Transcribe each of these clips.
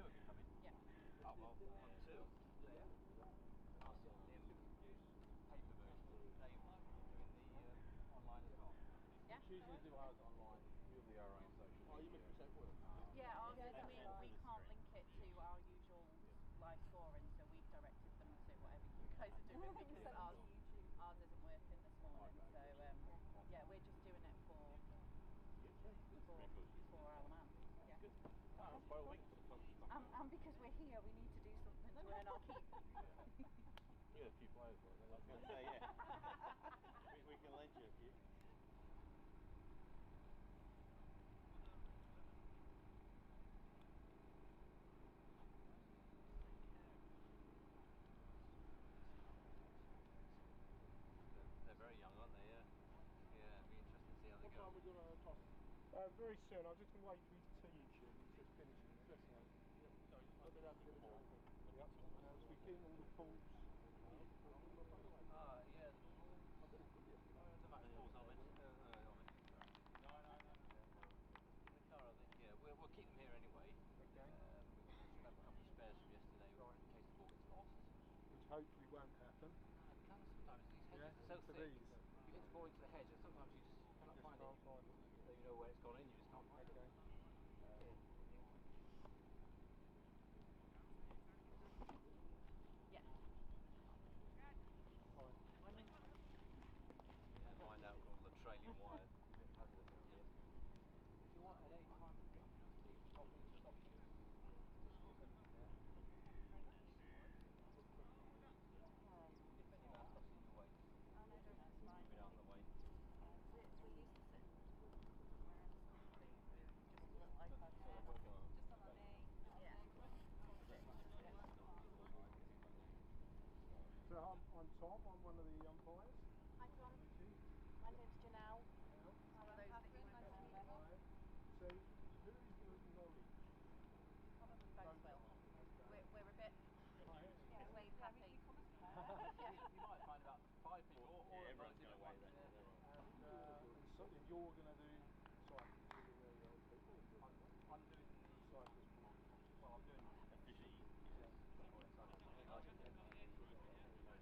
have you come in? Yeah. Oh, well, on two there. I'll sit on them paper versions of the day doing the online as well. Yeah. Choosing to do ours online, we'll do our own social media. Oh, you make yourself work? Yeah, ours, we can't link it to our usual live scoring, so we've directed them to whatever you guys are doing because ours isn't working this morning. So yeah, we're just doing it for our man. Yeah. And because we're here, we need to do something to earn our keep. We had a few players, I was going to say, yeah. we can lend you a few. They're very young, aren't they? Yeah, it'd be interesting to see how they go. What time are we going to toss? Very soon. I'm just going to wait for his teaching. He's just finishing. Just now. Sorry, I'll do that for the drive. Yep. Now as we clean all the pools. Yeah. The match balls on it. No. In the car, I think. Yeah, we'll keep them here anyway. Okay. We have a couple of spares from yesterday, in case the ball gets lost. Which hopefully won't happen. It can sometimes. These hedges are so thick. You hit the ball into the hedge, and sometimes you just cannot find it. So you know where it's gone in, you just can't find it. Yeah. Find out all the trailing wires. If you want at any time to stop you. If any mouse stops in your way, Oh no, that's fine. move it out of the way. We used to sit just a little iPad. Just on the knee. Yeah. So I'm Tom. I'm one of the umpires. Hi Tom. My name's Janelle. One of those that you won't remember. So who is doing knowledge? Probably both will. We're a bit slave happy. You might find about 5 people, or everyone's going away then. And so you're going to do Cyprus. I'm doing Cyprus. well, I'm doing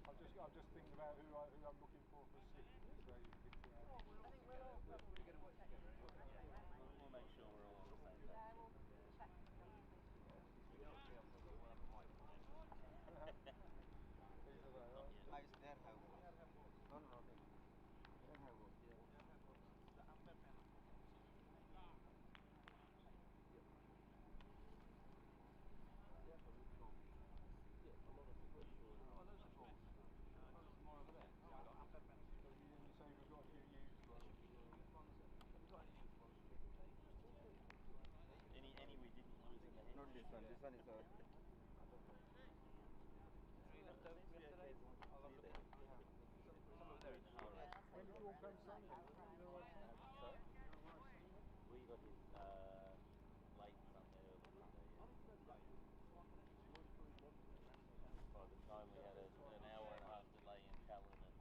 Officially. I'm just thinking about who I'm looking for stick. So you pick it out. I think we're all we're going to work together anyway. We'll make sure we're all on the same page. Yeah, we'll check. We don't see them, we'll have a mic. Hij is Derhout. Derhout. Oh, those are balls. There's more over there. So you say we've got a few used ones. Have you got any used ones? Any we didn't use in the head? Not this one is Three left over from yesterday. I'll have a look at them. Some over there in the house. When did you all come Sunday? You know what I'm Sorry? saying? We got his late Sunday, early Sunday, yeah. By the time we had an hour and a half delay in Callan and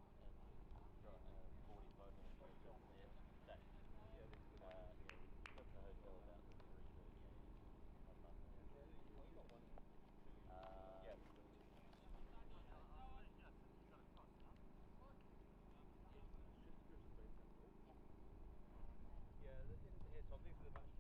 45 minutes drive up there, that we got to the hotel about 3:30 on Monday. Yeah. Yeah, here Tom, these are the match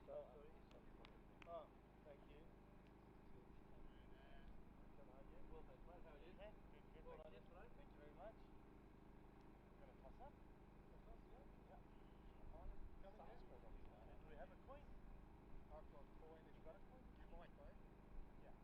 Oh, sorry. Oh, thank you. Well, thanks, mate. How are you? Yeah, good, Well thank done you. yesterday. Thank you very much. Got a toss up? Yeah. Coming in. Do we have a coin? I've got a coin. Have you got a coin? You might, though. Yeah.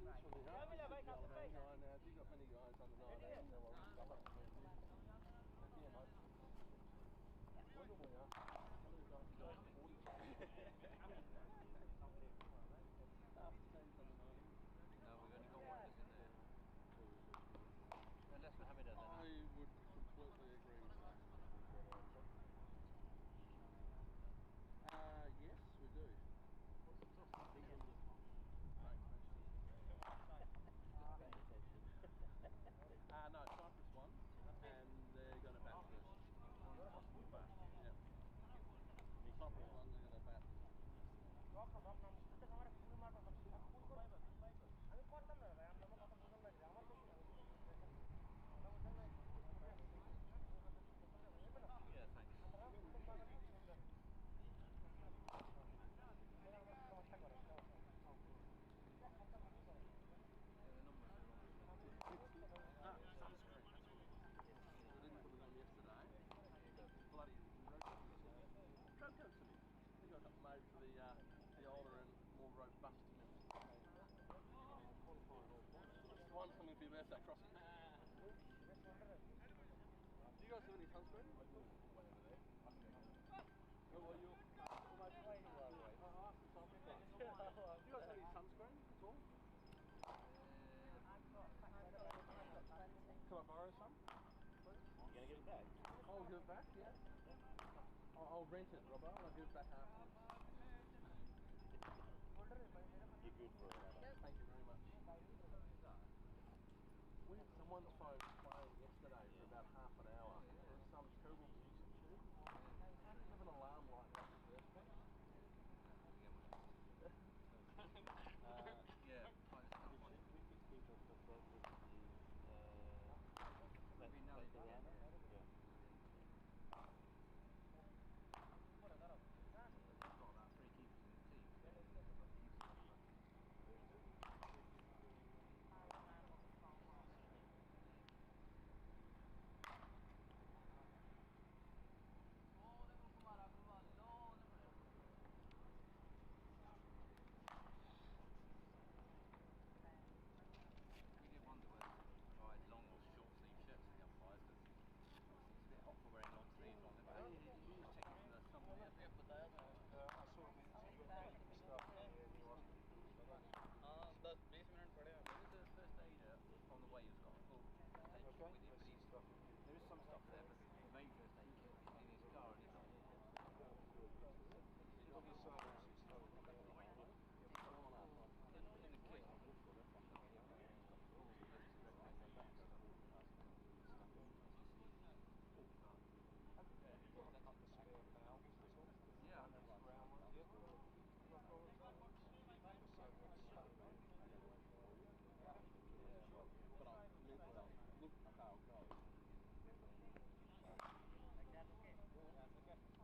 distance from the arms at the Alameda 9 now. Have you got many guys under 9? Yeah, well, stuff up to you. Yeah, mate. Wonder we are. How many guys you got? 40. Half the team's under 9. No, we've only got one of us in there. Unless Mohammed has I would completely agree with that. Yes, we do. What's the toughest thing in the Great question. pay attention? No, Cyprus won, and they're going to bat first. back. Yeah. Cyprus won, they're going to bat. Yeah, thanks. Sunscreen. I didn't put it on yesterday. Bloody Coke to me. I think I got made for the older and more robust men. You won something for your birthday, Crossy. Do you guys have any sunscreen? Oh, well, you're almost waiting right away. I asked the sunscreen. Do you guys have any sunscreen at all? Can I borrow some? You gonna give it back? I'll give it back, yeah. I'll rent it, Robbo, and I'll give it back afterwards. You're good for it. Thank you very much. We had someone phone playing yesterday for about half an hour. There was some terrible music tune. How do you have an alarm like that for birthday? Yeah, quite a tough one. We could keep us the focus is Maybe now they can. yeah. They've got about 3 keepers in the team. We did wonder whether to provide long or short sleeve shirts for the umpires, but obviously it's a bit hot for wearing long sleeves on them. But you just check if there's someone there. I saw him in stuff and he was 10-20 minutes पड़े हैं. There is a first aider on the way who's got a full extension okay. with him, but There's stuff in here. there is some stuff there, but the main first aid kit is in his car and he's not. Probably some stuff. In the kit. Yeah, But I look how it goes.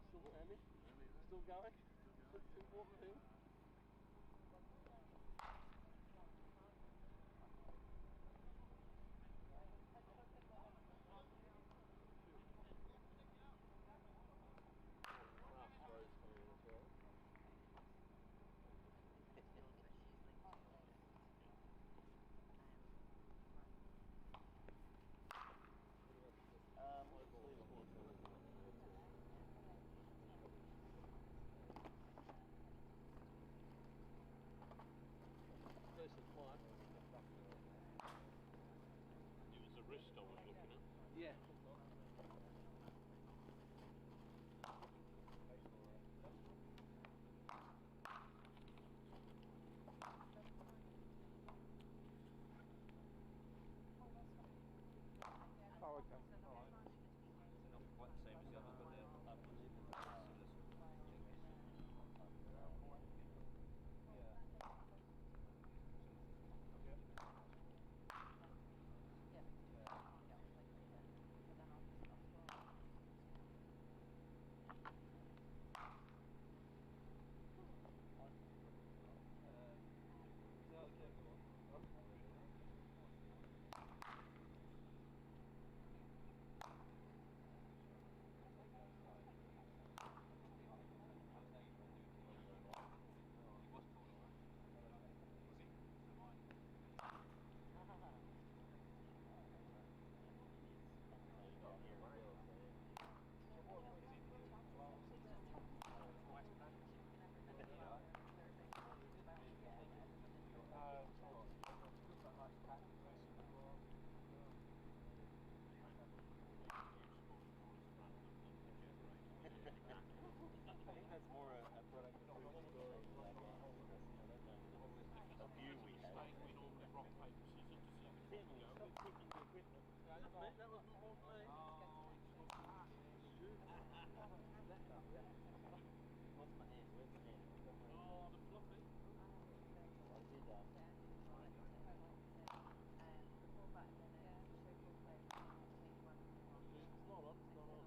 Still standing? Still going? Still walking? Christmas. Yeah, that's me. That was more for me. What's my hand? Where's my hand? Oh, the fluffy. I did Before that, and then sugar flavour, take one. It's not on. It's not on.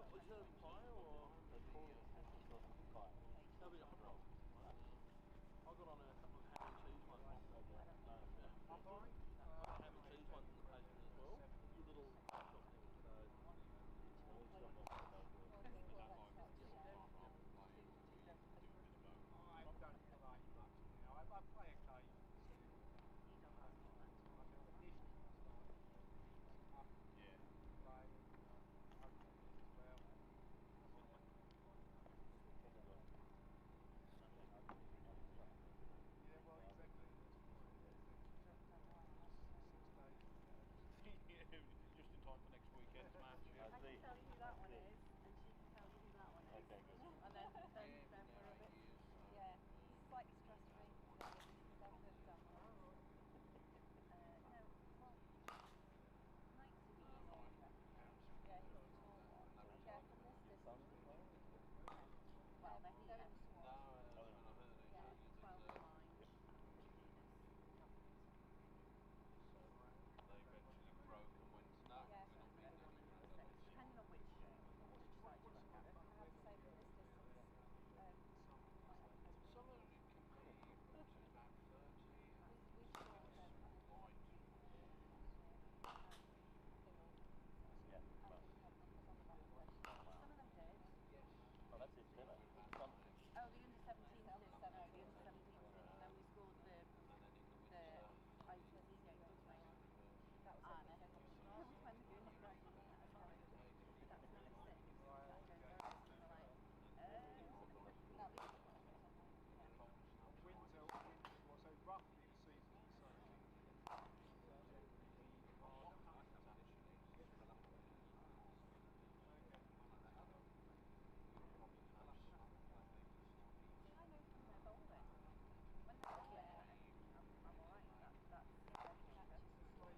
Is that a pie or? That'll be a hot dog. I got on a couple of ham and cheese ones. Ham and cheese ones in the pastry as well. Good little hot dog thing. I play occasionally. Just in time for next weekend's match. I can tell you who that one is, and she can tell you who that one is. Okay, good. And then for a bit, yeah, slightly stress-free. That's the done one. No, well, nice to be easy. Yeah, he's a tall one. Yeah, from this distance. Well, they're going to squash. Yeah, 12 line. They eventually broke and went, no, Yeah, we're not beating anyone. depending on which side you look at. I have to say from this distance, Some of it can be up to about 30. we scored Wide. Yeah. some of them did. Oh, that's it, Stella. Oh, the under 17s did. The under 17s did, and then we scored the ICC game, didn't we? That was when the goons broke. That's number 6. That goes very nicely. We're like, Winter, well, so roughly the season is I know from their bowling. When they're bowling, I'm alright. That's well, 2 hours and 7. But yeah, that's one. That's one. That's one. Yeah.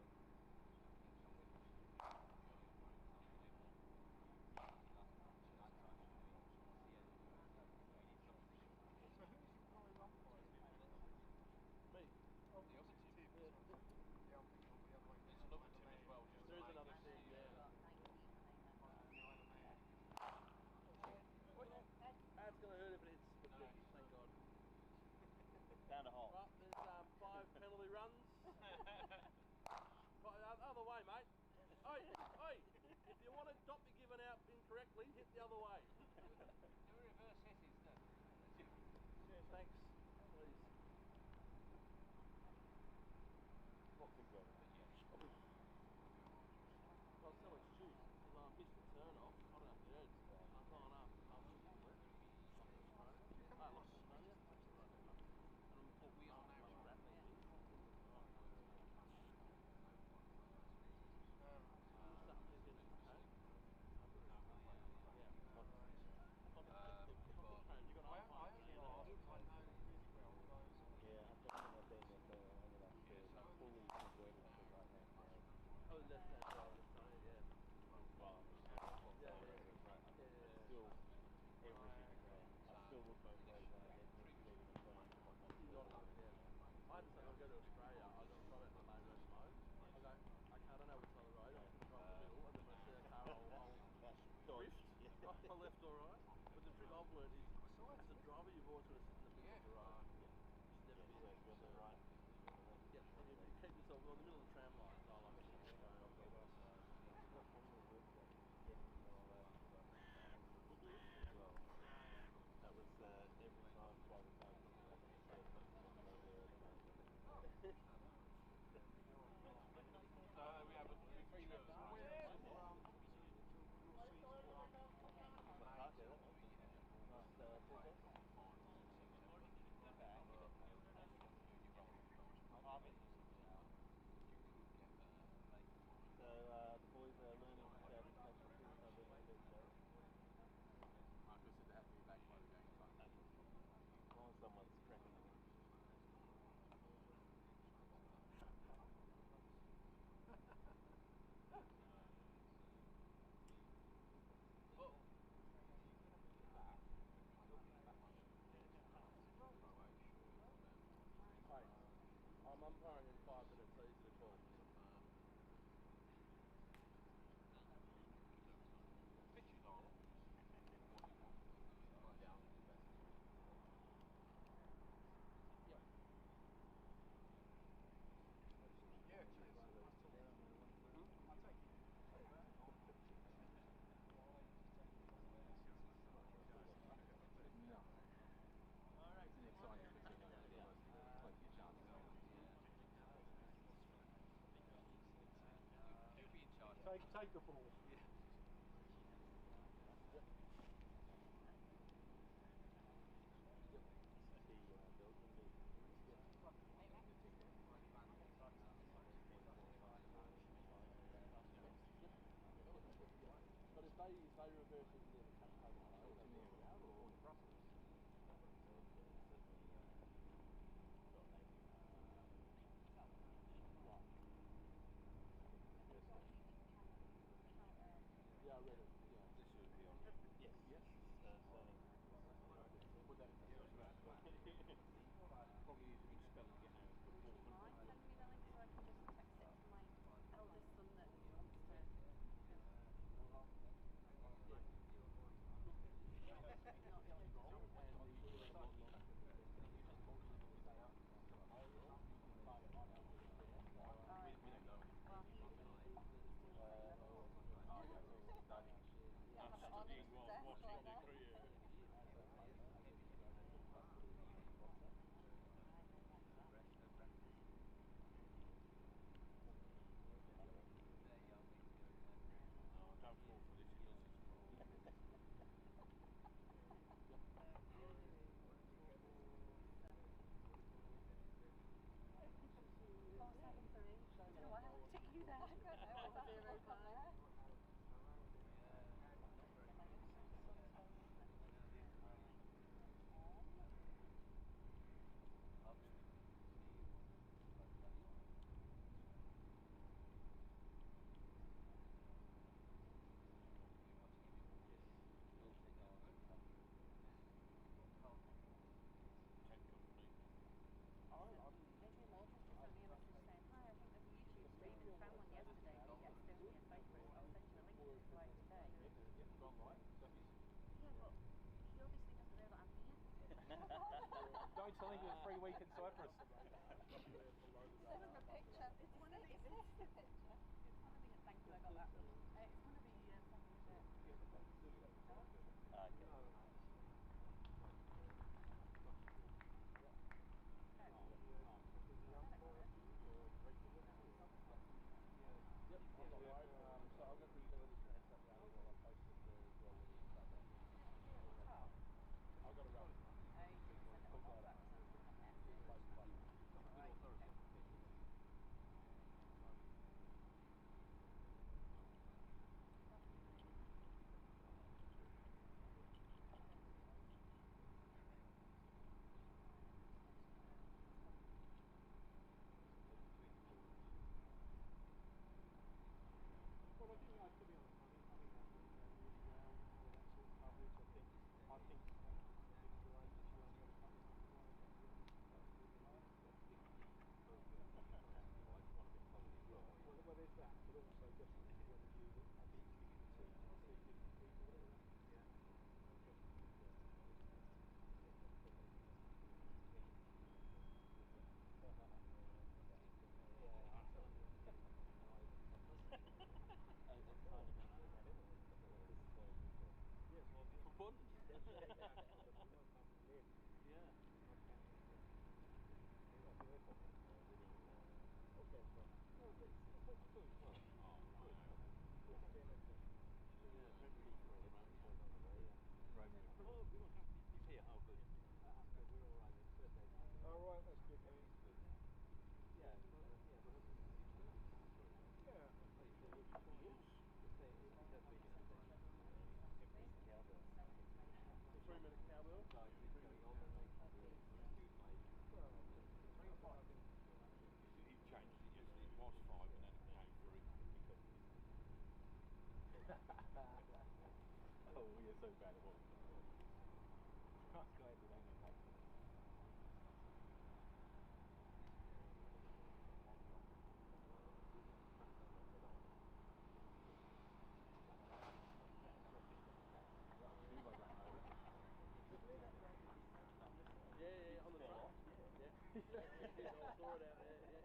different time to tell me that. So, but I still play domestic a bit. Yeah, so who's your prime umpire? Me. Oh, the other team. Yeah, I'm thinking of the other way. There's another team as well. There is another team, yeah. That's going to hurt if it hits the deck, thank God. Down the hole. Right, there's 5 penalty runs. Other way, mate. Oi! If you want a dot be given out incorrectly, hit the other way. Do a reverse hit instead. Thanks. Please. What could go? Well, so much juice because I missed the turn off. I don't know if you heard. I'm going up. I lost Australia. And I'm right, Estonia, yeah. Well, Yeah, it's yeah. right. Yeah, yeah, yeah. Still, everything is there. I still look both ways when I get leaving Estonia because I'm not You sure. gotta, yeah. I had to say, when I go to Australia, I got drive out to the main road smoke. I go, okay, I don't know which side of the road, I'm just going to drive in the middle, and then when I see a car, I'll Dodge. drift, left or right. But the trick I've learned is, as a driver, you've always got to sit in the middle of the road. You should never be So if you're on the right, you're on the left. yeah, and you keep yourself on the middle of the tram line. I like sitting in Australia, I've got What problem was it getting Publius as well? That was every time, by the time you said We have a big Your park, yeah, that was. Nice protest. So the boys are learning about international cricket by being a bit show. Marcus said they have to be back by the game time. As long as someone's cracking them. Hey, I'm umpiring in 5 minutes, so easy to call. Pitch is on. Down. Yep. Yeah, cheers. I'll take it. No. Alright. It's an exciting opportunity. Plenty of chances. You'll be in charge. Take the ball. Yeah. Yep. Belgium beat Greece. Yep. But if they reverse engineer the campaign, Or Brussels. yeah, I read it. Yeah. This should be on. Yes. Yes. Sony. Would that? Yeah, it's about. Probably use a good spell and get out. Would you mind sending me the link so I can just text it to my eldest son that wants to? Not the oldest. Alright. We don't know. Well, he's doing yeah, have it on his desk like that. Don't fall for this. It does this wrong. Oh, 7-3. I don't know why I looked at you there. I don't know. Was that a look on there? Adrian Lopez just sent me a message saying, hi, I think there's a YouTube stream and found one yesterday, the Estonia, Cyprus. I'll send you the link if it's live today. It's online. Yeah, but he obviously doesn't know that I'm here. Don't tell him you're 3 weeks in Cyprus. Send him a picture. It's one of the picture. It's one of the thank you, I got that. It's one of the Yep, I'm not worried. So I'll go through the list and heads up the article I posted there as well. I've got to run. you sent it on WhatsApp or something. Cheers, bye. Right, okay. Oh, we are so bad at what we do. I'm glad we don't get back to that. Yeah, on the front. Yeah. I saw it out there, yeah.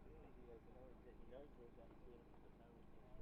He knows there's that experience, but no one has got the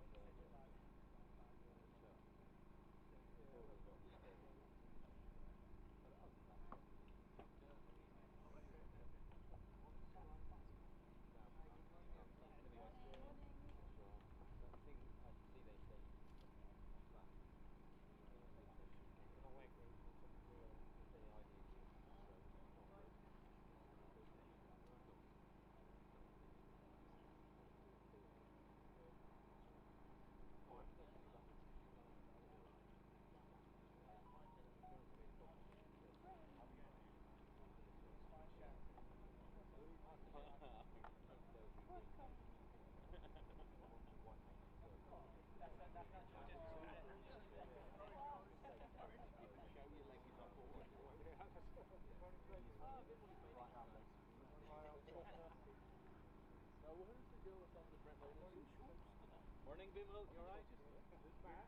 Who's the girl that's on the Brett Williamson shorts today? Morning, Bimal. You alright? Who's the girl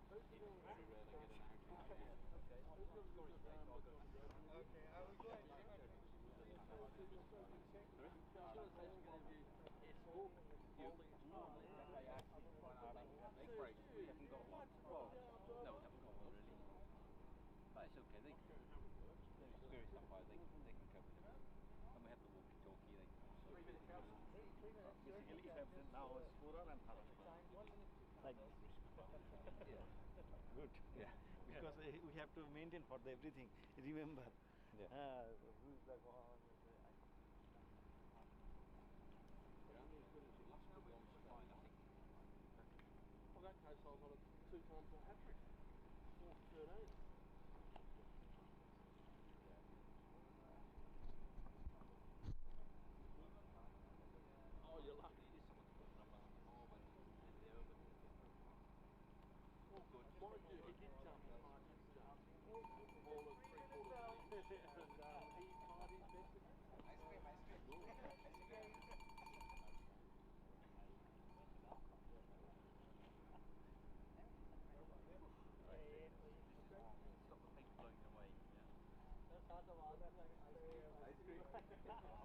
that's Very rare they get an outing. Okay. Who's the girl that's on the road? Okay, I was going to But it's okay, they're experienced umpires, they can cope with it. And we have the walkie-talkie, they can also... basically everything now is 4 and half. Like this. Yeah. Good. Yeah. Because we have to maintain for the everything. Remember. Yeah. Who's the one? Well, that case I was on it 2 times a hat-trick. 4 for 13. Oh, you're lucky. Someone to put a number on the ball when they're over. All good. Mind you, he did jump as high as all of 3/4 and he tried his best against it. Stop the paint blowing away. I've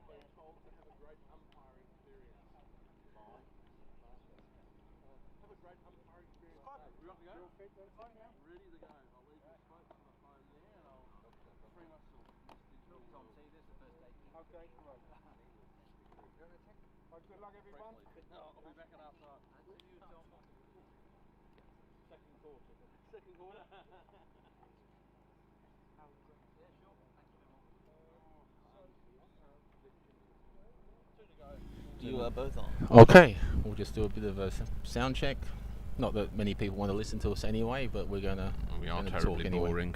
been told to have a great umpiring experience. Have a great umpiring experience. Ready to go? Ready to go. I'll leave your smokes on the phone there and I'll free myself. Tom, see, this is the first day. Okay, right. Good luck, everyone. I'll be back at half time. And to you, Tom. Second quarter. Second quarter? Yeah, sure. Thank you, Bimal. You are both on. Okay, we'll just do a bit of a sound check. Not that many people want to listen to us anyway, but we're gonna. We are gonna terribly talk anyway. boring.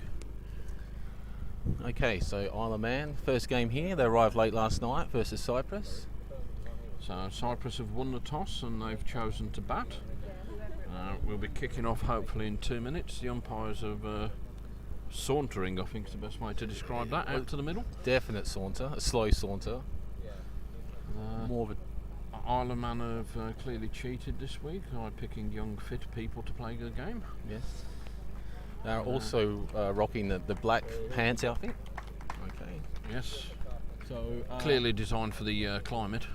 Okay, so Isle of Man, first game here. They arrived late last night versus Cyprus. So Cyprus have won the toss and they've chosen to bat. We'll be kicking off hopefully in 2 minutes. The umpires are sauntering, I think is the best way to describe that, out to the middle. Definite saunter, a slow saunter. More of a Isle of Man have clearly cheated this week by picking young fit people to play the game. yes. They're also rocking the black pants outfit. Okay. Yes, So clearly designed for the climate,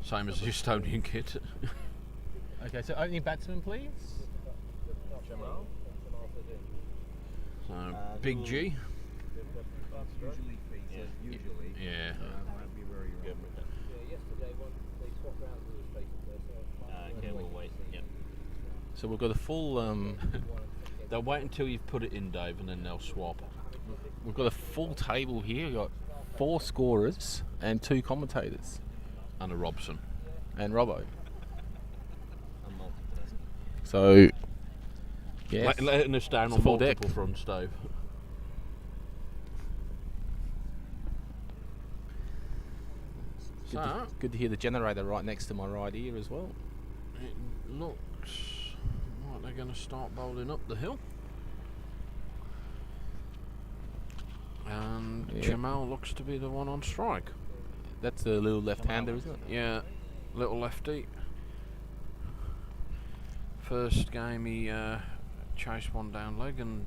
same as the Estonian kit. Okay, so opening batsman, please. So Big G. Usually faces, usually. Yeah. Might be very wrong. Okay, we'll wait. Yep. So we've got a full They'll wait until you've put it in, Dave, and then they'll swap. we've got a full table here. We've got 4 scorers and 2 commentators And a Robson. and Robbo. I'm multitasking. So yes, Letting us down It's on a full deck. multiple fronts, Dave. So, good to hear the generator right next to my right ear as well. it looks like they're going to start bowling up the hill. And Yeah. Jamal looks to be the one on strike. That's the little left-hander, isn't it? Yeah, little lefty. First game he chased one down leg and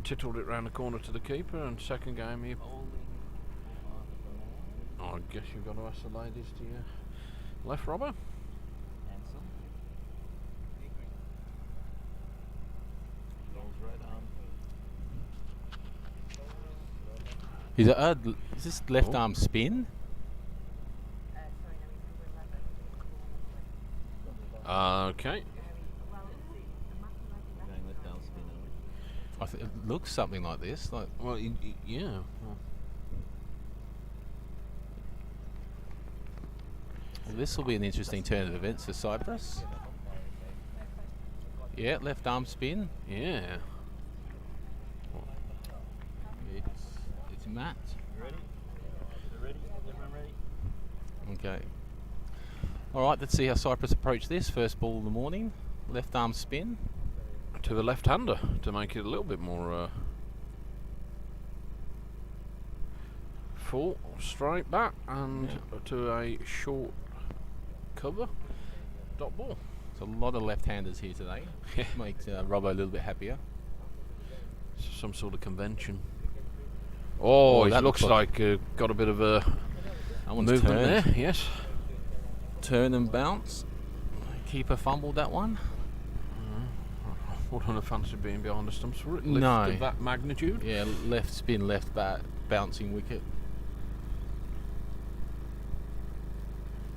tittled it round the corner to the keeper, and second game he... I guess you've got to ask the ladies to your left, Robbo. Handsome. Rolls right on. Is this left Oh. arm spin? Okay. Going with down spin only. It looks something like this. Like Well, yeah. Well, this will be an interesting turn of events for Cyprus. Yeah, left arm spin. yeah. It's Matt. You ready? You ready? Everyone ready? Okay. All right, let's see how Cyprus approach this. First ball of the morning. Left arm spin. To the left-hander to make it a little bit more full, straight back, and to a short cover. Dot ball. There's a lot of left-handers here today. Makes Robbo a little bit happier. Some sort of convention. Oh, Oh, it that looks looks like got a bit of a That one's movement turned. there. Yes. Turn and bounce. Keeper fumbled that one. Wouldn't have fancied being behind the stumps for it. Lift No. of that magnitude. Yeah, left spin, left bat, bouncing wicket.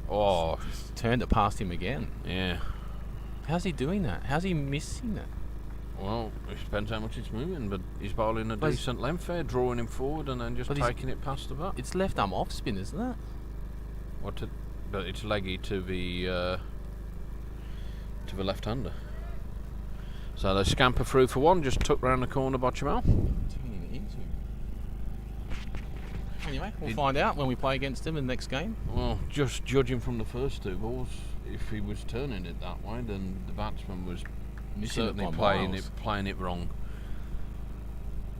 Oh, Turned it past him again. yeah. How's he doing that? How's he missing that? Well, it depends how much it's moving, but he's bowling a But he's- decent length there, drawing him forward and then just But he's- taking it past the bat. It's left arm off spin, isn't it? But it's leggy to the left-hander. So they scamper through for one, just tucked round the corner by Jamal. Tuning into. Anyway, we'll find out when we play against him in the next game. Well, just judging from the first 2 balls, if he was turning it that way, then the batsman was Missing it certainly by miles. playing it wrong.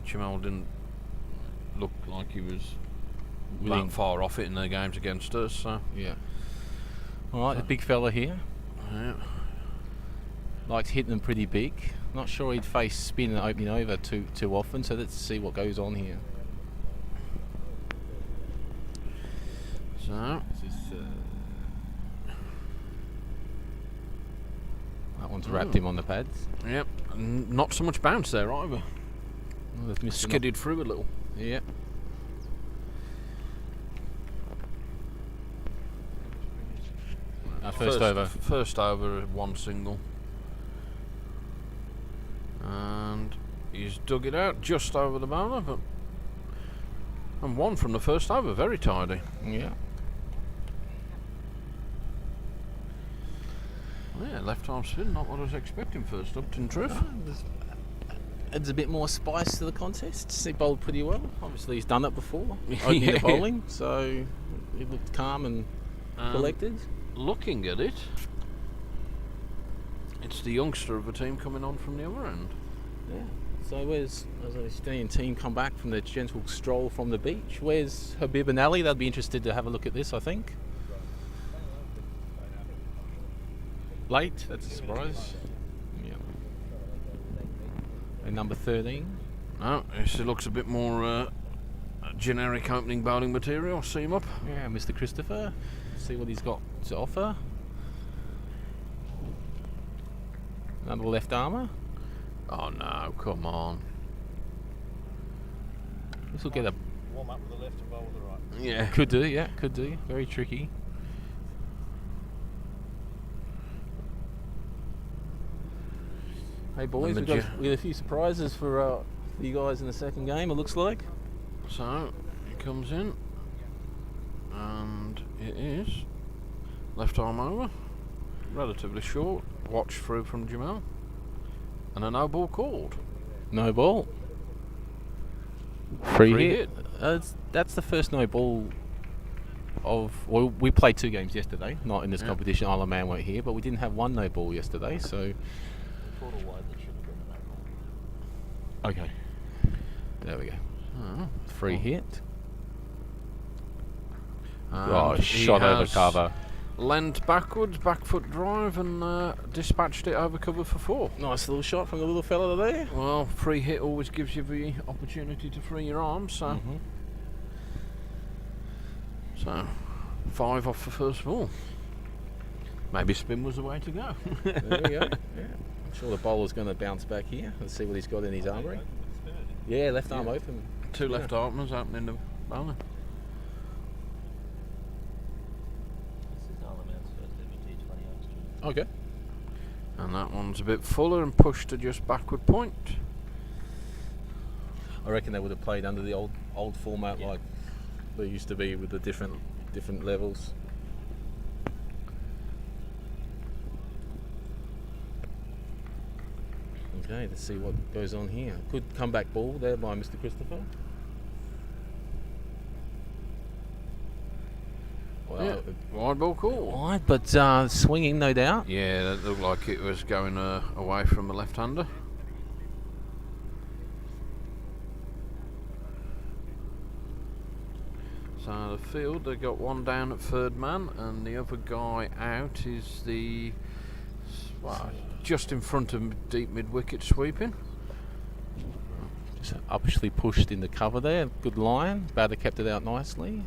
Jamal didn't look like he was that far off it in the games against us. So Yeah. All right, the big fella here yeah. likes hitting them pretty big. Not sure he'd face spin and opening over too often. So let's see what goes on here. So This is, that one's wrapped him on the pads. yep, not so much bounce there either. Well, they've missed an Skidded through a little. Yeah. First over. First over, 1 single. And he's dug it out just over the bowler, but and 1 from the first over, very tidy. Yeah. Yeah, left arm spin, not what I was expecting first up, in truth. Adds a bit more spice to the contest. He bowled pretty well. Obviously, he's done it before. Opening the bowling, so he looked calm and collected. Looking at it, it's the youngster of the team coming on from the other end. Yeah. So where's the Estonian team come back from their gentle stroll from the beach? Where's Habib and Ali? They'll be interested to have a look at this, I think. Late, that's a surprise. Yeah. And number 13. No, it looks a bit more generic opening bowling material. See him up. Yeah, Mr. Christopher. See what he's got to offer. Another left armour. Oh no, come on. This will get a... Warm up with the left and bowl with the right. Yeah. Could do, yeah, could do. Very tricky. Hey boys, And we the got a few surprises for you guys in the second game, it looks like. So, it comes in, and it is left arm over, relatively short, watch through from Jamal, and a no ball called. No ball. Free Free hit. That's the first no ball of... Well, we played 2 games yesterday, not in this competition. Isle of Man weren't here, but we didn't have one no ball yesterday, so... Okay. There we go. Free hit. And he shot over has cover. Leant backwards, back foot drive, and dispatched it over cover for 4. Nice little shot from the little fella there. Well, free hit always gives you the opportunity to free your arms, so... So, 5 off the first ball. Maybe spin was the way to go. There we go. Yeah. I'm sure the bowler's going to bounce back here. Let's see what he's got in his armoury. Yeah, left arm open. 2 left armers opening the bowler. This is Isle of Man's first ever T20i. Okay. And that one's a bit fuller and pushed to just backward point. I reckon they would have played under the old format like they used to be with the different levels. Okay, let's see what goes on here. Good comeback ball there by Mr. Christopher. Well, Wide ball call. wide, but swinging, no doubt. Yeah, that looked like it was going away from the left-hander. So the field, they got one down at third man, and the other guy out is the just in front of deep mid wicket sweeping. Just upishly pushed into cover there. Good line. Batter kept it out nicely.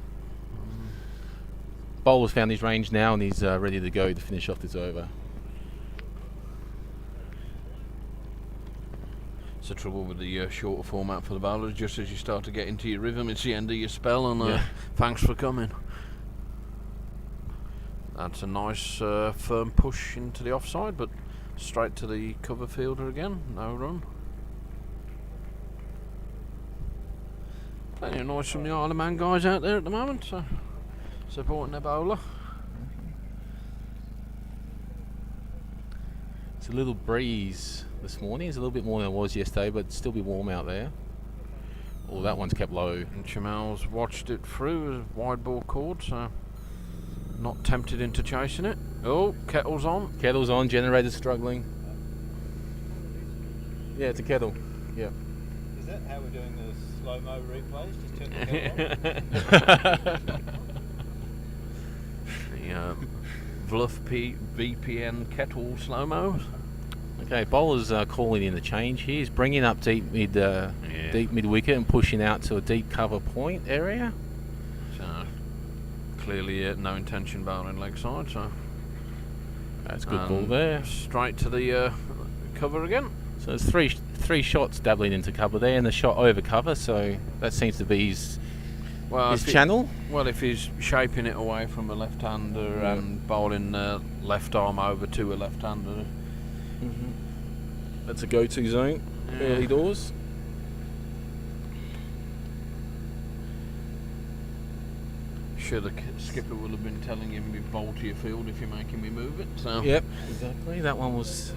Bowler's found his range now, and he's ready to go to finish off this over. It's the trouble with the shorter format for the bowlers. Just as you start to get into your rhythm, it's the end of your spell, and thanks for coming. That's a nice firm push into the offside, but straight to the cover fielder again. No run. Plenty of noise from the Isle of Man guys out there at the moment, so supporting their bowler. It's a little breeze this morning. It's a little bit more than it was yesterday, but still be warm out there. Oh, that one's kept low. And Chamel's watched it through as wide ball called, so not tempted into chasing it. Oh, kettle's on. Kettle's on, generator's struggling. Yeah, it's a kettle. Yeah. Is that how we're doing the slow-mo replays? Just turn the kettle on? The Bluff VPN kettle slow-mo. Okay, bowler's calling in the change here. He's bringing up deep mid wicket and pushing out to a deep cover point area. So clearly no intention bowling leg side, so that's good ball there. Straight to the cover again. So there's three shots dabbling into cover there, and the shot over cover. So that seems to be his channel. Well, if he's shaping it away from a left-hander and bowling left arm over to a left-hander, that's a go-to zone early doors. Sure, the skipper will have been telling him you bowl to your field if you're making me move it. So yep, exactly. That one was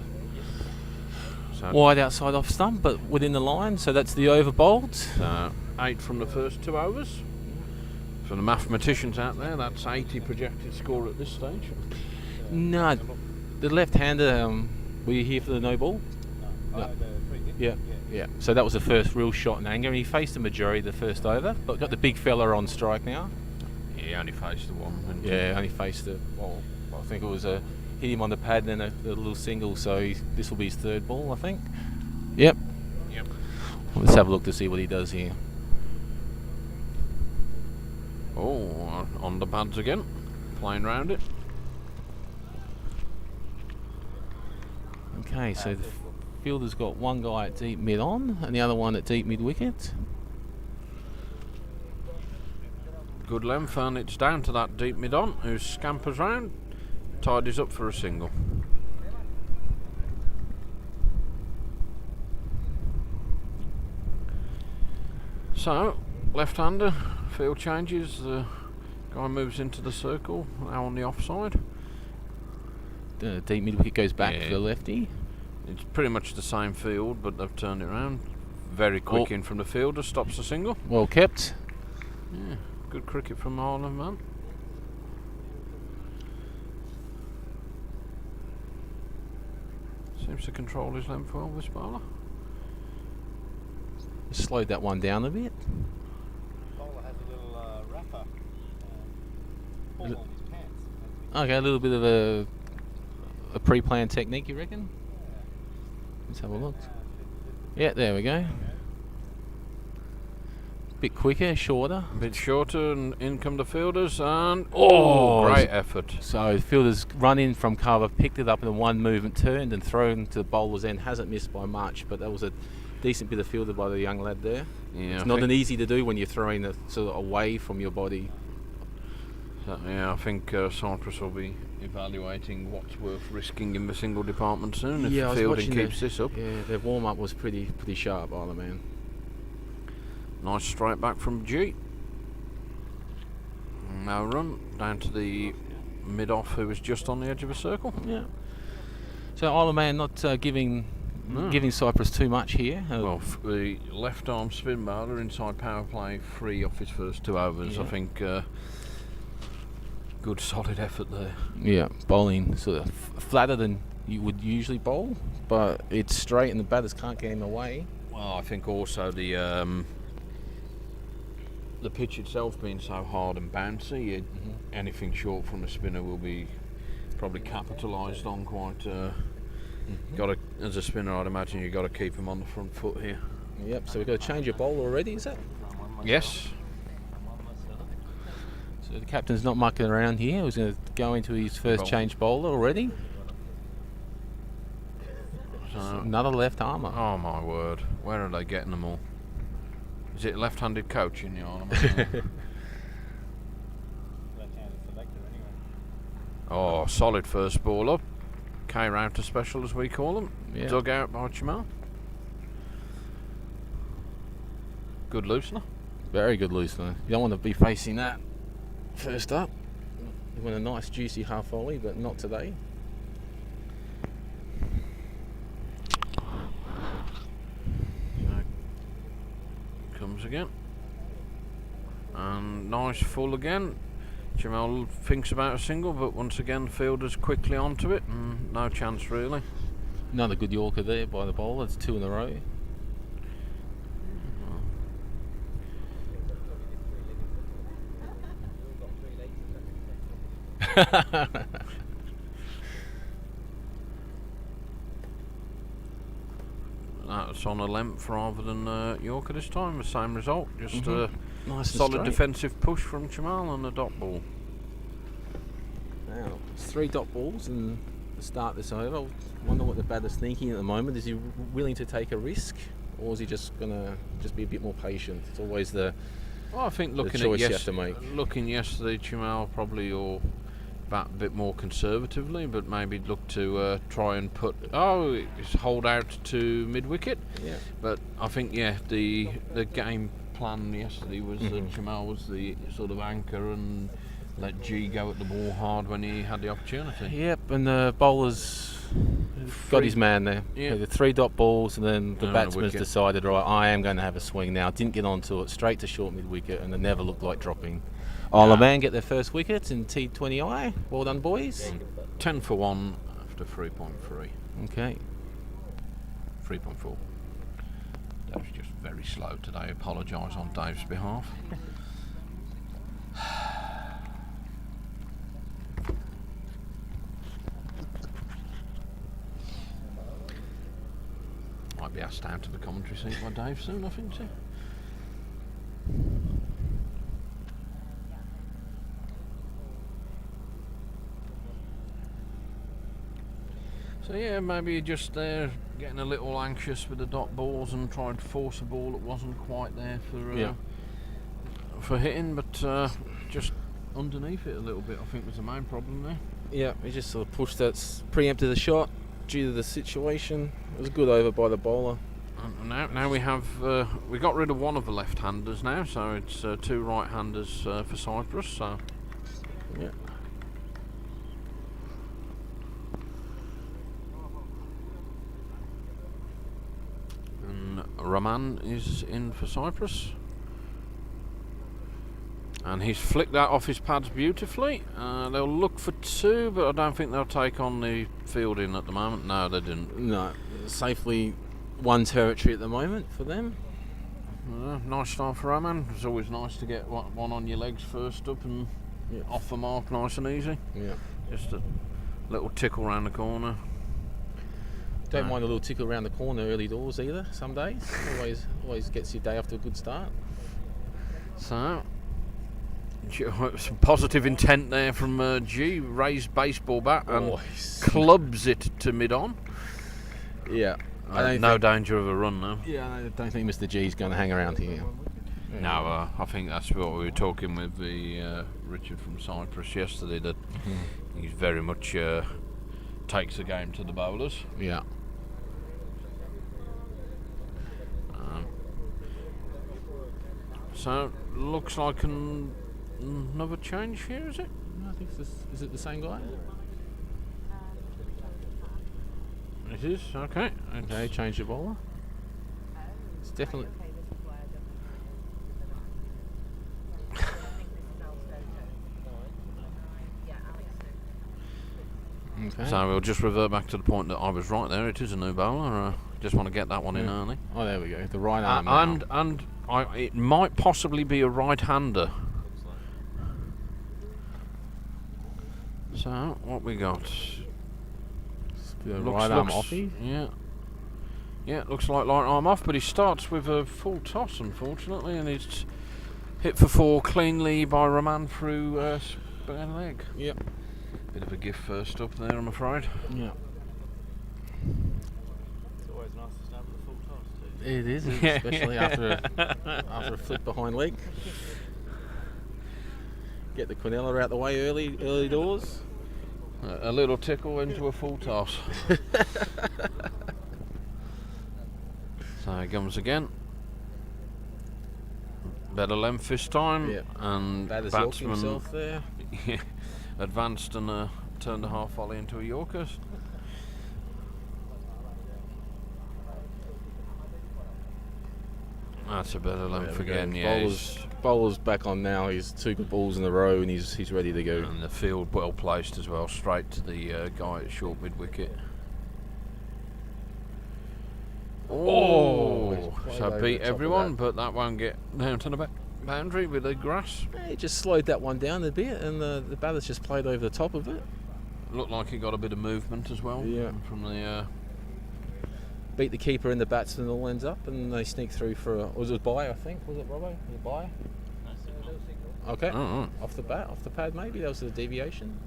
wide outside off stump, but within the line. So that's the over bowled. 8 from the first 2 overs. For the mathematicians out there, that's 80 projected score at this stage. No, the left-hander. Were you here for the no ball? No. Yeah. So that was the first real shot in anger, and he faced the majority of the first over, but got the big fella on strike now. Yeah, he only faced the one. Yeah, only faced the. Well, I think it was hit him on the pad and then a little single. So this will be his third ball, I think. Yep. Let's have a look to see what he does here. Oh, on the pads again, playing round it. Okay, so the fielder's got one guy at deep mid on and the other one at deep mid wicket. Good length, and it's down to that deep mid on who scampers round, tidies up for a single. So, left-hander, field changes, the guy moves into the circle, now on the offside. The deep mid-wicket goes back Yeah. for the lefty. It's pretty much the same field, but they've turned it around. Very quick in from the fielder, stops the single. Well kept. Yeah, good cricket from the Ireland man. Seems to control his length well, this bowler. Slowed that one down a bit. Bowler has a little wrapper pull on his pants. Okay, a little bit of a pre-planned technique, you reckon? Let's have a look. Yeah, there we go. Bit quicker, shorter. A bit shorter, and in come the fielders, and Oh, great effort. So the fielders run in from cover, picked it up in a one movement, turned and thrown to the bowler's end. Hasn't missed by much, but that was a decent bit of fielder by the young lad there. Yeah, It's not an easy to do when you're throwing it sort of away from your body. Yeah, I think Cyprus will be evaluating what's worth risking in the single department soon if Yeah, I the was fielding watching keeps this up. Yeah, their warm up was pretty sharp, Isle man. Nice straight back from G. No run down to the mid-off who was just on the edge of a circle. Yeah. So Isle man not giving Cyprus too much here. Well, the left arm spin bowler inside power play 3 off his first 2 overs. Yeah. I think good solid effort there. Yeah, bowling sort of flatter than you would usually bowl, but it's straight and the batters can't get him away. Well, I think also the pitch itself being so hard and bouncy, anything short from the spinner will be probably capitalised on quite. Got to, as a spinner, I'd imagine you've got to keep him on the front foot here. Yep. So we've got to change your bowler already, is that? Yes. So the captain's not mucking around here. He's going to go into his first change bowler already. So, Another left armour. oh my word, where are they getting them all? Is it a left-handed coach in the Ireland? Left-handed selector anyway. Oh, solid first ball up. K-router special, as we call them. Yeah. Dug out by Jamal. Good loosener. Very good loosener. You don't want to be facing that first up. You want a nice juicy half volley, but not today. Comes again. And nice full again. Jamal thinks about a single, but once again, fielders quickly onto it, and no chance really. Another good Yorker there by the bowler. It's 2 in a row. That's on a length rather than Yorker this time. The same result, just a Nice and solid straight. defensive push from Jamal and a dot ball. Now, it's 3 dot balls and to start this over. I wonder what the batter's thinking at the moment. Is he willing to take a risk, or is he just gonna be a bit more patient? It's always the Well, I think looking choice you at have to make. looking yesterday, Jamal probably will bat a bit more conservatively, but maybe look to try and put it's hold out to mid wicket. Yeah. But I think the game plan yesterday was that Jamal was the sort of anchor and let G go at the ball hard when he had the opportunity. Yep, and the bowler's got his man there. Yeah. The 3 dot balls, and then the And a batsman's wicket. decided, right, I am going to have a swing now. Didn't get onto it, straight to short mid wicket, and it never looked like dropping. Isle of Man get their first wickets in T20i. Well done, boys. 10 for 1 after 3.3. Okay. 3.4. Dave's just very slow today. Apologise on Dave's behalf. Might be asked down to the commentary seat by Dave soon, I think so. So yeah, maybe just there getting a little anxious with the dot balls and trying to force a ball that wasn't quite there for hitting, but just underneath it a little bit, I think was the main problem there. Yeah, he just sort of pushed that, preempted the shot due to the situation. It was a good over by the bowler. And now we have we got rid of one of the left-handers now, so it's 2 right-handers for Cyprus. So Yeah. and Raman is in for Cyprus, and he's flicked that off his pads beautifully. They'll look for 2, but I don't think they'll take on the fielding at the moment. No, they didn't. No, safely 1 territory at the moment for them. Nice start for Raman. It's always nice to get one on your legs first up and off the mark nice and easy. Yeah. Just a little tickle round the corner. Don't mind a little tickle around the corner early doors either. Some days, always gets your day off to a good start. So, some positive intent there from G. Raised baseball bat and clubs it to mid-on. Yeah. No danger of a run now. Yeah, I don't think Mr. G's going to hang around here. No, I think that's what we were talking with the Richard from Cyprus yesterday, that he's very much takes the game to the bowlers. Yeah. So, looks like another change here, is it? I think is it the same guy? It is, okay. Okay, change the bowler. It's definitely... Okay. So we'll just revert back to the point that I was right there. It is a new bowler. Just want to get that one in early. Oh, there we go. The right arm. It might possibly be a right-hander. So what we got? Right arm offie. Yeah, looks like right arm off, but he starts with a full toss, unfortunately, and he's hit for 4 cleanly by Raman through spare leg. Yep. Bit of a gift first up there, I'm afraid. Yeah. It's always nice to start with a full toss too. It is, especially after a flick behind leg. Get the quinella out the way early doors. A little tickle into a full toss. So he comes again. Better length this time. Yeah. And Bad as batsman himself there. advanced and turned a half volley into a Yorker. That's a better length again. Yeah. Bowler's back on now. He's 2 good balls in a row, and he's ready to go. And the field well placed as well, straight to the guy at short mid wicket. So beat everyone, but that won't get down to the boundary with the grass. Yeah, he just slowed that one down a bit, and the batter's just played over the top of it. Looked like he got a bit of movement as well. Yeah. From the. Beat the keeper and the batsman all ends up, and they sneak through for was it bye? I think was it Robbo? Was it bye? No signal. Okay. Oh. Off the pad maybe that was a deviation.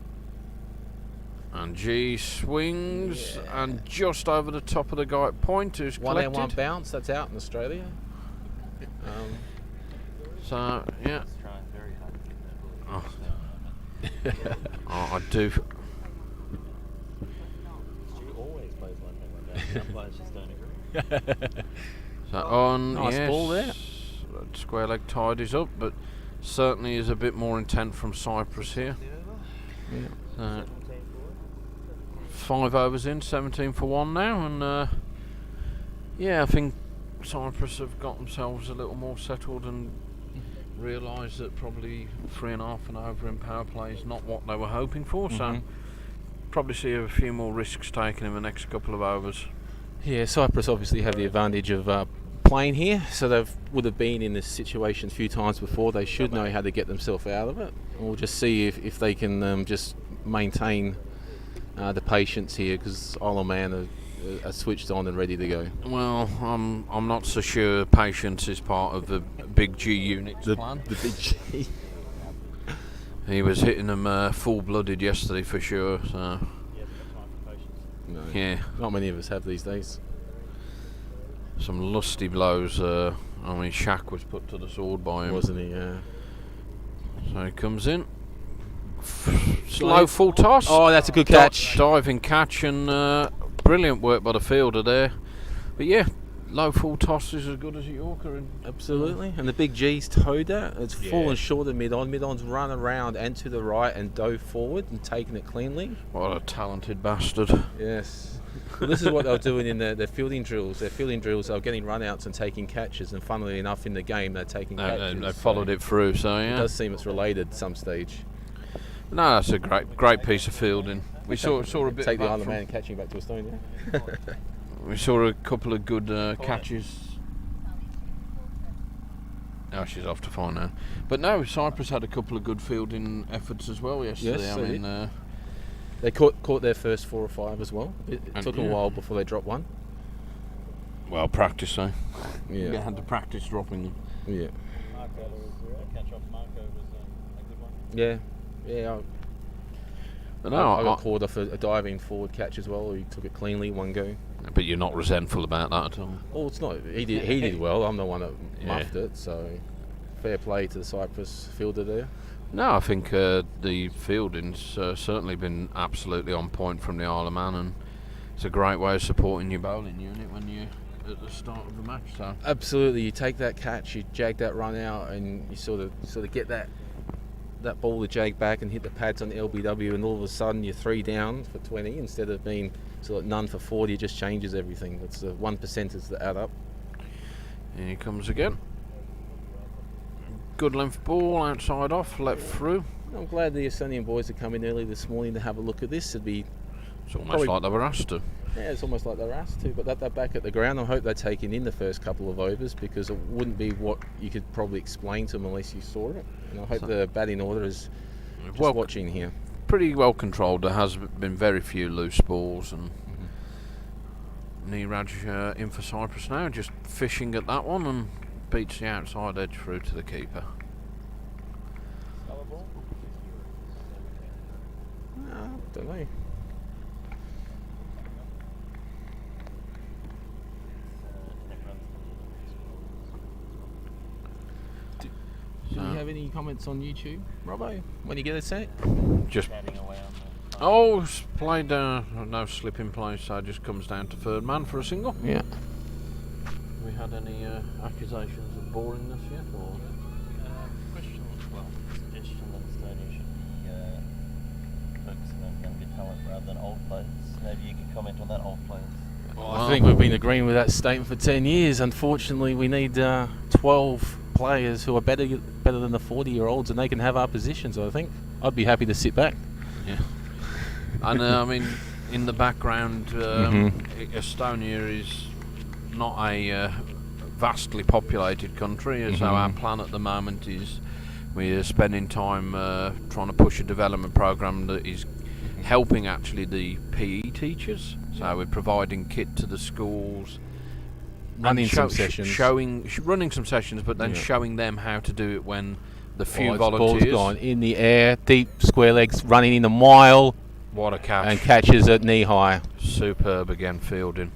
And G swings and just over the top of the guy at point, who's collected. 1 bounce. That's out in Australia. So yeah. It's trying very hard to get that ball. I do. Stu always plays one thing like that. Some players just don't agree. So on, nice ball there. Square leg tidies up, but certainly is a bit more intent from Cyprus here. Yeah. 5 overs in, 17 for 1 now, and I think Cyprus have got themselves a little more settled and realised that probably 3.5 and over in power play is not what they were hoping for. So probably see a few more risks taken in the next couple of overs. Yeah, Cyprus obviously have the advantage of playing here, so they would have been in this situation a few times before. They should know how to get themselves out of it. We'll just see if they can just maintain the patience here, because Isle of Man are switched on and ready to go. Well, I'm not so sure patience is part of the big G unit's plan. The big G. He was hitting them full-blooded yesterday for sure. So. Yeah, they've got time for patience. No, Yeah. not many of us have these days. Some lusty blows. Shaq was put to the sword by him. Wasn't he? So he comes in. Slow full toss. Oh, that's a good catch. Diving catch and brilliant work by the fielder there. But yeah, low full toss is as good as a Yorker. Absolutely. And the big G's towed that. It's fallen short of mid-on. Mid-on's run around and to the right and dove forward and taken it cleanly. What a talented bastard. Yes. Well, this is what they're doing in their fielding drills. Their fielding drills are getting run-outs and taking catches, and funnily enough in the game they're taking catches. They followed it through, so yeah. It does seem it's related at some stage. No, that's a great piece of fielding. We saw a bit Take of the Isle that of Man catching back to Estonia. We saw a couple of good catches. Oh, she's off to find now. But no, Cyprus had a couple of good fielding efforts as well yesterday. Yes, I mean, they caught their first 4 or 5 as well. It took them a while before they dropped one. well, practice, though. Yeah. You had to practice dropping them. Yeah. Catch off Marco was a good one. Yeah. Yeah. But no, I got caught off a diving forward catch as well. He took it cleanly, one go. But you're not resentful about that at all. Well, it's not. He did well. I'm the one that muffed it. So fair play to the Cyprus fielder there. No, I think the fielding's certainly been absolutely on point from the Isle of Man, and it's a great way of supporting your bowling unit when you're at the start of the match. So Absolutely, you take that catch, you jag that run out, and you sort of get that ball to jag back and hit the pads on the LBW, and all of a sudden you're 3 down for 20 instead of being sort of none for 40. It just changes everything. It's the 1%ers that add up. here he comes again. Good length ball, outside off, left through. I'm glad the Estonian boys had come in early this morning to have a look at this. It's almost like they were asked to. Yeah, it's almost like they're asked to, but they're back at the ground. I hope they're taking in the first couple of overs, because it wouldn't be what you could probably explain to them unless you saw it. And I hope the batting order is just watching here. Pretty well controlled. There has been very few loose balls, and Niraj in for Cyprus now, just fishing at that one, and beats the outside edge through to the keeper. No, don't know. Do we have any comments on YouTube, Robbo, when you get a set? Just Chatting away on the it's played no slip in play, so it just comes down to third man for a single. Yeah. We had any accusations of boringness yet, or? question, well, suggestion that Estonia should be focusing on younger talent rather than old players. Maybe you could comment on that, old players. Well, I think we've been agreeing with that statement for 10 years. Unfortunately, we need 12 players who are better than the 40-year-olds, and they can have our positions. I think I'd be happy to sit back. Yeah. And I mean, in the background, Estonia is not a vastly populated country, so our plan at the moment is we're spending time trying to push a development program that is helping actually the PE teachers. So we're providing kit to the schools, Running some sessions. Running some sessions, but then showing them how to do it when the few Ball's volunteers. gone in the air, deep square legs, running in a mile, What a catch. and catches at knee high. Superb again fielding.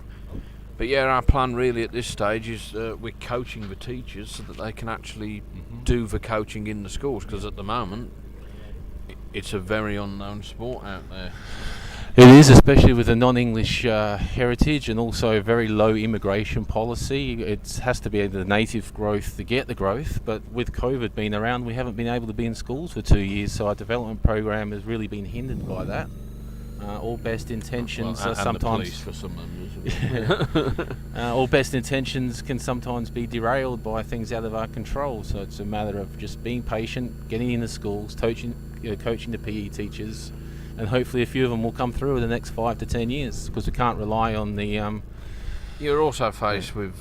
But yeah, our plan really at this stage is we're coaching the teachers so that they can actually do the coaching in the schools, because at the moment it's a very unknown sport out there. It is, especially with the non-English heritage, and also very low immigration policy. It has to be the native growth to get the growth, but with COVID being around, we haven't been able to be in schools for 2 years, so our development program has really been hindered by that. All best intentions and sometimes the police for some members. all best intentions can sometimes be derailed by things out of our control. So it's a matter of just being patient, getting in the schools, coaching the PE teachers, and hopefully a few of them will come through in the next 5 to 10 years, because we can't rely on the. You're also faced with,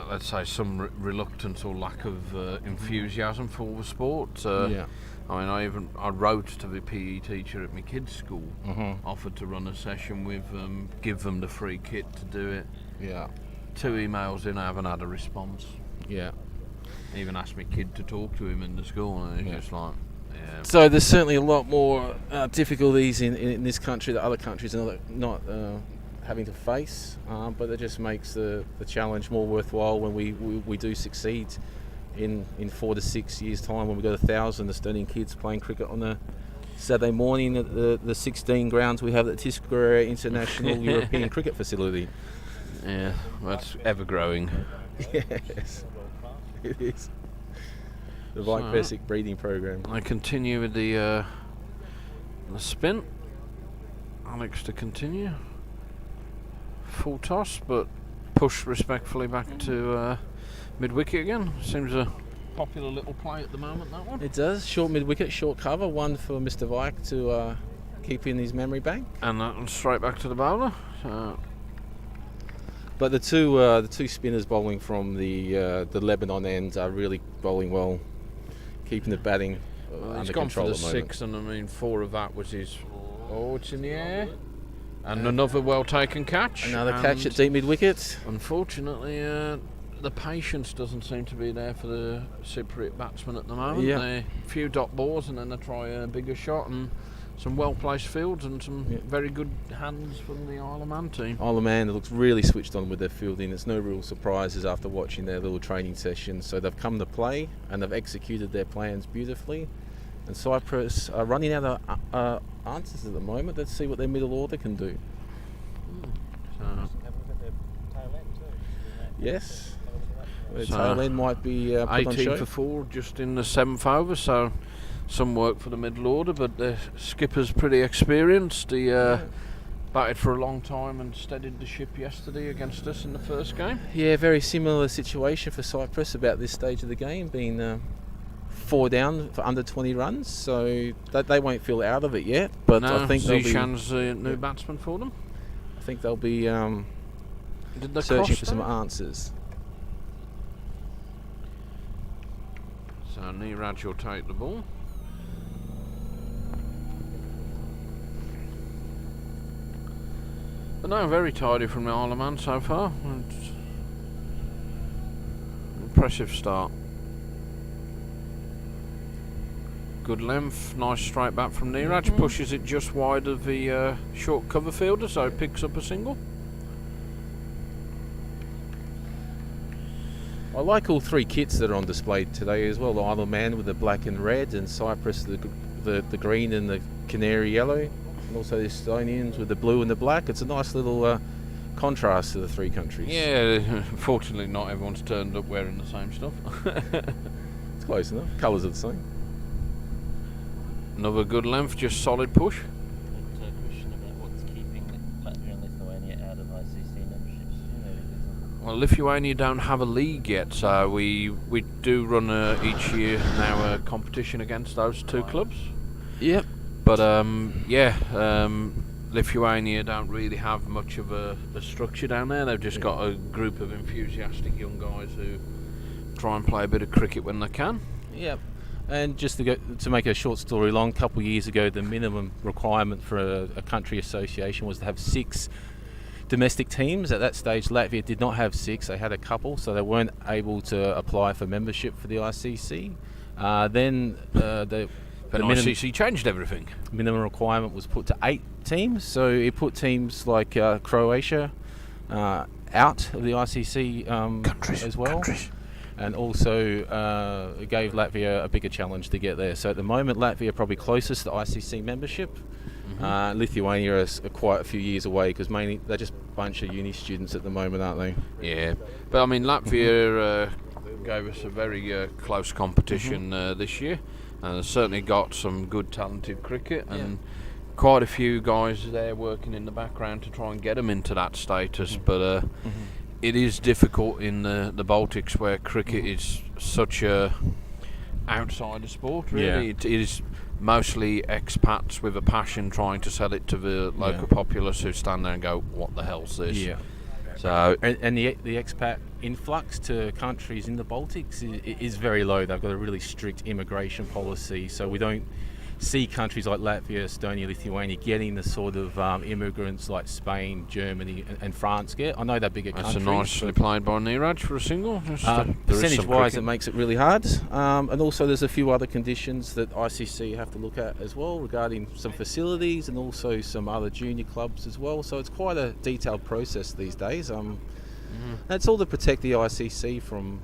let's say, some reluctance or lack of enthusiasm for the sport. I mean, I wrote to the PE teacher at my kids' school, offered to run a session with them, give them the free kit to do it. Yeah. 2 emails in, I haven't had a response. Yeah. Even asked my kid to talk to him in the school, and it's just like, yeah. So there's certainly a lot more difficulties in this country that other countries are not having to face, but it just makes the challenge more worthwhile when we do succeed in 4 to 6 years' time, when we've got 1,000 Estonian kids playing cricket on the Saturday morning at the 16 grounds we have at Tisqueira International European Cricket Facility. Yeah, that's ever growing. Yes, it is. The Vike Basic breeding program. I continue with the spin. Alex to continue. Full toss, but push respectfully back to mid wicket again. Seems a popular little play at the moment, that one. It does. Short mid wicket, short cover. One for Mr. Vike to keep in his memory bank. And that one straight back to the bowler. But the two spinners bowling from the Lebanon end are really bowling well, keeping the batting under he's gone control for at the the moment. 6, and I mean 4 of that was his. Oh, it's in the air. And another well taken catch. Another catch at deep mid wicket. Unfortunately, the patience doesn't seem to be there for the Cypriot batsmen at the moment. Yeah. They few dot balls and then they try a bigger shot, and some well placed fields and some very good hands from the Isle of Man team. Isle of Man looks really switched on with their fielding. It's no real surprises after watching their little training sessions. So they've come to play and they've executed their plans beautifully. And Cyprus are running out of answers at the moment. Let's see what their middle order can do. Yes. The tail end might be put on 18 show. for 4 just in the 7th over, so some work for the middle order, but the skipper's pretty experienced. He batted for a long time and steadied the ship yesterday against us in the first game. Yeah, very similar situation for Cyprus about this stage of the game, being 4 down for under 20 runs, so they won't feel out of it yet. But no, I think they'll be. Zishan's new batsman for them. I think they'll be Did they searching cross for some there? answers. So Niraj will take the ball. But no, very tidy from the Isle of Man so far. It's impressive start. Good length, nice straight back from Niraj. Pushes it just wide of the short cover fielder, so it picks up a single. I like all 3 kits that are on display today as well. The Isle of Man with the black and red, and Cyprus the green and the canary yellow, and also the Estonians with the blue and the black. It's a nice little contrast to the 3 countries. Yeah, fortunately not everyone's turned up wearing the same stuff. It's close enough. Colours are the same. Another good length, just solid push. But a question about what's keeping Latvia and Lithuania out of ICC memberships. Well, Lithuania don't have a league yet, so we do run each year now a competition against those 2 clubs. Yep. But Lithuania don't really have much of a structure down there. They've just got a group of enthusiastic young guys who try and play a bit of cricket when they can. Yep. And just to make a short story long, a couple of years ago, the minimum requirement for a country association was to have 6 domestic teams. At that stage, Latvia did not have 6; they had a couple, so they weren't able to apply for membership for the ICC. Then the ICC changed everything. minimum requirement was put to 8 teams, so it put teams like Croatia out of the ICC as well. And also it gave Latvia a bigger challenge to get there. So at the moment, Latvia are probably closest to ICC membership. Lithuania is quite a few years away, because mainly they're just a bunch of uni students at the moment, aren't they? Yeah, but I mean Latvia gave us a very close competition this year, and they've certainly got some good talented cricket, and quite a few guys there working in the background to try and get them into that status. But it is difficult in the Baltics, where cricket is such a outsider sport, really. Yeah. It is mostly expats with a passion trying to sell it to the local populace, who stand there and go, what the hell's this? Yeah. So And the expat influx to countries in the Baltics is very low. They've got a really strict immigration policy, so we don't see countries like Latvia, Estonia, Lithuania getting the sort of immigrants like Spain, Germany and France get. I know they're bigger that's countries. a nicely played by Niraj for a single. Percentage-wise, it makes it really hard. And also there's a few other conditions that ICC have to look at as well, regarding some facilities and also some other junior clubs as well. So it's quite a detailed process these days. That's all to protect the ICC from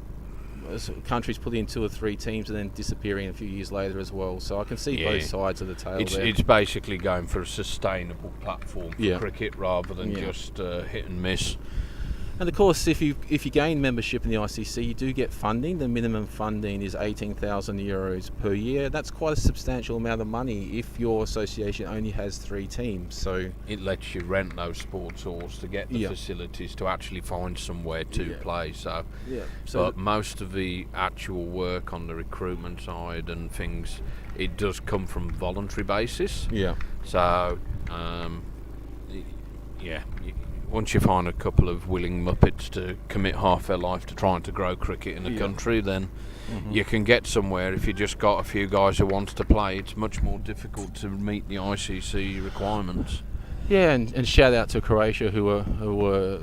countries putting in 2 or 3 teams and then disappearing a few years later as well. So I can see both sides of the tale there. It's basically going for a sustainable platform for cricket rather than just hit and miss. And of course, if you gain membership in the ICC, you do get funding. The minimum funding is €18,000 per year. That's quite a substantial amount of money if your association only has 3 teams. So it lets you rent those sports halls to get the facilities to actually find somewhere to play. So but most of the actual work on the recruitment side and things, it does come from voluntary basis. So once you find a couple of willing muppets to commit half their life to trying to grow cricket in the country, then you can get somewhere. If you just got a few guys who want to play, it's much more difficult to meet the ICC requirements. Yeah, and shout out to Croatia who were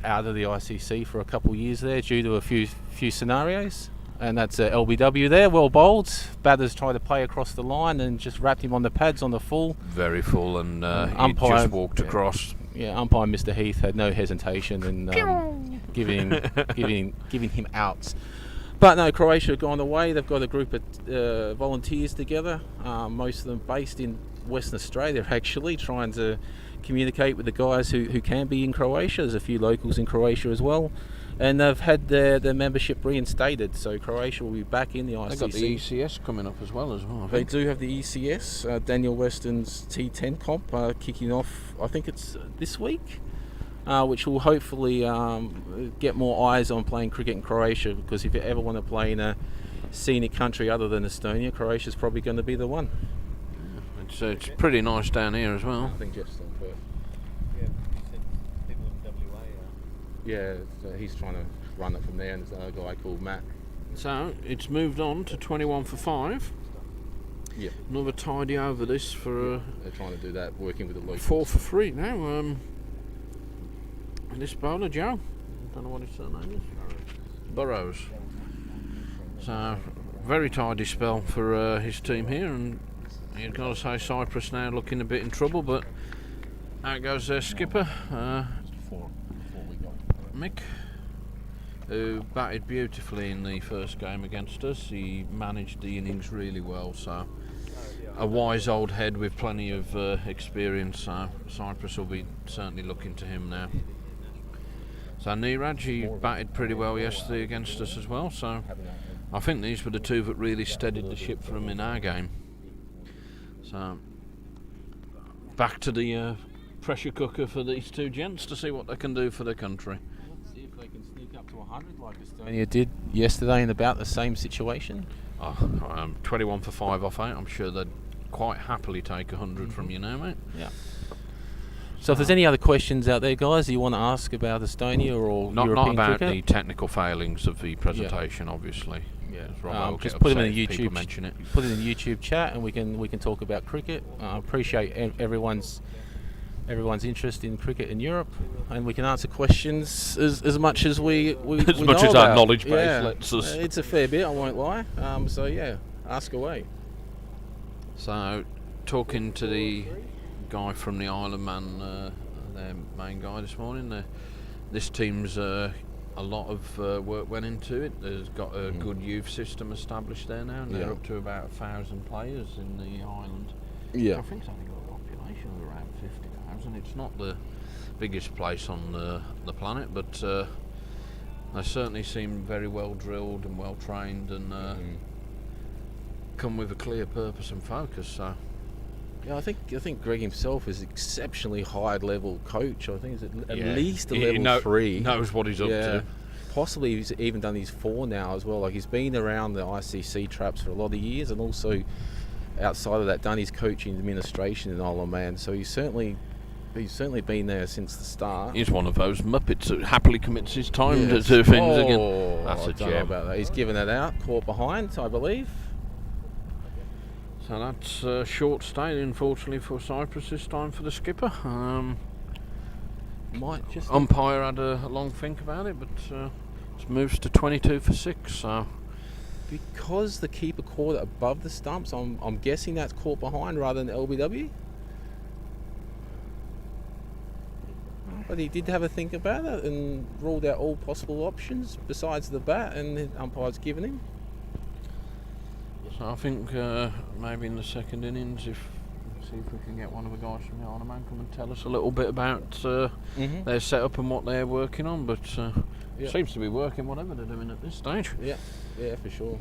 out of the ICC for a couple of years there due to a few scenarios. And that's LBW there, well bowled. Batters tried to play across the line and just wrapped him on the pads on the full. Very full, and he just walked across. Yeah, umpire Mr. Heath had no hesitation in giving him outs. But no, Croatia have gone away. They've got a group of volunteers together, most of them based in Western Australia actually, trying to communicate with the guys who can be in Croatia. There's a few locals in Croatia as well. And they've had their membership reinstated, so Croatia will be back in the ICC. They've got the ECS coming up as well. They do have the ECS, Daniel Weston's T10 comp kicking off, I think it's this week, which will hopefully get more eyes on playing cricket in Croatia, because if you ever want to play in a scenic country other than Estonia, Croatia's probably going to be the one. Yeah, it's pretty nice down here as well. I think Jeff's on Perth. Yeah, so he's trying to run it from there, and there's another guy called Matt. So it's moved on to 21 for 5. Yeah. Another tidy over this for. They're trying to do that, working with the locals. 4 for 3 now. This bowler, Joe. I don't know what his surname is. Burrows. So very tidy spell for his team here, and you've got to say Cyprus now looking a bit in trouble, but out goes their skipper. Mick, who batted beautifully in the first game against us. He managed the innings really well, so a wise old head with plenty of experience, so Cyprus will be certainly looking to him now. So Niraj, he batted pretty well yesterday against us as well, so I think these were the two that really steadied the ship for him in our game. So back to the pressure cooker for these two gents to see what they can do for their country. See if they can sneak up to 100 like Estonia did yesterday in about the same situation. 21 for 5 off 8. I'm sure they'd quite happily take 100 from you now, mate. Yeah. So if there's any other questions out there, guys, you want to ask about Estonia or not European about cricket? the technical failings of the presentation, obviously. Yeah, just put them in the YouTube. Mention it. Put it in the YouTube chat, and we can talk about cricket. I appreciate everyone's interest in cricket in Europe, and we can answer questions as much as we as we much know as our about. knowledge base lets us. It's a fair bit, I won't lie. So yeah, ask away. So talking to the guy from the Island Man, their main guy this morning. This team's a lot of work went into it. There's got a good youth system established there now, and they're up to about 1,000 players in the island. Yeah, I think it's only got a population of around 50,000. It's not the biggest place on the planet, but they certainly seem very well drilled and well trained, and come with a clear purpose and focus. So. Yeah, I think Greg himself is exceptionally high level coach. I think he's at least a level 3. Knows what he's up to. Possibly he's even done his 4 now as well. Like he's been around the ICC traps for a lot of years, and also outside of that done his coaching administration in Isle of Man. So he's certainly been there since the start. He's one of those muppets that happily commits his time to do things again. That's a gem. Know about that. He's given it out, caught behind, I believe. So that's a short stay, unfortunately, for Cyprus this time for the skipper. Might just umpire had a long think about it, but it moves to 22 for 6. So because the keeper caught it above the stumps, I'm guessing that's caught behind rather than LBW. but he did have a think about it and ruled out all possible options besides the bat, and the umpire's given him. So I think maybe in the second innings, see if we can get one of the guys from the Arnhem come and tell us a little bit about their setup and what they're working on. But seems to be working whatever they're doing at this stage. Yeah, for sure.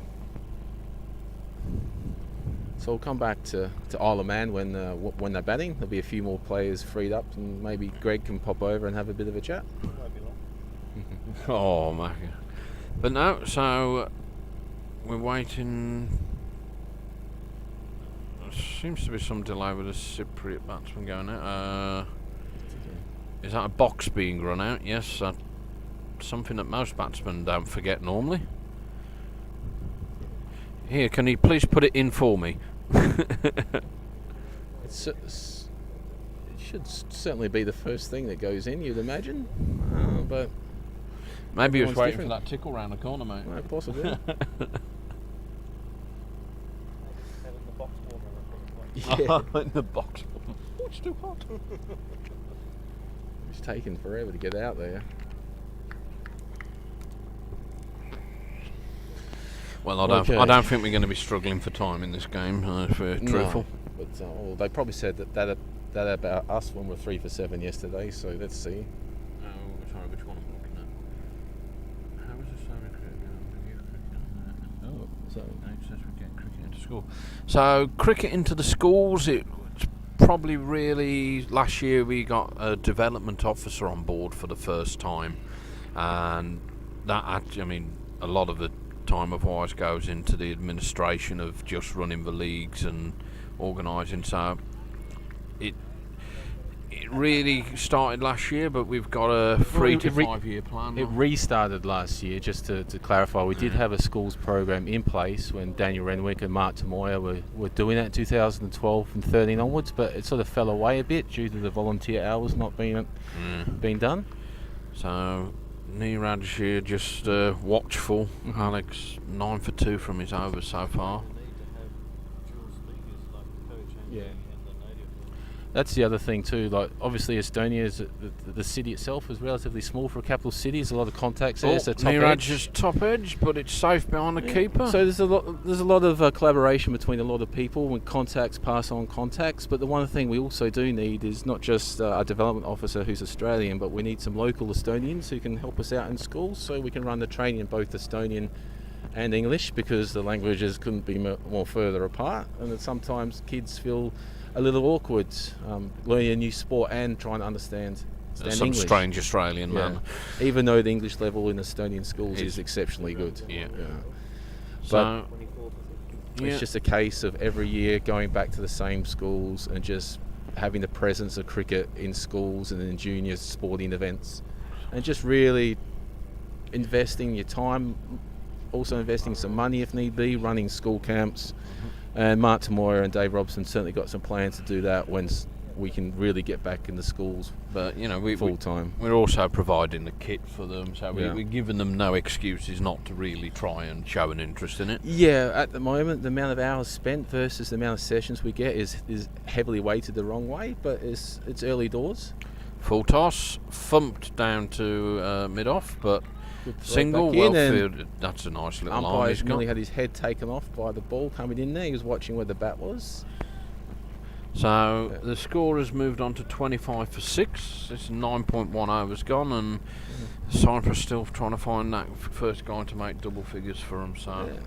So we'll come back to Isle of Man when they're batting. There'll be a few more players freed up, and maybe Greg can pop over and have a bit of a chat. Won't be long. Oh, my. But no, so we're waiting. There seems to be some delay with the Cypriot batsman going out. Is that a box being run out? Yes, that's something that most batsmen don't forget normally. Here, can you please put it in for me? It should certainly be the first thing that goes in, you'd imagine. But maybe he was waiting different. for that tickle round the corner, mate. No, possibly. Having the box warmer. Yeah. In the box. Oh, it's too hot. It's taken forever to get out there. Well, I don't think we're going to be struggling for time in this game, if we're truthful. No, but they probably said that about us when we're 3 for 7 yesterday. So let's see. Oh, sorry, which one am I looking at? How is Estonia cricket going? Oh, so It says we're getting cricket into school. So cricket into the schools. It's probably really last year we got a development officer on board for the first time, and that actually, I mean, a lot of the time of wise goes into the administration of just running the leagues and organising. So it really started last year, but we've got a 3 to 5 year plan. It restarted last year. Just to clarify, we did have a schools program in place when Daniel Renwick and Mark Tamoya were doing that in 2012 and 13 onwards, but it sort of fell away a bit due to the volunteer hours not being done. So Niraj here just watchful. Alex 9 for 2 from his overs so far. Yeah. That's the other thing too. Like obviously, Estonia is the city itself is relatively small for a capital city. There's a lot of contacts there. So top Niraj edge. is top edge, but it's safe behind the keeper. So there's a lot of collaboration between a lot of people when contacts pass on contacts. But the one thing we also do need is not just a development officer who's Australian, but we need some local Estonians who can help us out in schools, so we can run the training in both Estonian and English, because the languages couldn't be more further apart, and that sometimes kids feel a little awkward learning a new sport and trying to understand some English. Strange Australian man. Even though the English level in Estonian schools is exceptionally good. Yeah. But So it's just a case of every year going back to the same schools and just having the presence of cricket in schools and in junior sporting events, and just really investing your time, also investing some money if need be, running school camps. And Mark Tamoya and Dave Robson certainly got some plans to do that when we can really get back in the schools. But full time. We're also providing the kit for them, so we're giving them no excuses not to really try and show an interest in it. Yeah, at the moment the amount of hours spent versus the amount of sessions we get is heavily weighted the wrong way, but it's early doors. Full toss, thumped down to mid-off, but single, back in, well and fielded. That's a nice little arm he's umpire got. nearly had his head taken off by the ball coming in there. He was watching where the bat was. So the score has moved on to 25 for 6. It's 9.1 overs gone, and Cyprus still trying to find that first guy to make double figures for them. So. Yeah.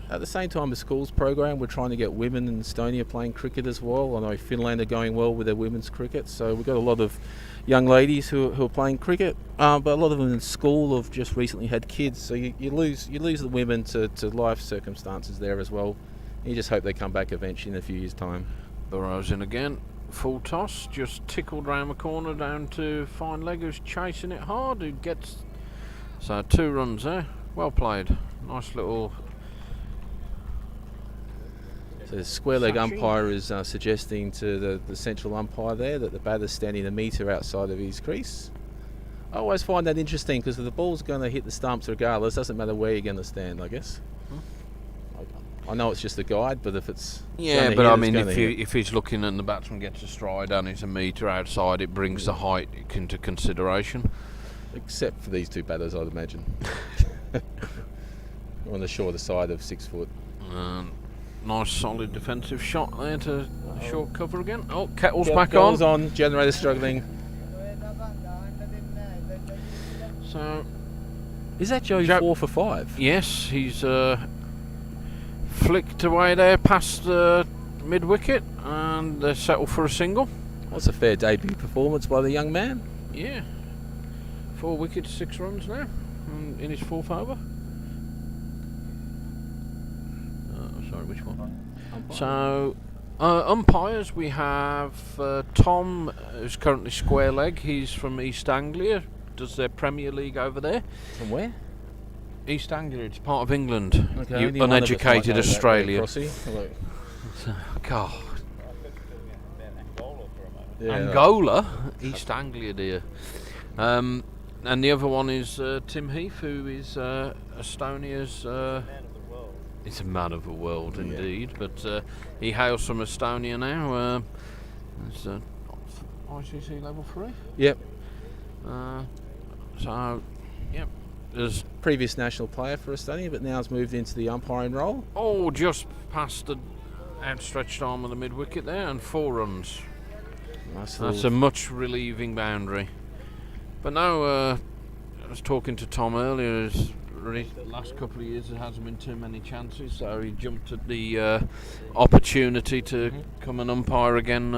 At the same time, the schools program, we're trying to get women in Estonia playing cricket as well. I know Finland are going well with their women's cricket, so we've got a lot of young ladies who are playing cricket, but a lot of them in school have just recently had kids, so you lose the women to life circumstances there as well. You just hope they come back eventually in a few years' time. Burrows in again, full toss, just tickled round the corner down to fine leg, who's chasing it hard, who gets, so 2 runs there, well played, nice little. So the square leg umpire is suggesting to the central umpire there that the batter's standing a metre outside of his crease. I always find that interesting, because if the ball's going to hit the stumps regardless, doesn't matter where you're going to stand, I guess. I know it's just a guide, but if it's Yeah, gonna but hit, I it's mean, gonna hit. if he's looking and the batsman gets a stride and he's a metre outside, it brings the height into consideration. Except for these two batters, I'd imagine. On the shorter side of 6 foot. Nice solid defensive shot there to short cover again. Oh, Kettle's Yep, back Kettle's on. on. Generator struggling. So, Is that Joe Joe- 4 for 5? yes, he's flicked away there past mid wicket and they settle for a single. That's a fair debut performance by the young man. Yeah. 4 wickets, 6 runs now in his 4th over. Sorry, which one? So, umpires, we have Tom, who's currently square leg. He's from East Anglia, does their Premier League over there. From where? East Anglia, it's part of England. Okay, You only one of us might uneducated know that, Australia. Crossy. Hello. God. Yeah. Angola, East Anglia, dear. And the other one is Tim Heath, who is Estonia's. He's a man of the world, indeed. But he hails from Estonia now. It's ICC level 3. Yep. So, yep. There's Previous national player for Estonia, but now has moved into the umpiring role. just past the outstretched arm of the mid wicket there, and 4 runs. Nice That's a much relieving boundary. But now, I was talking to Tom earlier, the last couple of years there hasn't been too many chances, so he jumped at the opportunity to come and umpire again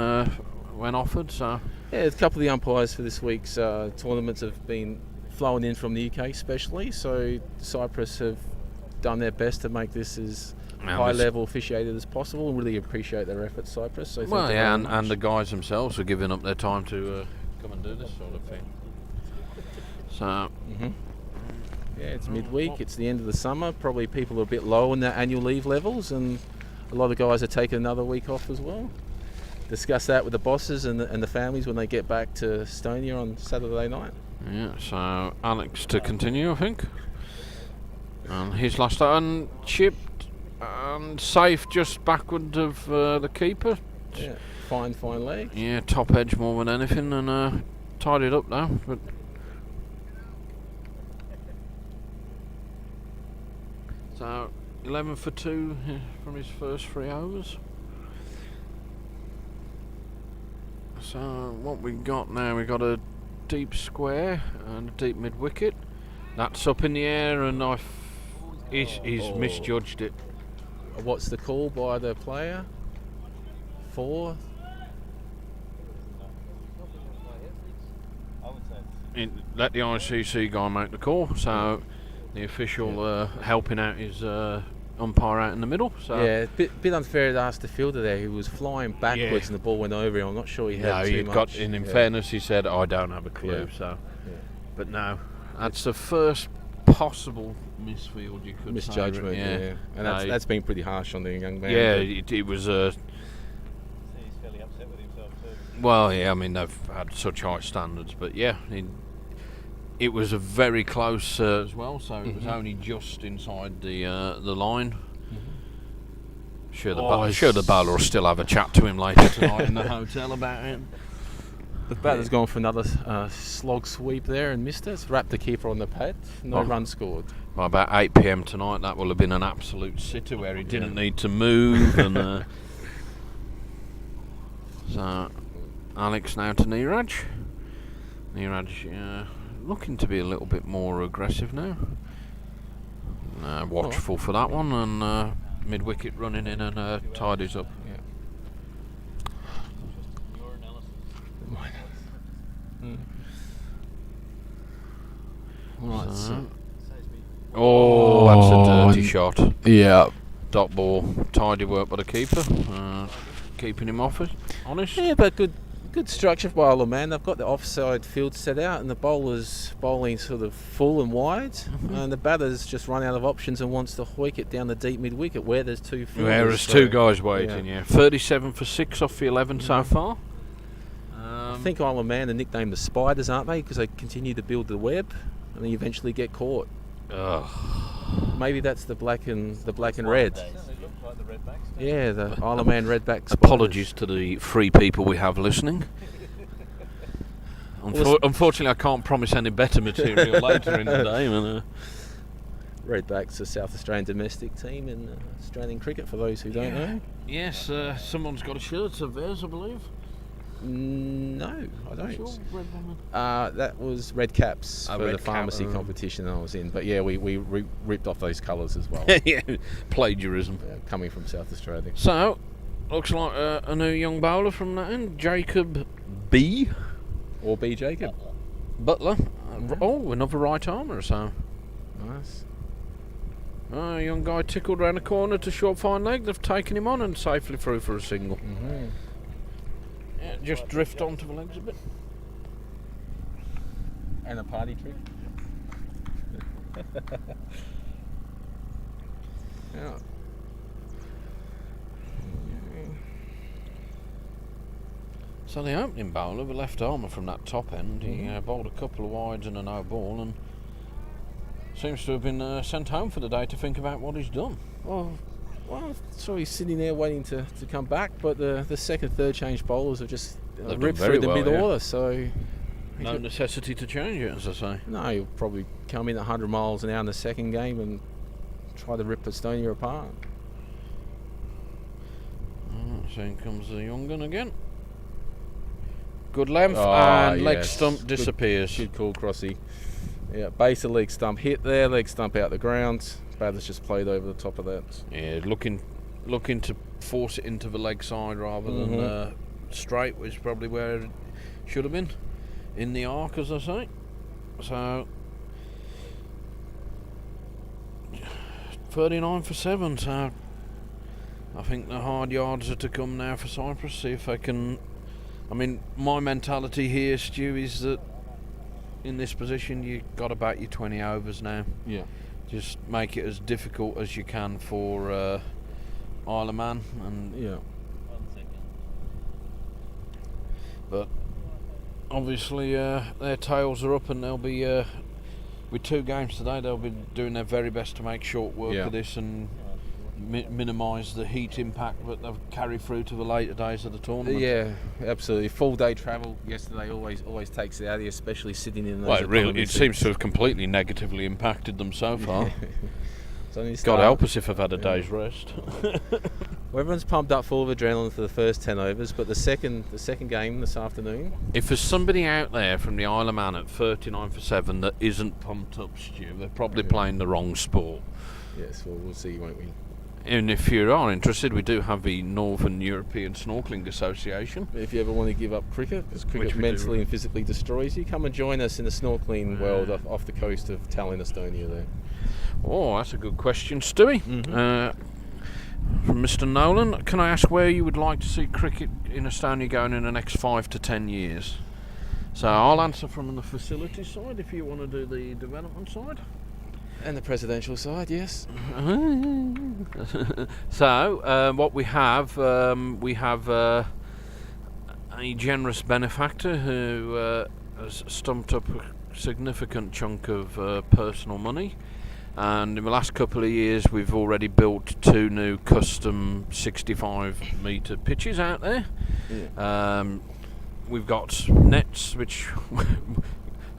when offered. So Yeah, a couple of the umpires for this week's tournaments have been flown in from the UK especially, so Cyprus have done their best to make this as high level officiated as possible, and really appreciate their efforts, Cyprus. So thank you very much. and the guys themselves are giving up their time to come and do this sort of thing. So Yeah, it's midweek, it's the end of the summer, probably people are a bit low on their annual leave levels, and a lot of guys are taking another week off as well. Discuss that with the bosses and the families when they get back to Estonia on Saturday night. yeah, so Alex to continue, I think. And his last and chipped and safe just backward of the keeper. Yeah, fine leg. Yeah, top edge more than anything, and tied it up now. But so 11 for 2 from his first 3 overs. So what we got now? We got a deep square and a deep mid wicket. That's up in the air, and he's misjudged it. What's the call by the player? 4? Let the ICC guy make the call. So the official helping out his umpire out in the middle. So Yeah, bit unfair to ask the fielder there, who was flying backwards and the ball went over him. I'm not sure he had too much. In fairness, he said, "I don't have a clue." Yeah. So, Yeah. but no, that's the first possible misfield you could Misjudgment, say. yeah. And that's been pretty harsh on the young man. Yeah, but it was. He's fairly upset with himself too. Well, yeah, I mean they've had such high standards, but yeah, it was a very close as well. So it was only just inside the line. Sure, the bowler will still have a chat to him later tonight in the hotel about it. the batter's gone for another slog sweep there and missed it. It's wrapped the keeper on the pad. No run scored. By about 8 p.m. tonight, that will have been an absolute sitter where he didn't need to move. And so Alex now to Neeraj. Neeraj looking to be a little bit more aggressive now. Watchful for that one, and mid wicket running in and tidies up. Your analysis. Right, so That's a dirty shot. yeah. Dot ball, tidy work by the keeper, keeping him honest. Yeah, but good structure by Isle of Man. They've got the offside field set out, and the bowler's bowling sort of full and wide, and the batter's just run out of options and wants to hoik it down the deep mid wicket where there's 2 fielders. Where there's 2 guys waiting, 37 for 6 off the 11 so far. I think Isle of Man are nicknamed the Spiders, aren't they? Because they continue to build the web and they eventually get caught. Maybe that's the black and red. like the redbacks. Yeah, the Isle of Man redbacks. Apologies to the 3 people we have listening. Unfortunately, I can't promise any better material later in the day. Redbacks, a South Australian domestic team in Australian cricket, for those who don't know. Yes, someone's got a shirt of theirs, I believe. No, I don't. Sure, Red Woman. That was Red Caps for Red the pharmacy Cap, competition I was in. But yeah, we ripped off those colours as well. Yeah, plagiarism. Coming from South Australia. So, looks like a new young bowler from that end, Jacob B. Or B. Jacob. Butler. Oh, another right armer, so. Nice. Young guy tickled round the corner to short fine leg. They've taken him on and safely through for a single. Mm-hmm. Yeah, just drift onto the legs a bit. And a party trick. Yeah. So the opening bowler, the left armer from that top end, he bowled a couple of wides and a no ball, and seems to have been sent home for the day to think about what he's done. Well, so he's sitting there waiting to come back, but the second, third change bowlers have just ripped through the mid-order, so... No necessity to change it, as I say. No, he'll probably come in at 100 miles an hour in the second game and try to rip Estonia apart. So in comes the young gun again. Good length, and leg stump disappears. Good call, Crossy. Yeah, base of leg stump hit there, leg stump out the ground. Bathurst just played over the top of that. Yeah, looking to force it into the leg side rather than straight, which is probably where it should have been. In the arc, as I say. So 39 for 7, so I think the hard yards are to come now for Cyprus. See if they can. I mean, my mentality here, Stu, is that in this position you've got to bat your 20 overs now. Yeah. Just make it as difficult as you can for Isle of Man, and yeah. But obviously their tails are up, and they'll be with 2 games today. They'll be doing their very best to make short work of this and minimise the heat impact that they'll carry through to the later days of the tournament. Yeah, absolutely. Full day travel yesterday always takes it out of you, especially sitting in those. Well, it seems to have completely negatively impacted them so far. God help us if I've had a day's rest. Well, everyone's pumped up full of adrenaline for the first 10 overs, but the second game this afternoon. If there's somebody out there from the Isle of Man at 39 for 7 that isn't pumped up, Stu, they're probably playing the wrong sport. Yes, well, we'll see, won't we? And if you are interested, we do have the Northern European Snorkeling Association. If you ever want to give up cricket, because cricket mentally and physically destroys you, come and join us in the snorkeling world off the coast of Tallinn, Estonia there. Oh, that's a good question, Stewie. From Mr. Nolan, can I ask where you would like to see cricket in Estonia going in the next 5 to 10 years? So I'll answer from the facility side if you want to do the development side. And the presidential side, yes. So, what we have a generous benefactor who has stumped up a significant chunk of personal money, and in the last couple of years we've already built 2 new custom 65-metre pitches out there. We've got nets which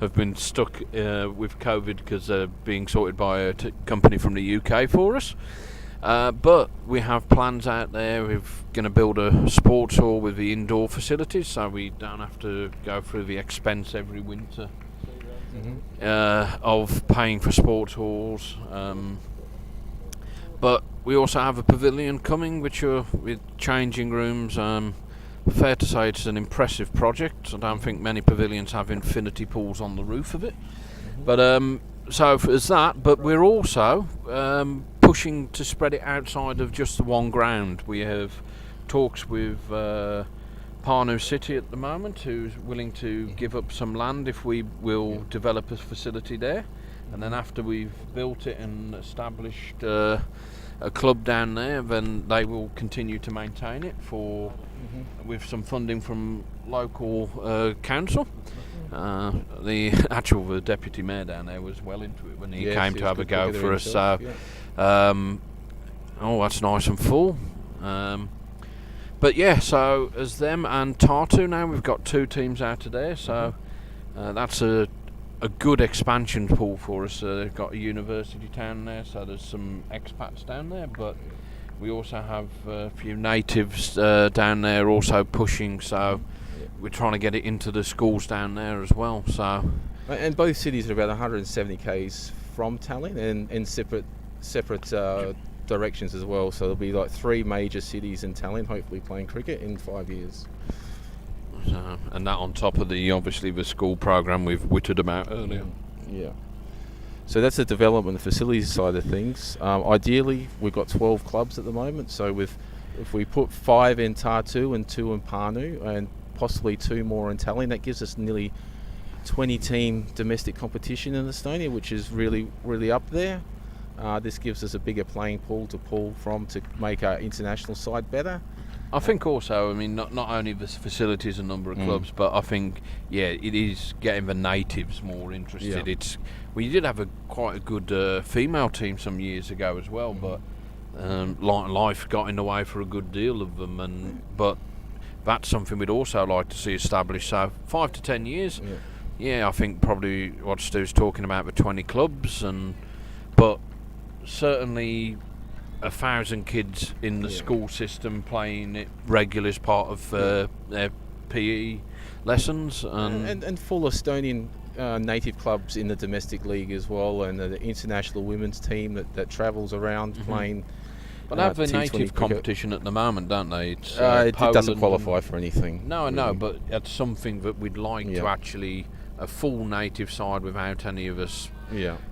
have been stuck with COVID because they're being sorted by a company from the UK for us. But we have plans out there. We're going to build a sports hall with the indoor facilities, so we don't have to go through the expense every winter of paying for sports halls. But we also have a pavilion coming, which are with changing rooms. Fair to say it's an impressive project. I don't think many pavilions have infinity pools on the roof of it. But so there's that. But we're also pushing to spread it outside of just the one ground. We have talks with Parnu City at the moment, who's willing to give up some land if we will develop a facility there. And then after we've built it and established a club down there, then they will continue to maintain it with some funding from local council. The deputy mayor down there was well into it when he came to have a go for us. So Oh, that's nice and full. But yeah, so as them and Tartu now, we've got 2 teams out of there, so that's a good expansion pool for us. They've got a university town there, so there's some expats down there, but we also have a few natives down there also pushing, so we're trying to get it into the schools down there as well. So, and both cities are about 170 k's from Tallinn, and in separate directions as well. So there'll be like 3 major cities in Tallinn, hopefully playing cricket in 5 years. So, and that on top of obviously the school program we've witted about earlier. Yeah. So that's the development, the facilities side of things. Ideally, we've got 12 clubs at the moment. So if we put 5 in Tartu and 2 in Pärnu and possibly 2 more in Tallinn, that gives us nearly 20-team domestic competition in Estonia, which is really, really up there. This gives us a bigger playing pool to pull from to make our international side better. I think also, I mean, not only the facilities and number of clubs, but I think, it is getting the natives more interested. Yeah. We did have quite a good female team some years ago as well, but life got in the way for a good deal of them. But that's something we'd also like to see established. So 5 to 10 years, I think probably what Stu's talking about, the 20 clubs, but certainly 1,000 kids in the school system playing it regularly as part of their PE lessons, and full Estonian native clubs in the domestic league as well, and the international women's team that travels around playing. But they have a T20 native cricket. competition at the moment, don't they? It's, it Poland doesn't qualify for anything. No, I know, but it's something that we'd like to actually a full native side without any of us.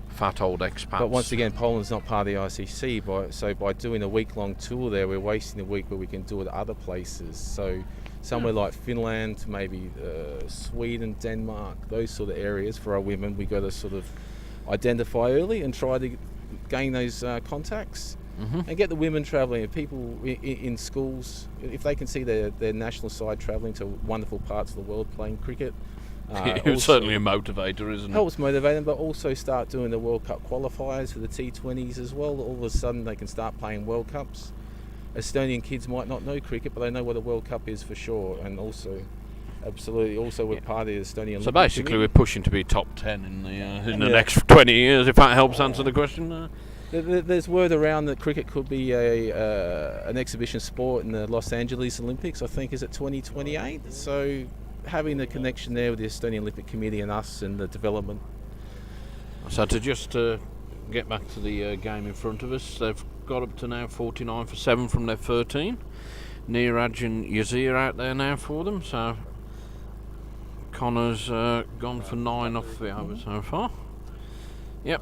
Fat old expats. But once again, Poland's not part of the ICC, so by doing a week-long tour there, we're wasting a week where we can do it at other places. So somewhere like Finland, maybe Sweden, Denmark, those sort of areas for our women, we got to sort of identify early and try to gain those contacts and get the women travelling. People in schools, if they can see their national side travelling to wonderful parts of the world playing cricket, it's certainly a motivator, isn't it? Helps motivate them, but also start doing the World Cup qualifiers for the T20s as well. All of a sudden they can start playing World Cups. Estonian kids might not know cricket, but they know what a World Cup is for sure, and also we're part of the Estonian Olympic basically Committee. We're pushing to be top 10 in the next 20 years, if that helps answer the question. There's word around that cricket could be an exhibition sport in the Los Angeles Olympics, I think is at 2028, so having the connection there with the Estonian Olympic Committee and us and the development. So to just get back to the game in front of us, they've got up to now 49 for 7 from their 13. Neeraj and Yazir out there now for them, so Connor's gone for 9 off the over so far. Yep.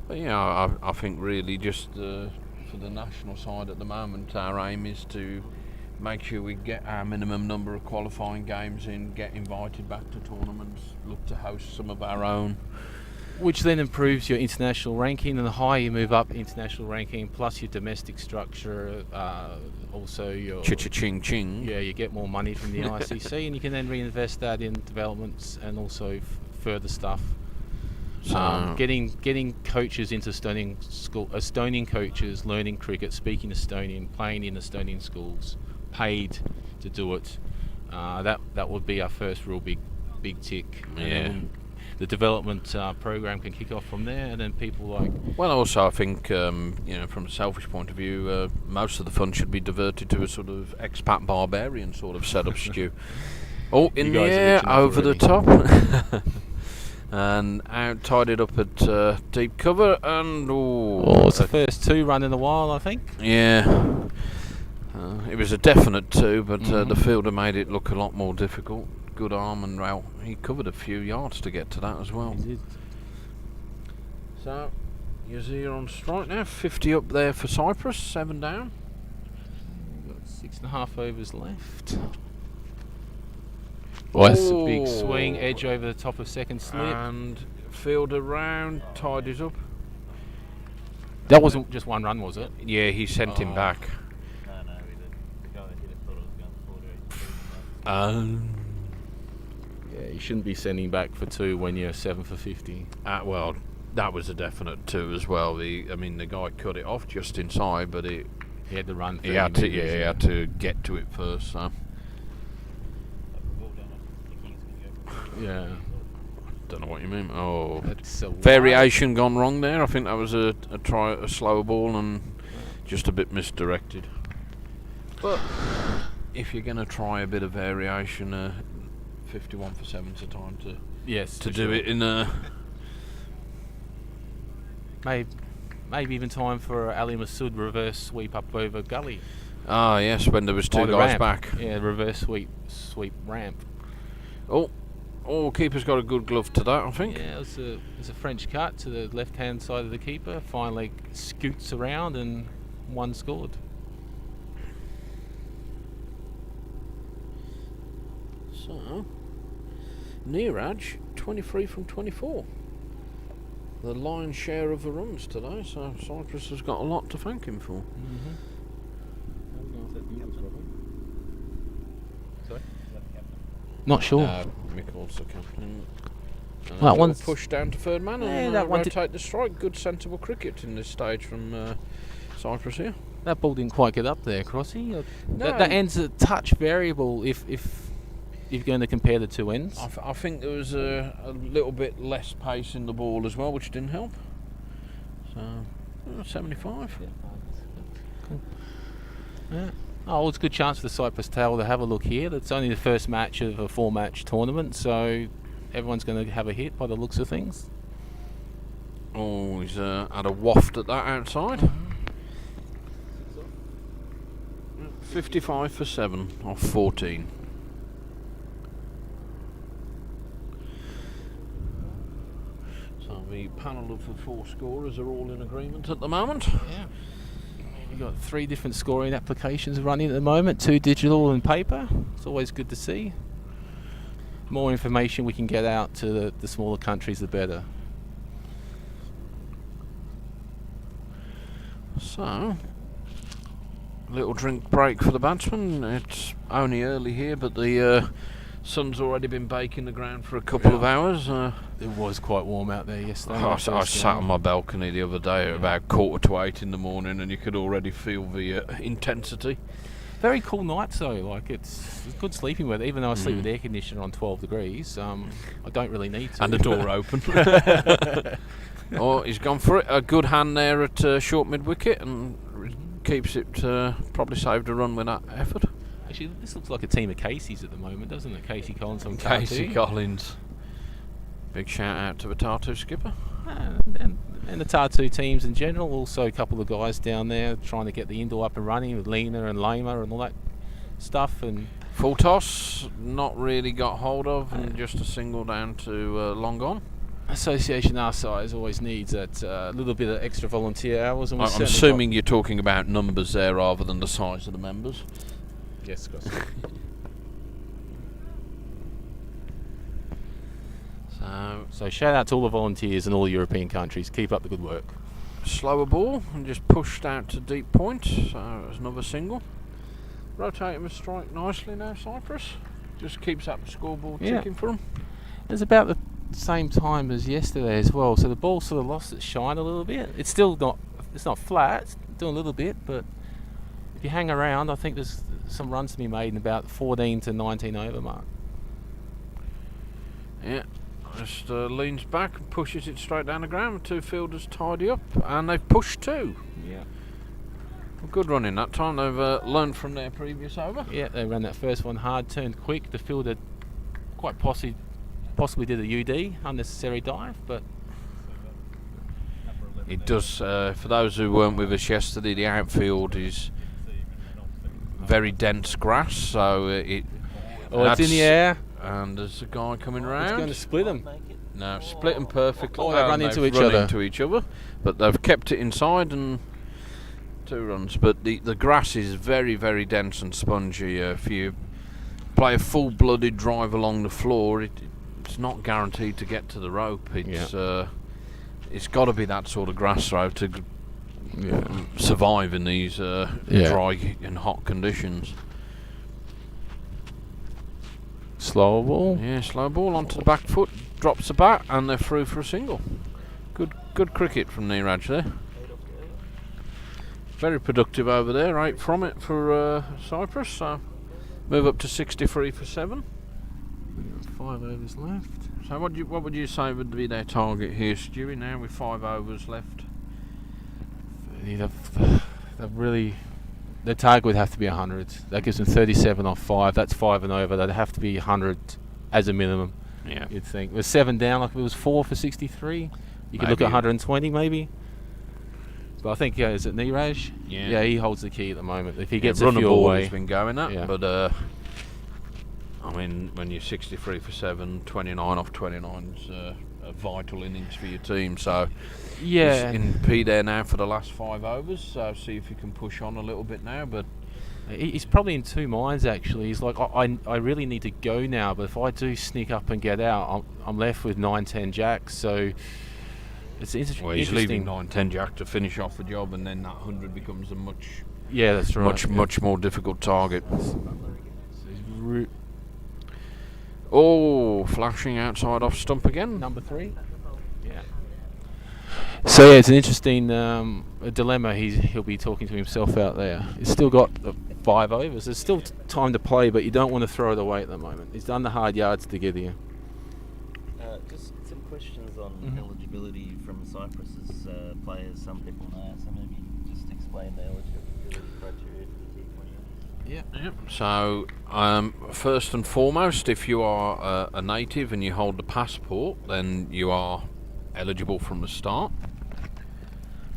But yeah, I think really just for the national side at the moment, our aim is to make sure we get our minimum number of qualifying games in, get invited back to tournaments, look to host some of our own. Which then improves your international ranking, and the higher you move up international ranking, plus your domestic structure, also your... Cha-cha-ching-ching. Yeah, you get more money from the ICC, and you can then reinvest that in developments and also further stuff. So getting coaches into Estonian coaches learning cricket, speaking Estonian, playing in Estonian schools, paid to do it. That would be our first real big tick. And the development program can kick off from there, and then people like. Well, also I think from a selfish point of view, most of the funds should be diverted to a sort of expat barbarian sort of setup, Stu. Oh, in the air, over the top. And out, tied it up at deep cover, and it's the first 2 run in a while, I think. Yeah, it was a definite 2, but the fielder made it look a lot more difficult. Good arm, and he covered a few yards to get to that as well. He did. So Yazir on strike now, 50 up there for Cyprus, 7 down. We've got 6.5 overs left. That's a big swing, edge over the top of second slip. And fielder round, tied it up. That wasn't just 1 run, was it? Yeah, he sent him back. No, he didn't. The guy that hit it thought it was going 40. Yeah, you shouldn't be sending back for 2 when you're 7 for 50. Well, That was a definite 2 as well. The guy cut it off just inside, but he had to run. He had to, he had to get to it first. So. Yeah. Don't know what you mean. Oh, that's variation gone wrong there. I think that was a slower ball and just a bit misdirected. But if you're going to try a bit of variation, 51 for 7's the time to do it in a. Maybe even time for Ali Masood reverse sweep up over gully. Ah, yes, when there was 2 guys ramp. back. Yeah, reverse sweep ramp. Oh, keeper's got a good glove to that, I think. Yeah, it's a French cut to the left-hand side of the keeper. Finally scoots around and 1 scored. So, Neeraj, 23 from 24. The lion's share of the runs today, so Cyprus has got a lot to thank him for. Sorry? Not sure. Mikkel's the captain. Well, one's pushed down to third man and that one rotate the strike. Good sensible cricket in this stage from Cyprus here. That ball didn't quite get up there, Crossy. No. That end's a touch variable if you're going to compare the 2 ends. I think there was a little bit less pace in the ball as well, which didn't help. So, 75. Yeah. Cool. Yeah. Oh, it's a good chance for the Cyprus Towel to have a look here. It's only the first match of a 4-match tournament, so everyone's going to have a hit by the looks of things. Oh, he's had a waft at that outside. 55 for 7 off 14. So the panel of the 4 scorers are all in agreement at the moment. Yeah. We've got 3 different scoring applications running at the moment, 2 digital and paper. It's always good to see. More information we can get out to the smaller countries, the better. So, little drink break for the batsman. It's only early here, but the sun's already been baking the ground for a couple of hours. It was quite warm out there yesterday. I sat on my balcony the other day at about 7:45 in the morning, and you could already feel the intensity. Very cool nights though. Like it's good sleeping weather. Even though I sleep with air conditioner on 12 degrees, I don't really need to. And the door open. Oh, he's gone for it. A good hand there at short mid wicket, and keeps it. Probably saved a run with that effort. Actually, this looks like a team of Casey's at the moment, doesn't it? Casey Collins on Casey Tartu. Collins. Big shout out to the Tartu skipper. And the Tartu teams in general. Also a couple of guys down there trying to get the indoor up and running with Lena and Lama and all that stuff. And full toss, not really got hold of, and just a single down to long gone. Association our size always needs that little bit of extra volunteer hours. And I'm assuming you're talking about numbers there rather than the size of the members. Yes, of course. So shout out to all the volunteers in all the European countries. Keep up the good work. Slower ball and just pushed out to deep point. So it's another single. Rotating the strike nicely now, Cyprus. Just keeps up the scoreboard ticking for them. It's about the same time as yesterday as well. So the ball sort of lost its shine a little bit. It's still not. It's not flat. It's doing a little bit, but if you hang around, I think there's some runs to be made in about 14 to 19 over mark. Yeah. Just leans back and pushes it straight down the ground. 2 fielders tidy up, and they've pushed 2. Yeah. Good running that time. They've learned from their previous over. Yeah, they ran that first one hard, turned quick. The fielder quite possibly did a UD, unnecessary dive, but it does. For those who weren't with us yesterday, the outfield is very dense grass, so it's in the air. And there's a guy coming round. It's going to split them. No, split them perfectly. Oh, they run into each other. But they've kept it inside and 2 runs. But the grass is very, very dense and spongy. If you play a full-blooded drive along the floor, it's not guaranteed to get to the rope. It's got to be that sort of grass though to survive in these dry and hot conditions. Slow ball. Yeah, slow ball onto the back foot, drops the bat, and they're through for a single. Good Good cricket from Neeraj there. Very productive over there, 8 from it for Cyprus. So move up to 63 for 7. 5 overs left. So what would you say would be their target here, Stewie, now with 5 overs left? They've really... Their target would have to be 100. That gives them 37 off 5. That's 5 and over. They'd have to be 100 as a minimum. Yeah. You'd think. With 7 down, like if it was 4 for 63, you could look at 120 maybe. But I think, is it Neeraj? Yeah. Yeah, he holds the key at the moment. If he gets a run few ball away... has been going at, Yeah. but I mean, when you're 63 for 7, 29 off 29 is a vital innings for your team. So Yeah. he's in P there now for the last 5 overs. So see if you can push on a little bit now. But He's probably in two minds actually. He's like, I really need to go now, but if I do sneak up and get out, I'm left with 9-10 jacks. So it's interesting. well, he's leaving 9-10 jack to finish off the job, and then that 100 becomes a Yeah, that's right. much more difficult target. So Oh, flashing outside off stump again. number 3. Yeah. So yeah, it's an interesting dilemma. He'll be talking to himself out there. He's still got 5 overs. There's still time to play, but you don't want to throw it away at the moment. He's done the hard yards to get here. Just some questions on eligibility from Cyprus's players. Some people know, so maybe just explain the eligibility criteria for the T20i. Yep. So, first and foremost, if you are a native and you hold the passport, then you are eligible from the start.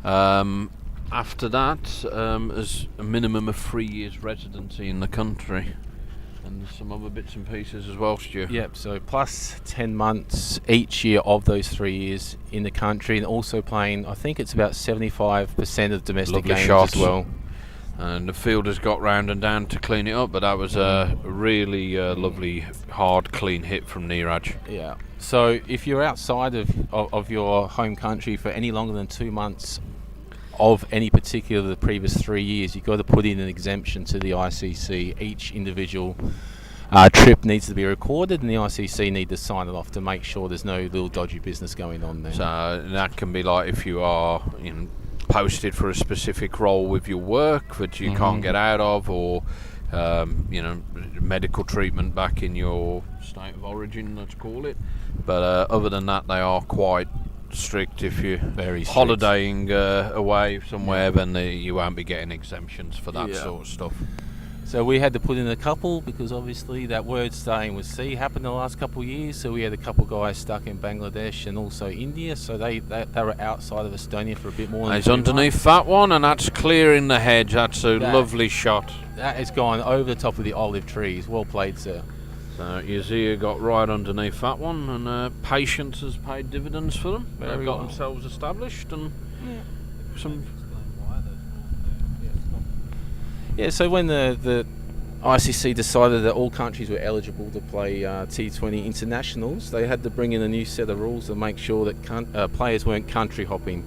After that, there's a minimum of 3 years residency in the country, and some other bits and pieces as well, Stu. Yep, so plus 10 months each year of those 3 years in the country, and also playing, I think it's about 75% of domestic Lovely games shots as well. And the fielders got round and down to clean it up, but that was a really lovely, hard, clean hit from Neeraj. Yeah. So if you're outside of your home country for any longer than 2 months of any particular the previous 3 years, you've got to put in an exemption to the ICC. Each individual trip needs to be recorded, and the ICC need to sign it off to make sure there's no little dodgy business going on there. So that can be like if you are posted for a specific role with your work that you can't get out of, or medical treatment back in your state of origin, let's call it. But other than that, they are quite strict. If you're holidaying away somewhere, then you won't be getting exemptions for that sort of stuff. So we had to put in a couple, because obviously that word starting with C happened in the last couple of years. So we had a couple guys stuck in Bangladesh and also India. So they were outside of Estonia for a bit more than It's 2 underneath months. that one, and that's clearing the hedge. That's a lovely shot. That has gone over the top of the olive trees. Well played, sir. So Yazia got right underneath that one, and patience has paid dividends for them. They've got themselves established, and some. Yeah, so when the ICC decided that all countries were eligible to play T20 internationals, they had to bring in a new set of rules to make sure that players weren't country hopping.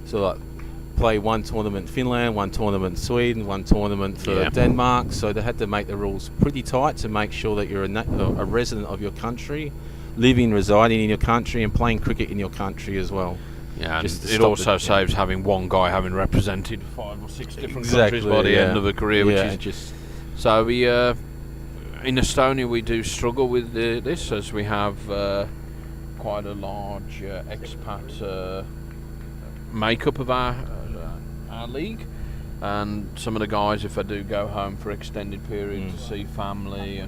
So like play one tournament Finland, one tournament Sweden, one tournament for Denmark. So they had to make the rules pretty tight to make sure that you're a resident of your country, living, residing in your country, and playing cricket in your country as well. Yeah, and Just to it stop also saves having one guy having represented 5 or 6 different Exactly, countries by the end of a career, which is just so. We in Estonia we do struggle with this, as we have quite a large expat makeup of our league, and some of the guys, if they do go home for extended periods to see family,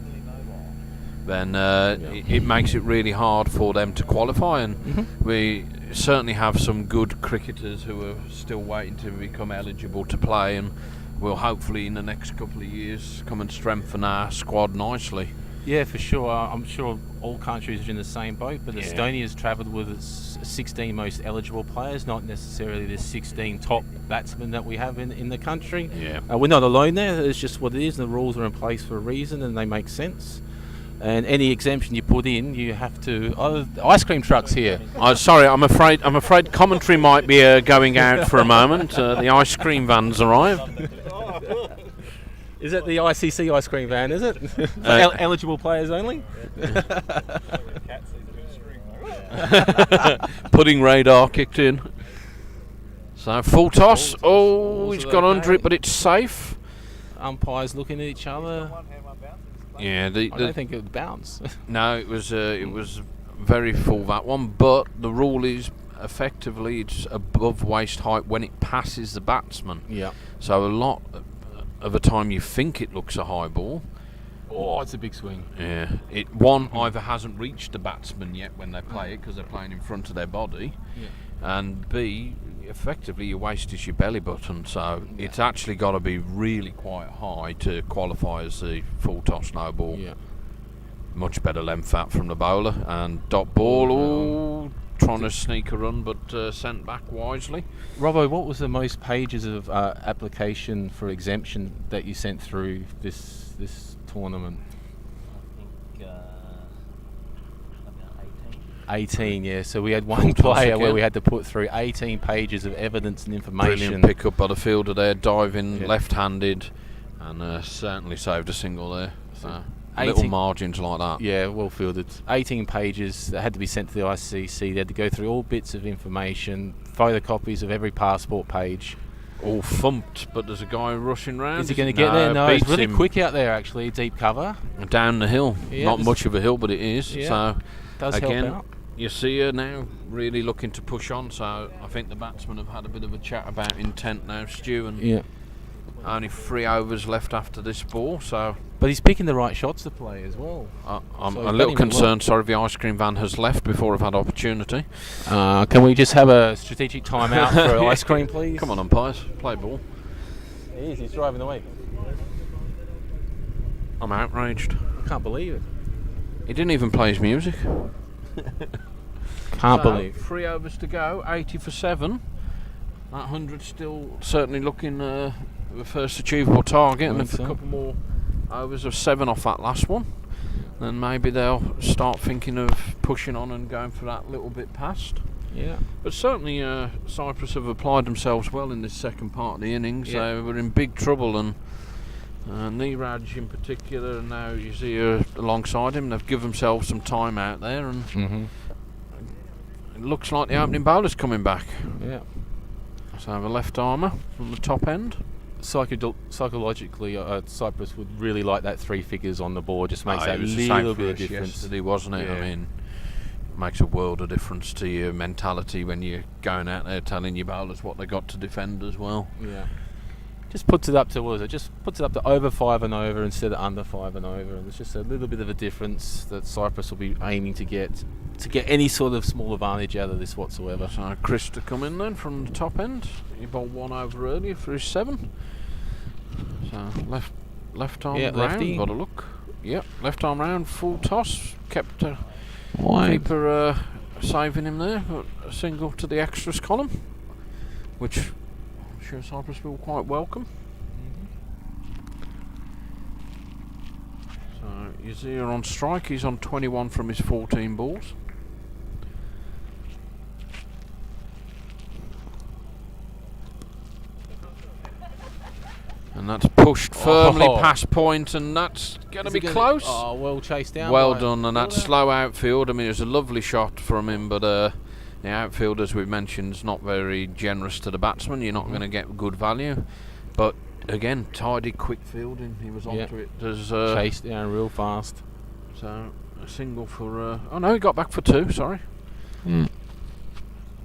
then it makes it really hard for them to qualify, and we certainly have some good cricketers who are still waiting to become eligible to play, and will hopefully in the next couple of years come and strengthen our squad nicely. Yeah, for sure. I'm sure all countries are in the same boat, but Estonia has travelled with its 16 most eligible players, not necessarily the 16 top batsmen that we have in the country. Yeah. We're not alone there. It's just what it is, and the rules are in place for a reason, and they make sense. And any exemption you put in, you have to. Oh, the ice cream truck's here. Sorry, I'm afraid commentary might be going out for a moment. The ice cream van's arrived. Is it the ICC ice cream van? Is it eligible players only? Pudding radar kicked in. So full toss. Oh, he's got under it, but it's safe. Umpires looking at each other. Yeah, I don't think it would bounce. no, it was very full, that one. But the rule is effectively it's above waist height when it passes the batsman. Yeah. So a lot of the time you think it looks a high ball. Oh, it's a big swing. Yeah. It either hasn't reached the batsman yet when they play it because they're playing in front of their body, and B, effectively your waist is your belly button. So it's actually got to be really quite high to qualify as the full toss no ball. Yeah. Much better length out from the bowler, and dot ball. Trying to sneak a run, but sent back wisely. Robbo, what was the most pages of application for exemption that you sent through this tournament? I think about 18, yeah. So we had one Full toss player where again. we had to put through 18 pages of evidence and information. Brilliant pick up by the fielder there, diving left-handed, and certainly saved a single there. So little margins like that. Yeah, well fielded. 18 pages that had to be sent to the ICC. They had to go through all bits of information, photocopies of every passport page. All thumped, but there's a guy rushing round. Is he going to get there? No, it's beats really him quick out there, actually. Deep cover. down the hill. Yeah, Not much of a hill, but it is. Yeah, So does again, help out. you see her now really looking to push on. So I think the batsmen have had a bit of a chat about intent now, Stu, and only 3 overs left after this ball. So. But he's picking the right shots to play as well. I'm So a little concerned. Sorry, the ice cream van has left before I've had opportunity. Can we just have a strategic timeout for ice cream, please? Come on, umpires, play ball. He is. He's driving away. I'm outraged. I can't believe it. He didn't even play his music. Can't believe. 3 overs to go, 80 for 7. That 100 still certainly looking the first achievable target, and if a couple more overs of 7 off that last one, then maybe they'll start thinking of pushing on and going for that little bit past. Yeah. But certainly Cyprus have applied themselves well in this second part of the innings. Yeah. They were in big trouble, and Niraj in particular, and now you see her alongside him. They've given themselves some time out there, and it looks like the opening bowler's coming back. Yeah. So have a left armour from the top end. Psychologically, Cyprus would really like that 3 figures on the board. Just makes that It was the same little for bit of us difference. yesterday, wasn't it? Yeah. I mean, it makes a world of difference to your mentality when you're going out there telling your bowlers what they got to defend as well. Yeah. Just puts it up to, what is it? Just puts it up to over 5 and over instead of under 5 and over. And it's just a little bit of a difference that Cyprus will be aiming to get any sort of small advantage out of this whatsoever. So Chris to come in then from the top end. He bowled 1 over earlier for his 7. So left arm round, lefty. got a look. Yep, left arm round, full toss. Kept Wide. keeper saving him there, but a single to the extras column, which I'm sure Cyprus will quite welcome. So Yazir on strike. He's on 21 from his 14 balls. And that's pushed firmly past point, and that's going to be close. Oh, well chased down. Well by done, and that slow outfield. I mean, it was a lovely shot from him, but the outfield, as we've mentioned, is not very generous to the batsman. You're not going to get good value. But again, tidy, quick fielding. He was onto it. There's chased down real fast. So a single for. Oh no, he got back for 2. Sorry.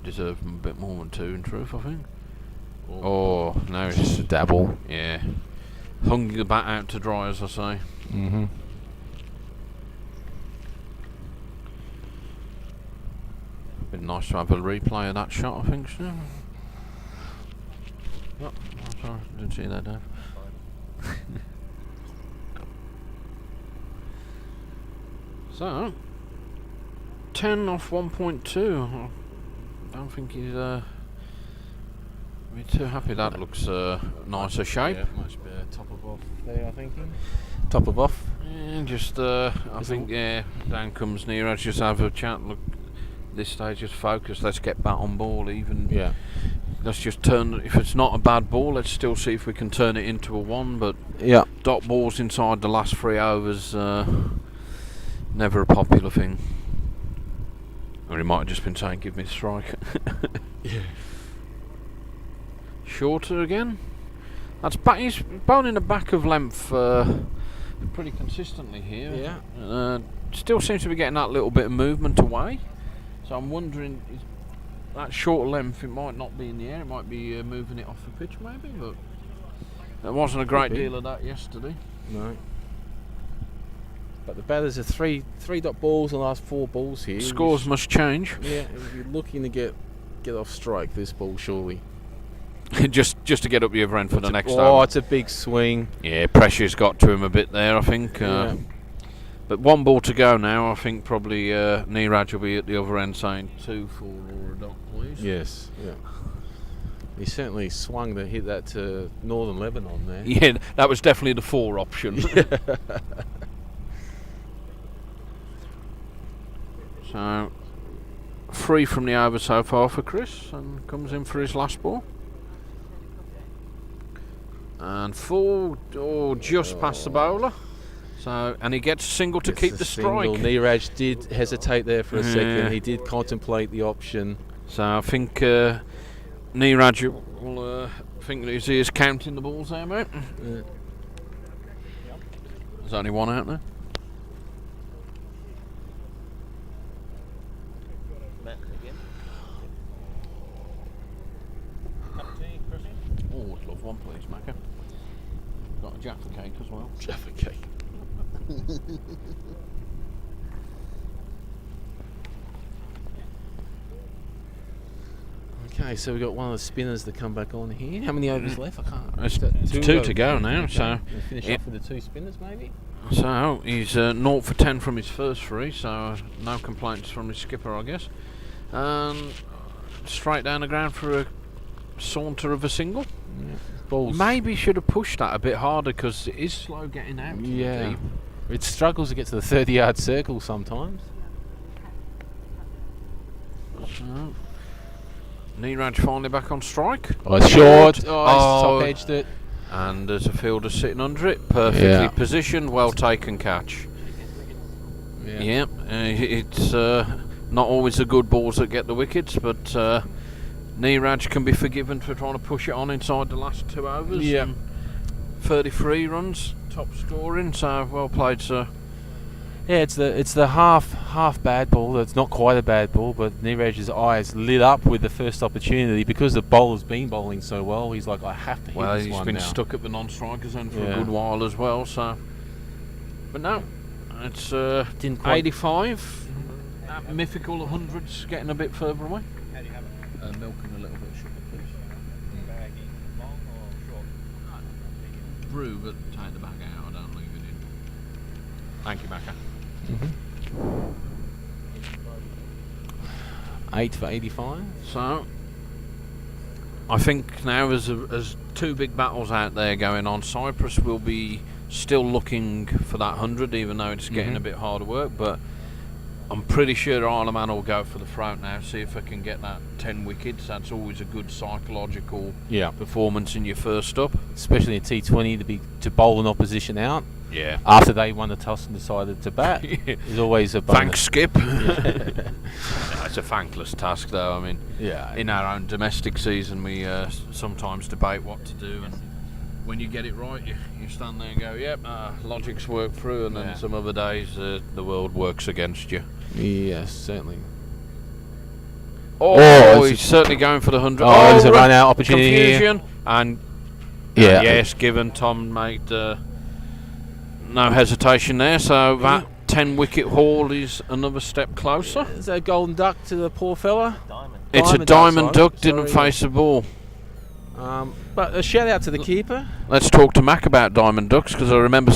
Deserved a bit more than 2 in truth, I think. Oh, no, it's a dabble. Yeah. Hung the bat out to dry, as I say. Been nice to have a replay of that shot, I think. So. Oh, I'm sorry, didn't see that, Dave. So, 10 off 1.2. I don't think he's be too happy. That looks nicer shape. Yeah, much better. Top of off there, I think. Top of off. Yeah, just I think down comes Niraj. Just have a chat. Look, this stage just focus. Let's get bat on ball. Even let's just turn. If it's not a bad ball, let's still see if we can turn it into a 1. But dot balls inside the last 3 overs. Never a popular thing. Or he might have just been saying, give me a strike. Yeah. Shorter again. That's back. He's bowling the back of length pretty consistently here. Yeah. Still seems to be getting that little bit of movement away. So I'm wondering, that short length, it might not be in the air. It might be moving it off the pitch, maybe. But there wasn't a great deal of that yesterday. No. But the batters are three dot balls in the last 4 balls here. Scores must change. Yeah, if you're looking to get off strike this ball, surely. just to get up the other end for the next over. over. It's a big swing. Yeah, pressure's got to him a bit there, I think. Yeah. But 1 ball to go now. I think probably Neeraj will be at the other end saying 2 for Laura Dock, please. Yes, yeah. He certainly swung to hit that to Northern Lebanon there. Yeah, that was definitely the 4 option. So, 3 from the over so far for Chris, and comes in for his last ball. And 4, just past the bowler. So, and he gets a single to keep the strike. Neeraj did hesitate there for a second. He did contemplate the option. So I think Neeraj will think that he is counting the balls there, mate. Yeah. There's only 1 out there. Matt again. Cup of tea, Chrissy? Oh, I'd love 1, please, Macca. Got a Jaffa cake as well. Jaffa cake. Okay, so we've got one of the spinners to come back on here. How many overs left? I can't. There's Two 2 overs. to go now, Okay. so We'll finish off with the 2 spinners, maybe. So he's 0 for 10 from his first 3, so no complaints from his skipper, I guess. And straight down the ground for a saunter of a single. Yeah. Balls. Maybe should have pushed that a bit harder because it is slow getting out. Yeah. Deep. It struggles to get to the 30-yard circle sometimes. So, Neeraj finally back on strike. Oh, it's short. Oh, he's top-edged it. And there's a fielder sitting under it, perfectly Yeah. positioned, well taken catch. Yeah. It's not always the good balls that get the wickets, but Neeraj can be forgiven for trying to push it on inside the last 2 overs. Yeah. And 33 runs, top scoring, so well played, sir. Yeah, it's the half bad ball. It's not quite a bad ball, but Neeraj's eyes lit up with the first opportunity because the bowler's been bowling so well. He's like, I have to hit Well, this he's one been now. stuck at the non-strikers end for Yeah. a good while as well, so. But no, it's Didn't quite 85. That mythical 100's getting a bit further away. How do you have it? Milk and a little bit of sugar, please. Baggy, long or short? Brew, but take the bag out. I don't leave it in. Thank you, Macca. 8 for 85. So, I think now as 2 big battles out there going on, Cyprus will be still looking for that 100, even though it's getting a bit harder work. But I'm pretty sure Isle of Man will go for the throat now, see if I can get that 10 wickets. That's always a good psychological performance in your first up. Especially in T20 to bowl an opposition out. Yeah. After they won the toss and decided to bat is always a bonus. Thanks, Skip. It's a thankless task, though. I mean, in our own domestic season, we sometimes debate what to do, and when you get it right, you stand there and go, yep, logic's worked through, and then some other days the world works against you. Yes, certainly. He's certainly going for the 100. There's a run-out opportunity confusion. here. And Yeah. yes, given Tom made no hesitation there, so that 10-wicket haul is another step closer. Is that a golden duck to the poor fella? Diamond. It's a Diamond diamond duck, duck, didn't sorry. face the ball. But a shout out to the keeper. Let's talk to Mac about diamond ducks, because I remember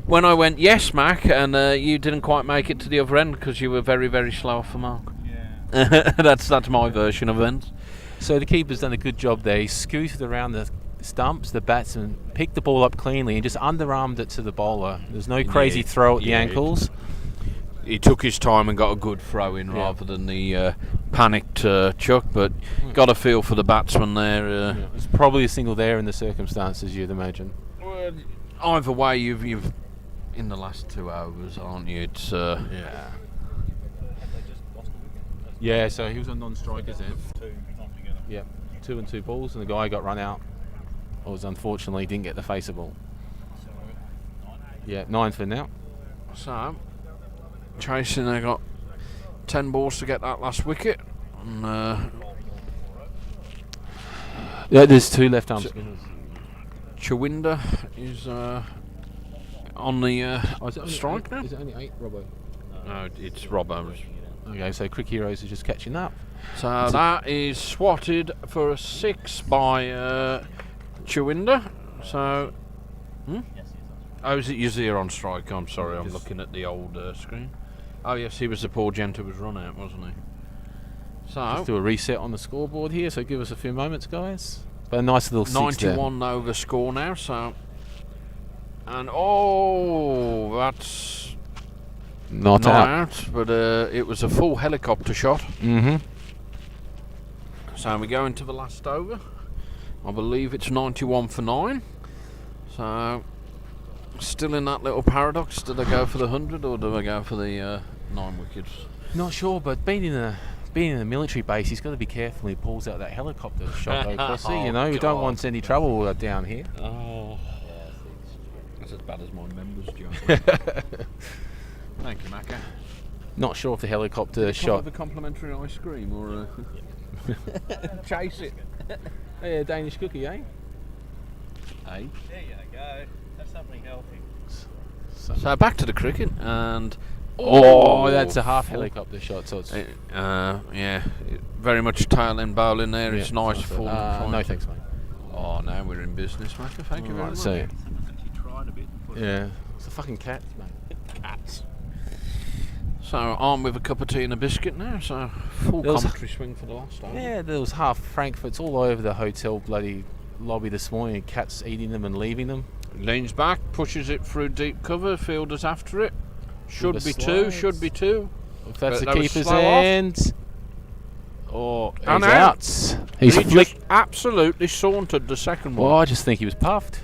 when I went yes, Mac, and you didn't quite make it to the other end because you were very, very slow off the mark. Yeah. that's my version of events. So the keeper's done a good job there. He scooted around the stumps, the batsman picked the ball up cleanly and just underarmed it to the bowler. There's no crazy throw at the ankles. He took his time and got a good throw in rather than the panicked chuck, but got a feel for the batsman there. It's probably a single there in the circumstances, you'd imagine. Either way, you've in the last 2 hours, aren't you? It's Yeah. Have they just lost a wicket? Yeah, so he was on non-strikers then. Two not together. Yep, 2 and 2 balls, and the guy got run out. Unfortunately didn't get the facer ball. So, 9. Yeah, 9 for now. so chasing. They got 10 balls to get that last wicket. And, Yeah, there's 2 left-arm spinners. Chawinda is on the strike now. Is it only 8, Robbo? No, it's Robbo. Okay, so Crick Heroes is just catching up. So that is swatted for a 6 by Chawinda. So, oh, is it Yazir on strike? I'm sorry, I'm looking at the old screen. Oh yes, he was the poor gent who was run out, wasn't he? So Let's do a reset on the scoreboard here, so give us a few moments, guys. But a nice little 91 over score now. So, and oh, that's not out. but it was a full helicopter shot. Mm-hmm. So we go into the last over. I believe it's 91 for 9. So, still in that little paradox. Do they go for the 100 or do they go for the 9 wickets? Not sure, but being in a military base, he's got to be careful when he pulls out that helicopter shot, though, Crossy. Oh, you know, we don't God. want any trouble down here. Oh, that's as bad as my members, John. Thank you, Macca. Not sure if the helicopter Shot shot. the complimentary ice cream or chase it. Hey, a Danish cookie, eh? Hey. There you go. That's something healthy. So back to the cricket, and That's a half helicopter shot, so it's yeah, very much tail end bowling there. It's nice full. no thanks, mate. Oh, now we're in business, Macca. Thank you very Right, much. so Someone's actually tried a bit. yeah, it's a fucking cat, mate. Cats. So armed with a cup of tea and a biscuit now. So full There was- commentary swing for the last over. Yeah, there was half Frankfurts all over the hotel bloody lobby this morning. Cats eating them and leaving them. Leans back, pushes it through deep cover. Fielders after it. Should With be the 2. slides. Should be 2. If that's But the that was keeper's slow off. end. Oh, he's And out. out. He's He flicked. just absolutely sauntered the second Well, one. I just think he was puffed.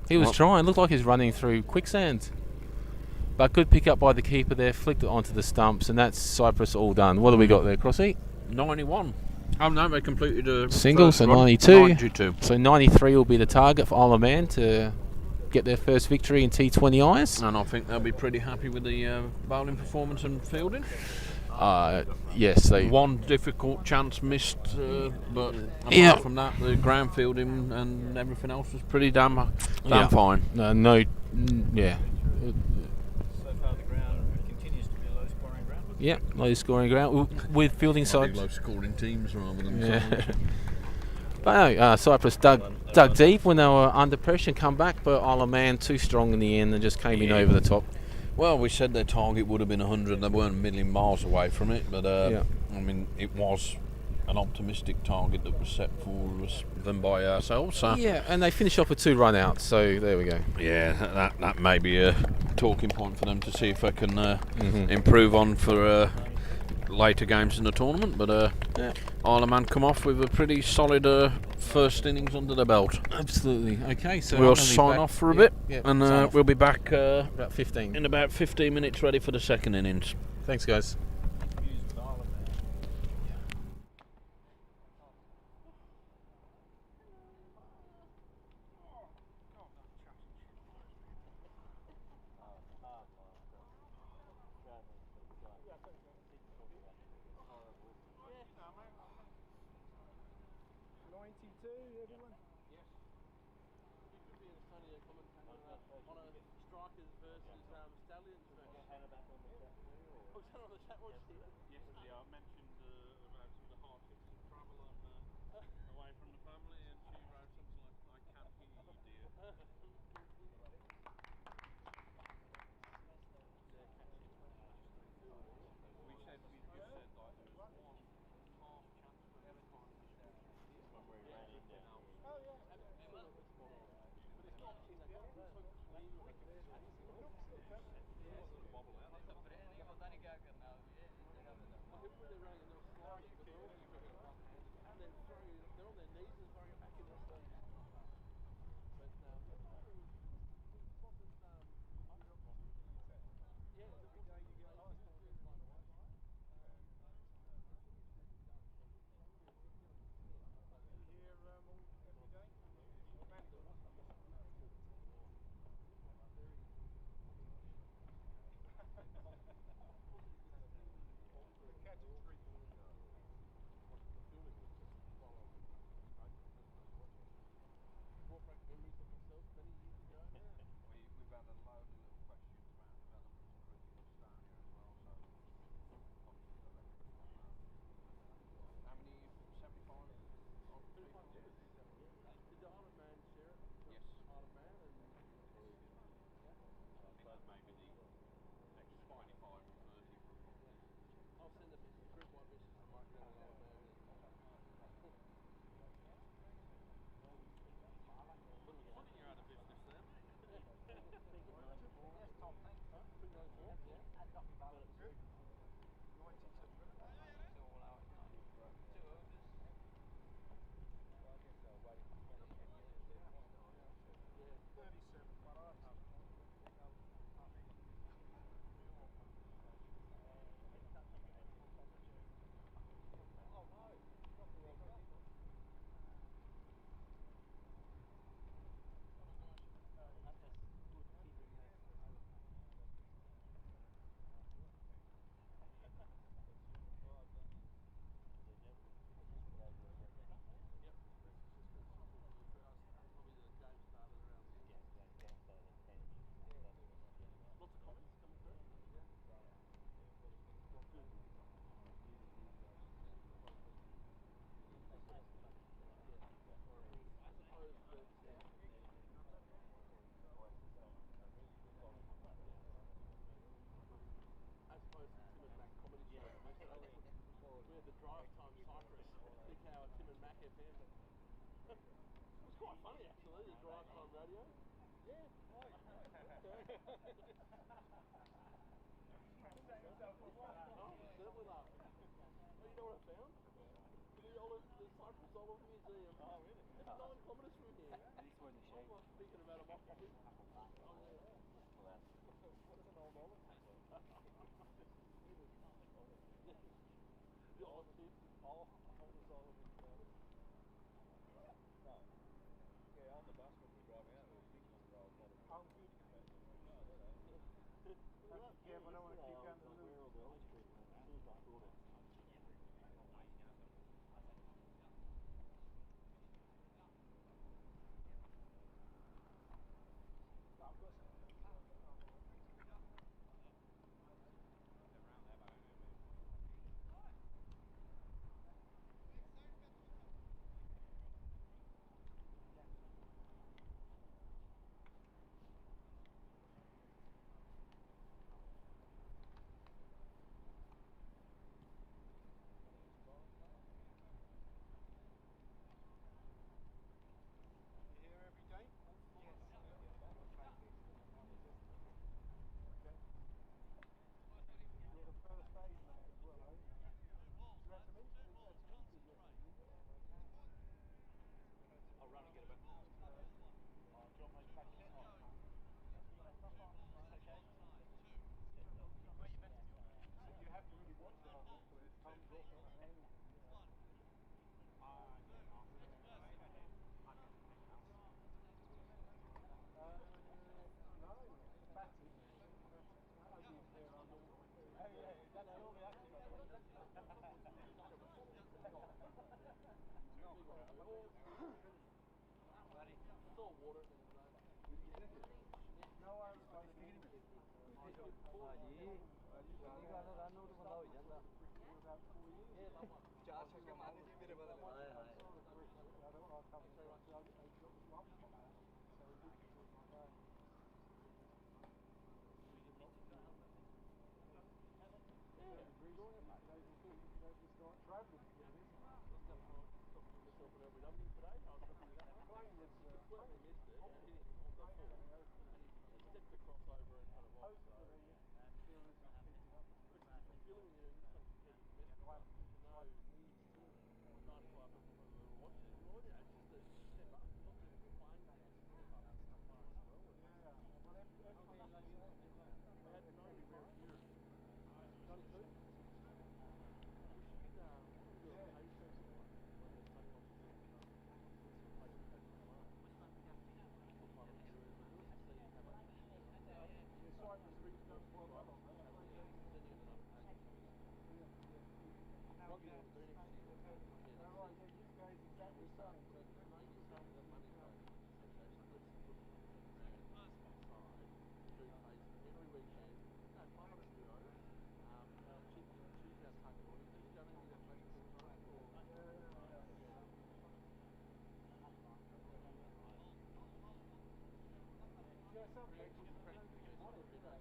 He was Well- trying. Looked like he was running through quicksand. But good pick up by the keeper there. Flicked it onto the stumps, and that's Cyprus all done. What do we got there, Crossy? 91. Oh no, they completed a Single, first so run. 92. 92. So 93 will be the target for Isle of Man to get their first victory in T20i's. And I think they'll be pretty happy with the bowling performance and fielding. Yes, they. One difficult chance missed, but apart Yeah. from that, the ground fielding and everything else was pretty damn Yeah. fine. Yeah. So far, the ground continues to be a low scoring ground. Yeah, low scoring ground with fielding side. Low scoring teams rather than Yeah. sides. But no, Cyprus dug deep when they were under pressure and come back, but Isle of Man too strong in the end and just came in over the top. Well, we said their target would have been 100. They weren't a million miles away from it, but Yeah. I mean, it was an optimistic target that was set for us than by ourselves. So Yeah, and they finished off with 2 run outs, so there we go. yeah, that may be a talking point for them to see if they can improve on for later games in the tournament. But Yeah. Isle of Man come off with a pretty solid first innings under their belt. Absolutely. Okay, so We'll I'm gonna be sign back- off for a yeah, bit, yeah, and sign off. we'll be back about 15. in about 15 minutes, ready for the second innings. Thanks, guys. He could be in Estonia commentating on a strikers versus stallions match. Oh, is that on the chat? What's here? Yesterday I mentioned about some of the hardships of travel and away from the family, and she wrote something like, "I can't hear you, dear." We said like there was one half chance for every time to score when we ran in there. Oh yeah, absolutely spot on. But it's not in a so clean like a Bobble out. Well, everywhere they're running, they're sliding, but they're also and they're throwing it, they're on their knees and throwing it back in the stadium. But Two all out at night. Two overs. Drive time Cyprus, big hour Tim and Mac FM. It's quite funny actually, the drive time radio. Yeah. Oh, certainly laughing. But you know what I found? The Cyprus Olive Museum. Oh really? It's 9 kilometres from here. This one is I'm like thinking about a mock copy. Oh yeah. What does an old olive taste like? The old tip. Oh, oldest olive in town. No. Yeah, on the bus when we were driving out, there was big ones rolled olive. Oh, good. Yeah, but I don't want to keep going to the where all the olive trees went. As soon as I thought it. I'll run and get a bit. You have to really watch it on so it comes off and anything. No, batty. That'll be there on the that's all the action. It's all water at the end of the day. No, I was going to get it. About 4 years. Yeah, love one. Josh, I come on, you better bother. I don't want to come in. I got the lump from that. So we did it like that. Start travelling to be honest. Plane was Completely missed it. Hit it on the full. Stepped across over and kind of off. posted So and still isn't picking up. the feeling you know, you kind of missed it. One To know 95% of people who were watching it, well, yeah, it's just a step up. It's not just playing that step up. It's not far as well. Yeah, well, everything like that. They had no rare gear. Done two. We should do a pay test one when there's money on the set. Pay test tomorrow. Put one on you and just to see how much you can do. The Cyprus Reef's done quite well on that. Sending it enough package. Rugby want to do next year. Oh, right, yeah, you guys exactly the same. So The money goes. Let's put aside. Do pays every weekend. No, 500 euros. Choose our target audience. Have you done any of that Facebook stuff? Yeah, some people don't want it, do they?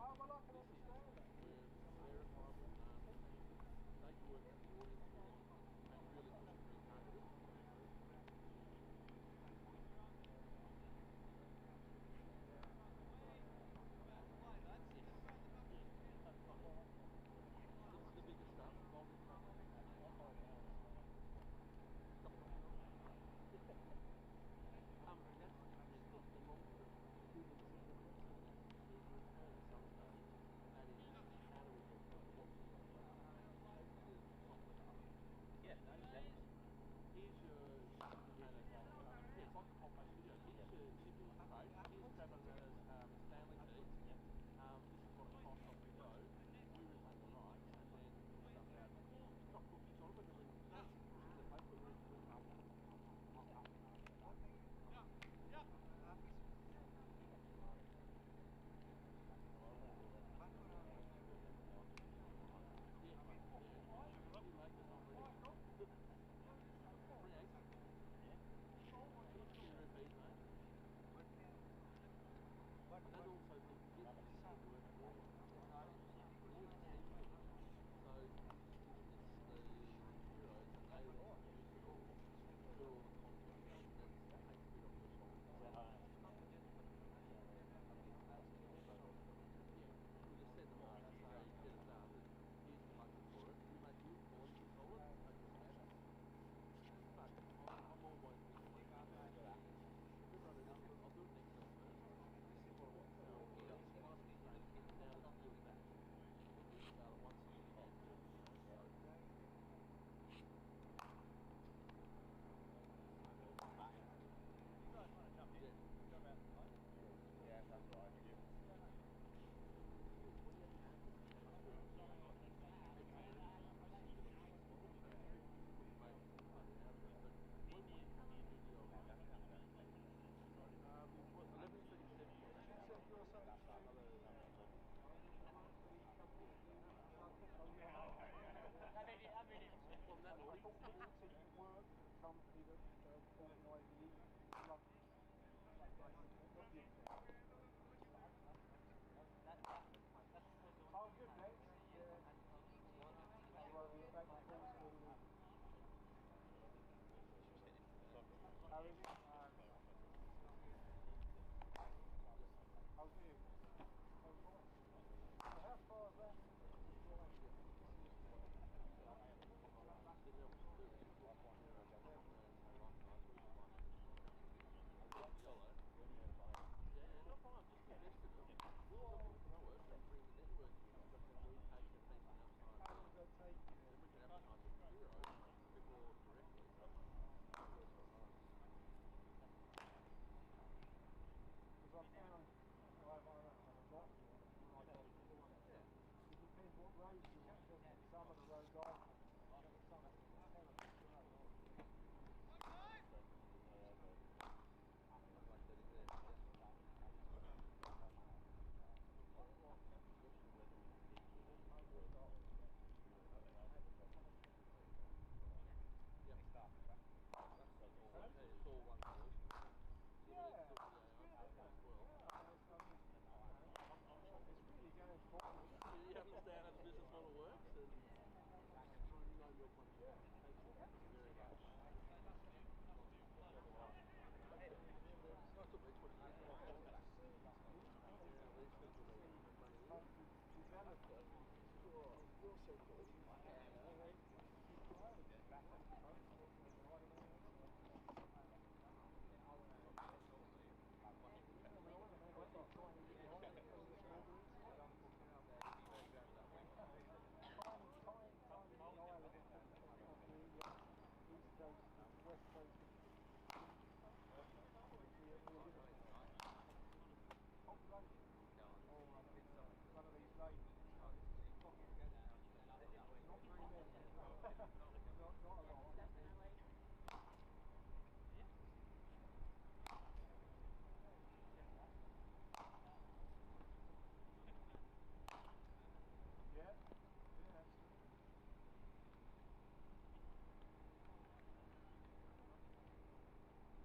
Oh, well, I can understand that. We're verifiable. They can work out the audience we want. Oh, good, thanks. Yeah. Well, we're back to full school. How is it? How do you? How far is that? Some of the roads are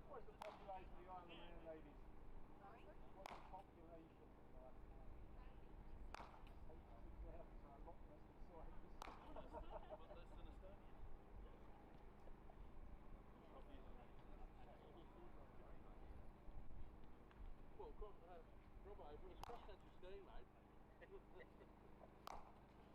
What's the population of the Isle of Man ladies? Sorry? What's the population of the Isle of Man? 86,000, so a lot less than Cyprus. But less than Estonia. Well, Robbo, if it was cross-country skiing, mate. In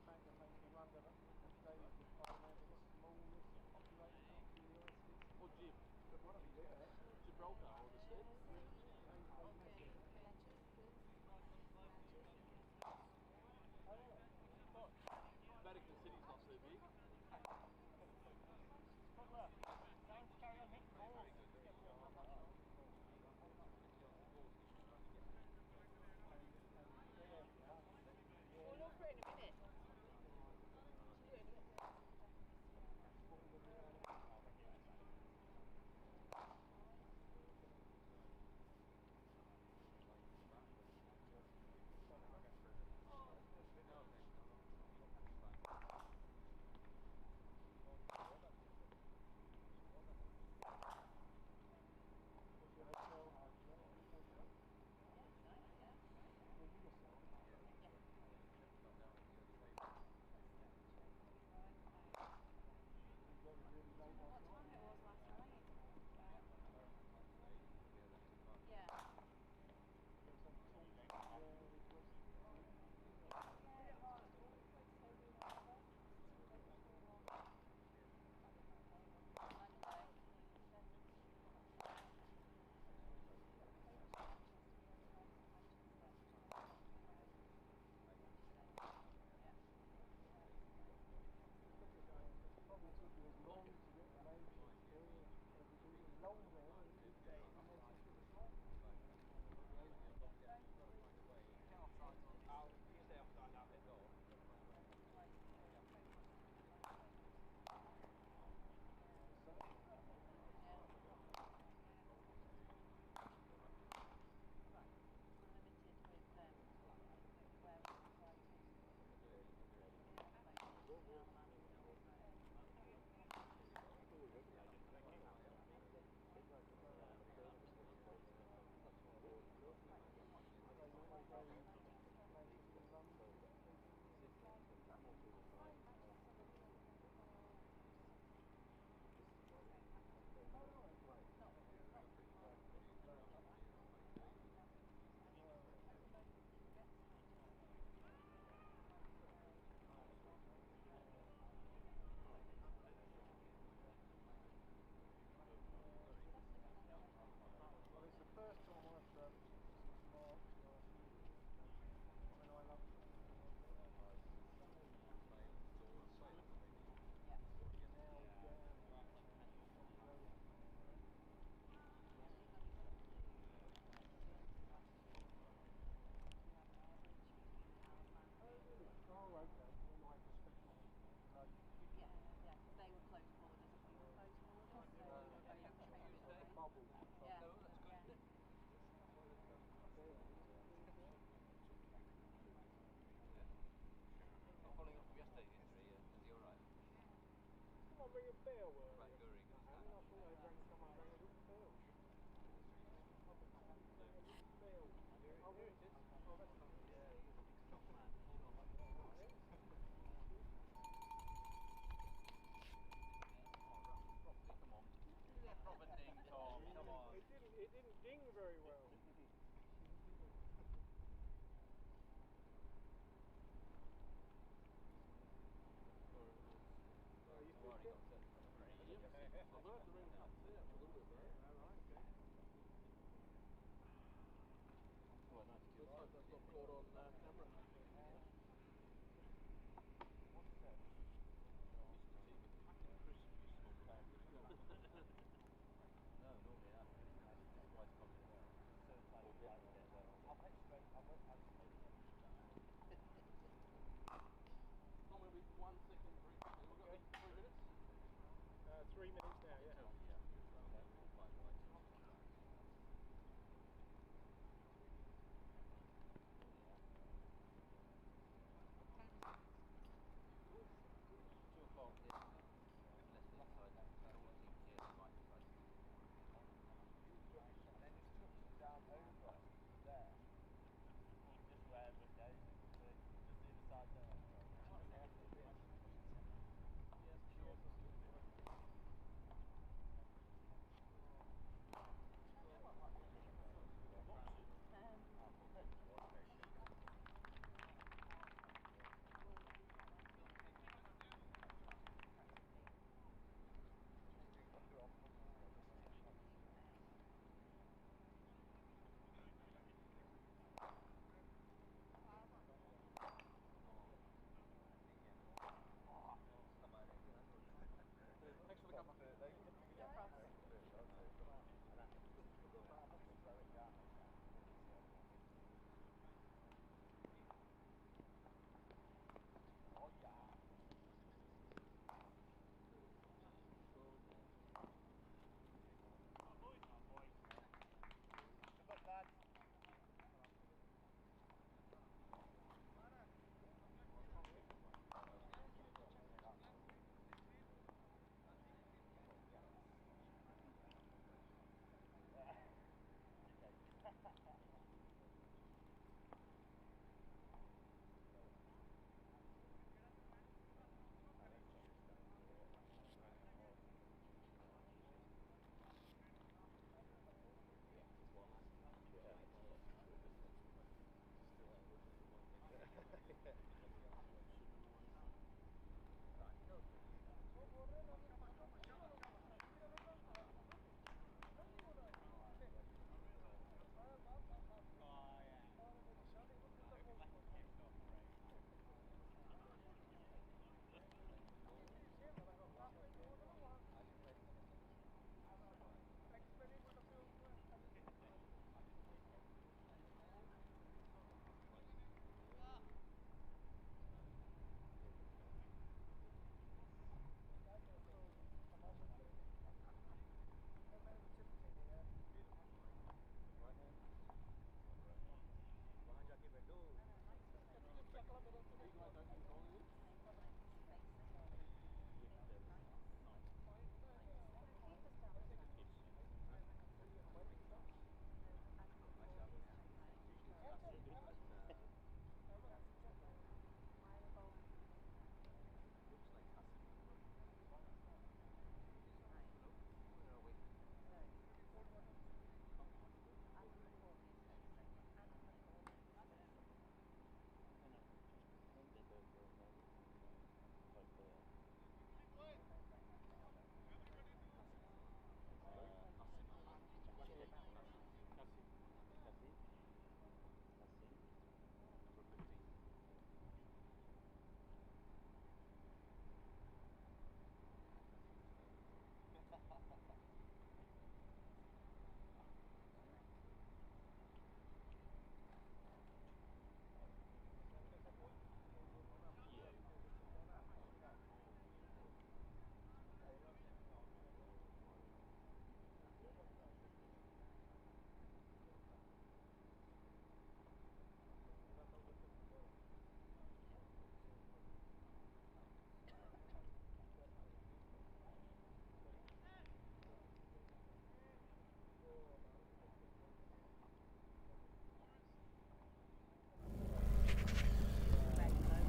fact, that makes me wonder that they the Isle of Man with the smallest population after the United States. Or Jim. But what have you there? Gibraltar, I would have said. Vatican City's not so big. We'll look for it in a minute. ring a bell? About Goering and I Stanley. thought they'd ring someone ring a little bell. Bell. Oh, here it is. Oh, that's not it. Yeah, he's a big strong man. Hold on. Properly, come on. Do that proper ding, Tom. Come on. It didn't ding very well. I've already got to 3. I'm going to have to ring the puck out a little bit though. Alright, okay. Oh, nice. Let's hope that's not caught on camera. No, normally that. That's why it's probably there. Normally we 1 second break. We've got 3 minutes. 3 minutes now, yeah. Yeah.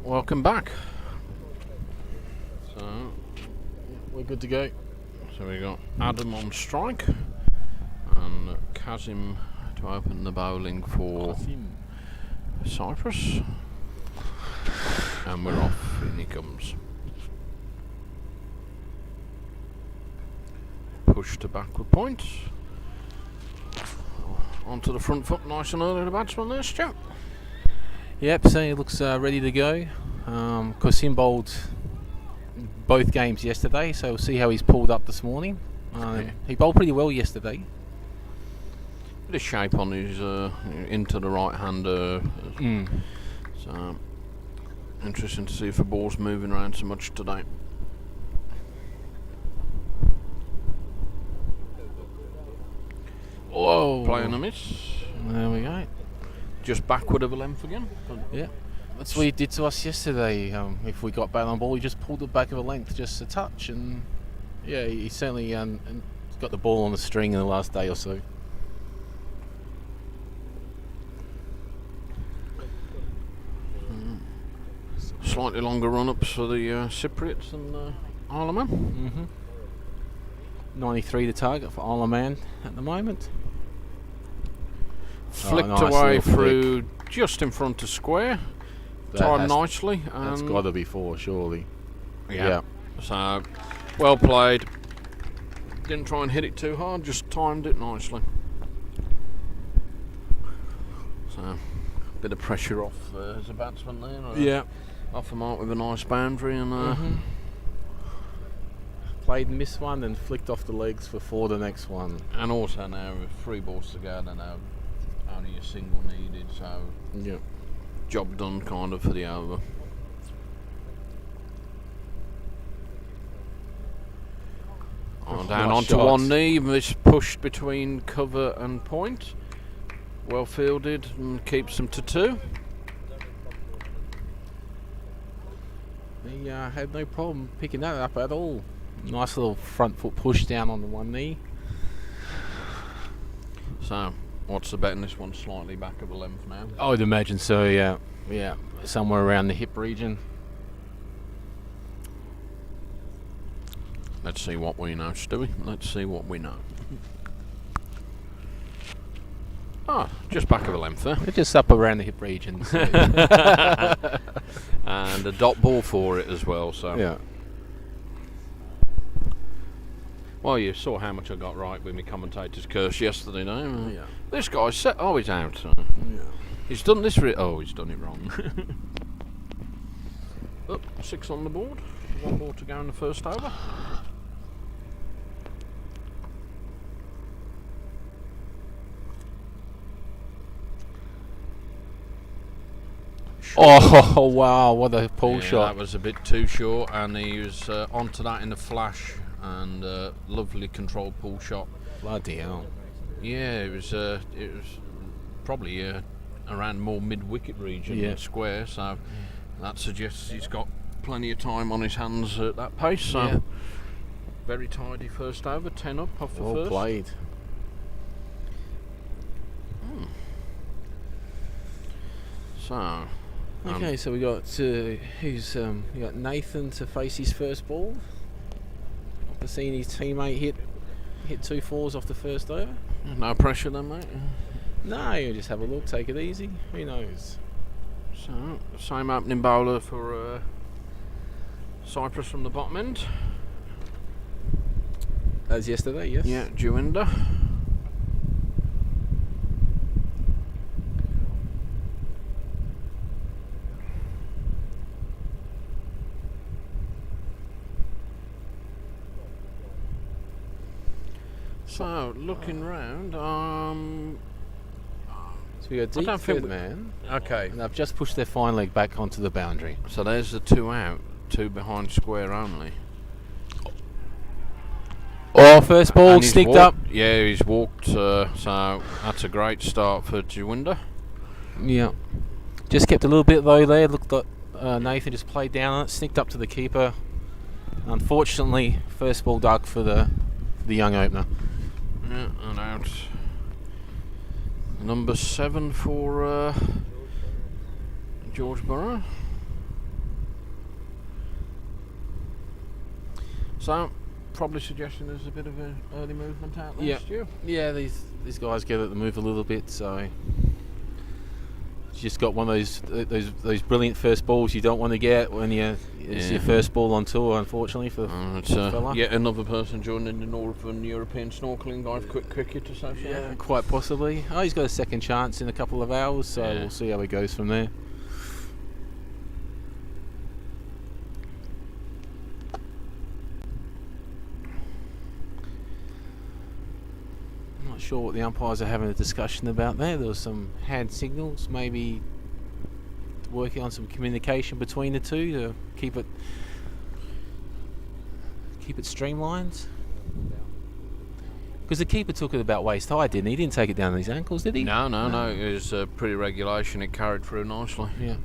welcome back. So we're good to go. So we got Adam on strike and Kazim to open the bowling for Cyprus, and we're off. In he comes. Push to backward point. Onto the front foot, nice and early, the batsman there, Stu. Yep, so he looks ready to go. Qasim bowled both games yesterday, so we'll see how he's pulled up this morning. He bowled pretty well yesterday. Bit of shape on his into the right hander. So interesting to see if the ball's moving around so much today. Whoa! Playing a miss. There we go. Just backward of a length again. Yeah, that's what he did to us yesterday. If we got back on ball, he just pulled it back of a length, just a touch, and yeah, he certainly got the ball on the string in the last day or so. Slightly longer run-ups for the Cypriots and Isle of Man. 93 the target for Isle of Man at the moment. Flicked nice away little through just in front of square. Timed nicely. That's got to be four, surely. Yeah. So, well played. Didn't try and hit it too hard, just timed it nicely. So, bit of pressure off as a batsman there. Yeah. Off the mark with a nice boundary and played and missed one, then flicked off the legs for four the next one. And also now with 3 balls to go, and now only a single needed, so yeah, job done kind of for the over. Down onto one knee, this pushed between cover and point. Well fielded and keeps them to 2. He had no problem picking that up at all. Nice little front foot push down on the one knee. So, what's the bet in this one? Slightly back of a length now? I would imagine so, yeah. Yeah, somewhere around the hip region. Let's see what we know, Stewie. Let's see what we know. Just back of a length there. It's just up around the hip region. So. And a dot ball for it as well, so. Yeah. Well, you saw how much I got right with my commentator's curse yesterday, no? Yeah. This guy's set. Oh, he's out. Yeah. He's done this for it. Oh, he's done it wrong. 6 on the board. 1 ball to go in the first over. Oh wow! What a pull shot! That was a bit too short, and he was onto that in a flash, and lovely controlled pull shot. Bloody hell! Yeah, it was probably around more mid-wicket region than square, so that suggests he's got plenty of time on his hands at that pace. So very tidy first over, 10 up off the first. Well played. So. Okay, so we got we got Nathan to face his first ball. After seeing his teammate hit 2 fours off the first over. No pressure then, mate. No, you just have a look, take it easy. Who knows? So same opening bowler for Cyprus from the bottom end. As yesterday, yes. Yeah, Juinda. So, looking round, so we got deep third man. Okay. And they've just pushed their fine leg back onto the boundary. So there's the 2 out, 2 behind square only. Oh, first ball sneaked up. Yeah, he's walked, so that's a great start for Juinda. Yeah. Just kept a little bit low there. Looked like Nathan just played down on it, sneaked up to the keeper. Unfortunately, first ball dug for the young opener. Yeah, and out. Number 7 for George Burrow. So, probably suggesting there's a bit of an early movement out there, Yeah. Stu? Yeah, these guys get it to move a little bit, so it's just got one of those brilliant first balls you don't want to get when it's your first ball on tour, unfortunately for It's the fella. yet another person joining the Northern European Snorkeling Guide Cricket Association. Yeah, quite possibly. Oh, he's got a second chance in a couple of hours, so we'll see how he goes from there. Not sure what the umpires are having a discussion about there. There was some hand signals, maybe working on some communication between the two to keep it streamlined. Because the keeper took it about waist high, didn't he? He didn't take it down on his ankles, did he? No. It was pretty regulation. It carried through nicely. Yeah.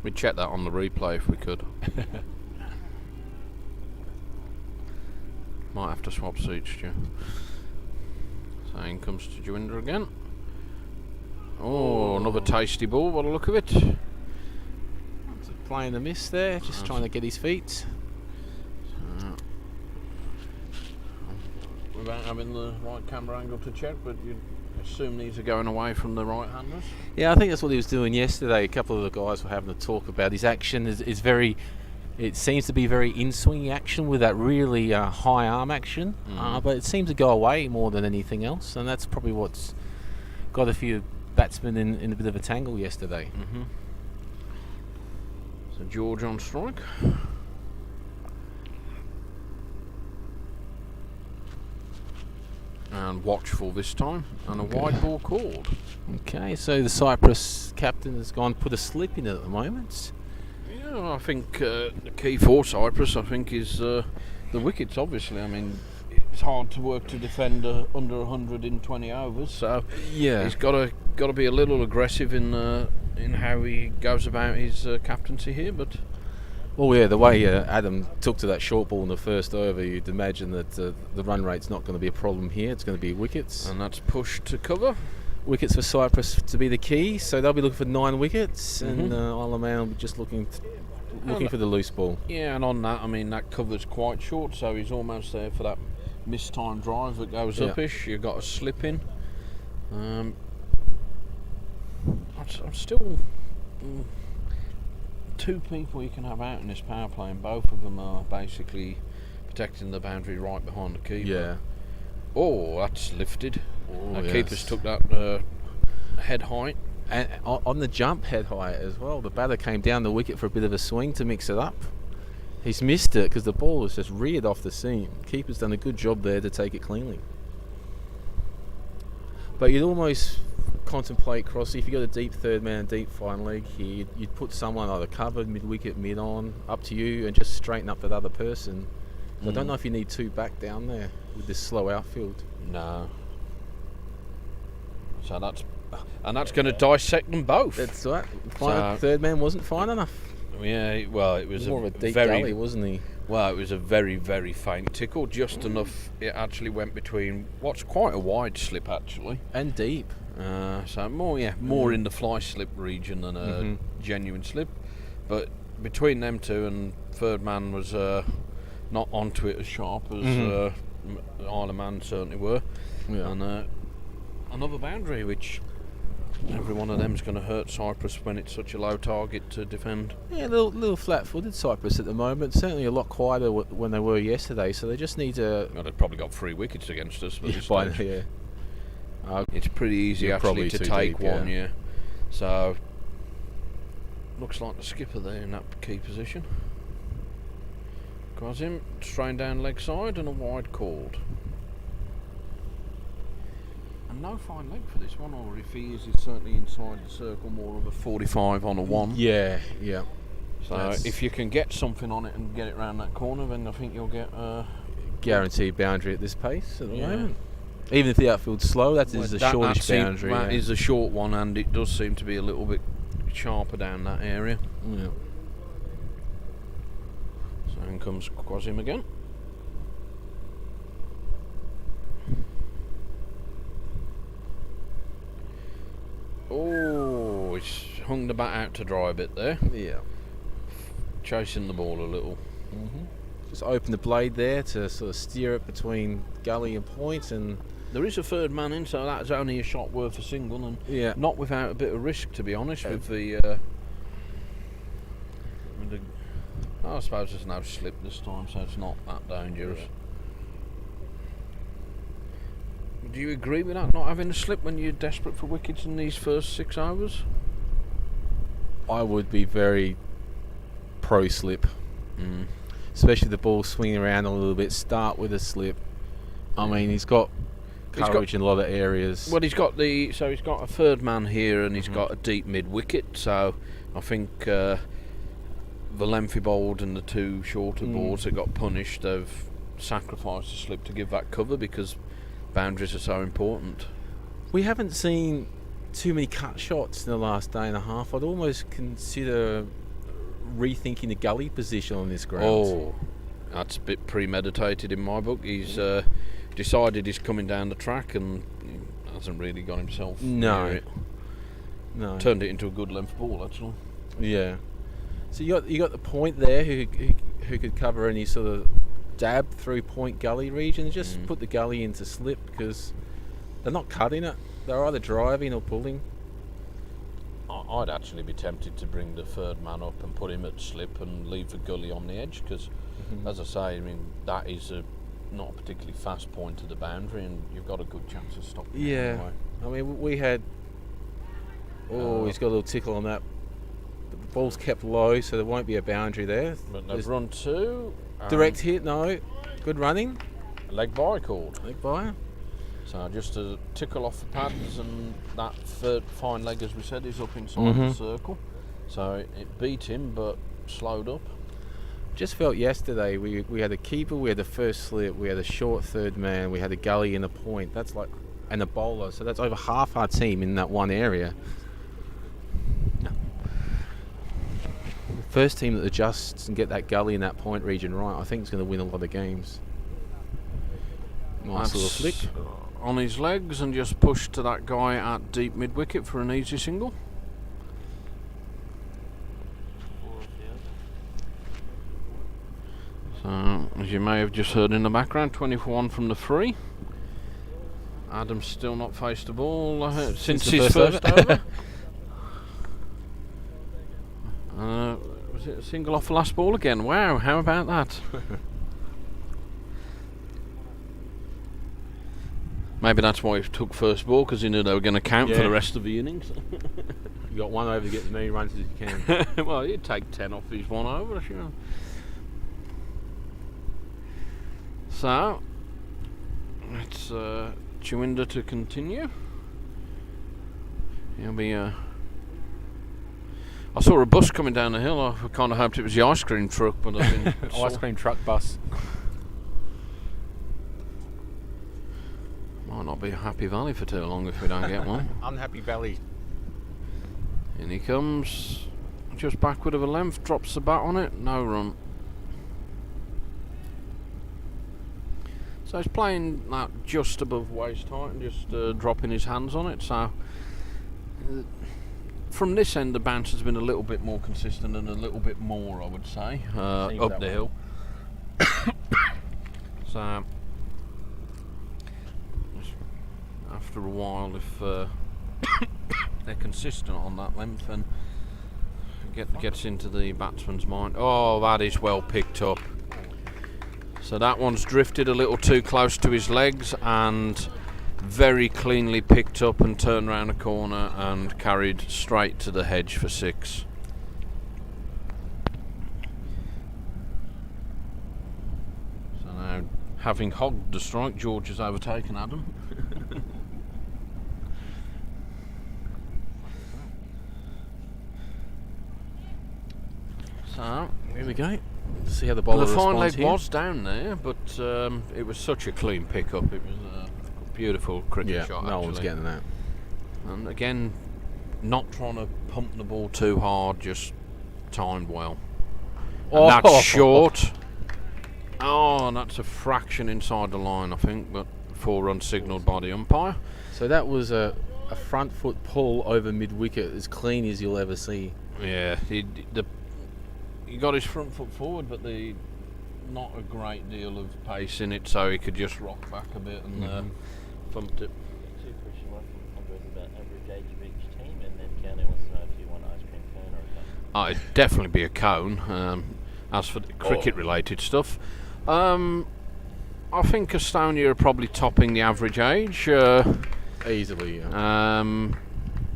We'd check that on the replay if we could. Might have to swap seats, Stu. So in comes to Joinder again. Oh, another tasty ball by the look of it. Playing the miss there, just trying to get his feet. Without having the right camera angle to check, but you'd assume these are going away from the right-handers. Yeah, I think that's what he was doing yesterday. A couple of the guys were having a talk about his action. Is very. It seems to be very in-swing action with that really high arm action, but it seems to go away more than anything else, and that's probably what's got a few batsmen in a bit of a tangle yesterday. So George on strike. And watchful this time, and a wide ball called. Okay, so the Cyprus captain has gone put a slip in it at the moment. Yeah, I think the key for Cyprus, is the wickets. Obviously, I mean, it's hard to work to defend under 100 in 20 overs. So yeah, he's got to be a little aggressive in how he goes about his captaincy here. But the way Adam took to that short ball in the first over, you'd imagine that the run rate's not going to be a problem here. It's going to be wickets, and that's pushed to cover. Wickets for Cyprus to be the key, so they'll be looking for 9 wickets, and Isle of Man will be just looking for the loose ball. Yeah, and on that, I mean, that cover's quite short, so he's almost there for that mistime drive that goes upish. You've got a slip in. I'm still 2 people you can have out in this power play, and both of them are basically protecting the boundary right behind the keeper. Yeah. Oh, that's lifted. Keepers took that head height. And on the jump head height as well, the batter came down the wicket for a bit of a swing to mix it up. He's missed it because the ball was just reared off the seam. Keeper's done a good job there to take it cleanly. But you'd almost contemplate crossing. If you got a deep third man, deep fine leg here, you'd put someone either covered, mid-wicket, mid-on, up to you, and just straighten up that other person. I don't know if you need 2 back down there with this slow outfield. No. So that's going to dissect them both. That's right. Third man wasn't fine enough. Yeah, well, it was more of a deep gully, wasn't he? Well, it was a very, very faint tickle, just enough. It actually went between what's quite a wide slip, actually, and deep. So more in the fly slip region than a genuine slip. But between them two, and third man was not onto it as sharp as Isle of Man certainly were. Yeah. And another boundary, which every one of them's going to hurt Cyprus when it's such a low target to defend. Yeah, a little flat-footed Cyprus at the moment. Certainly a lot quieter when they were yesterday. So they just need to. Well, they've probably got 3 wickets against us. But it's pretty easy actually to take deep, one. Yeah. So looks like the skipper there in that key position. Qasim strain down leg side and a wide called. And no fine leg for this one, or if he is, he's certainly inside the circle, more of a 45 on a 1. Yeah. So if you can get something on it and get it round that corner, then I think you'll get guaranteed boundary at this pace at the moment. Even if the outfield's slow, that is the shortest boundary. That is a short one, and it does seem to be a little bit sharper down that area. Yeah. So in comes Qasim again. Oh, he's hung the bat out to dry a bit there. Yeah. Chasing the ball a little. Just open the blade there to sort of steer it between gully and point, and there is a third man in, so that's only a shot worth a single, and not without a bit of risk, to be honest. With the, I suppose there's no slip this time, so it's not that dangerous. Do you agree with that, not having a slip when you're desperate for wickets in these first 6 overs? I would be very pro slip. Especially the ball swinging around a little bit. Start with a slip. I mean, he's got coverage in a lot of areas. Well, he's got a third man here, and he's got a deep mid wicket. So I think the lengthy bowled and the two shorter balls that got punished, they've sacrificed the slip to give that cover because boundaries are so important. We haven't seen too many cut shots in the last day and a half. I'd almost consider rethinking the gully position on this ground. Oh, that's a bit premeditated in my book. He's decided he's coming down the track and he hasn't really got himself near it. No. Turned it into a good length ball, actually. Yeah. So you got the point there who could cover any sort of dab through point gully region and just put the gully into slip because they're not cutting it. They're either driving or pulling. I'd actually be tempted to bring the third man up and put him at slip and leave the gully on the edge because, as I say, I mean, that is not a particularly fast point to the boundary and you've got a good chance of stopping it anyway. I mean, we had... he's got a little tickle on that. But the ball's kept low, so there won't be a boundary there. But they've run two. Direct hit, no. Good running. Leg by called. Leg by. So just a tickle off the pads and that third fine leg, as we said, is up inside the circle. So it beat him but slowed up. Just felt yesterday we had a keeper, we had the first slip, we had a short third man, we had a gully and a point. That's like, and a bowler. So that's over half our team in that one area. The first team that adjusts and get that gully and that point region right, I think is going to win a lot of games. Nice little flick. On his legs and just push to that guy at deep mid wicket for an easy single. So, as you may have just heard in the background, 24 from the free. Adam's still not faced the ball since his first over. Was it a single off the last ball again? Wow, how about that? Maybe that's why he took first ball, because he knew they were going to count for the rest of the innings. You got one over to get as many runs as you can. Well, you'd take 10 off his one over, sure. So, it's Chewinda to continue. He'll be... I saw a bus coming down the hill. I kind of hoped it was the ice cream truck, but I didn't. Ice cream truck bus. Might not be a happy valley for too long if we don't get one. Unhappy valley. In he comes, just backward of a length, drops the bat on it, no run. So he's playing that just above waist height and just dropping his hands on it. So from this end, the bounce has been a little bit more consistent and a little bit more, I would say, up the hill. So after a while, if they're consistent on that length, then gets into the batsman's mind. Oh, that is well picked up. So that one's drifted a little too close to his legs and very cleanly picked up and turned round a corner and carried straight to the hedge for 6. So now, having hogged the strike, George has overtaken Adam. So here we go. See how the bowler responds. The fine leg here was down there, but it was such a clean pick-up. It was a beautiful cricket shot. No actually. one's getting that. And again, not trying to pump the ball too hard, just timed well. And that's short. Oh, and that's a fraction inside the line, I think, but 4 runs signalled by the umpire. So that was a front foot pull over mid-wicket, as clean as you'll ever see. Yeah, he got his front foot forward, but the not a great deal of pace in it, so he could just rock back a bit and thumped it. Two question one from Andre is about average age of each team, and then County wants to know if you want ice cream cone or a cone. It'd definitely be a cone. As for the cricket-related stuff, I think Estonia are probably topping the average age. Easily, yeah.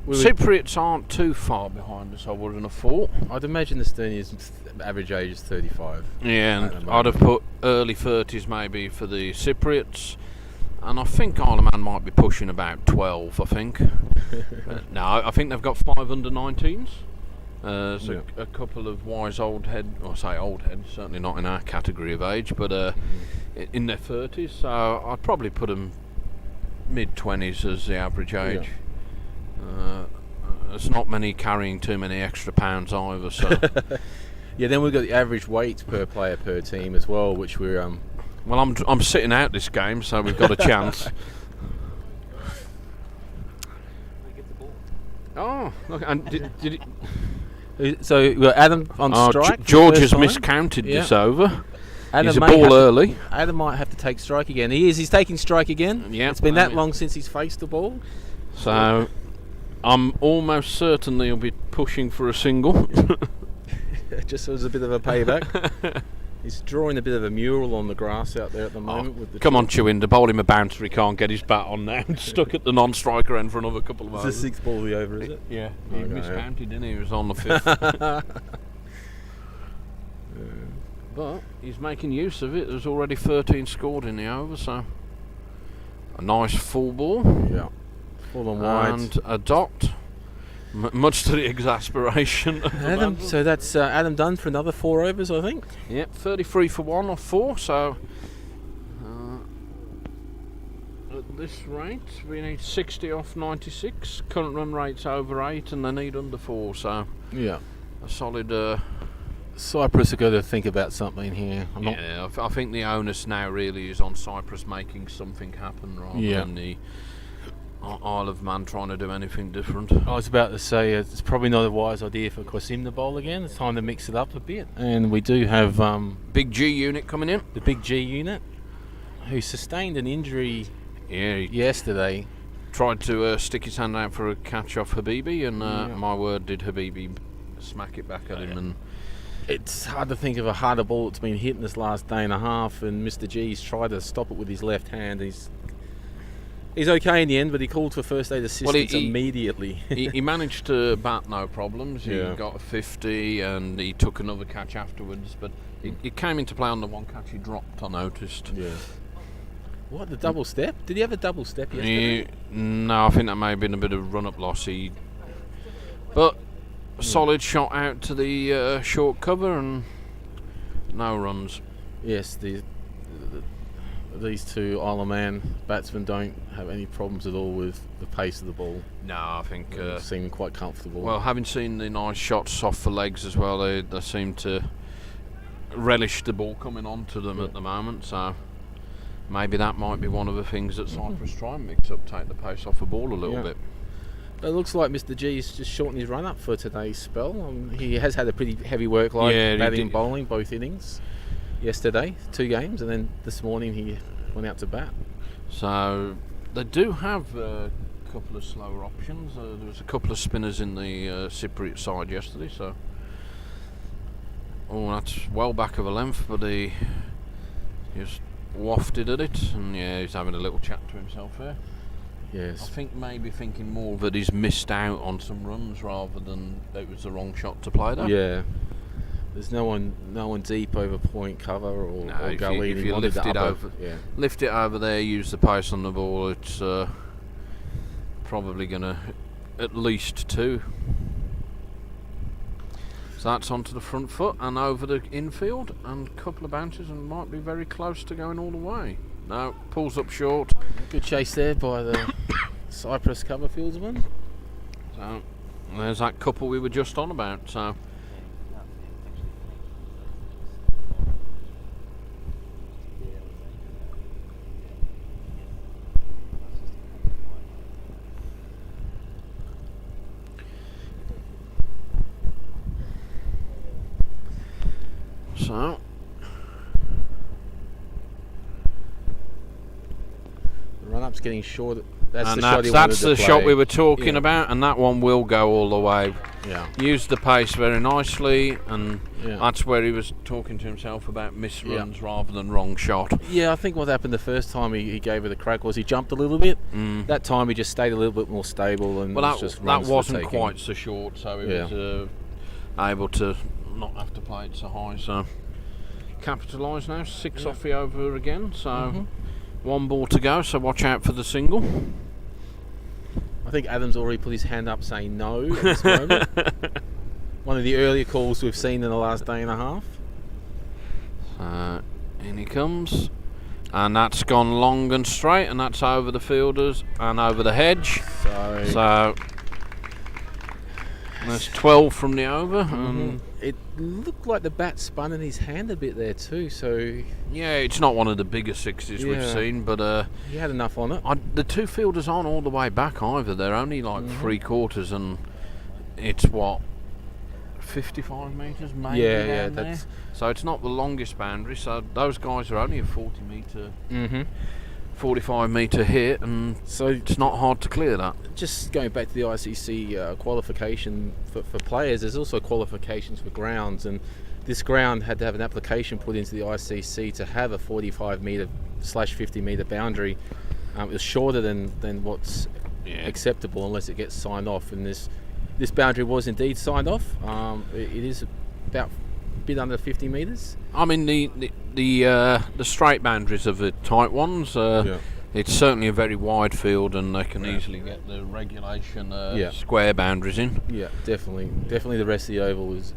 Cypriots aren't too far behind us, I wouldn't have thought. I'd imagine Estonia's average age is 35. Yeah, and I'd have put early 30s maybe for the Cypriots. And I think Isle of Man might be pushing about 12, I think. No, I think they've got 5 under 19s. There's a couple of wise old head, or I say old head, certainly not in our category of age, but in their 30s. So I'd probably put them mid-20s as the average age. There's not many carrying too many extra pounds either. So yeah, then we've got the average weight per player per team as well, which we're well, I'm sitting out this game, so we've got a chance. Oh, look, and did it? So we've got Adam on strike. George has miscounted this over. Adam he's a ball early. Adam might have to take strike again. He's taking strike again. Yeah, it's been that long since he's faced the ball. So I'm almost certain he'll be pushing for a single. Just as a bit of a payback. He's drawing a bit of a mural on the grass out there at the moment. With the come on, Chewinda, bowl him a bouncer. He can't get his bat on now. Stuck at the non-striker end for another couple of hours. It's the 6th ball of the over, is it? Yeah, he miscounted, didn't he? He was on the 5th. But he's making use of it. There's already 13 scored in the over, so a nice full ball. Yeah, full and wide. And a dot. Much to the exasperation of Adam. So that's Adam done for another 4 overs, I think. Yep, 33 for 1 off 4. So at this rate, we need 60 off 96. Current run rate's over 8, and they need under 4. So yeah, a solid. Cyprus are going to think about something here. I think the onus now really is on Cyprus making something happen rather than the Isle of Man trying to do anything different. I was about to say it's probably not a wise idea for Qasim to bowl again. It's time to mix it up a bit. And we do have big G unit coming in. The big G unit, who sustained an injury yesterday. Tried to stick his hand out for a catch off Habibi, and my word, did Habibi smack it back at him. And it's hard to think of a harder ball that's been hit in this last day and a half, and Mr. G's tried to stop it with his left hand. He's okay in the end, but he called for first aid assistance immediately. he managed to bat no problems. He got a 50 and he took another catch afterwards, but he came into play on the one catch he dropped, I noticed. Yeah. What, the double step? Did he have a double step yesterday? No, I think that may have been a bit of run-up loss. But a solid shot out to the short cover and no runs. Yes, these two Isle of Man batsmen don't have any problems at all with the pace of the ball. No, I think they seem quite comfortable. Well, having seen the nice shots off for legs as well, they seem to relish the ball coming onto them at the moment. So maybe that might be one of the things that Cyprus try and mix up, take the pace off the ball a little bit. It looks like Mr. G's just shortened his run up for today's spell. He has had a pretty heavy workload, batting and bowling both innings. Yesterday, 2 games, and then this morning he went out to bat. So they do have a couple of slower options. There was a couple of spinners in the Cypriot side yesterday, so that's well back of a length, but he just wafted at it, and he's having a little chat to himself there. Yes. I think maybe thinking more that he's missed out on some runs rather than it was the wrong shot to play there. Yeah. There's no one deep over point cover or gully. If you lift it over there, use the pace on the ball, it's probably going to at least 2. So that's onto the front foot and over the infield, and a couple of bounces, and might be very close to going all the way. No, pulls up short. Good chase there by the Cyprus cover fieldsman. So there's that couple we were just on about. So. So getting short. That's and the shot he that's wanted to the play. shot we were talking Yeah. about, and that one will go all the way. Yeah. Used the pace very nicely, and Yeah. that's where he was talking to himself about misruns rather than wrong shot. Yeah, I think what happened the first time he gave it a crack was he jumped a little bit. That time he just stayed a little bit more stable and Well, was just that runs for wasn't taking. quite so short, so he was able to not have to play it so high. So capitalise now, 6 off the over again. So 1 ball to go. So watch out for the single. I think Adam's already put his hand up saying no at this moment. One of the earlier calls we've seen in the last day and a half. In he comes. And that's gone long and straight, and that's over the fielders and over the hedge. So there's 12 from the over. It looked like the bat spun in his hand a bit there too, so Yeah, it's not one of the bigger sixes we've seen, but he had enough on it. the two fielders aren't all the way back either. They're only like 3/4, and it's what, 55 metres maybe down there. So it's not the longest boundary, so those guys are only a 40 metre 45 metre hit, and so it's not hard to clear that. Just going back to the ICC qualification for players, there's also qualifications for grounds, and this ground had to have an application put into the ICC to have a 45 metre / 50 metre boundary. It was shorter than what's acceptable unless it gets signed off, and this boundary was indeed signed off. It is about a bit under 50 metres. I mean, the straight boundaries of the tight ones, it's certainly a very wide field, and they can easily get the regulation square boundaries in. Yeah, definitely the rest of the oval is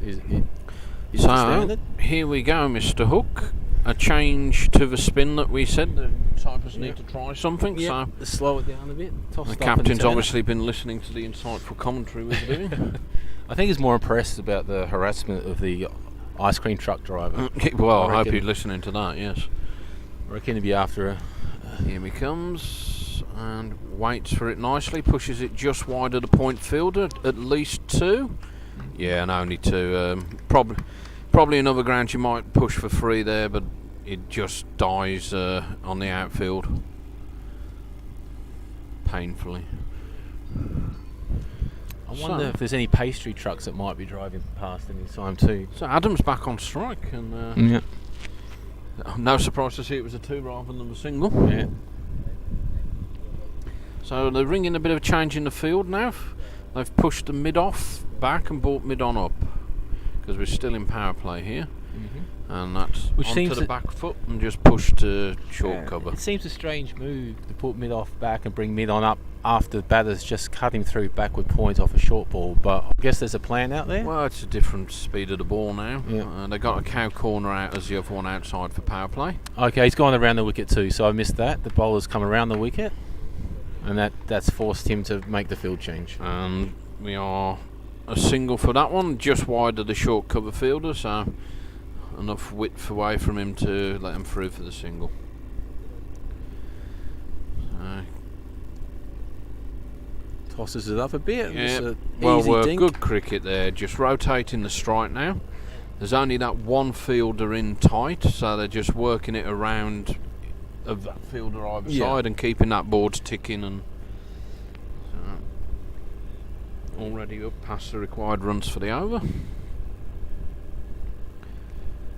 so standard. Here we go, Mr. Hook. A change to the spin that we said the Cyprus need to try something. So slow it down a bit. The captain's obviously been listening to the insightful commentary we're doing. I think he's more impressed about the harassment of the ice cream truck driver. Well, I hope he's listening to that. Yes. I reckon he'd be after her. Here he comes and waits for it nicely. Pushes it just wide of the point fielder. At least 2. Yeah, and only 2. Probably another ground you might push for 3 there, but it just dies on the outfield painfully. I wonder if there's any pastry trucks that might be driving past any time too. So Adam's back on strike, and no surprise to see it was a 2 rather than a single. Yeah. So they're ringing a bit of a change in the field now. They've pushed the mid off back and brought mid on up, because we're still in power play here, and that's onto the back foot and just pushed to short cover. It seems a strange move to put mid off back and bring mid on up after the batter's just cut him through backward point off a short ball, but I guess there's a plan out there. Well, it's a different speed of the ball now. They got a cow corner out as the other one outside for power play. Okay, he's gone around the wicket too, so I missed that. The bowler's come around the wicket, and that's forced him to make the field change. And we are a single for that one, just wide of the short cover fielder, so enough width away from him to let him through for the single. Tosses it up a bit. Yeah, dink. Good cricket there, just rotating the strike now. There's only that one fielder in tight, so they're just working it around of that fielder either side and keeping that board ticking, and already up past the required runs for the over.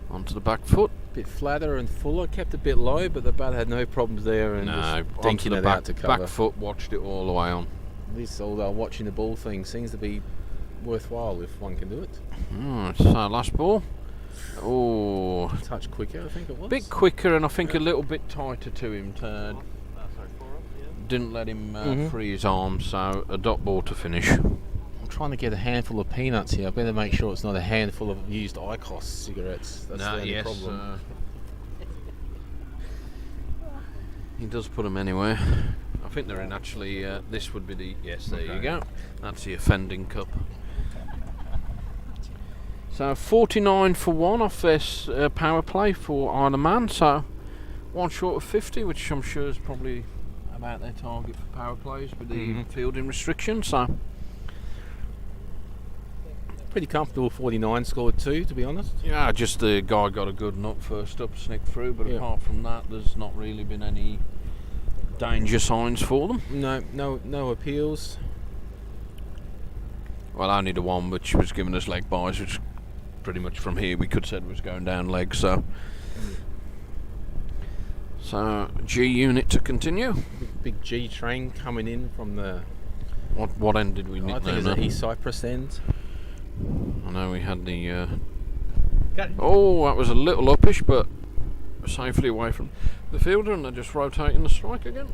Onto the back foot. Bit flatter and fuller, kept a bit low, but the bat had no problems there, and just dinking it out to cover. Back foot, watched it all the way on. At least all watching the ball thing seems to be worthwhile if one can do it. So last ball. Oh, a touch quicker, I think it was. Bit quicker, and I think a little bit tighter to him. Didn't let him free his arms, so a dot ball to finish. I'm trying to get a handful of peanuts here. I better make sure it's not a handful of used IQOS cigarettes. That's the only problem. He does put them anywhere. I think they're in actually, this would be the, there you go. That's the offending cup. So 49 for 1 off this power play for Isle of Man, so 1 short of 50, which I'm sure is probably about their target for power plays with the fielding restrictions. So pretty comfortable 49 scored too, to be honest. Yeah, just the guy got a good nut first up, snicked through, but apart from that, there's not really been any danger signs for them. No appeals. Well, only the one which was giving us leg buys, which pretty much from here we could said was going down leg. So G unit to continue. Big G train coming in from the. What end did we I nickname think it's that? the East Cyprus end. I know we had the. Oh, that was a little uppish, but safely away from the fielder, and they're just rotating the strike again.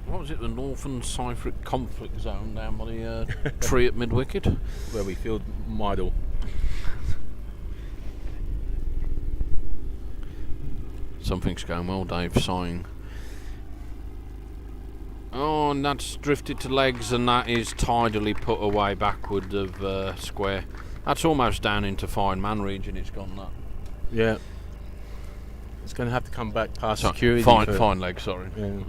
What was it? The Northern Cyprus conflict zone down by the tree at mid wicket, where we field Midle. Something's going well, Dave. Sighing. Oh, and that's drifted to legs, and that is tidally put away backward of square. That's almost down into fine man region. It's gone that. Yeah. It's going to have to come back past Sorry, security. Fine leg, sorry. Yeah.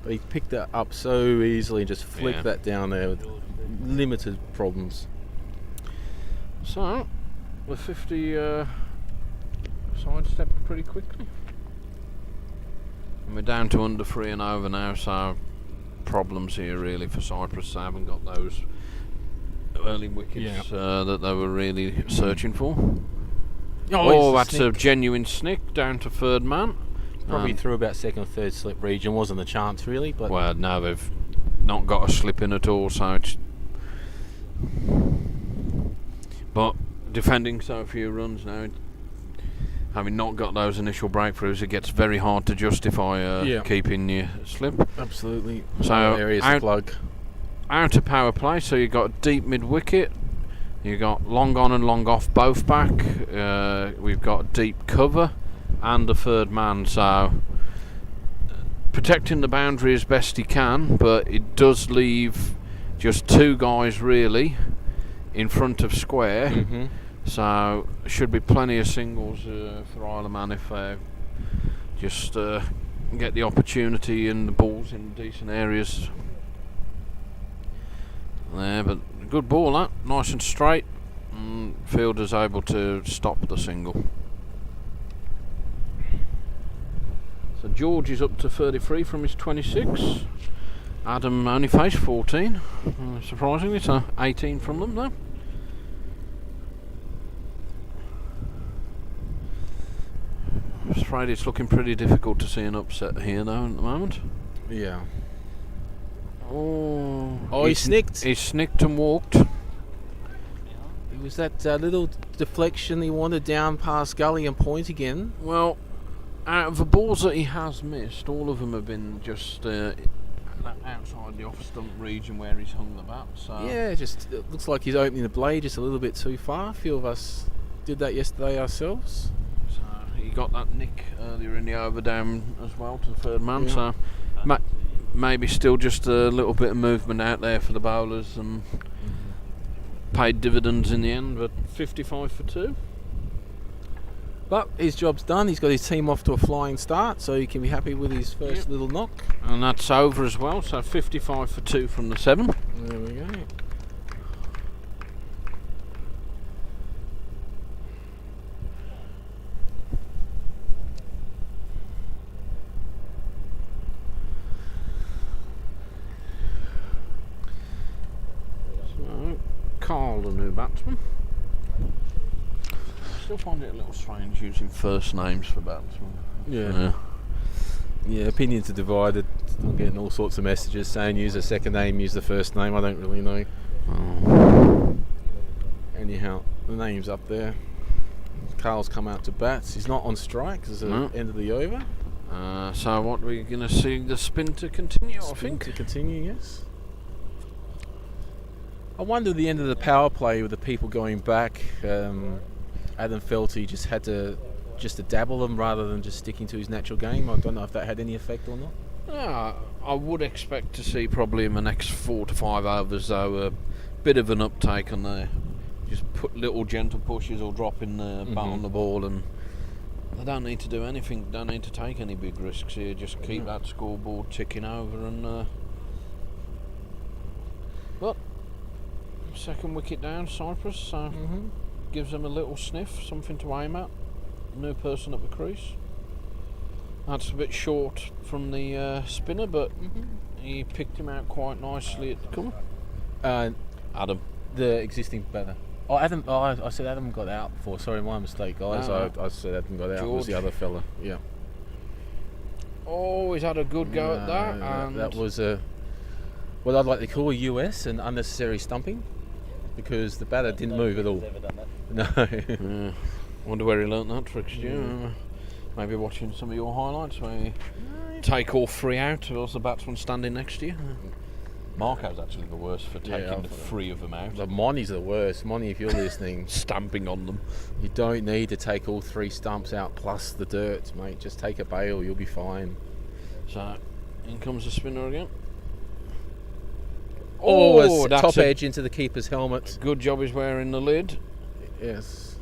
But he picked that up so easily and just flicked that down there with limited problems. So, the 50 sidestepped pretty quickly. And we're down to under 3 and over now, so problems here really for Cyprus. They haven't got those early wickets that they were really searching for. Oh, that's a genuine snick down to third man. Probably through about second or third slip region. Wasn't a chance really, but well, no, they've not got a slip in at all. So it's but defending so few runs now, having not got those initial breakthroughs, it gets very hard to justify keeping your slip. Absolutely. So areas to plug. Out of power play, so you got deep mid wicket. You got long on and long off both back. We've got deep cover and a third man, so protecting the boundary as best he can, but it does leave just 2 guys really in front of square. So should be plenty of singles for Isle of Man if they just get the opportunity and the balls in decent areas there. But good ball, that nice and straight, and fielder's able to stop the single. So George is up to 33 from his 26. Adam only faced 14, surprisingly, so 18 from them though. I'm afraid it's looking pretty difficult to see an upset here though at the moment. Yeah. Oh, he snicked. He snicked and walked. It was that little deflection he wanted down past gully and point again. Well, out of the balls that he has missed, all of them have been just outside the off stump region where he's hung the bat. So yeah, it looks like he's opening the blade just a little bit too far. A few of us did that yesterday ourselves. So he got that nick earlier in the over down as well to the third man. Yeah. So maybe still just a little bit of movement out there for the bowlers and paid dividends in the end. But 55 for 2. But his job's done. He's got his team off to a flying start, so he can be happy with his first little knock. And that's over as well, so 55 for 2 from the 7. There we go. So, Carl, the new batsman. Still find it a little strange using first names for batsmen. Yeah, opinions are divided. I'm getting all sorts of messages saying use the second name, use the first name. I don't really know. Anyhow, the name's up there. Carl's come out to bat. He's not on strike because it's the end of the over. So what we're going to see the spin to continue, I think. To continue, yes. I wonder at the end of the power play with the people going back. Adam felt he just had to dabble them rather than just sticking to his natural game. I don't know if that had any effect or not. I would expect to see probably in the next 4 to 5 overs though a bit of an uptake on there. Just put little gentle pushes or dropping the bat on the ball, and they don't need to do anything. Don't need to take any big risks here. Just keep that scoreboard ticking over, and but second wicket down, Cyprus. So. Gives them a little sniff, something to aim at. New person at the crease. That's a bit short from the spinner, but he picked him out quite nicely at the corner. Adam. The existing batter. Oh, Adam. Oh, I said Adam got out before. Sorry, my mistake, guys. No. I said Adam got out. It was George. the other fella. Yeah. Oh, he's had a good go at that. And That was what I'd like to call a US and unnecessary stumping, because the batter didn't move at all. No. Wonder where he learnt that trick, Stu. Maybe watching some of your highlights where you take all three out whilst the batsman standing next to you. Marco's actually the worst for taking the three of them out. But Monty's the worst. Monty, if you're listening, Stamping on them. you don't need to take all three stumps out plus the dirt, mate. Just take a bail, you'll be fine. So, in comes the spinner again. Oh, that's top a edge into the keeper's helmet. good job he's wearing the lid. Yes.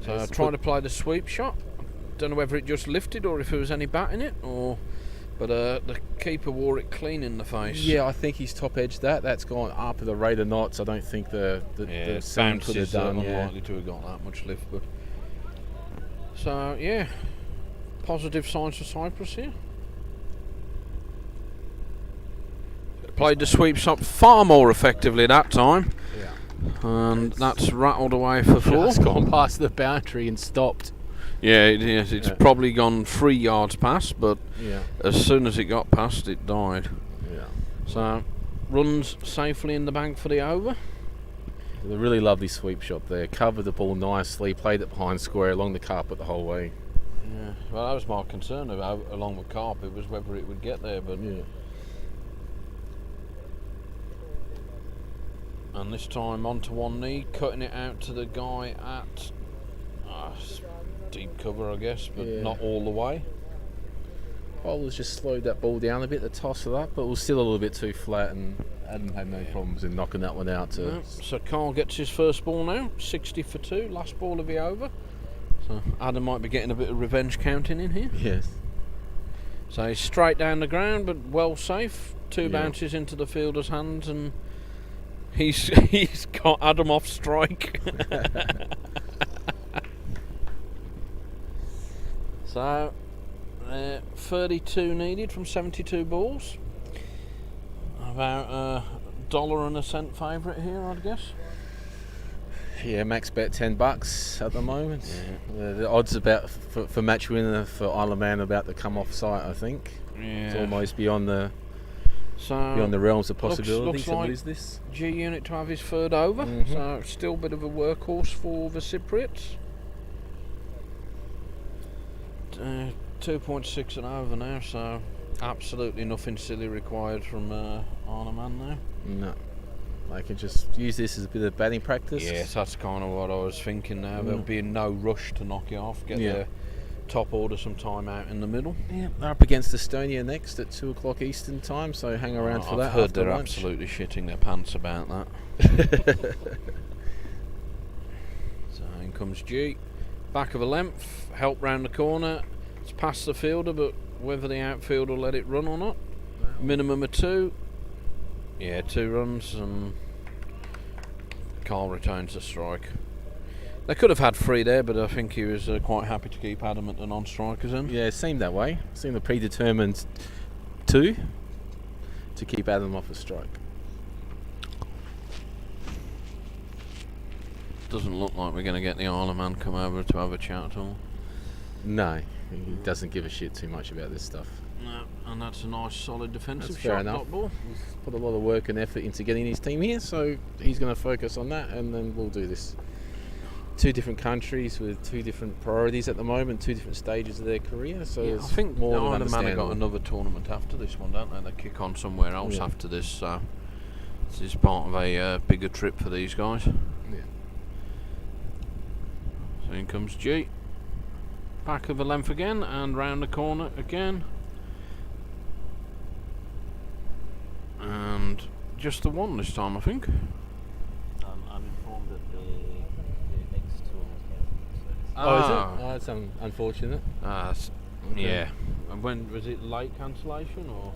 So Yes, trying to play the sweep shot. Don't know whether it just lifted or if there was any bat in it, but the keeper wore it clean in the face. Yeah, I think he's top edged that. That's gone up at the rate of knots. I don't think the sound could have bounces done. Yeah. unlikely to have got that much lift, but so yeah, positive signs for Cyprus here. Played the sweep shot far more effectively that time, and that's rattled away for four. It's gone past the boundary and stopped. Yeah, it is. It's probably gone 3 yards past, but Yeah. as soon as it got past, it died. Yeah. So, runs safely in the bank for the over. A really lovely sweep shot there. Covered the ball nicely, played it behind square along the carpet the whole way. Yeah. Well, that was my concern about along the carpet, was whether it would get there, but Yeah. and this time onto one knee, cutting it out to the guy at deep cover, I guess, but Yeah. not all the way. Bowlers just slowed that ball down a bit, the toss of that, but it was still a little bit too flat, and Adam had no problems in knocking that one out. No, so Carl gets his first ball now, 60 for 2, last ball of the over. So Adam might be getting a bit of revenge counting in here. Yes. So he's straight down the ground, but well safe. Two Yeah. bounces into the fielder's hands, and he's got Adam off strike. So 32 needed from 72 balls. About $1.01 favourite here, I'd guess. Yeah, max bet $10 at the moment. The odds about for match winner for Isle of Man about to come off site. I think it's almost beyond the realms of possibility looks to like lose this. G Unit to have his third over, so still a bit of a workhorse for the Cypriots. 2.6 and over now, so absolutely nothing silly required from Isle of Man now. No, I can just use this as a bit of batting practice. Yes, that's kind of what I was thinking now. There'll be no rush to knock it off. Get the top order some time out in the middle. Yeah, they're up against Estonia next at 2 o'clock Eastern time, so hang around for that. I've heard after they're lunch. absolutely shitting their pants about that. So in comes G. Back of a length, help round the corner. It's past the fielder, but whether the outfielder will let it run or not. Minimum of 2. Yeah, 2 runs, and Carl retains the strike. They could have had 3 there, but I think he was quite happy to keep Adam at the non-strikers in. Yeah, it seemed that way. It seemed a predetermined 2 to keep Adam off a strike. Doesn't look like we're going to get the Isle of Man come over to have a chat at all. No, he doesn't give a shit too much about this stuff. No, and that's a nice solid defensive That's fair shot. enough. Dot ball. He's put a lot of work and effort into getting his team here, so he's going to focus on that, and then we'll do this. 2 different countries with 2 different priorities at the moment, 2 different stages of their career. So Yeah, I it's think more the than Isle of Man have got understandable. another tournament after this one, don't they? They kick on somewhere else Yeah. after this, so this is part of a bigger trip for these guys. Yeah. So in comes G. Back of the length again, and round the corner again. And just the one this time, I think. I'm informed that the next tour was cancelled. Oh, is it? Oh, that's unfortunate. Okay. Yeah. And when was it? Late cancellation or?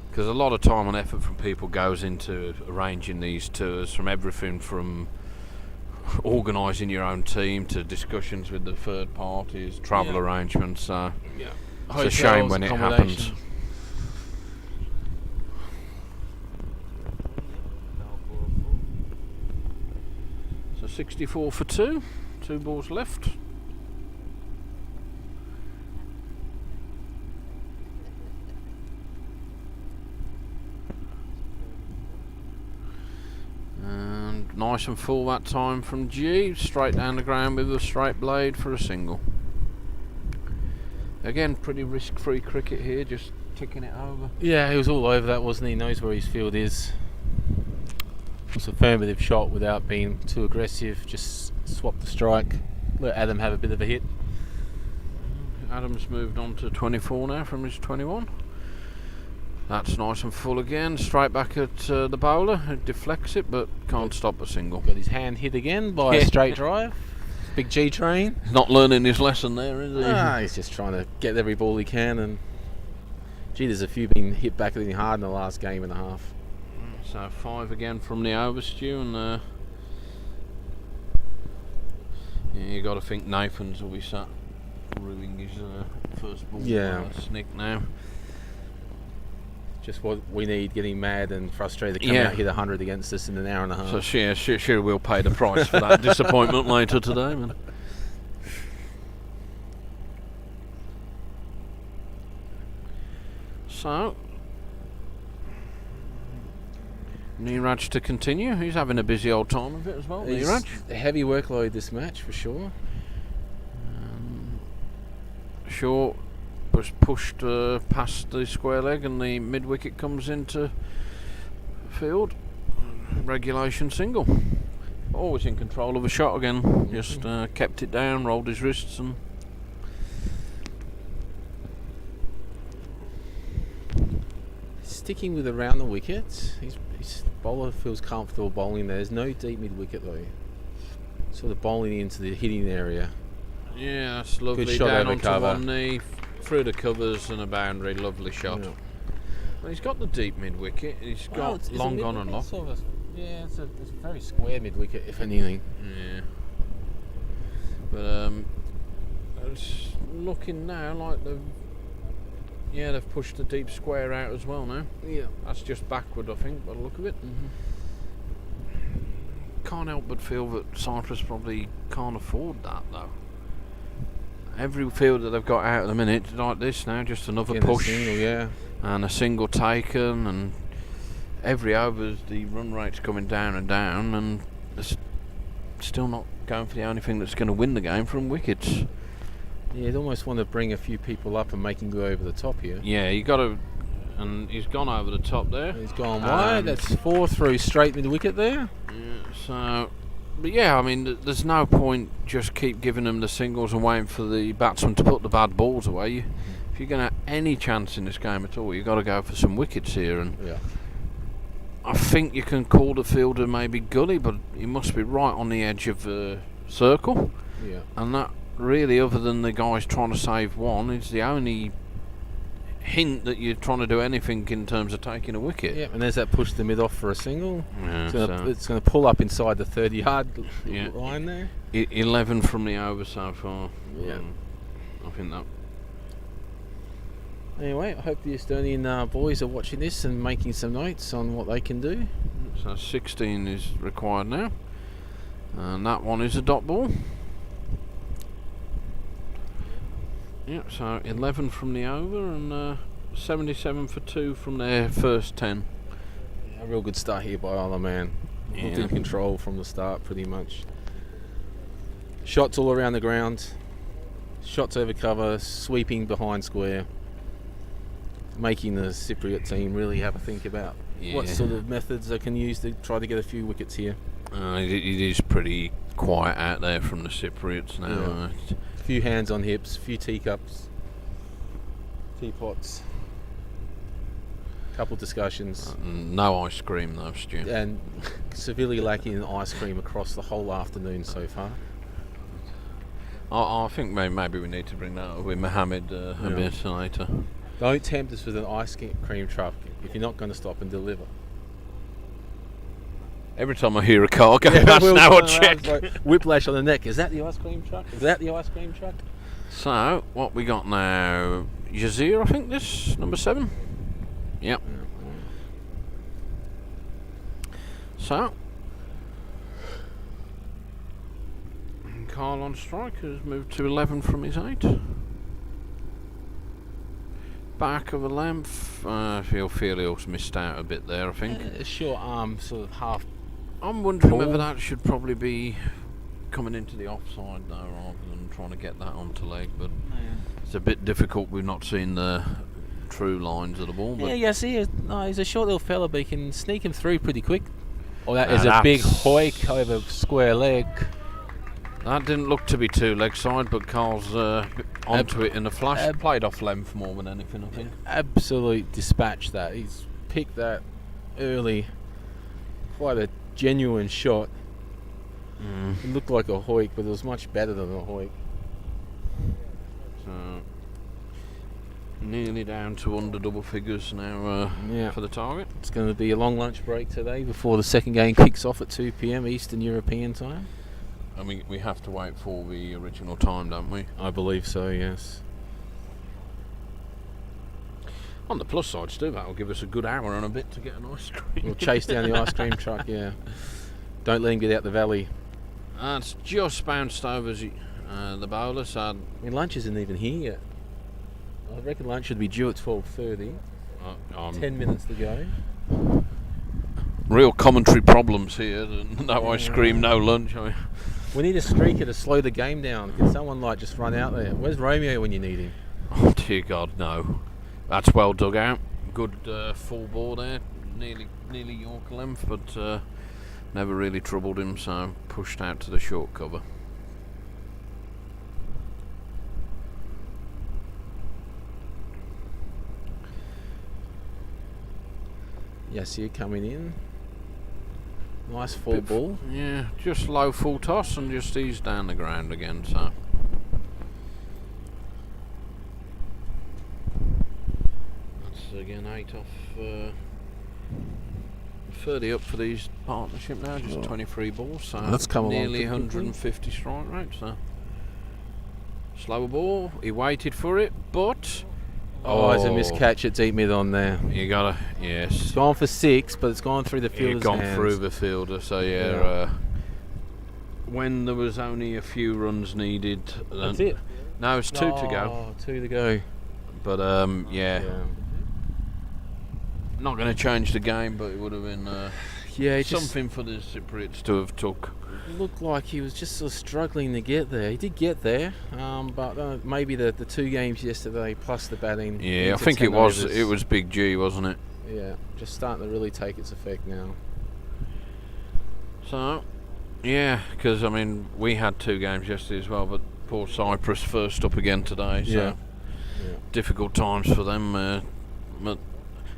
Because a lot of time and effort from people goes into arranging these tours, from everything from organising your own team to discussions with the third parties, travel arrangements. So it's a shame when it happens. So 64 for 2 balls left. And nice and full that time from G, straight down the ground with a straight blade for a single. Again, pretty risk-free cricket here, just ticking it over. Yeah, he was all over that, wasn't he? Knows where his field is. It's an affirmative shot without being too aggressive, just swap the strike, let Adam have a bit of a hit. Adam's moved on to 24 now from his 21. That's nice and full again, straight back at the bowler. It deflects it, but can't stop a single. Got his hand hit again by a straight drive. Big G train. He's not learning his lesson there, is he? He's just trying to get every ball he can, and gee, there's a few been hit back really hard in the last game and a half. So 5 again from the over, Stu, and you got to think Nathan's will be sat ruining his first ball. Snick now. Just what we need, getting mad and frustrated to come out hit 100 against us in an hour and a half. So sure we'll pay the price for that disappointment later today, man. So Neeraj to continue. He's having a busy old time of it as well. Neeraj. A heavy workload this match for sure. Shaw was pushed past the square leg and the mid wicket comes into field. Regulation single. Always in control of a shot again. Just kept it down, rolled his wrists and sticking with around the wicket. His bowler feels comfortable bowling there. There's no deep mid wicket though. Sort of bowling into the hitting area. Yeah, that's lovely. Good shot down over onto cover. one knee, through the covers and a boundary. Lovely shot. Yeah. Well, he's got the deep mid wicket. He's got it's long on and off. It's a very square mid wicket, if anything. Yeah. But it's looking now like they've pushed the deep square out as well now. Yeah. That's just backward, I think, by the look of it. Can't help but feel that Cyprus probably can't afford that though. Every field that they've got out at the minute, like this now, just another push and a single taken, and every over the run rate's coming down, and they're still not going for the only thing that's going to win the game from wickets. Yeah, you'd almost want to bring a few people up and make him go over the top here. Yeah, you got to, and he's gone over the top there. He's gone wide. That's 4 through straight mid wicket there. Yeah, so. But yeah, I mean, there's no point just keep giving them the singles and waiting for the batsman to put the bad balls away. If you're going to have any chance in this game at all, you've got to go for some wickets here. And I think you can call the fielder maybe gully, but he must be right on the edge of the circle. Yeah. And that really, other than the guys trying to save one, is the only hint that you're trying to do anything in terms of taking a wicket. Yeah, and there's that push the mid off for a single. Yeah, it's going to pull up inside the 30-yard line there. 11 from the over so far. Yeah. I think that. Anyway, I hope the Estonian boys are watching this and making some notes on what they can do. So 16 is required now. And that one is a dot ball. Yeah, so 11 from the over and 77 for 2 from their first 10. A real good start here by Isla Man. Looked in control from the start pretty much. Shots all around the ground. Shots over cover, sweeping behind square. Making the Cypriot team really have a think about what sort of methods they can use to try to get a few wickets here. It is pretty quiet out there from the Cypriots now. Yeah. Few hands on hips, few teacups, teapots, couple discussions. No ice cream though, Stu. And severely lacking in ice cream across the whole afternoon so far. I think maybe we need to bring that up with Mohammed a bit later. Don't tempt us with an ice cream truck if you're not going to stop and deliver. Every time I hear a car go Yeah, past wheels now, I going around, check. like whiplash on the neck. Is that the ice cream truck? Is that the ice cream truck? So, what we got now? Yazir, I think this, number 7. Yep. So, Carl on strike has moved to 11 from his 8. Back of a length. I feel he's missed out a bit there, I think. A short arm, sort of half. I'm wondering Ball. whether that should probably be coming into the offside though, rather than trying to get that onto leg. But it's a bit difficult. We've not seen the true lines of the ball. But Yeah, see, no, he's a short little fella, but he can sneak him through pretty quick. Oh, that Now is a big that's- hoik over square leg. that didn't look to be too leg side, but Carl's onto it in a flash. Played off length more than anything, I think. Absolute dispatch that. He's picked that early. Quite a genuine shot. It looked like a hoik, but it was much better than a hoik. So, nearly down to under double figures now for the target. It's going to be a long lunch break today before the second game kicks off at 2 p.m. Eastern European time. I mean, we have to wait for the original time, don't we? I believe so, yes. On the plus side, Stu, that'll give us a good hour and a bit to get an ice cream. We'll chase down the ice cream truck, yeah. Don't let him get out the valley. It's just bounced over the bowler, so I mean, lunch isn't even here yet. I reckon lunch should be due at 12:30. 10 minutes to go. real commentary problems here. No ice cream, no lunch. I mean, we need a streaker to slow the game down. Can someone just run out there? Where's Romeo when you need him? oh dear God, no. That's well dug out. Good full ball there, nearly York length, but never really troubled him, so pushed out to the short cover. Yes, you're coming in. Nice full ball. Yeah, just low full toss and just ease down the ground again, so. That's again 8 off 30 up for these partnership now, just 23 balls, so that's come along nearly pretty quickly. 150 strike rate, so. Slower ball, he waited for it, but Oh, it's a miscatch at deep mid on there. You gotta, yes. It's gone for 6, but it's gone through the fielder's It's gone hands. through the fielder, so yeah. When there was only a few runs needed. That's it. No, it's 2 to go. Oh, 2 to go. But yeah. Not going to change the game, but it would have been something for the Cypriots to have took. It looked like he was just sort of struggling to get there. He did get there, but maybe the 2 games yesterday plus the batting. Yeah, I think it was Big G, wasn't it? Yeah, just starting to really take its effect now. So, yeah, because I mean we had 2 games yesterday as well, but poor Cyprus first up again today. So difficult times for them. But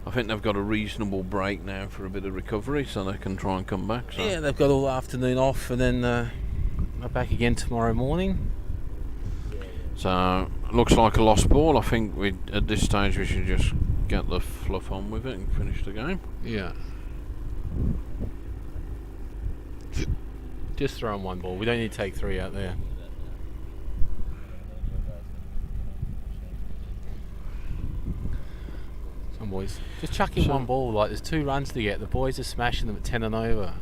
I think they've got a reasonable break now for a bit of recovery, so they can try and come back. So. Yeah, they've got all afternoon off, and then they're back again tomorrow morning. So looks like a lost ball. I think at this stage we should just get the fluff on with it and finish the game. Yeah. Just throw in 1 ball. We don't need to take 3 out there. Come on, boys. Just chuck in 1 ball. There's 2 runs to get. The boys are smashing them at 10 and over.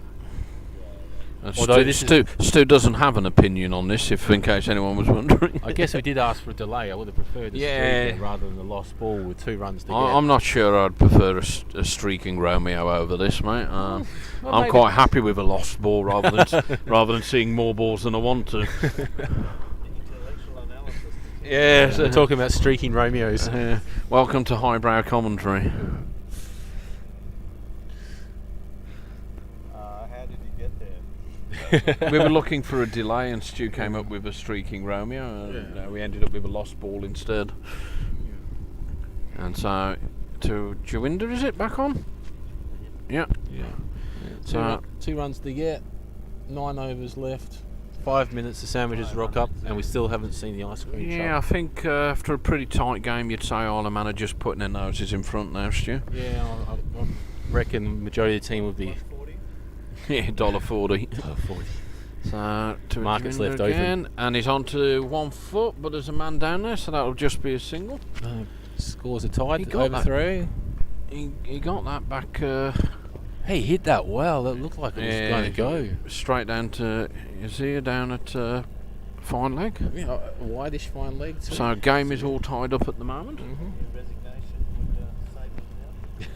Although Stu doesn't have an opinion on this, in case anyone was wondering. I guess we did ask for a delay. I would have preferred a streaker rather than a lost ball with 2 runs to get. I'm not sure I'd prefer a streaking Romeo over this, mate. Well, I'm quite happy with a lost ball rather than seeing more balls than I want to. Yeah, so talking about streaking Romeos. Welcome to highbrow commentary. How did you get there? We were looking for a delay and Stu came up with a streaking Romeo and we ended up with a lost ball instead. And so to Jawinder, is it back on? Yeah. So 2 runs to get, 9 overs left, 5 minutes the sandwiches rock up, and we still haven't seen the ice cream yeah, truck. I think after a pretty tight game you'd say Isle of Man are just putting their noses in front now, Stu. Yeah, I reckon the majority of the team would be. Yeah, $1.40. $1.40. So to Market's left again, open. and he's on to 1 foot, but there's a man down there, so that'll just be a single. Scores are tied. He got Over that. 3. He got that back. He hit that well. That looked like it was going to go. Straight down to his ear, down at fine leg. Yeah, a whitish fine leg. Too. So game is all tied up at the moment. Resignation would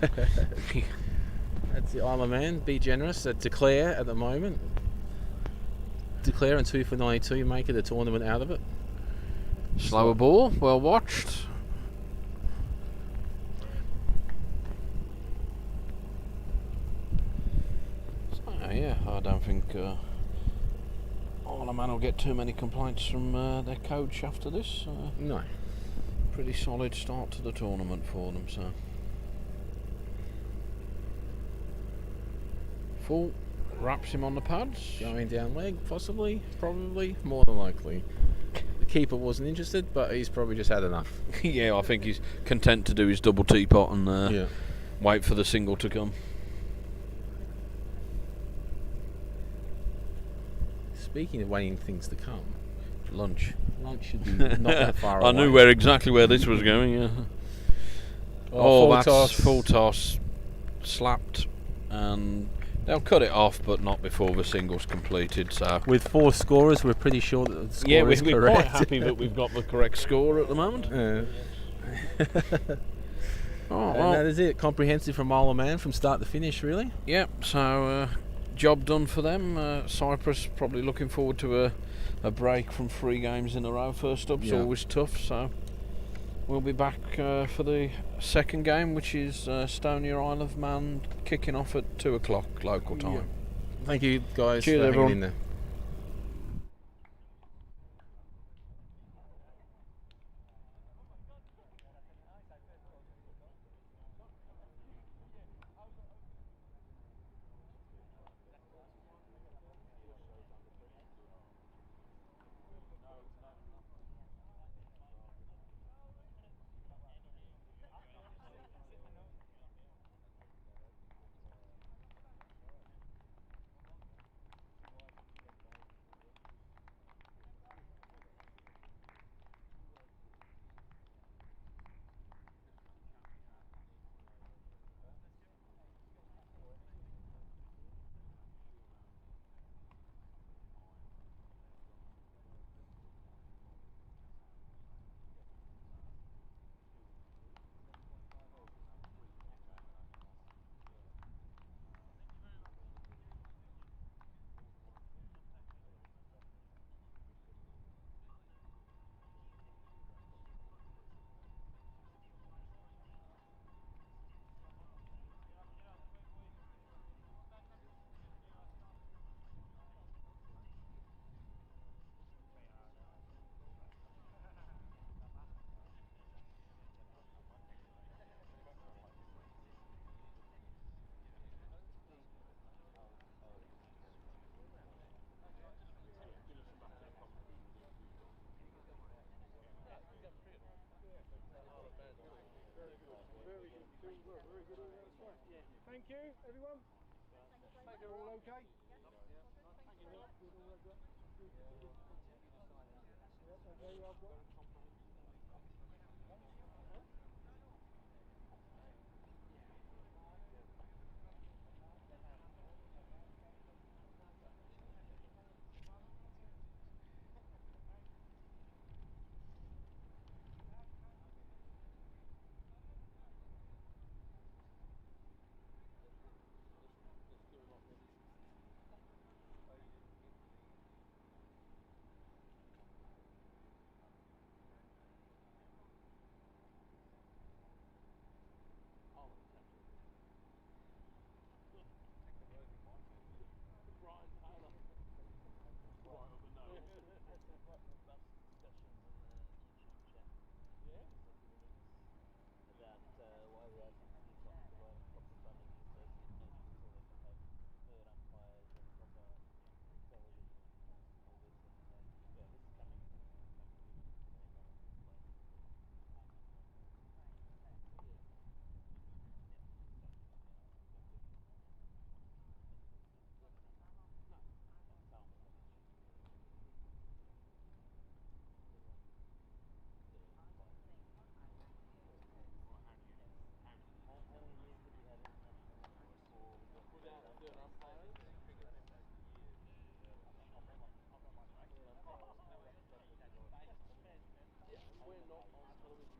save them now. That's the Isle of Man. Be generous. Declare at the moment. Declare and 2 for 92. Make it a tournament out of it. Slower ball, well watched. So yeah, I don't think Isle of Man will get too many complaints from their coach after this. No. Pretty solid start to the tournament for them. So full wraps him on the pads. Going down leg, possibly, probably, more than likely. The keeper wasn't interested, but he's probably just had enough. Yeah, I think he's content to do his double teapot and Yeah. wait for the single to come. Speaking of waiting things to come, Lunch. lunch should be not that far away. I knew exactly where this was going. Yeah. Full that's toss. full toss, slapped, and they'll cut it off, but not before the single's completed. So With 4 scorers, we're pretty sure that the score yeah, is we're correct. quite happy that we've got the correct score at the moment. Oh, And well, that is it. Comprehensive from Isle of Man from start to finish, really. yeah. So job done for them. Cyprus probably looking forward to a break from 3 games in a row. First up's Yeah. always tough. So we'll be back for the second game, which is Estonia Isle of Man, kicking off at 2 o'clock local time. Yeah. Thank you, guys, Cheers, for hanging everyone. in there. Thank you, everyone. Thank you. All okay?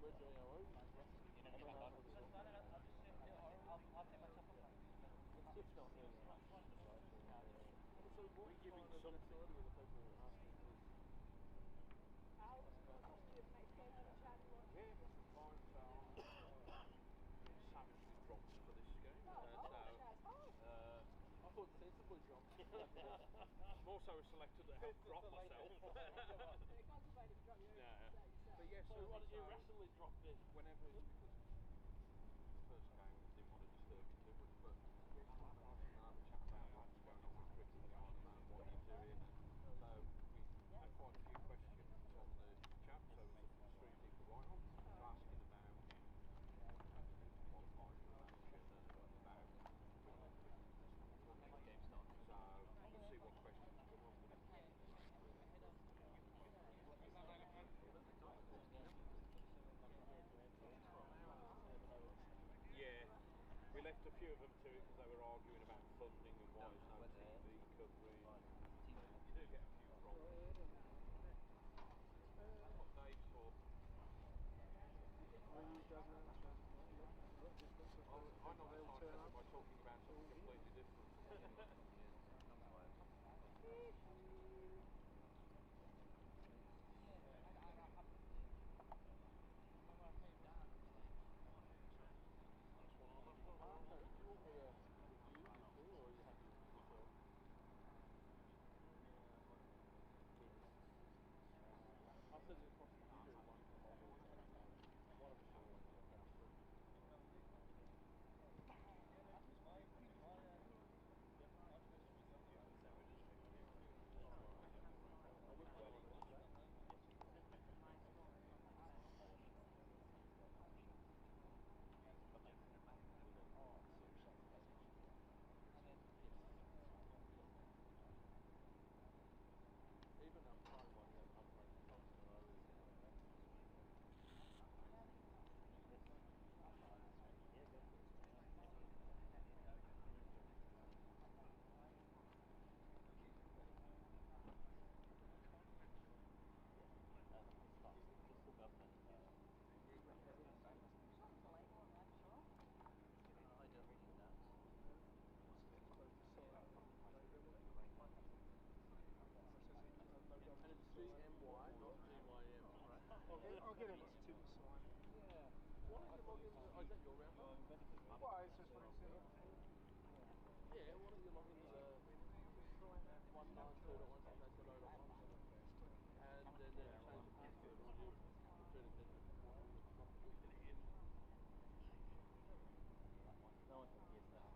originally our own. I'll take my top off. It's not really much. So what We're giving kind of something. necessarily with the people asking is Yeah, fine. So been savagely dropped for this game. I thought sensibly dropped. I'm also a selector that helped drop myself. Yeah. But yeah, So why did you recently drop this? whenever, because the first game didn't want to disturb you too much, but I can have a chat about what's going on with cricket garden and what you're doing. So we had quite a few questions on the chat, so there's 3 people right on asking about qualifying for the match and about My game started. so we'll see what questions come up. Yeah, we left a few of them to it because they were arguing about funding and why there's no TV coverage. You do get a few problems. That's what Dave saw. I know the side cover by talking about something completely different. I'll get him to sign. Why don't you log into the, is that your round? Well, it's just what he said. Yeah, why don't you log into the 192.168.0.1 and then change the password or you return it then No one can guess that.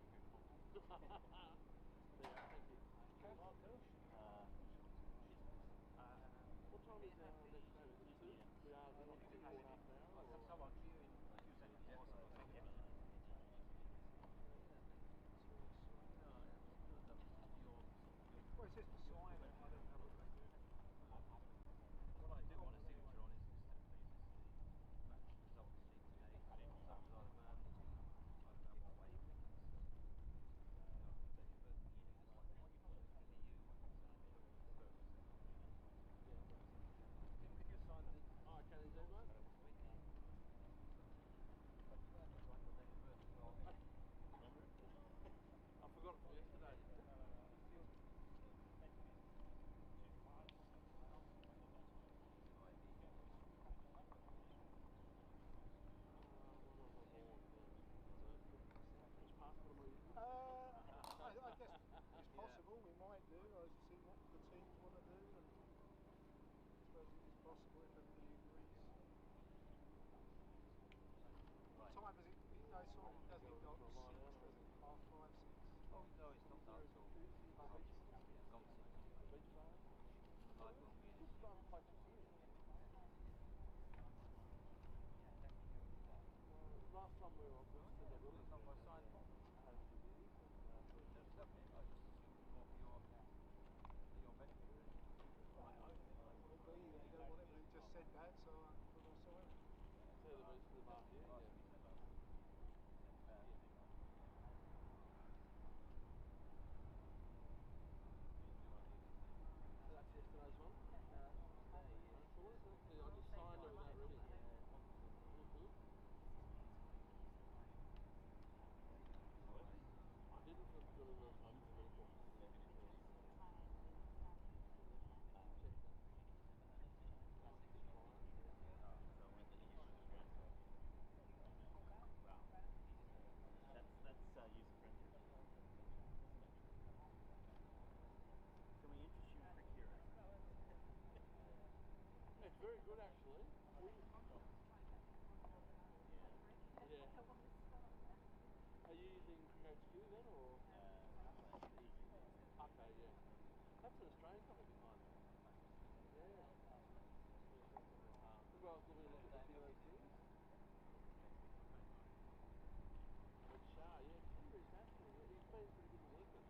Yeah, thank you. What time is our next game? Is it 2? We are not before half an hour? Or? Someone queue in a few seconds. Yeah. Well, it's just a sign. I don't know what they do. What I do want a signature on is match result sheet today. Something like I don't know what way. Could you sign the Oh, can you do that? I forgot it from yesterday. I guess it's possible. We might do. I was see what the teams want to do, and I suppose it is possible if everybody agrees. What time is it? No, it's sort of doesn't go up to 6, does it? 5:30, 6. Oh no, it's not that at all. Gone 6. Live will be in it. Last time we were on this, Yeah, it's not my sign. That's lovely. I just assumed it was more for your benefit. I hope it will be. They don't want it, but it just said that, so I thought I saw it. Yeah, the best of the last year, yeah. So that's yesterday's one? Today, So what is that? I just signed it without reading it. very good actually. Yeah. Are you using HQ then or? Okay, yeah. That's an Australian company behind it. Yeah. Well, let me look at the few of those things. But Shah, yeah, Canberra is actually, he's been pretty good to work with.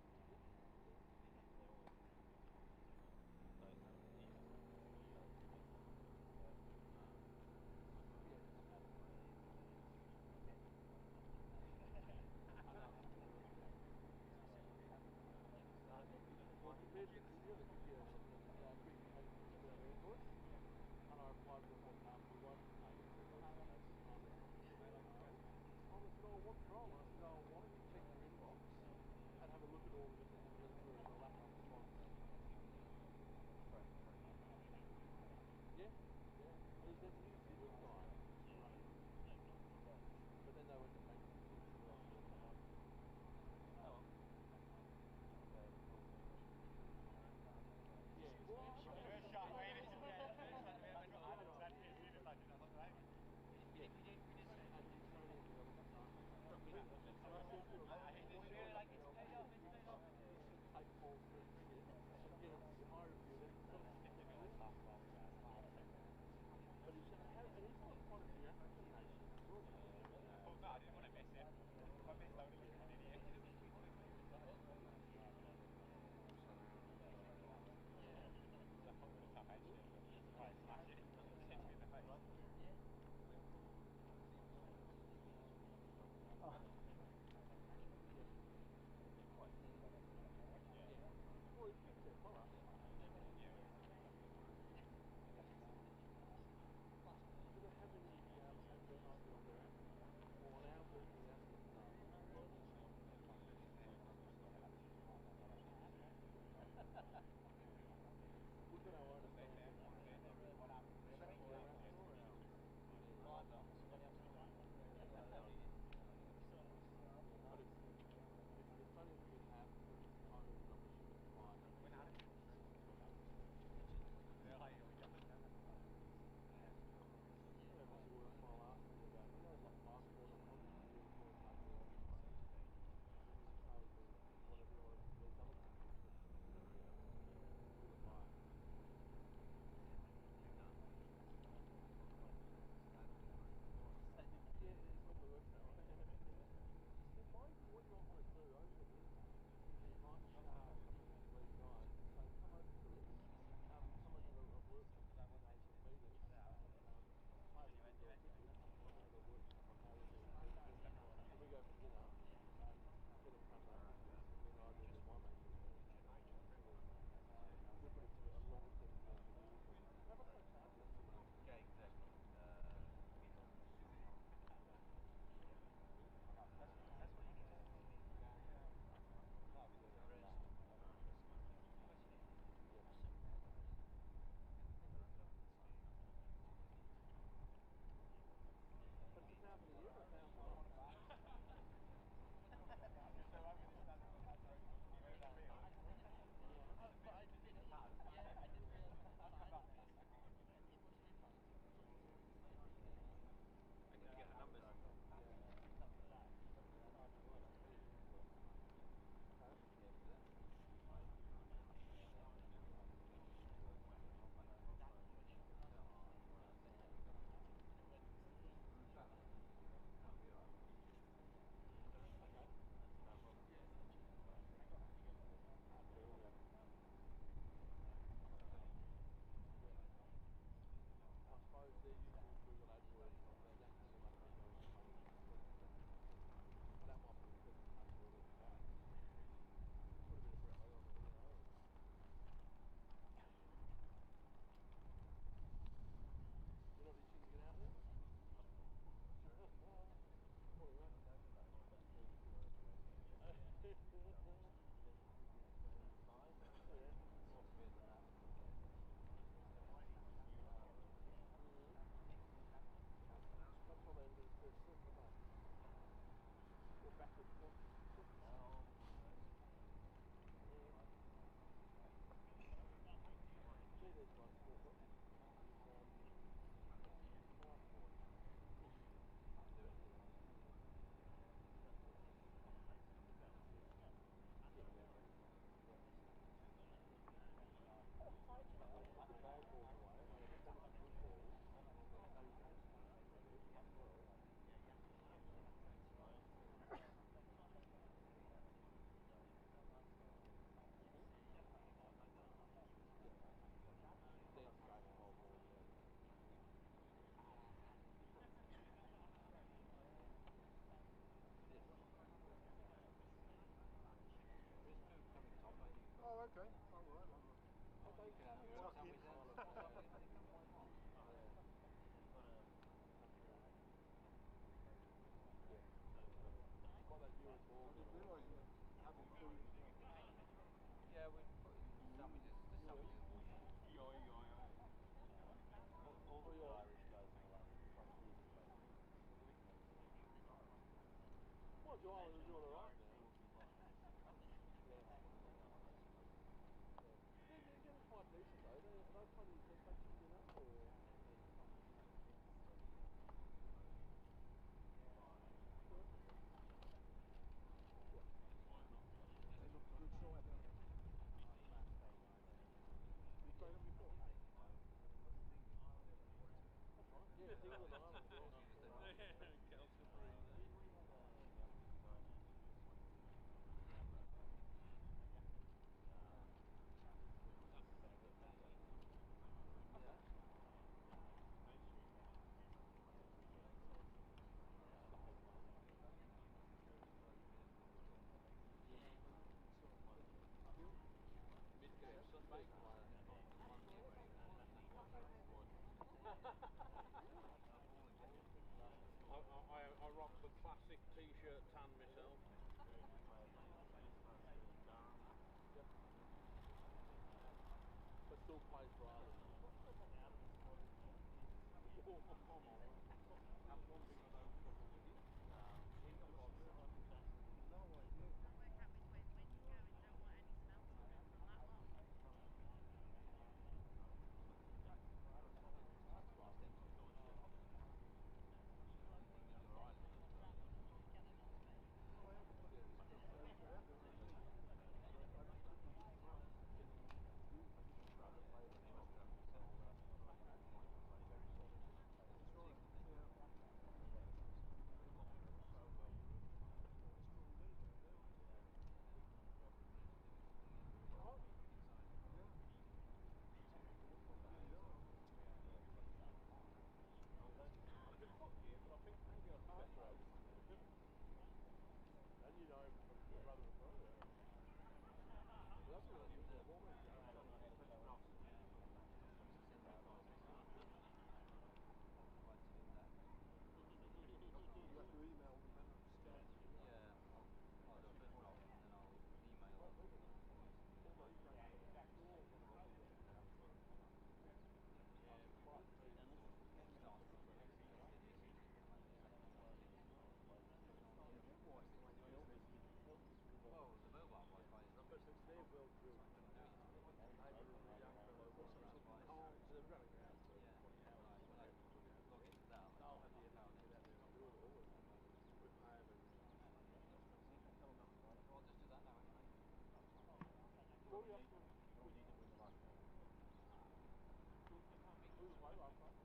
Yeah, we put in sandwiches, just sandwiches. All the good Irish guys in the land from music places. Well, Joe Island is doing alright now. They're getting quite decent though. Are they playing in the Fed League now or? They look a good side, don't they? You played them before? Yeah, England, Ireland, I rock the classic t-shirt tan myself. Yep. But still plays for Ireland. No idea. I haven't looked at this stuff very bad, do I? I don't think we did well. That's right, yeah. It's full league now, isn't it? Yeah. Really are. And you know him from your brother and brother. That's what I'm doing. You have to email them and scan. Yeah, I'll do a first draft and then I'll email them. You get Wi-Fi in the office. Well, the mobile Wi-Fi is rubbish. It's their world view. So I couldn't do it yesterday. Neighbour and the young fellow was oh, so they're running around. Yeah, right. When I log into that, I'll I have the can't energy to get out there and do it all with home and I'll just do that now anyway. well, yeah. We need to win the last game. Who was away last night?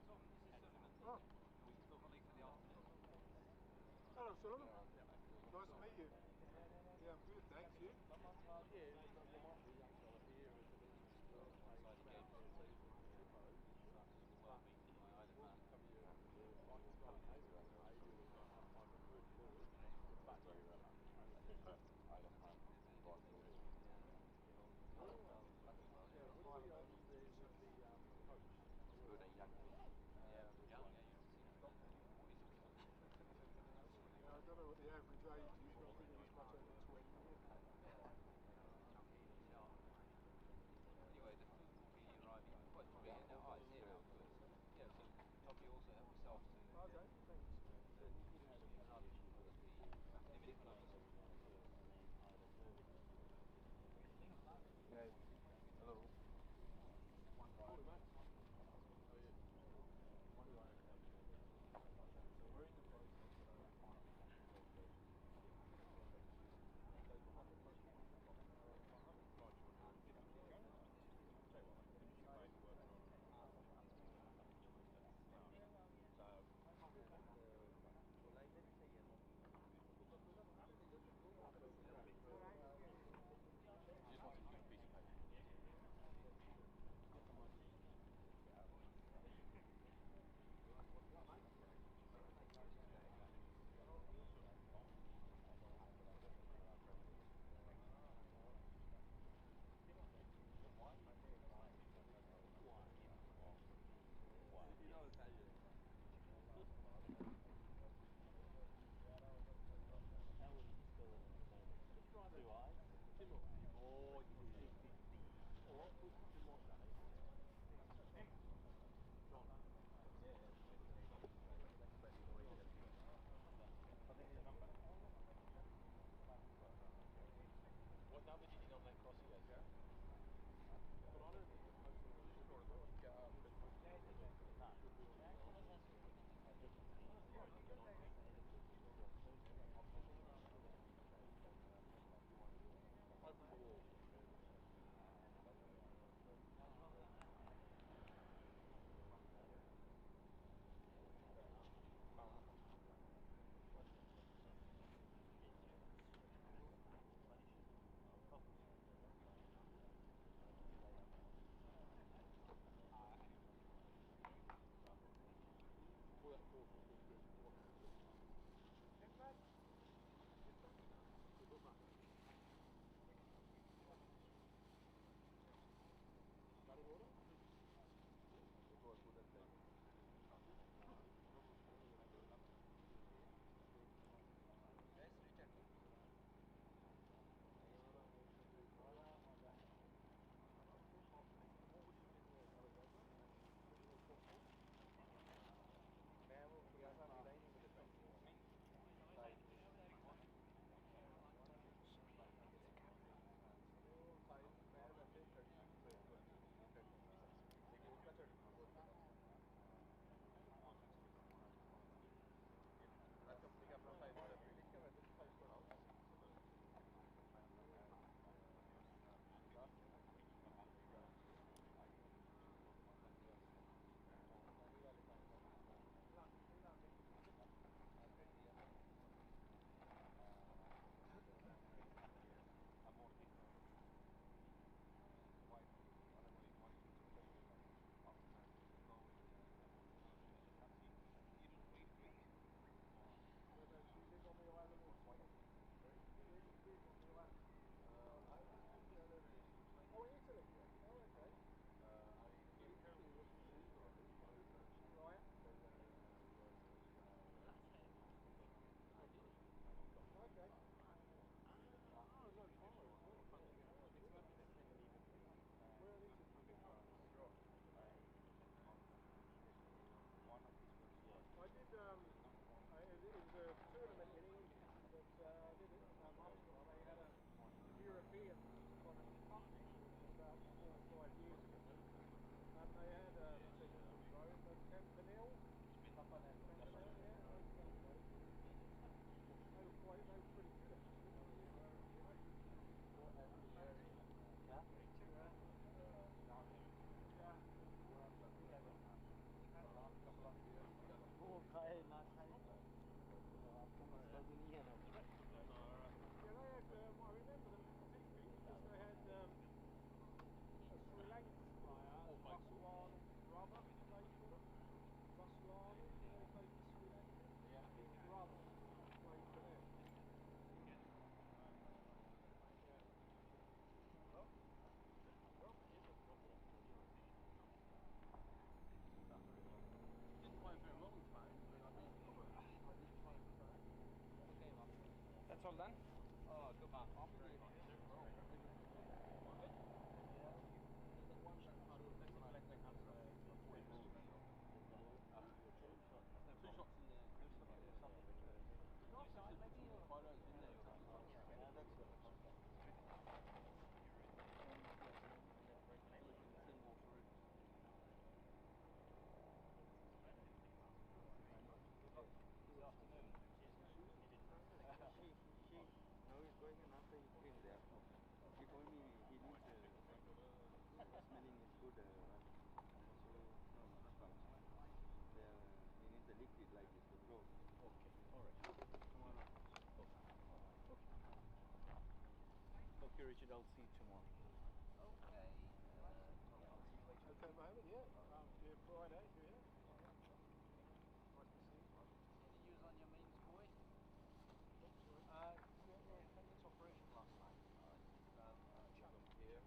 Tom, this is Sullivan. Oh, Your colleague for the afternoon. hello, Sullivan. Nice to meet you. Yeah, I'm good, thanks. You? Yeah, there might be a young fella here who's an Exciting game. Well beaten by Isle of Man. come here and like the guy neighbour and maybe we'll have my good forward. But Very well. I don't mind. Ball players. Well, lucky well, yeah, what are we on there with the coach? Good and young. yeah, young, yeah, you haven't seen him for 46 years. Yeah, I don't know what the average age is, but I think he's much over 20. Chunky, sharp. Anyway, the food will be arriving quite quickly. Oh, it's here now, good. Yeah, so Toki also help yourself to Okay, thanks. the lunch will be in a minute when I just... Yes. Hello. Morning, mate. How are you? So we're in the process of What number did you on that cross here? That's all done? Oh, good man. Two shots in there. Maybe photos in there. Now he's going and after he came there, he told me he needs smelling is good. So no, not problem. He needs a liquid like this to grow. Okay, alright. Come on up. Okay. Okay, Richard, I'll see you tomorrow. Okay. I'll see you later. Okay, Mohammed, yeah. Yeah, Friday, yeah. Nice to see you. Any news on your mains, boy? Yeah, attendance operation last night. Chap here.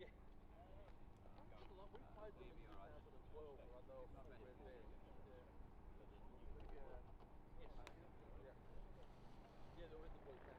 Yeah. We played them in 2012, right? They were full red there. Yeah. Yes. Yeah. Yeah, they were in the blue camp.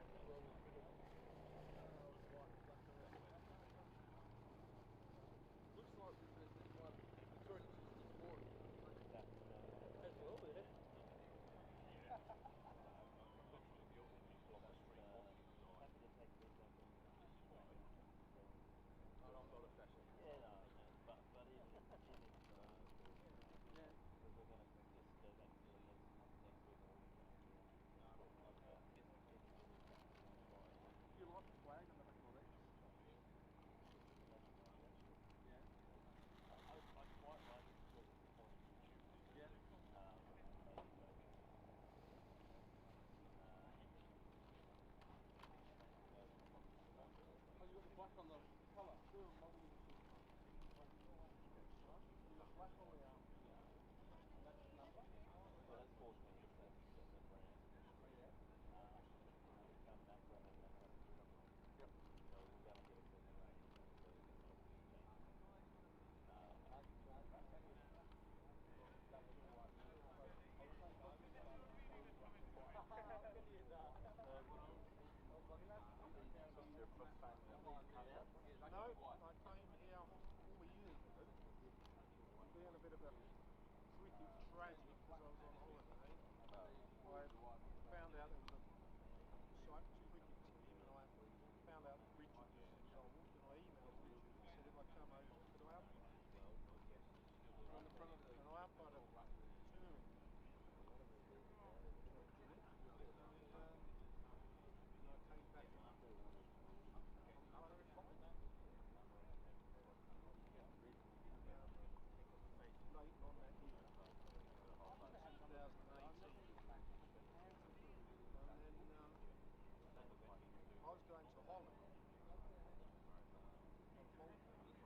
No, I came here 4 years ago. Being a bit of a cricket tragic because I was on holiday. I found out there was a Cyprus cricket team, and I found out that Richard was involved, and I emailed Richard and said if I come over, could I umpire? And I umpired a touring tournament, and I came back on the final. Later on that year, 2018, and then I was going to Holland on Malta, coincidentally. I saw the same week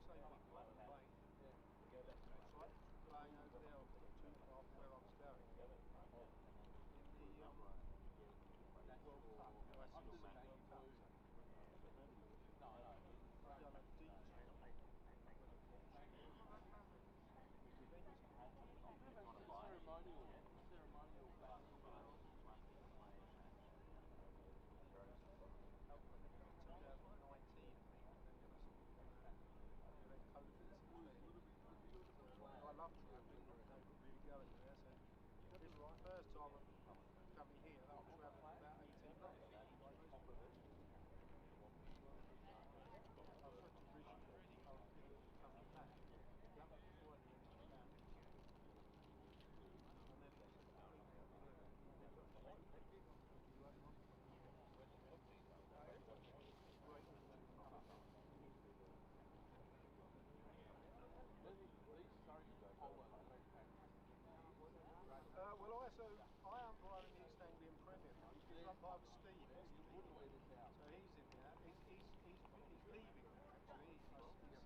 I was playing. Cyprus was playing over there, too far from where I was going, in the World Cup, the ICC World Cup. I've done a detail when I watched the Ceremonial bat. 2019, and then COVID since then. I love travelling, I don't really go anywhere, so this is the first time I'm coming here, I've travelled for about 18 months, like most people. I said to Richard that I was thinking of coming back, before I knew anything about it. And then well, I umpire in the East Anglian Premier League. He's umpired with Steve. So he's in there. He's leaving actually. He's going to. He lives near Northampton, so he's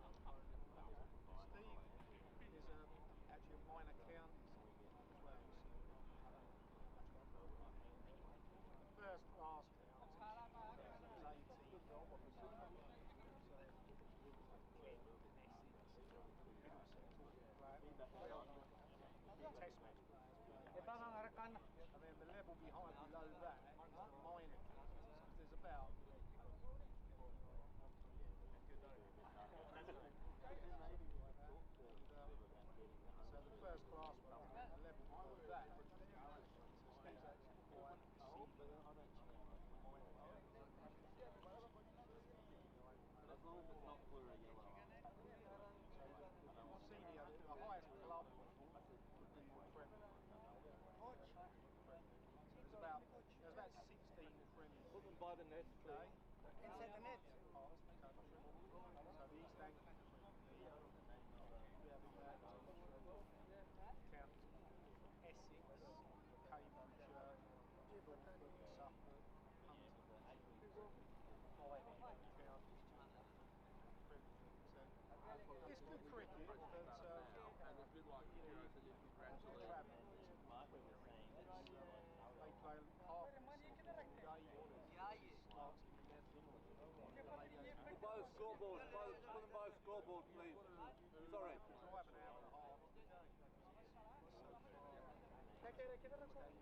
umpiring in Northampton. Steve is actually a minor counties as well. So the first class counties was 18. Test match players, and then the level below that is the minor counties, because there's about so the first class one, and the level below that is the minor counties. So Steve's actually quite senior minor counties. As long as it's not blue or yellow. So senior, the highest club would be the Premier. There's about 16 Premiers. Put them by the net, Okay. Inside the net. Parts of the country. So the East Anglian Premier League. We have about counties of Essex, Cambridgeshire, Norfolk, Suffolk, Huntingdonshire, 5 counties to Premier League. So it's good cricket, but and a bit like you know, then you congratulate travel. They play half the game. Starts in 11. Put by the scoreboard, put them by the scoreboard, please. Sorry. Drive an hour and a half to the game. So far. So there is a lot of travel.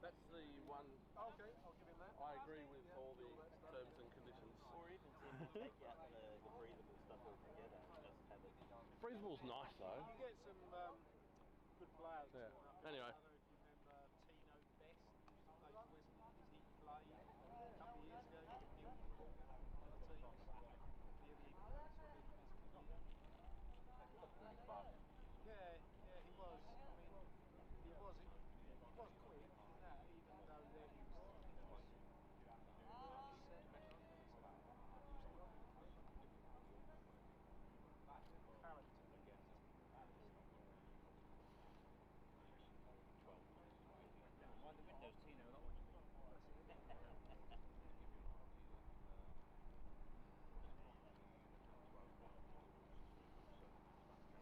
That's the one. Okay, I'll give him that. I agree with all the terms and conditions. Or even take out the breathable stuff altogether and just have it. Breathable's nice though. You get some good players. Yeah. Anyway. I don't know if you remember Tino Best, who used to play for West Indies. He played a couple of years ago with Milford for the teams. He played sort of in his career. Yeah, he was. I mean, he was quick in that, even though then he was, I think he was 37 or something. Character against him. Mind the windows, Tino, that one.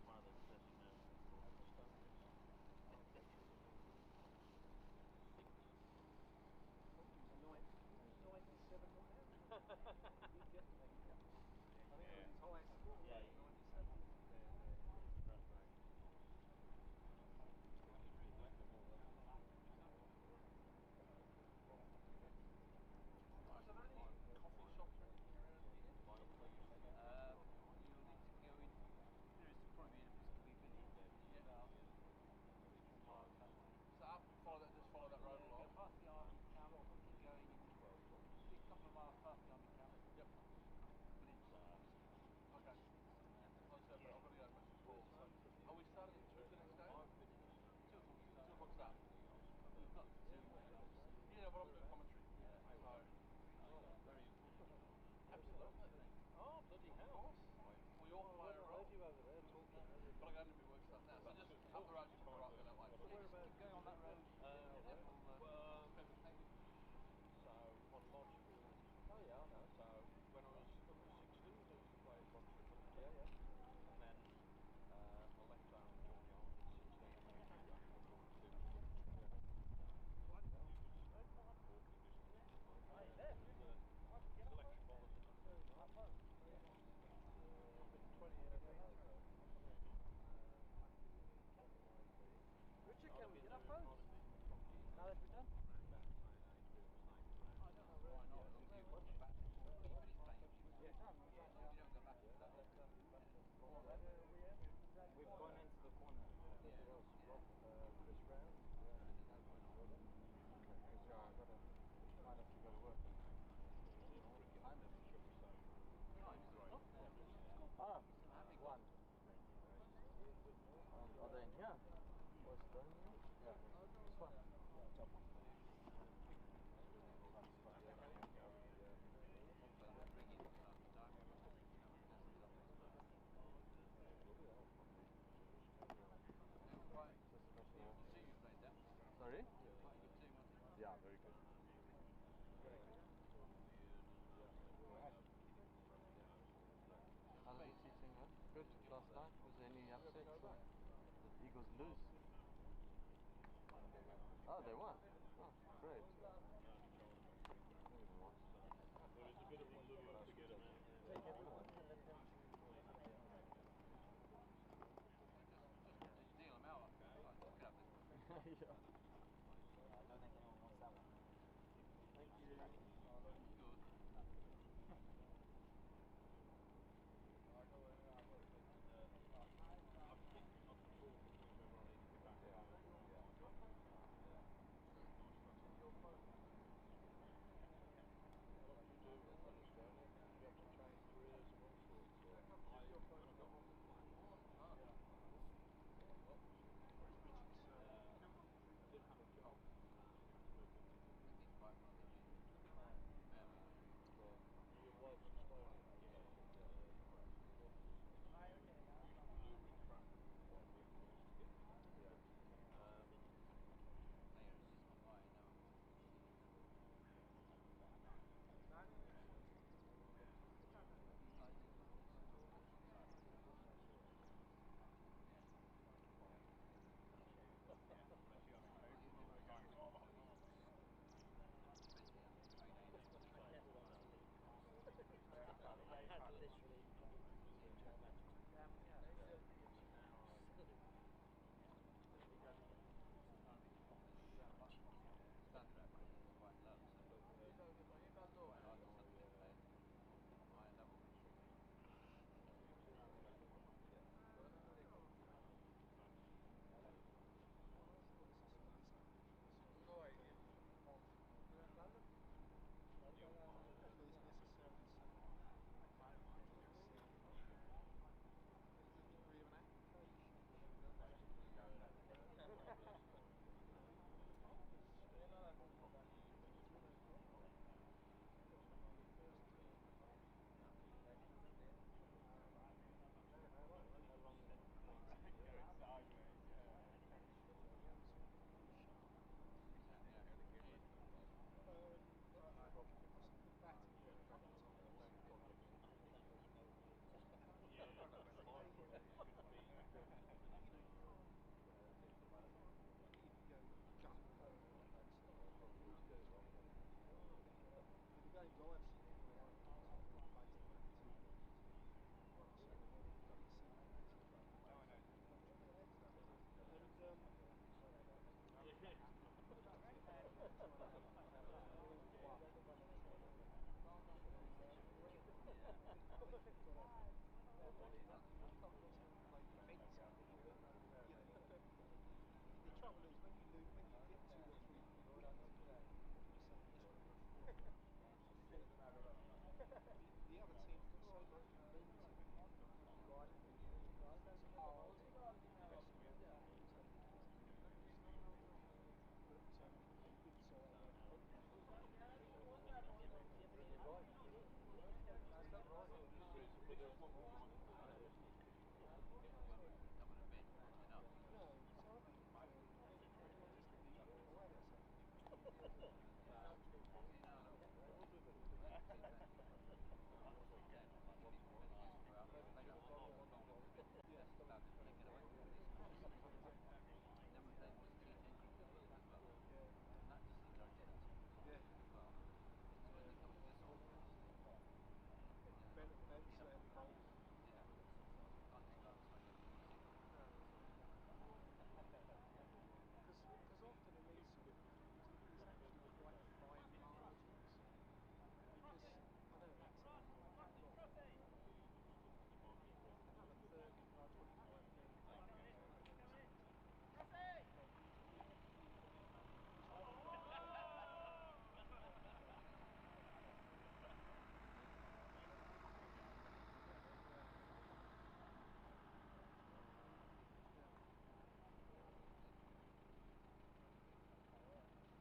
One of those 30 minutes. 97 now. I think it was his highest score, 97. But I can only be work stuff now. So just up the road to the right, go that way. Yeah, just keep going on that road. Yeah, Then we'll. Pember Peng. So on lodge school. Oh yeah, I know. So when I was under 16s, I used to play at lodge school. Yeah, yeah. And then I left home and joined the army at 16 and then came back when I was 50. Yeah. Awfully disappointed. Selection bowlers in the third half. I've been 20 years in the third. Richard, I'd can have we been get our doing, phones? I'd have been fucking Now that we're done. about the same age, doing the same thing. I don't know. Why not? As long as you go back to 40 minutes playing. Yeah. You don't go back to that. We've gone into the corner. Yeah. This round. Because I might have to go to work. Ah, one. Are they in here? Or Estonia? Yeah. This one. Top. Sorry? Yeah, very good. How did the seating go? Good. Last time? Was there any upsets? Or did the Eagles lose? Oh, they won. Oh, great. There is a bit of a lure to get them out. Take everyone. Just deal them out. Yeah. I don't think anyone wants that one. Thank you. Good. often in these sort of things, it's actually quite fine margins. Because I know that sounds like a lot, but another 35, 25p.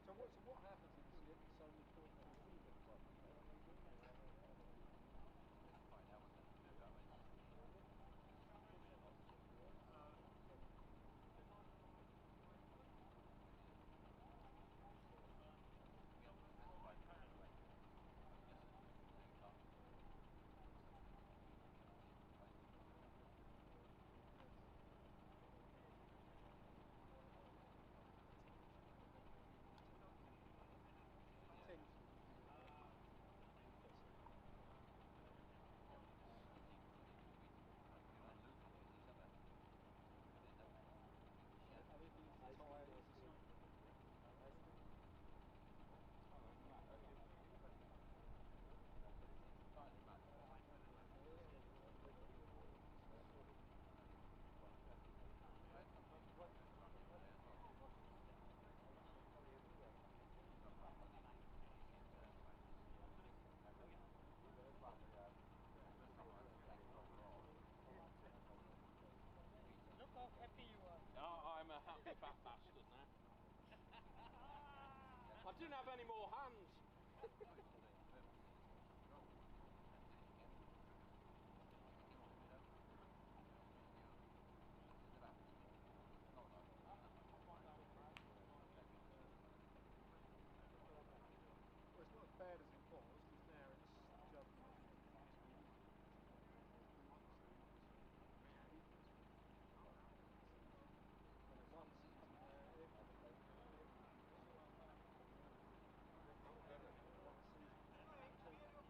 So what happens is it's only 42p then? I'm a happy fat bastard now. I didn't have any more hands. Well, it's not as bad as it was, because now it's jumping between one season where everything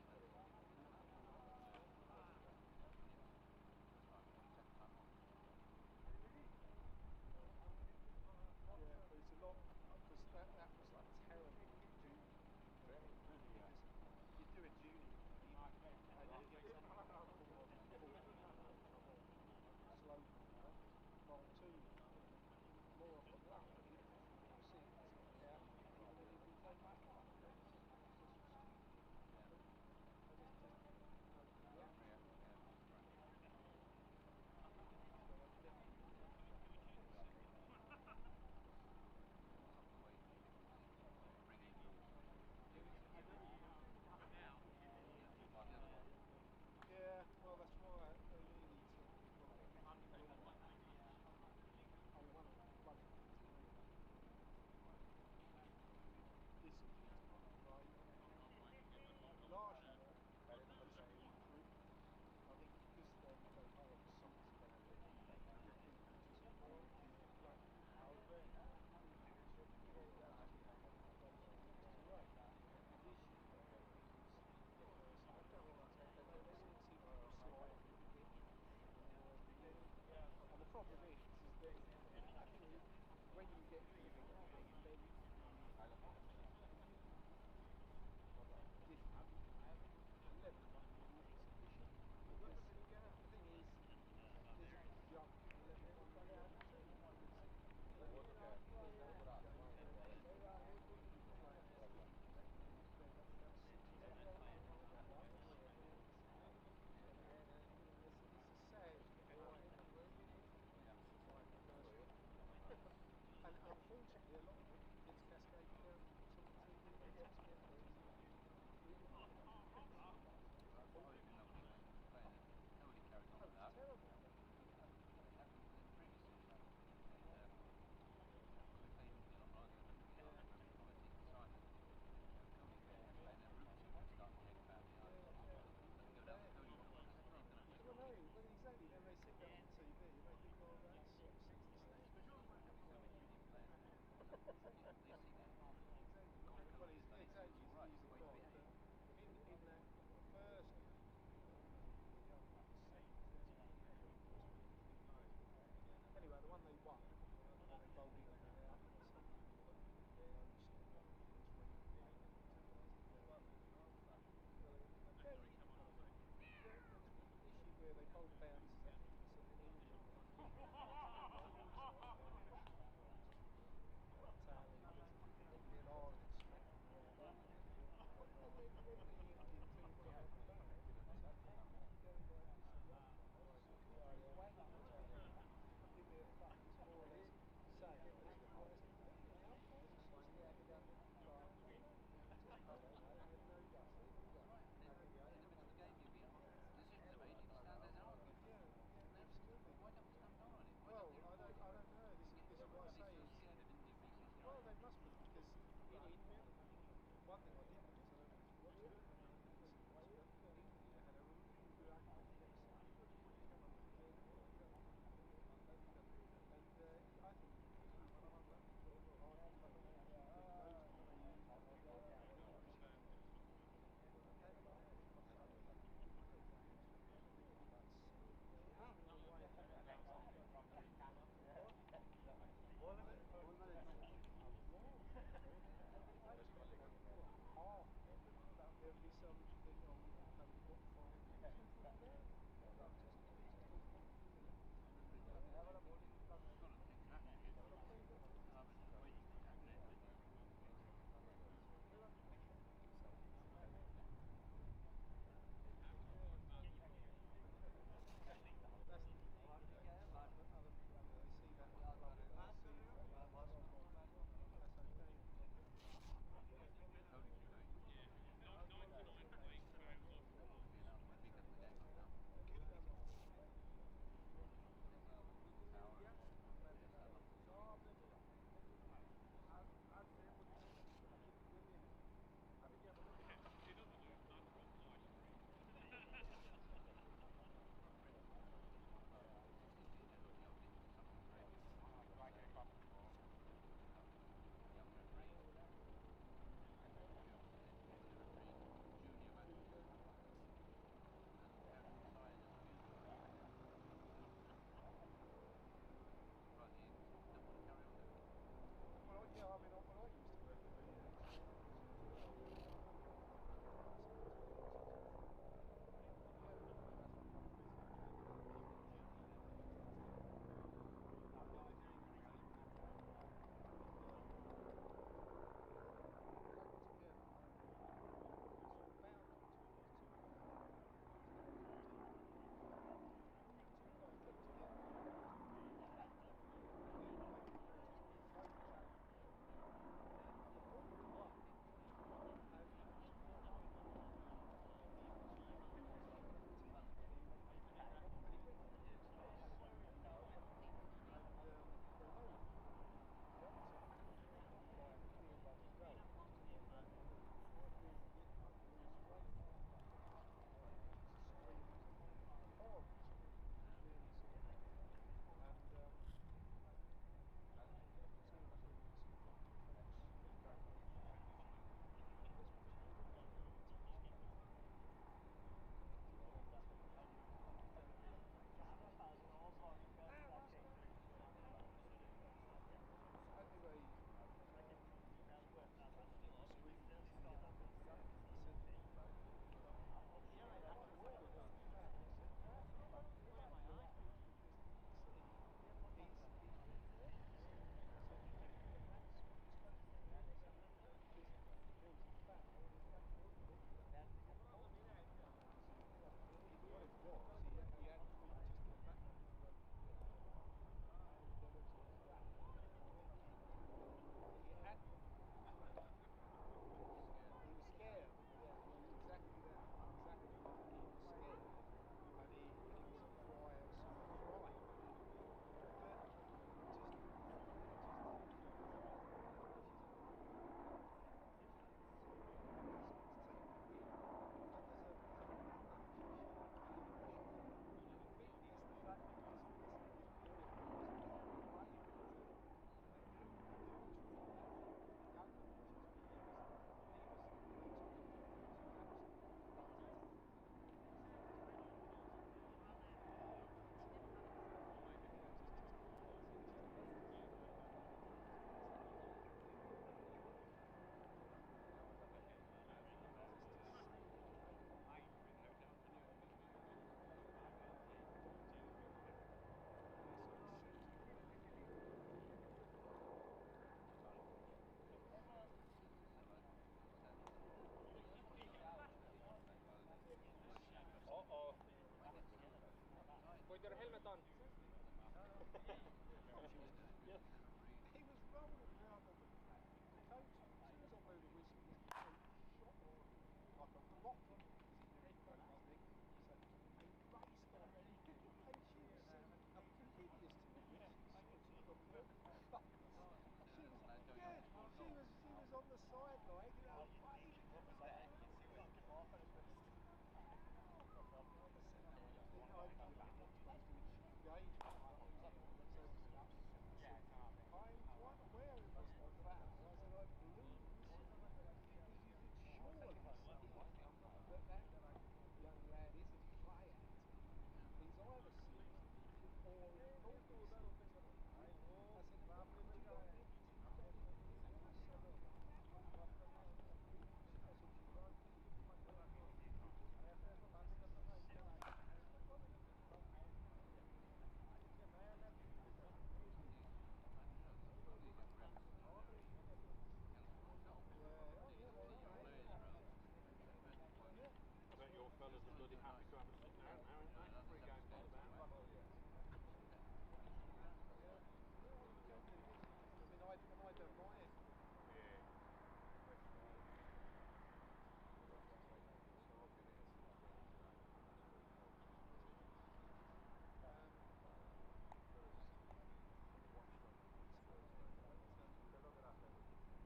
was one season yeah, but it's a lot, because that was like terrible junior. Because you do a junior and you get something like a corner from 40 slope roll 2 more often than not you'll see it's coming out even when you've been taking it. Yeah, well that's right, they need to, well, I mean one of the bloody things for me discipline, right? Largely discipline improved. I think because they are precise about it, if people just want to keep playing, those things to rate. And this year it was the first, I never seen people slide more every year. And the problem is that I think when you get people that are meant to be different, the level of the exhibition, because the thing is there's a big jump from level 1 to level 2 because level 1 games don't keep people playing as long as you spend about 6 or 7 times on level 1. It's a sad right type of person. And unfortunately a lot of it gets cascaded down to the TV betters now, which is really unfortunate. Oh, it's terrible. one thing I did notice, I don't know if you two have noticed this, but India had a really good active policy on the T20. And I think it was a good one. Arguably, the most viewed international there'll be some thing on, okay, we've got 5 minutes. Other people, they see that as a club, they see it as that's okay. Yeah, I mean, when I used to referee, Put your helmet on. he was rolling around on the coach. As soon as I blew the whistle, his feet shot off like a rocket because he nearly broke his leg. So he raced off, and she was oblivious to me. She was on the sideline, waving gauge it. So I'm quite aware of this foul. I said, I believe because you could surely see that young lad isn't play acting. He's either seriously injured or he thought he was seriously injured. I said, but have you got any injuries? So, I said, you won't. I bet your fellas are bloody happy to have a sit down now, aren't they? 3 games all about. I don't mind. Yeah.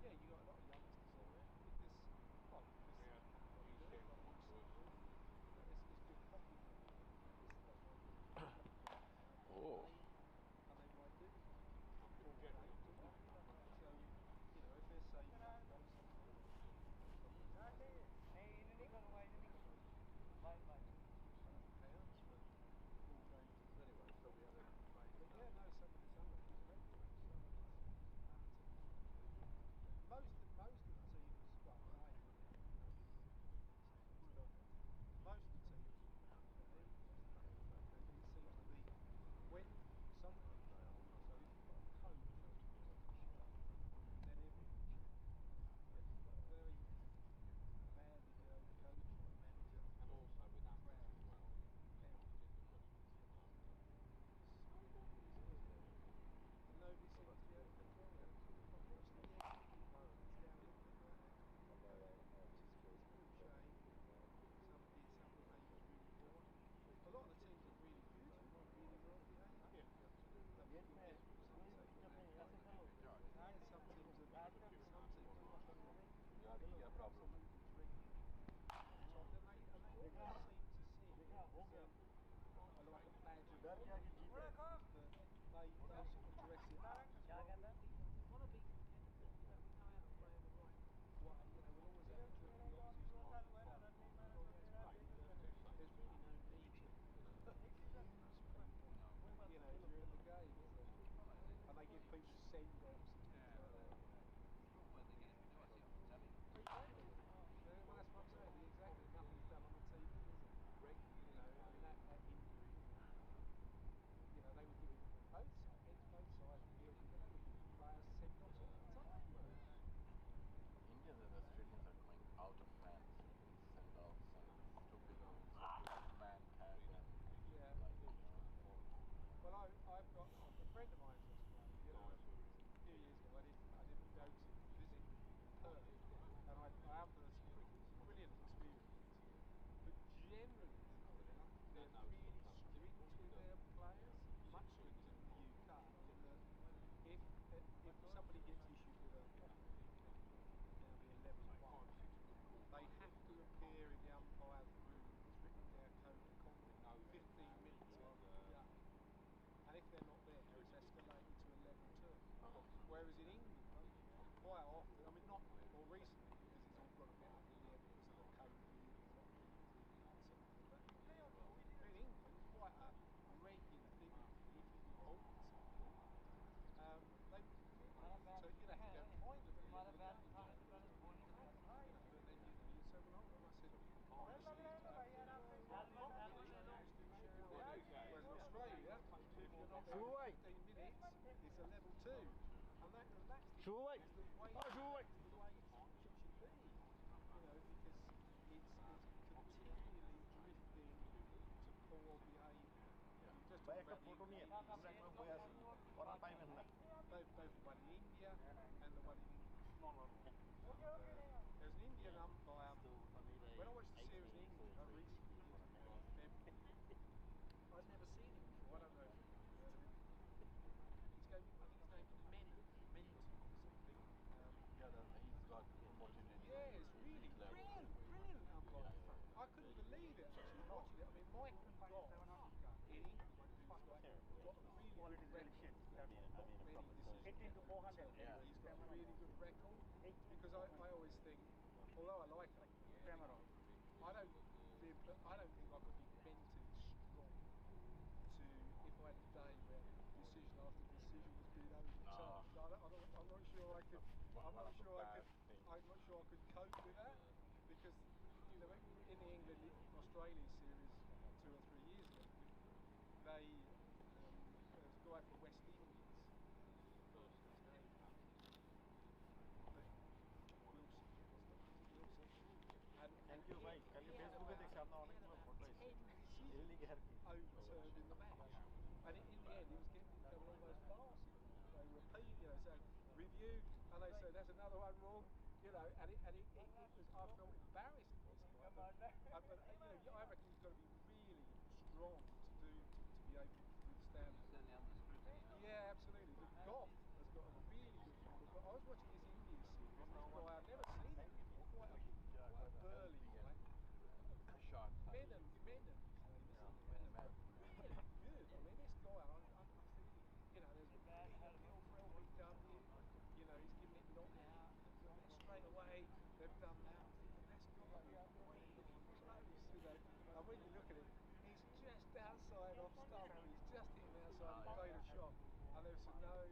Yeah, you got a lot of youngsters on there because you do a lot of youth. It's good hockey. Oh. And they might do. So, you know, if they're saving up to do something, pounds for 4 games. Anyway, so we have a But yeah, no, some of these regulars. Most of the teams, well, I ain't looking at it, but most of the teams they seem to be when something goes wrong. So if you've got a coach who's off the shop, then everything changes. If you've got a very badly going coach or manager, and also with that crowd as well, counts. did the Christmas and that. And nobody seems to be able to control it. Unfortunately, it's down a little bit right now, which is a real shame. Some of the names are really poor. A lot of the teams are really good, really well behaved. Yeah. But you'll get some teams that some teams are absolutely dreadful. So I think then they always seem to sing like Badger football, they sort of dress it up as well. We want to be competitive, we know how to play in the right way, we'll always have to drill the opposition off the park. Well, that's great, but there's really no need to confuse people, during the game, is there? And they give people send-offs and things like that. Exactly. Well, that's what I'm saying. Exactly. Nothing's done on the TV, is it? And that injury. They were giving both sides were giving players send-offs all the time. Indians and Australians are going out of hands with these send-offs and stupid man tag and Yeah. Well, I've got a friend of mine's Australian. A few years ago, I did go to visit Perth, and I have some brilliant experiences. But generally, they're really strict with their players, much stricter than the UK. In that, if somebody gets issued with a now be a level 1, they have to appear in the umpire's room. It's written in their code of conduct 15 minutes after the game. And if they're not there, it's escalated to a level 2. Whereas in England, quite often, not more recently because it's all got a bit under the evidence of the COVID, there's a lot of people doing that sort of thing. But in England, quite a regular thing, if you reported something, they would so you'd have to go and find them at the end of the game. And then you'd say, well, hold on, I said, whereas in Australia, if you're not there for 15 minutes, it's a level 2. And that's the way it should be. Because it's continually drifting to poor behaviour. Just talking about both the one in India and the one in England. There's an Indian umpire. When I watched the series in England recently, in February, I'd never seen him before. I don't know if you've heard of him. I think his name's Menton or something. he's got promoted in it's really brilliant umpire. I couldn't believe it actually watching it. I mean, Michael Goff in England, who's like really good record. There are not many decisions. So he's got a really good record. Because I always think, although I like him, I don't think I could be mentally strong to, if I had a day where decision after decision was being overturned. I'm not sure I could. I'm not sure I could cope with that, because in the England Australia series 2 or 3 years ago, there was a guy from West Indies. Thank you, mate. Kan du bedst med det samme ordning på bortplads? Det ligger her. Overturned in the match, and in the end, they were almost farcical. They repeat, so review, and they say there's another one wrong, and it was. I felt embarrassed for this guy, but I reckon you've got to be really strong to be able to withstand it. Certainly under scrutiny. Yeah, absolutely. The Goff has got a really good record, but I was watching this India series. This guy, I've never seen him before. Quite a burly guy. Menon, really good. I mean, this guy, I think, there's trilteral we've done here. He's given it not out, straight away. They've done that. I think that's got to be really close, And when you look at it, he's just outside off stump. He's just hitting outside. He played a shot, and they said no,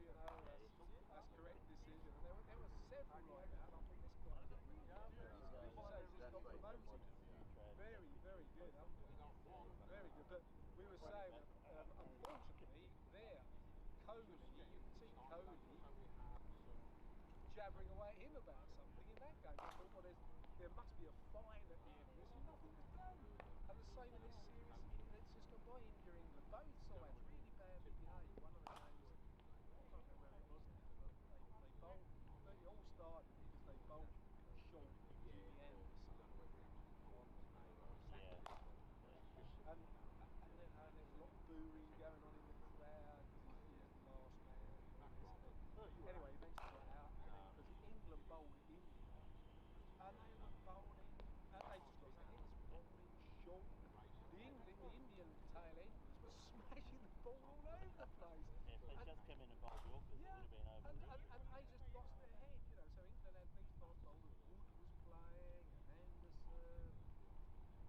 that's correct decision. And there were several like that. And I thought this guy's really good. He's just got promoted. Very, very good. Very good. But we were saying, unfortunately, Kohli, you can see Kohli jabbering away at him about something in that game. I thought, well, there must be a fine at the end of this, and nothing was done. And the same in this series, it's just gone by India, England. Both sides really badly behaved. One of the games, I can't remember where it was now, but they bowled. It all started because they bowled short Jimmy Anderson on Saturday. And there was a lot of booing going on in the crowd because he was the last man. Anyway, eventually got out because England bowled at India, and they were bowling, and they just lost their heads, bowling short. The Indian tail enders were smashing the ball all over the place. Yeah, if they just come in and bowled Yorkers, it would have been over. And they just lost their head, So England had these fast bowlers. Wood was playing, and Anderson,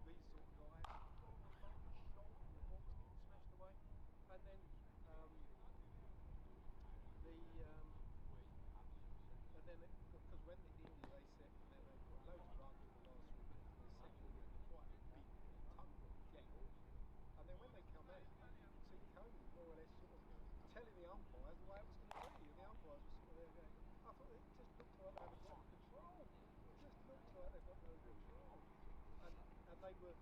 these sort of guys. Short, and the ball was getting smashed away. And then because when the India they set, they got loads of runs in the last 3 minutes, and they set quite a big total gap. And then when they come out, you could see Kohli more or less sort of telling the umpires the way it was going to be, and the umpires were sort of there going, I thought it just looked like they had got control. It just looked like they've got no control. And they were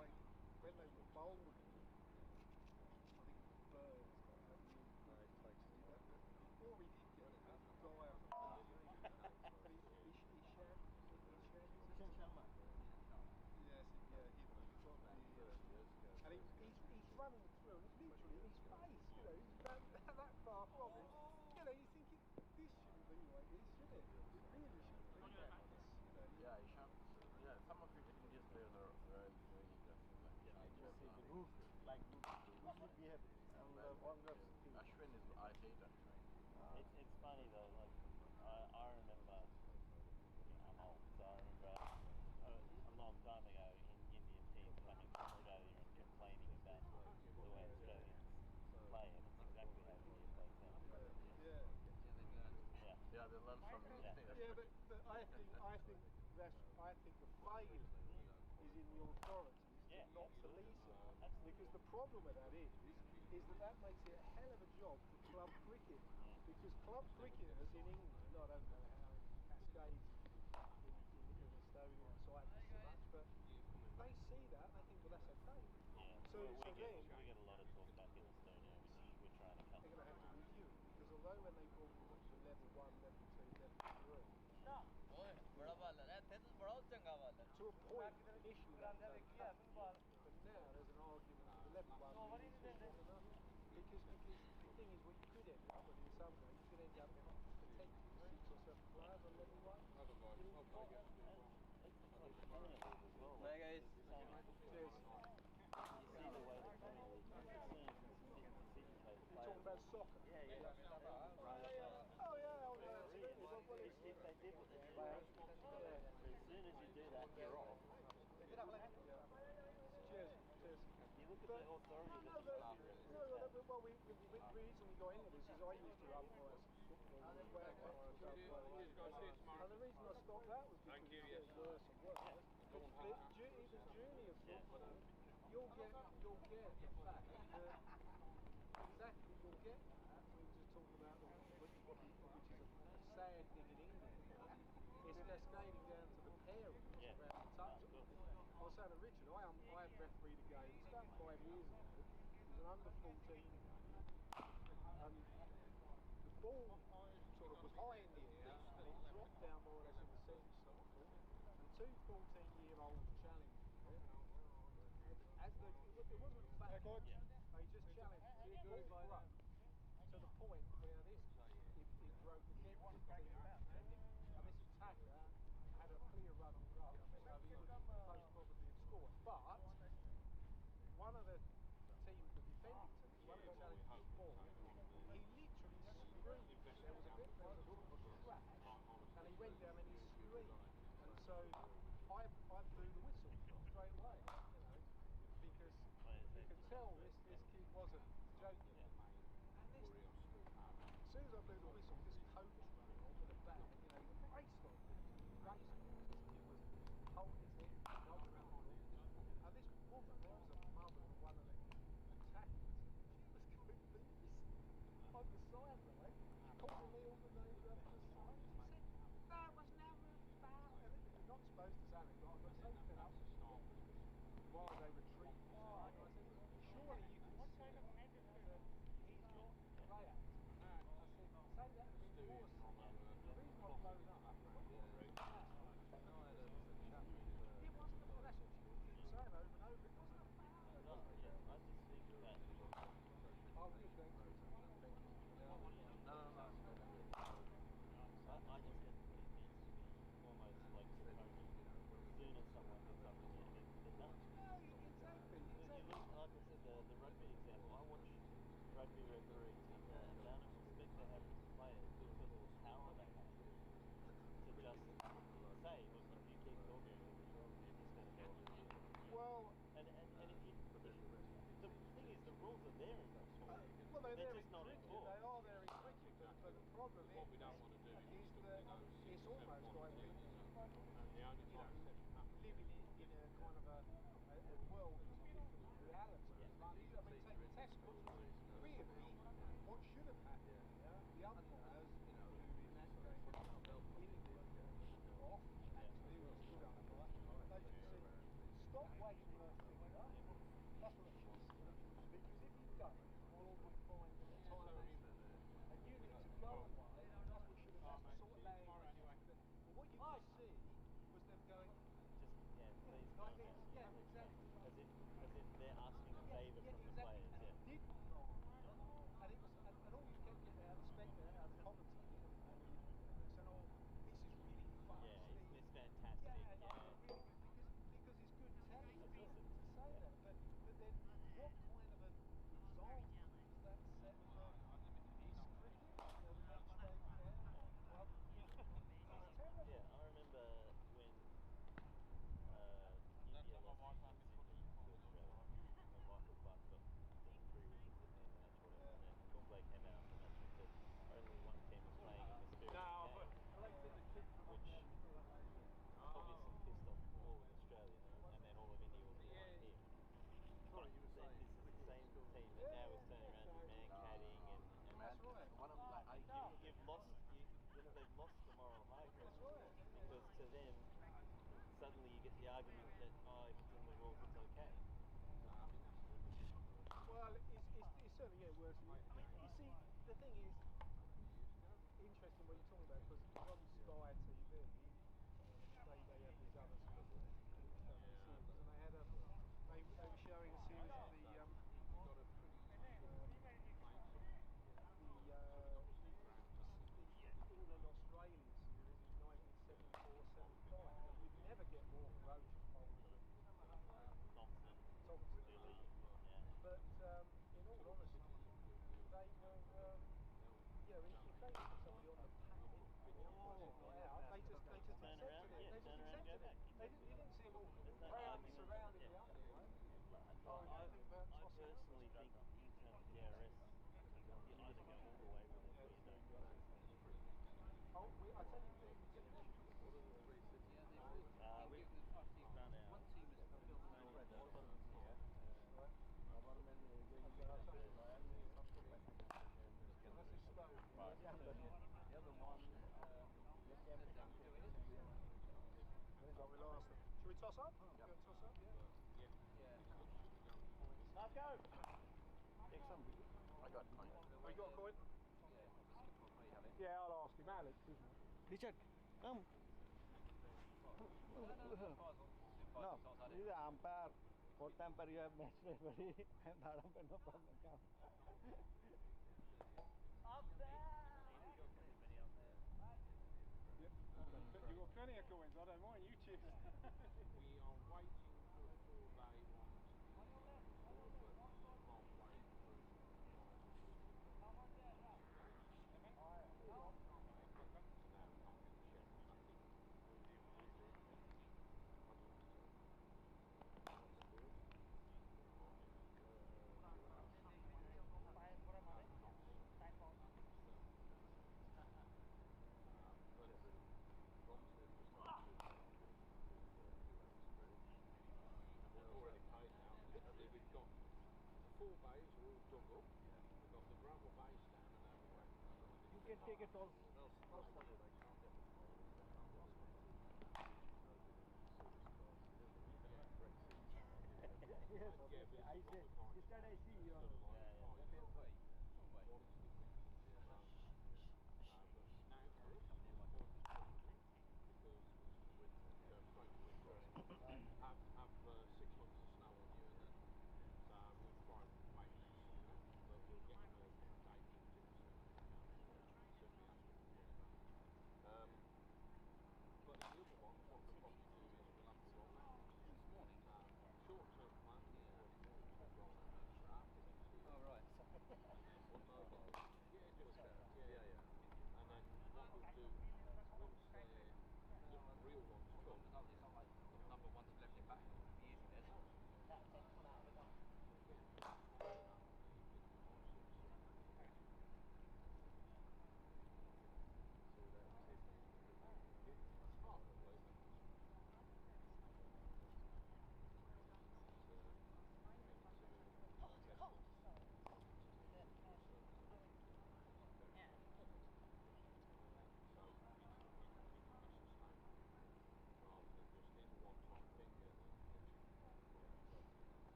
like, when they were bowling, I think Bird's got a really good place to do that. But before he did get it, the guy from Sharma. Yes, he's got and he's running through, and literally his face, he's about that far from him. You're thinking, this shouldn't be like this, should it? It really shouldn't be like this, Yeah, you shan't. Yeah, some of the Indian players are really just like Just see the roof, like would be happy. Ashwin is, I hate Ashwin. It's funny though, like I remember, I'm old, so I remember a long time ago Indian teams coming to Australia and complaining about the way Australians play, and it's exactly how India plays now. Yeah, they learn from Yeah, but I think the failure is in the authorities to not police it. Because the problem with that is that makes it a hell of a job for club cricket. Because club cricketers in England, I don't know how it cascades in Estonia and Cyprus so much, but they see that and they think, well, that's okay. Yeah, So we then get a lot of talk back in Estonia, which we're trying to cut. they're going to have to review it, because although when they brought them up to level 1, level 2, level 3, to a point initially that was okay, but now there's an argument that the level 1 is not enough, because the thing is, what you could end up with in some way, you could end up with potentially 6 or 7 players on level 1. Bye guys. Cheers. You see the way the Premier League teams and decision makers look at But, the authority no, that but, the staff really no, have. well, we recently got into this is I used to umpire some football as well. And the reason I stopped that was because it's getting worse and worse. But even junior football, you'll get the fact that exactly you'll get that. We were just talking about which is a sad thing in England. It's cascading down to the parents about the touch. I was saying to Richard, I refereed a game. It's about 5 years ago. It was an under 14 game. And the ball sort of was high in the air and it dropped down more or less in the centre circle. And two 14-year-olds challenged it. It wasn't bad. They just challenged it. Ball broke to the point where it broke against the team. And this attacker had a clear run on goal, so he would most probably have scored. But one of the defending teams, one of the challengers ball, he literally screamed. There was a bit of a crash, and he went down and he screamed. And so I blew the whistle straight away, because you could tell this kid wasn't joking. And as soon as I blew the whistle, this coach ran on with a bag, raced on. This kid was holding his head, going around the room. And this woman, there was a mother of one of the attackers, she was completely on the sideline, calling me all the names up on the side. She said, that was never a foul. And you're not supposed to say it, but I got so fed up while they retreated. I said, surely you can see that he's got players. I said, say that to me more. The reason I've blown up, it wasn't, and that's what she keeps saying over and over. It wasn't a foul. I just think that. Oh, good, thank you. No. I just think it needs to be almost like draconian. As soon as someone does something, they're done. Exactly. You look, like I said, the rugby example. I watch rugby referees and the amount of respect they have for players because of the power they have to just say, look, if you keep talking, you're just going to go off the field. Well, and the thing is, the rules are there in those sports. Well, they're there just in not cricket. enforced. They are there in cricket, but the problem is that it's almost like we, living in a kind of a world that's different from reality. I mean, take the Test match. Really, what should have happened here, the umpires, who in that game off, actually, who was good umpire, they should have said, stop wagging your finger. That's what they should have said. Because if you don't, we'll all be fined at the time. And you need to go away. That's what should have. That's the sort of language. But what you could see was them going. Please like this. Yeah, exactly. As if they're asking a favour from the players. And it didn't go on. And it was, and all you kept getting out of the commentators and saying, oh, this is really fast. Yeah, isn't this fantastic? Yeah, really good because it's good telly to say that. But then what kind of an example does that set for East cricket? The match day there? It's terrible. Yeah, I remember when India lost in Sydney to Australia, when Michael Clark got the 3 wickets at the end of the match, whatever, and then Kumble came out after the match and said only one team was playing in the spirit of the game, which obviously pissed off all of Australia, and then all of India was behind him. But then this is the same team that now is turning around to man-catting and that's right. You've lost, they've lost the moral high ground. That's right. Because to them, suddenly you get the argument that, if it's in the rules, it's okay. Well, it's certainly getting worse. You see, the thing is, interesting what you're talking about, because on Sky TV, they have these other sort of series, and they were showing a series of the England-Australia series in 1974-75. Now, you'd never get more ferocious bowlers than Thompson, Lilly, but in all honesty, they were, if they put somebody on the pad or out, they just accepted it. They just accepted it. They didn't see them all crowd surrounding the umpire. But either go all the way with it or you don't. Oh, I tell you things. What are the three cities? Yeah, they've We given us, I've seen found out one team has filled the Estonians Norwich. don't come here. This is stone. Right, the other one They're down to do it, isn't it? So we'll ask them. Should we toss up? Go toss up, yeah? Yeah. Let's go! Take some. I got a coin. Oh, you got a coin? Yeah, the skipper may have it. Yeah, I'll ask him. Alex, isn't it? Richard, come. No, this is umpire. For umpire you have match referee and third umpire no problem. Come. Up there! You've got plenty of coins. I don't mind. You choose. We are waiting for a 4-day one to be called, but halfway through. Already paid now. Literally, we've got the 4 bays are all dug up. We've got the gravel base down, and now we're waiting for somebody. You can take it all. Yes, I say, instead I see you. Have 6 months of snow on you, and then so we'll try and wait next summer, but we'll get them a date booked in as soon as we can. But the other one, what we'll probably do is we'll have to roll out This morning? short-term plan is already roll out next after next year. Oh, right. And then we'll mobile. Yeah, just Yeah. And then what we'll do once the real ones come. It's not like number one to left it back. It'll be easy then.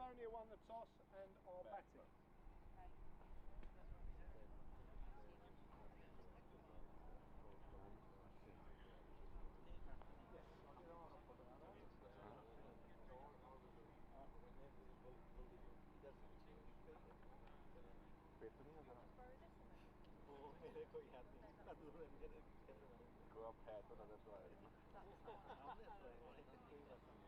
Estonia won the toss and are batting. Yes, I did ask about that. मेरे को याद नहीं इतना दूर है मुझे कैसे मालूम को आप है तो नजर तो आया हमने कोई बात नहीं है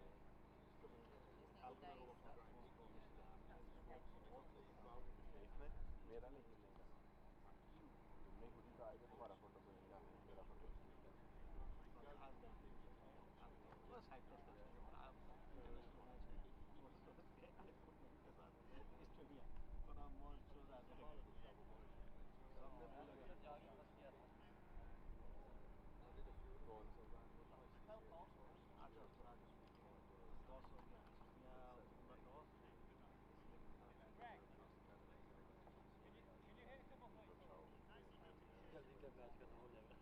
इसमें मेरा नहीं मिलेगा तुमने खुद ही कहा कि तुम्हारा फोटो मिलेगा मेरा फोटो बस साइप्रस का आप एस्टोनिया पर हम मोर शोज आ रहे हैं सबने कौन सा टॉस हो गया या पूरा टॉस जल्दी का मैच खत्म हो जाएगा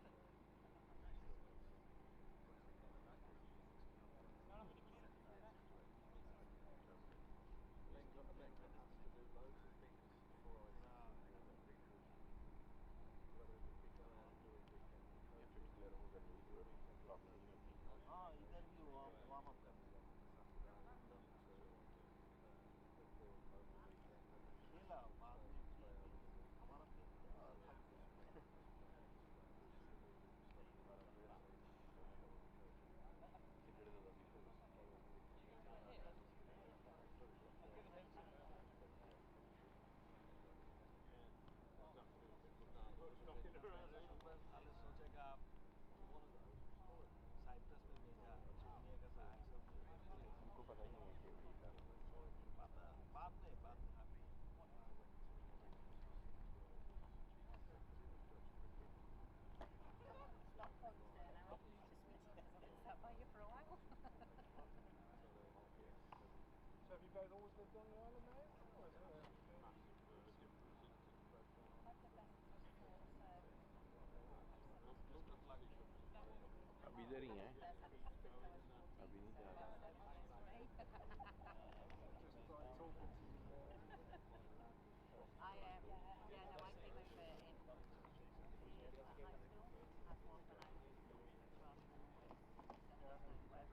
हाँ इधर भी वार्म अप कर खेला बाद में हमारा सोचेगा आप साइप्रस में भेजा दुनिया का सारा सब उनको पता ही नहीं है पता बाद में Stop on there now. Just sat by you for a while. So have you both always lived on the island now? Or is it अभी इधर ही हैं अभी नहीं जा रहा I yeah, no, I came over in 2 years at high school as one when I was 12. No, we don't have Estonia.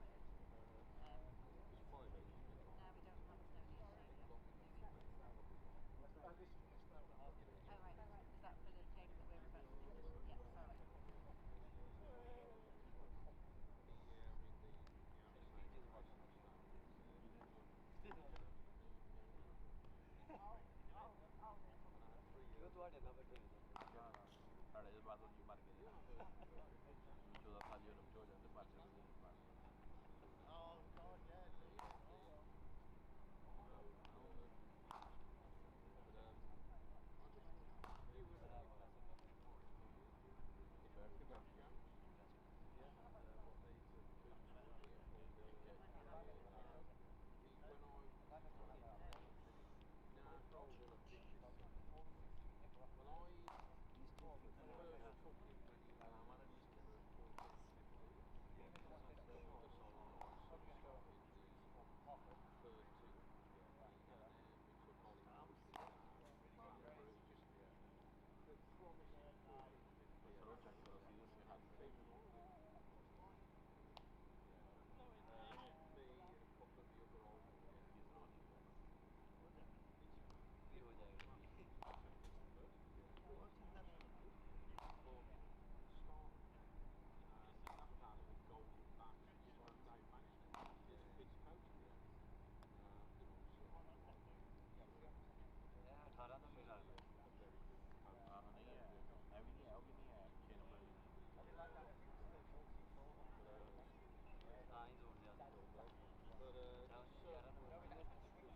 Oh, right. Is that for the game that we're about to do? Yeah, sorry. क्यों तुम्हारे ना बैठे हो साढ़े जब बाद उनकी मार के 14 साल जो हो जाते मार के Oh God, yeah.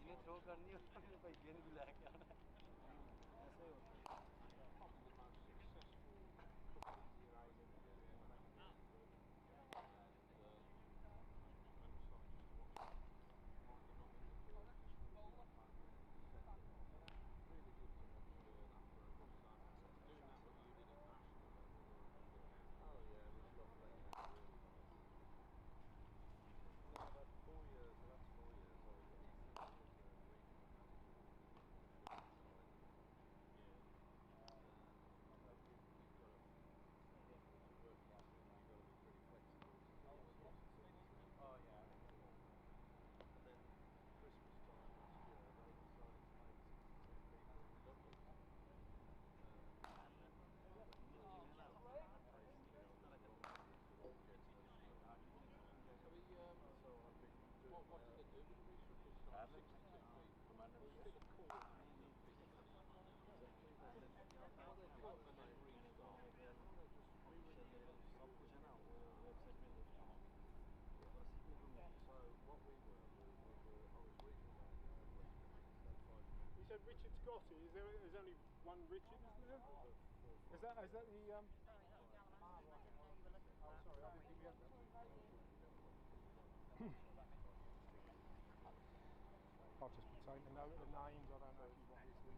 इन्हें थ्रो करनी है उसमें भाई गेंद भी लेके आना है ऐसे ही होता है what did they do with the restructure? So 62 people, 6 courses of physically. Now they cut and they restart. Why don't they just restart? So what we were, I was reading about it in the West Midlands. They tried to. You said Richard Scotty. There's only one Richard, isn't there? Is that the Sorry, that was the Alan. I didn't know you were looking for that. sorry, I didn't think we had that. I'll just be taking a note of the names. I don't know if you want me to.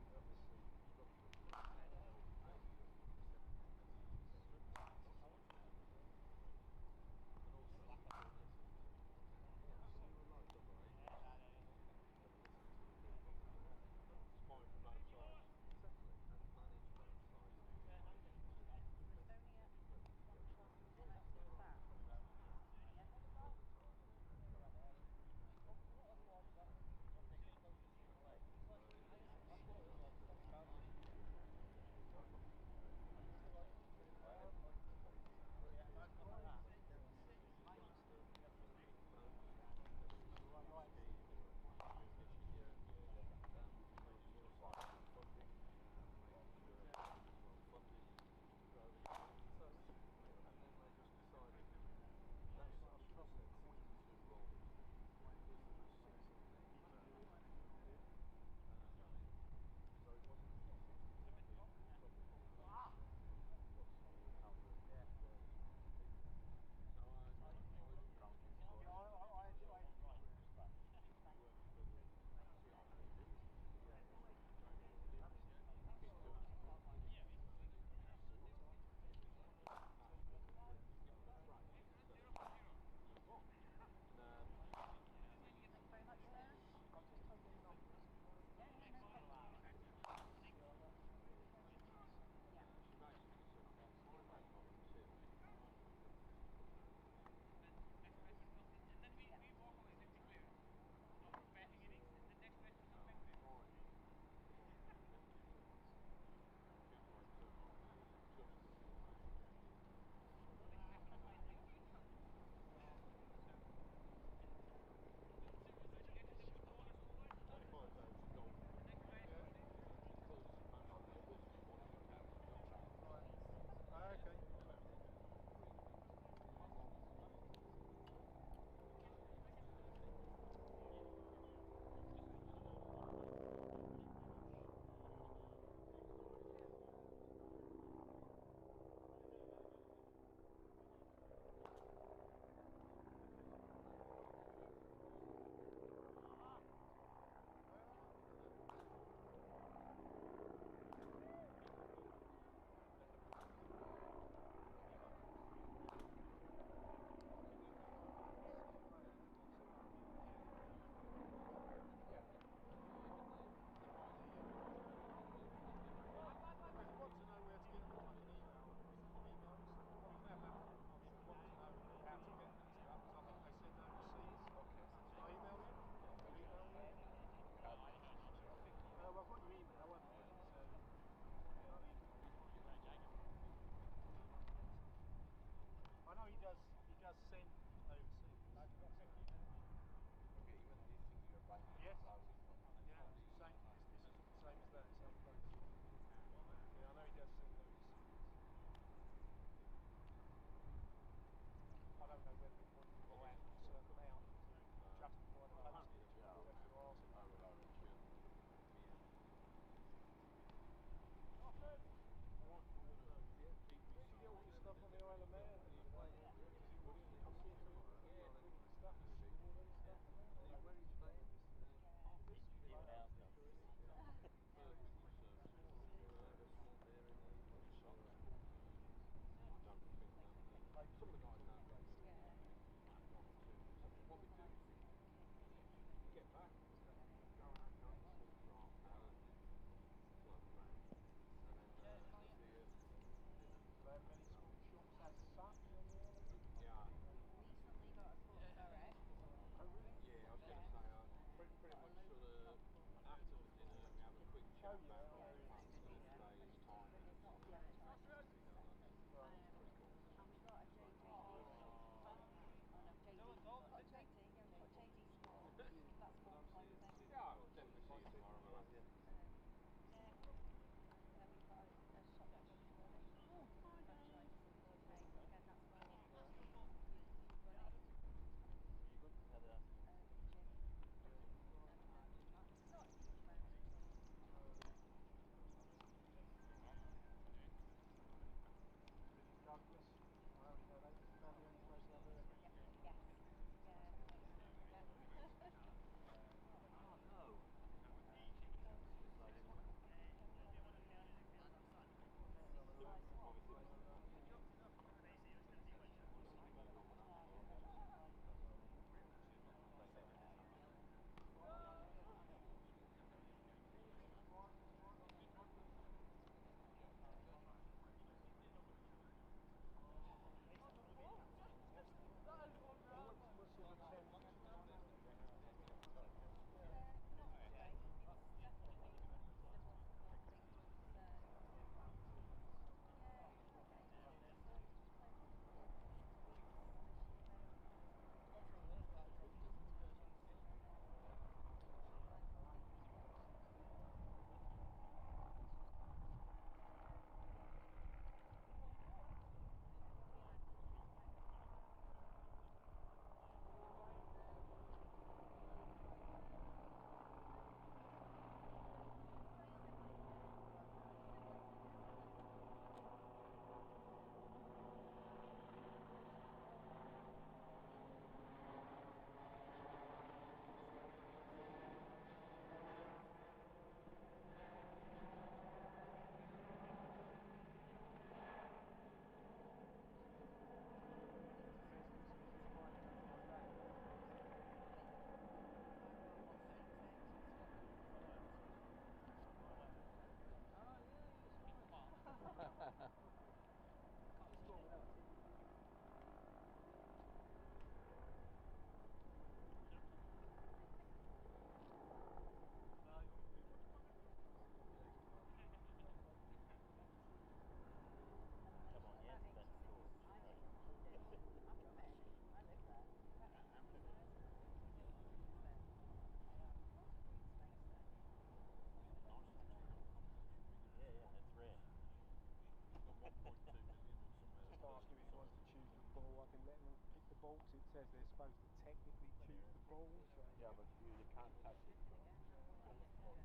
can let them pick the balls. It says they're supposed to technically choose the balls. So. Yeah, but you can't touch it. Should we turn the camera on?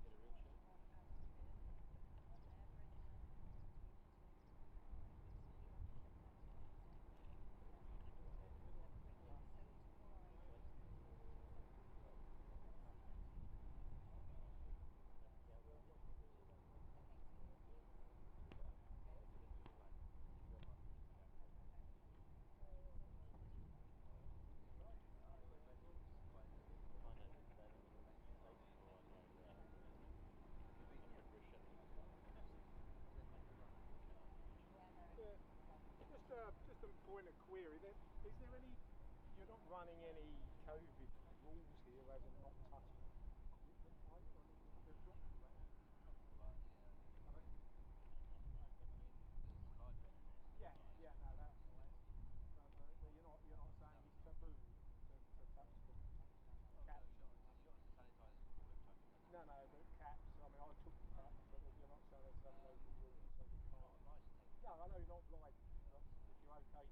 Get a real shot? Find out if that safe before I go out. I'm refreshing. Just a point of query. Is there any? You're not running any COVID rules here, as in not touching. Yeah, no, that's fine. But you're not saying it's taboo to touch them. Caps. No, but caps. I mean, I took the caps, but you're not saying there's some local rules that says you can't. No, I know you're not obliged, but if you're okay. I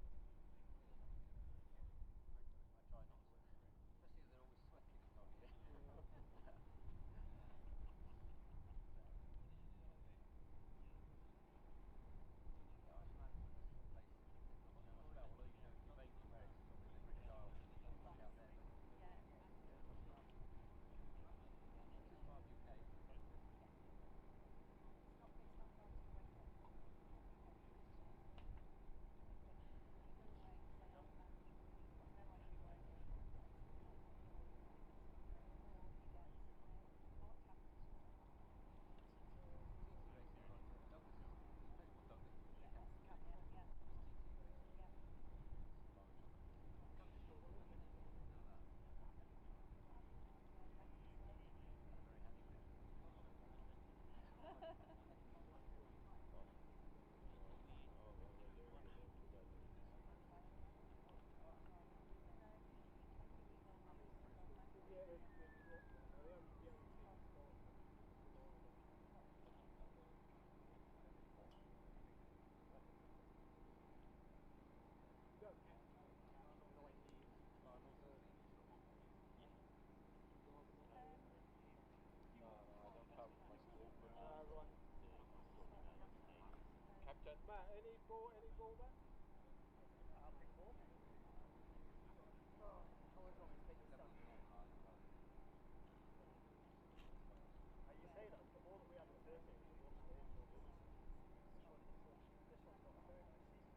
try not to, especially as they're always sweating this time of year. Yeah, Iceland's a place there's not much about. Although you know if you're vaping there, it's normally the British Isles and stuff back out there. But this is part of UK. Captain Matt, any ball back? You say that, the ball that we had in the first game was one small for this one's got a very nice seam.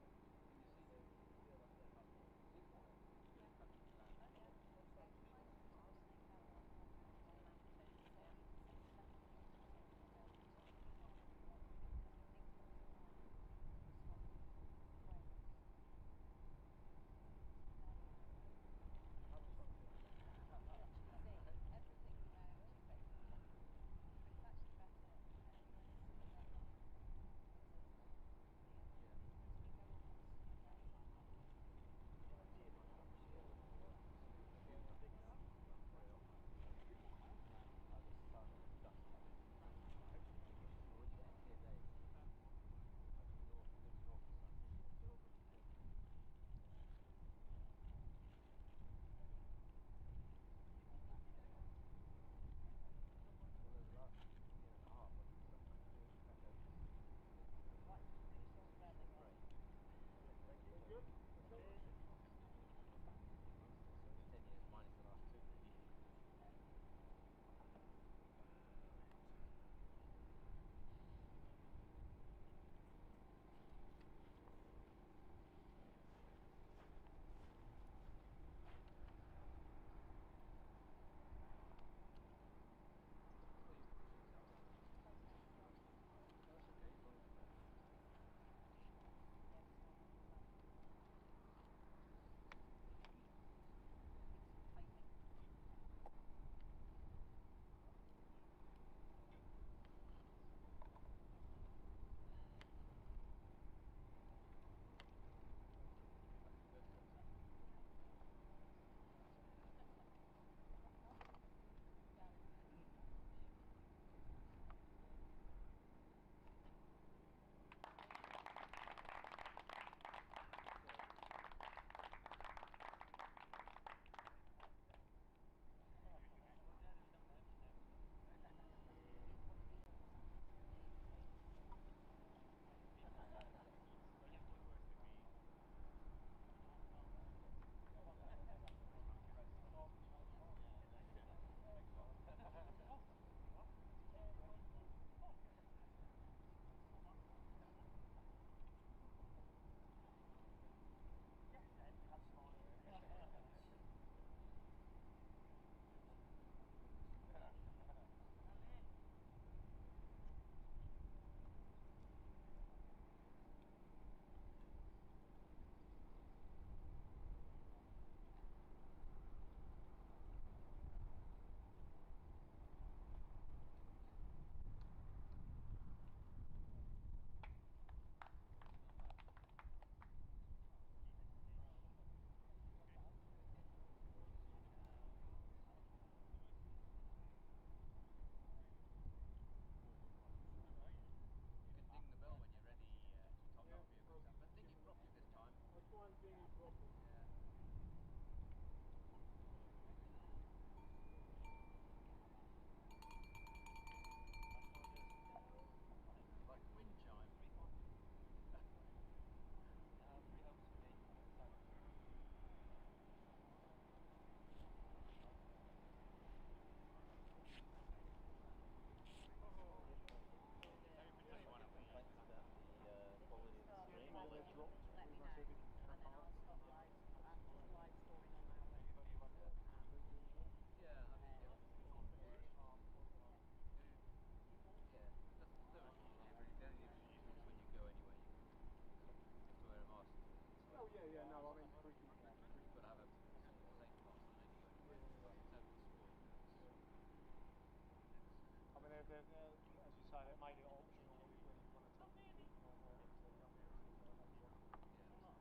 as you say, they made it optional when you want to take people on or if they're younger and things like that.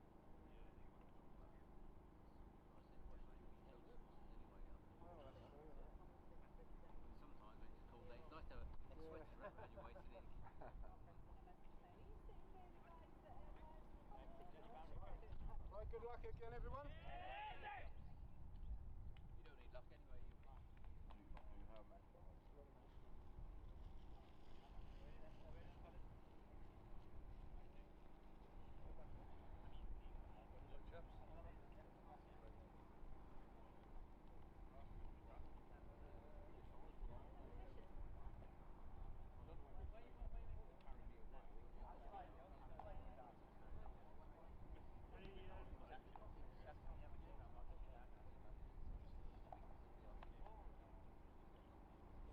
Yeah. Well, that's true, isn't it? Sometimes when it's cold, it's nice to have a sweater around your waist, isn't it? Right, good luck again, everyone. You don't need luck anyway.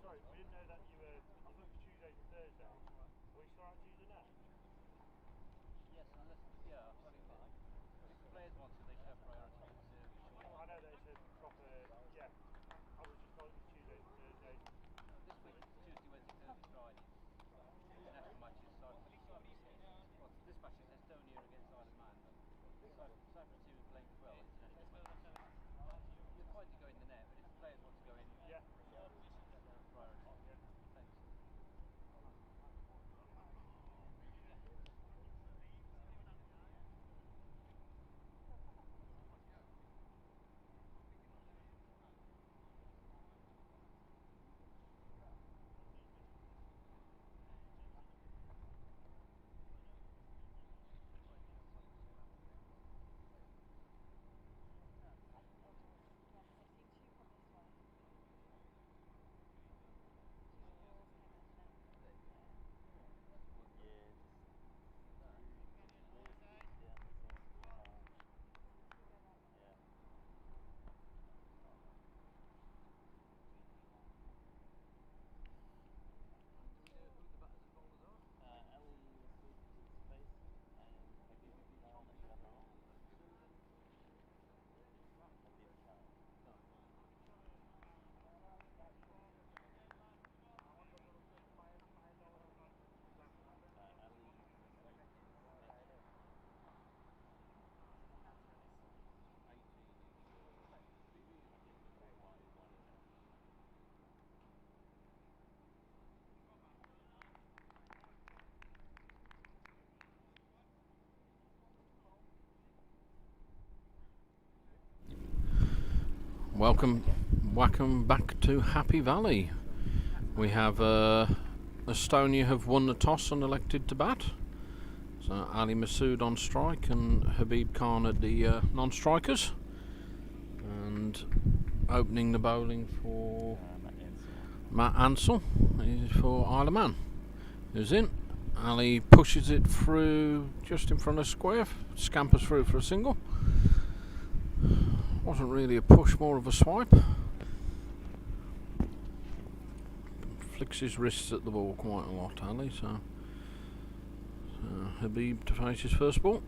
Sorry, we didn't know that you were. I thought it was Tuesday to Thursday. Are we starting Tuesday now? Yes, unless, yeah, I think if the players want to, they should have priority in service. Oh, I know that it's a proper. Yeah. I was just told it was Tuesday to Thursday. This week it's Tuesday, Wednesday, Thursday, Friday. International matches, Cyprus. Well, this match is Estonia against Isle of Man. Cyprus team is playing 12 international matches. You're fine to go in the net, but if the players want to go in, Yeah. priority. Yeah. Thanks. Welcome back to Happy Valley. We have Estonia have won the toss and elected to bat. So Ali Masood on strike and Habib Khan at the non-strikers. And opening the bowling for Matt Ansell is for Isle of Man. Who's in. Ali pushes it through just in front of square, scampers through for a single. Wasn't really a push, more of a swipe. Flicks his wrists at the ball quite a lot, Ali. So Habib to face his first ball.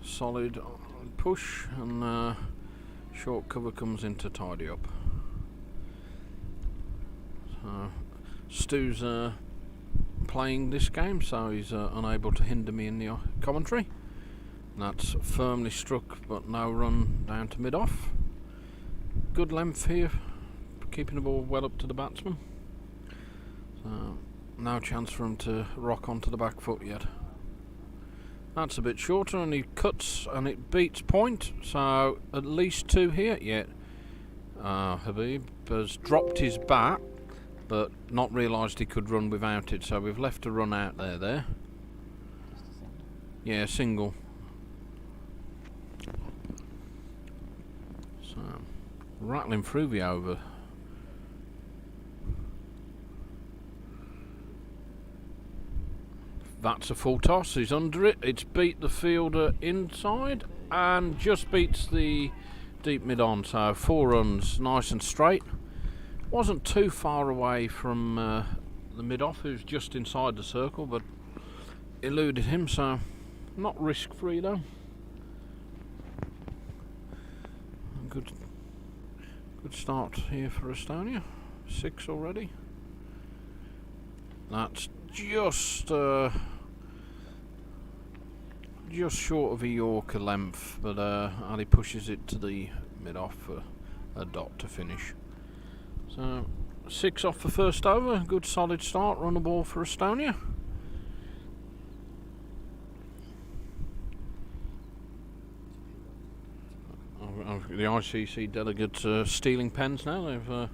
Solid push and short cover comes in to tidy up. So Stu's playing this game, so he's unable to hinder me in the commentary. That's firmly struck, but no run down to mid-off. Good length here, keeping the ball well up to the batsman. So no chance for him to rock onto the back foot yet. That's a bit shorter, and he cuts, and it beats point. So at least two here. Yeah, Habib has dropped his bat, but not realised he could run without it. So we've left a run out there. Yeah, single. So, rattling through the over. That's a full toss. He's under it. It's beat the fielder inside and just beats the deep mid on. So 4 runs, nice and straight. Wasn't too far away from the mid off, who's just inside the circle, but eluded him. So not risk free though. Good start here for Estonia. 6 already. That's just short of a Yorker length, but Ali pushes it to the mid-off for a dot to finish. So 6 off the first over, good solid start, run the ball for Estonia. The ICC delegates stealing pens now. They've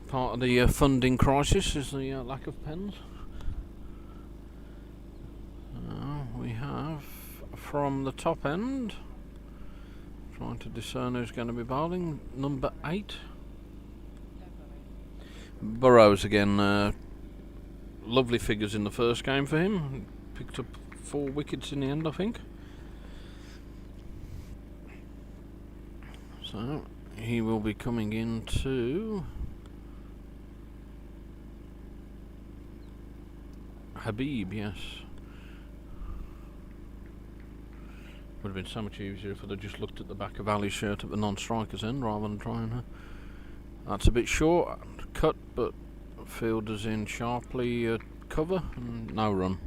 part of the funding crisis is the lack of pens. We have from the top end, trying to discern who's going to be bowling, number 8. Burrows again, lovely figures in the first game for him. Picked up 4 wickets in the end, I think. So he will be coming into Habib, yes. Would have been so much easier if I'd have just looked at the back of Ali's shirt at the non-striker's end rather than trying her. That's a bit short, cut, but fielders in sharply cover and no run.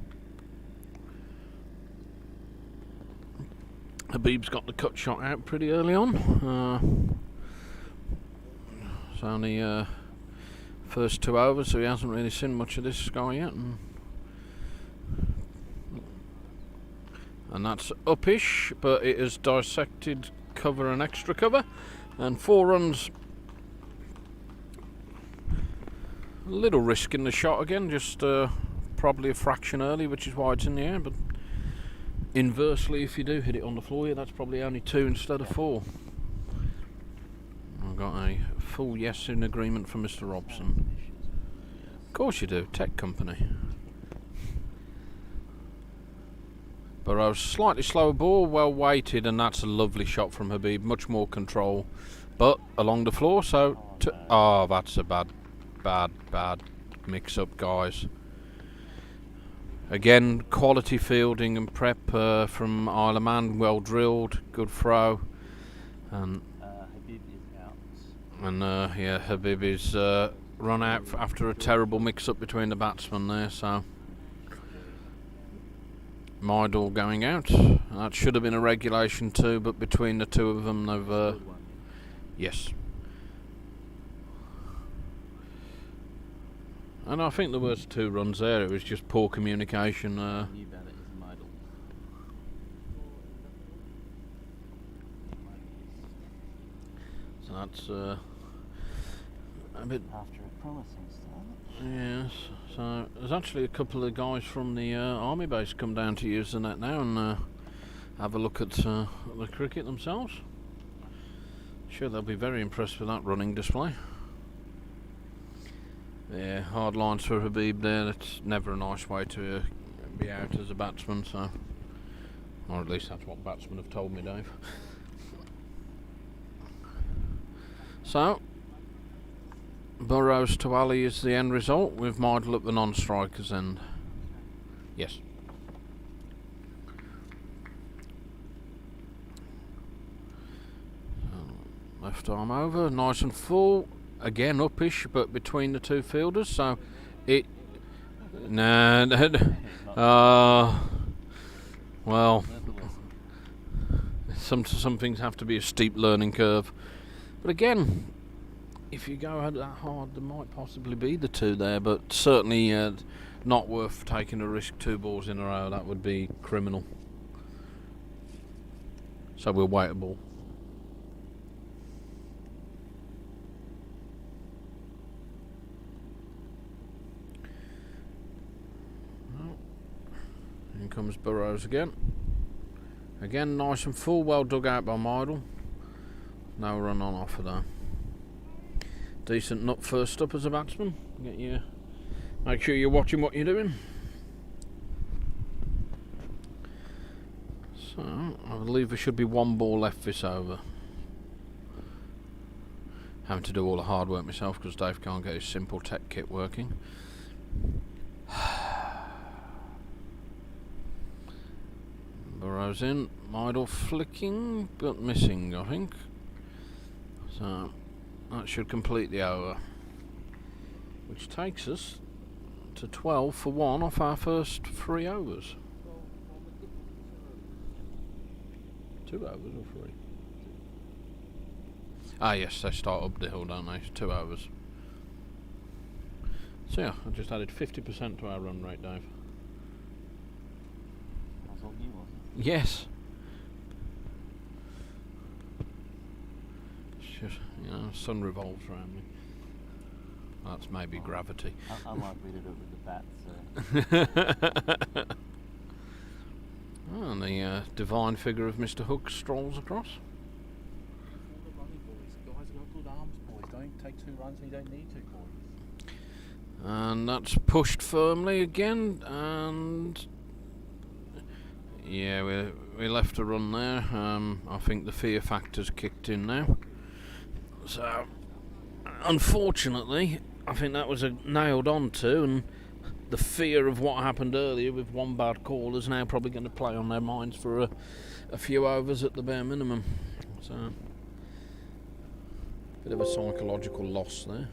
Habib's got the cut shot out pretty early on. It's only first 2 overs, so he hasn't really seen much of this guy yet. And that's uppish, but it has dissected cover and extra cover, and 4 runs. A little risk in the shot again, just probably a fraction early, which is why it's in the air, but inversely, if you do hit it on the floor here, that's probably only 2 instead of 4. I've got a full yes in agreement from Mr. Robson. Of course you do, tech company. Burrows, slightly slower ball, well weighted, and that's a lovely shot from Habib, much more control, but along the floor, so that's a bad mix up, guys. Again, quality fielding and prep from Isle of Man, well drilled, good throw, and Habib is out. And yeah, Habib is run out after a terrible mix-up between the batsmen there, so Mydal going out. That should have been a regulation too, but between the two of them, they've yes. And I think there was 2 runs there. It was just poor communication. New batter is Mydal. So that's a bit. After a promising start. Yes. So there's actually a couple of guys from the army base come down to use the net now and have a look at the cricket themselves. Sure, they'll be very impressed with that running display. Yeah, hard lines for Habib there. That's never a nice way to be out as a batsman, so, or at least that's what batsmen have told me, Dave. So, Burrows to Ali is the end result, with Mydal at the non-striker's end. Yes. Left arm over, nice and full. Again uppish, but between the 2 fielders, so it. Well, some things have to be a steep learning curve. But again, if you go out that hard, there might possibly be the 2 there, but certainly not worth taking a risk. 2 balls in a row, that would be criminal. So we'll wait a ball. In comes Burrows again. Again, nice and full, well dug out by Mydal. No run on offer though. Decent nut first up as a batsman. Make sure you're watching what you're doing. So, I believe there should be 1 ball left this over. Having to do all the hard work myself because Dave can't get his simple tech kit working. Burrows in, Mydal flicking, but missing, I think. So, that should complete the over. which takes us to 12 for 1 off our first 3 overs. 2 overs or 3? Ah yes, they start up the hill, don't they? 2 overs. So yeah, I just added 50% to our run rate, Dave. That's all you, wasn't it? Yes. It's just, you know, sun revolves around me. That's maybe gravity. Unlike we did it with the bats. And the divine figure of Mr. Hook strolls across. All the running boys. Guys have got good arms, boys. Don't take 2 runs when you don't need to, boys. And that's pushed firmly again, and yeah, we left a run there. I think the fear factor's kicked in now. So, unfortunately, I think that was nailed on to, and the fear of what happened earlier with one bad call is now probably going to play on their minds for a few overs at the bare minimum. So, bit of a psychological loss there.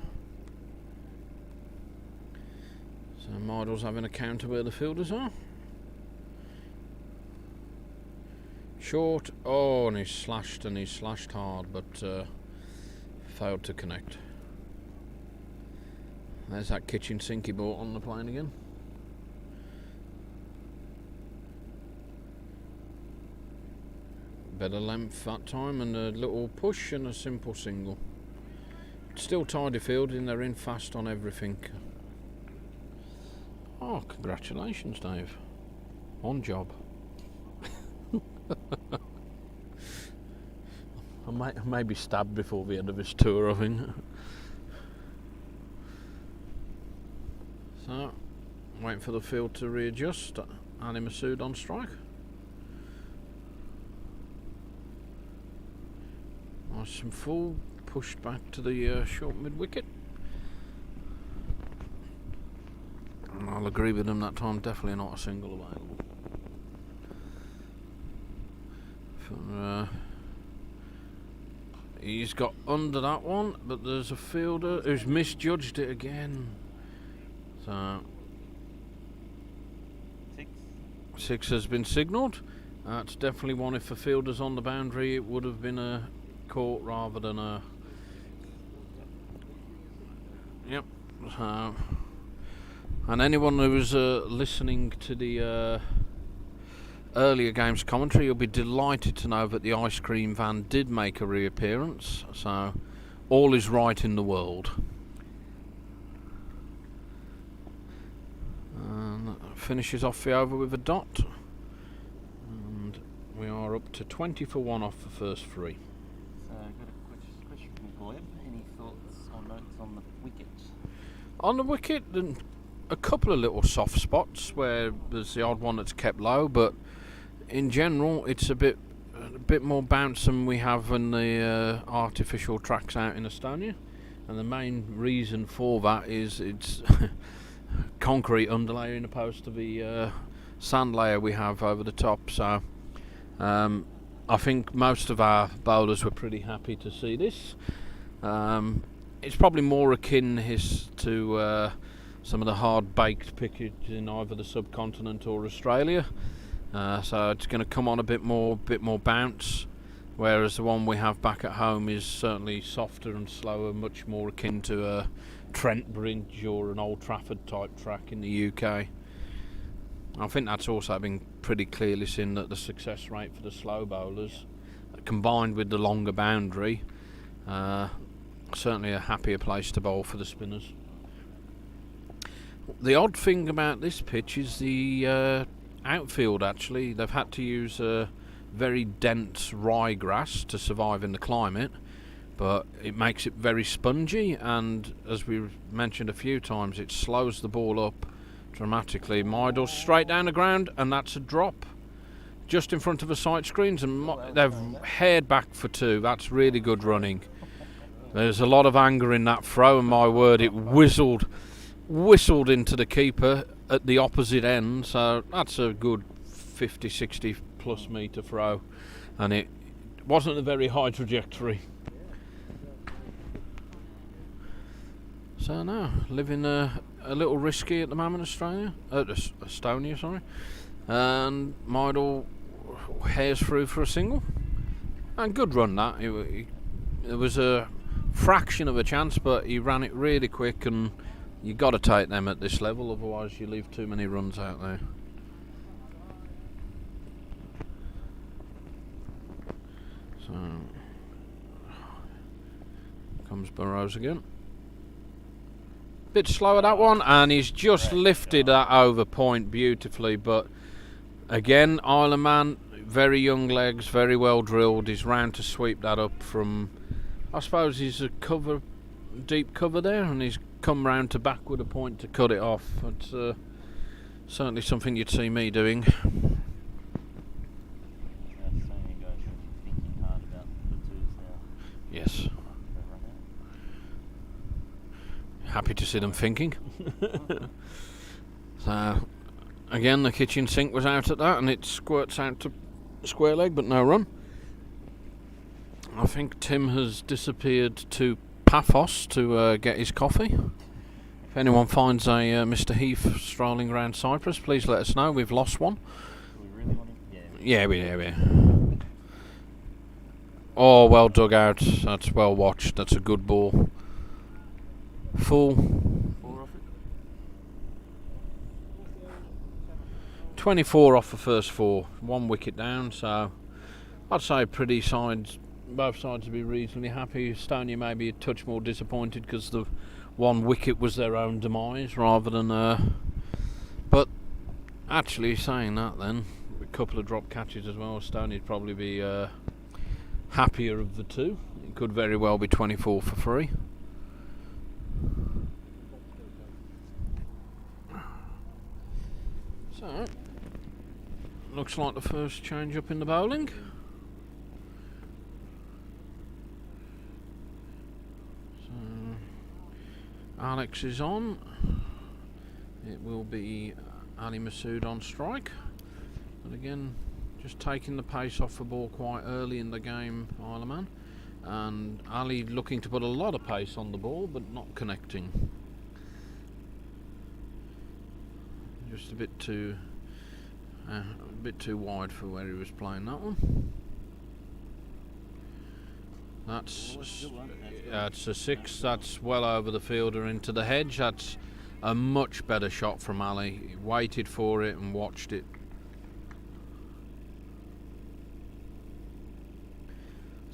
So Mardle's having a counter where the fielders are. Short, oh, and he's slashed hard, but failed to connect. There's that kitchen sink he bought on the plane again. Better length that time, and a little push and a simple single. Still tidy fielding, they're in fast on everything. Oh, congratulations, Dave. On job. I may be stabbed before the end of this tour, I think. So, waiting for the field to readjust. Ali Masood on strike. Nice and full, pushed back to the short mid wicket. And I'll agree with him that time, definitely not a single available. He's got under that one, but there's a fielder who's misjudged it again. So 6 has been signalled. That's definitely one. If the fielder's on the boundary, it would have been a caught rather than a. Yep. So, and anyone who was listening to the earlier games commentary, you'll be delighted to know that the ice cream van did make a reappearance. So all is right in the world. And finishes off the over with a dot, and we are up to 20 for 1 off the first 3. So, got a question from Gleb. Any thoughts or notes on the wicket? On the wicket, a couple of little soft spots where there's the odd one that's kept low, but in general, it's a bit more bounce than we have in the artificial tracks out in Estonia, and the main reason for that is it's concrete underlaying opposed to the sand layer we have over the top. So I think most of our bowlers were pretty happy to see this. It's probably more akin to some of the hard-baked pickage in either the subcontinent or Australia. So it's going to come on a bit more bounce, whereas the one we have back at home is certainly softer and slower, much more akin to a Trent Bridge or an Old Trafford type track in the UK. I think that's also been pretty clearly seen that the success rate for the slow bowlers, combined with the longer boundary, certainly a happier place to bowl for the spinners. The odd thing about this pitch is the outfield. Actually, they've had to use very dense ryegrass to survive in the climate, but it makes it very spongy, and as we mentioned a few times, it slows the ball up dramatically. Mardle's straight down the ground, and that's a drop just in front of the sight screens, and they've haired back for 2. That's really good running. There's a lot of anger in that throw, and my word, it whistled into the keeper at the opposite end, so that's a good 50-60 plus metre throw, and it wasn't a very high trajectory. So no, living a little risky at the moment, Estonia, sorry. And Meidel hairs through for a single. And good run that. It was a fraction of a chance, but he ran it really quick, and you got to take them at this level, otherwise you leave too many runs out there. So comes Burrows again. Bit slower that one, and he's just lifted that over point beautifully, but again, Island Man, very young legs, very well drilled. He's round to sweep that up from, I suppose he's a deep cover there, and he's come round to back with a point to cut it off. It's certainly something you'd see me doing. That's something you guys should be thinking hard about the twos now. Yes. Happy to see them thinking. So again, the kitchen sink was out at that, and it squirts out to square leg, but no run. I think Tim has disappeared to Paphos to get his coffee. If anyone finds a Mr. Heath strolling around Cyprus, please let us know. We've lost one. Do we really want him? Yeah, we. Oh, well dug out. That's well watched. That's a good ball. Full. 4 off it? 24 off the first 4. 1 wicket down, so I'd say both sides would be reasonably happy. Estonia may be a touch more disappointed because the 1 wicket was their own demise rather than but actually saying that, then a couple of drop catches as well, Estonia'd probably be happier of the 2. It could very well be 24 for 3. So looks like the first change up in the bowling. So Alex is on. It will be Ali Masood on strike. But again, just taking the pace off the ball quite early in the game, Isle Man. And Ali looking to put a lot of pace on the ball, but not connecting. Just a bit too wide for where he was playing that one. That's a 6. That's well over the fielder into the hedge. That's a much better shot from Ali. He waited for it and watched it.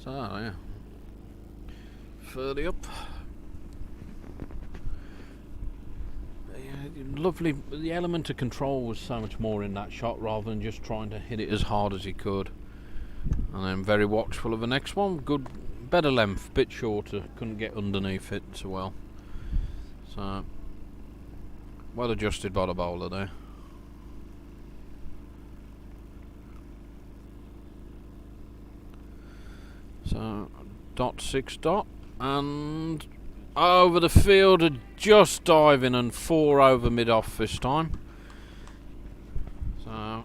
So yeah, further up. Lovely. The element of control was so much more in that shot rather than just trying to hit it as hard as he could. And then very watchful of the next one. Good, better length, bit shorter. Couldn't get underneath it so well. So well adjusted by the bowler there. So .6 and over the fielder, just diving, and 4 over mid off this time. So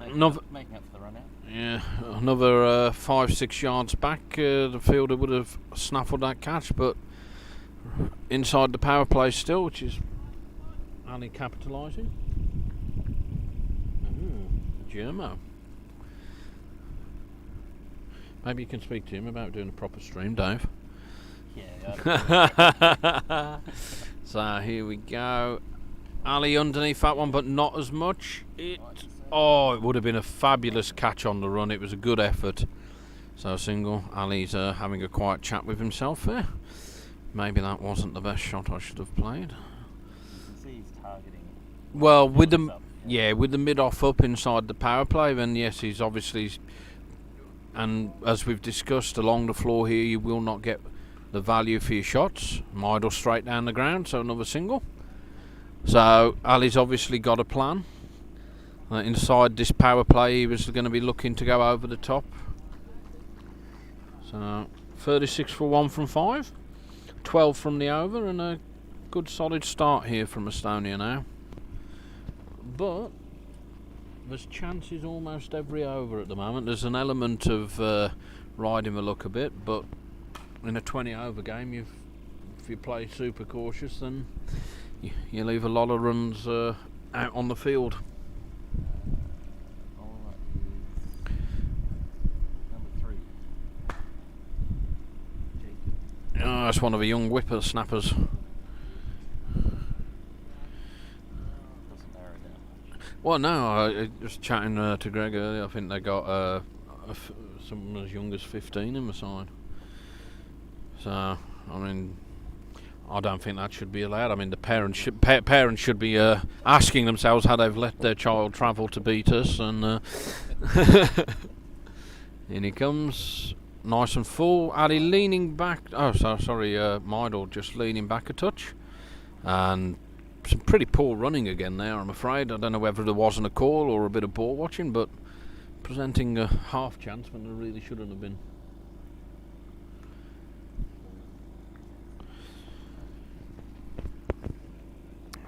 making up for the run out. Yeah, another 5-6 yards back. The fielder would have snaffled that catch, but inside the power play still, which is only capitalising. Germo. Maybe you can speak to him about doing a proper stream, Dave. Yeah. So here we go. Ali underneath that one, but not as much. It would have been a fabulous catch on the run. It was a good effort. So single. Ali's having a quiet chat with himself there. Maybe that wasn't the best shot I should have played. You can see he's targeting. Well, with the with the mid off up inside the power play, then yes, he's obviously. And as we've discussed, along the floor here, you will not get the value for your shots. Meidel straight down the ground, so another single. So Ali's obviously got a plan. Inside this power play, he was going to be looking to go over the top. So 36 for 1 from 5, 12 from the over, and a good solid start here from Estonia now. But there's chances almost every over at the moment. There's an element of riding the luck a bit, but in a 20 over game, you've if you play super cautious, then you leave a lot of runs out on the field. All that is number 3. Jacob. Oh, that's one of the young whippersnappers. Doesn't narrow down much. Well, no, I was chatting to Greg earlier. I think they got someone as young as 15 in the side. So, I mean, I don't think that should be allowed. I mean, the parents should be asking themselves how they've let their child travel to beat us. And in he comes, nice and full. Ali leaning back. Oh, sorry, Meidel just leaning back a touch, and some pretty poor running again there, I'm afraid. I don't know whether there wasn't a call or a bit of ball watching, but presenting a half chance when there really shouldn't have been.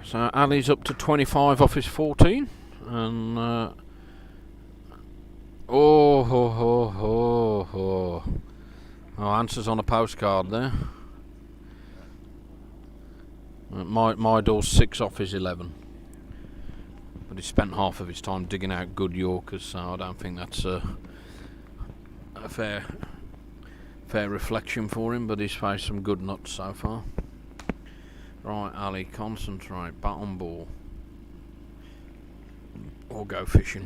So Ali's up to 25 off his 14, and answers on a postcard there. Meidel's 6 off his 11, but he spent half of his time digging out good Yorkers, so I don't think that's a fair reflection for him, but he's faced some good nuts so far. Right, Ali, concentrate, bat on ball, or go fishing.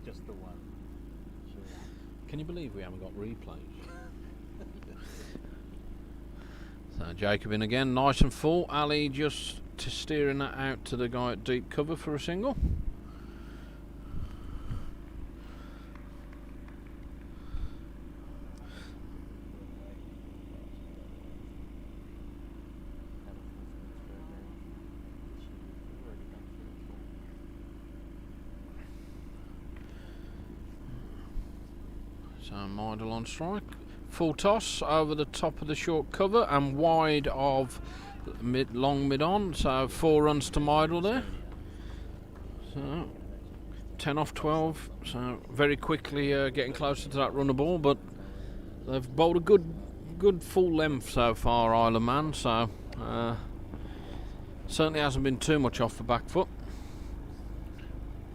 Just the one. Sure. Can you believe we haven't got replays? So Jacob in again, nice and full. Ali just steering that out to the guy at deep cover for a single. So Meidel on strike. Full toss over the top of the short cover and wide of long mid on. So 4 runs to Meidel there. So 10 off 12. So very quickly getting closer to that runner ball, but they've bowled a good full length so far, Isle of Man. So certainly hasn't been too much off the back foot.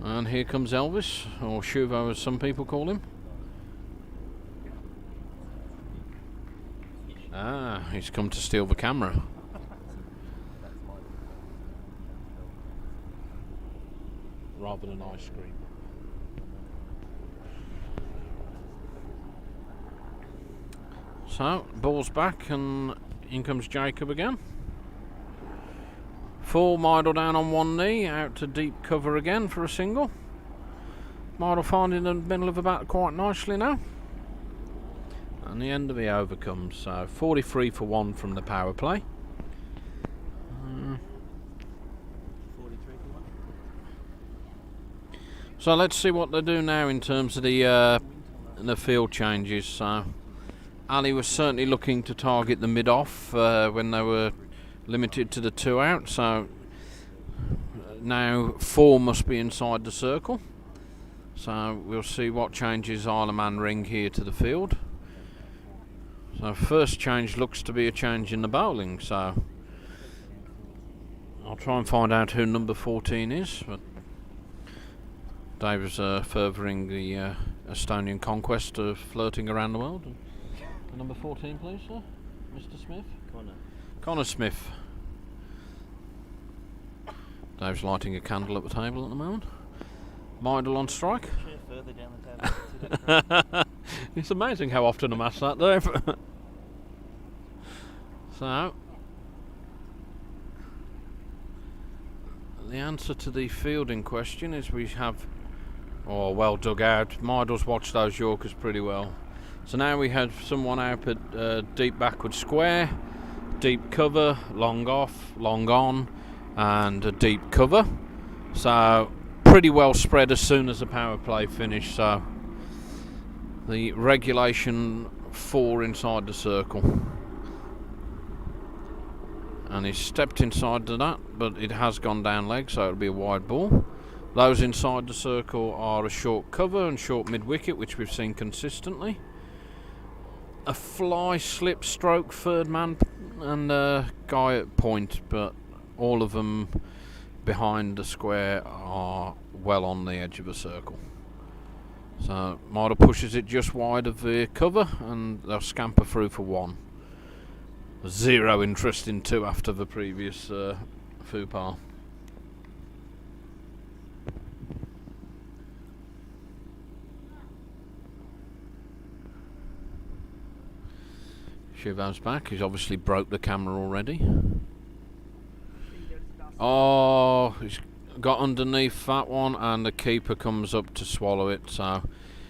And here comes Elvis, or Shuvo as some people call him. Ah, he's come to steal the camera. Rather than ice cream. So, ball's back and in comes Jacob again. Full, Meidel down on one knee, out to deep cover again for a single. Meidel finding the middle of the bat quite nicely now. And the end of the over comes, so 43 for 1 from the power play. 43 for 1. So let's see what they do now in terms of the field changes. So Ali was certainly looking to target the mid-off when they were limited to the 2 out. So now 4 must be inside the circle. So we'll see what changes Isle of Man ring here to the field. So first change looks to be a change in the bowling, so I'll try and find out who number 14 is, but Dave is furthering the Estonian conquest of flirting around the world. Number 14 please, sir. Mr. Smith? Connor Smith. Dave's lighting a candle at the table at the moment. Meidel on strike. Further down the table. It's amazing how often I'm asked that, Dave. So, the answer to the fielding question is we have, well dug out. Meidel's watched those Yorkers pretty well. So now we have someone out at deep backward square, deep cover, long off, long on, and a deep cover. So pretty well spread as soon as the power play finished. So the regulation 4 inside the circle. and he's stepped inside to that, but it has gone down leg, so it'll be a wide ball. Those inside the circle are a short cover and short mid-wicket, which we've seen consistently. A fly, slip, stroke, third man, and a guy at point, but all of them behind the square are well on the edge of a circle. So Marder pushes it just wide of the cover, and they'll scamper through for 1. Zero interest in 2 after the previous faux pas. Shivan's back. He's obviously broke the camera already. Oh, he's got underneath that one, and the keeper comes up to swallow it. So,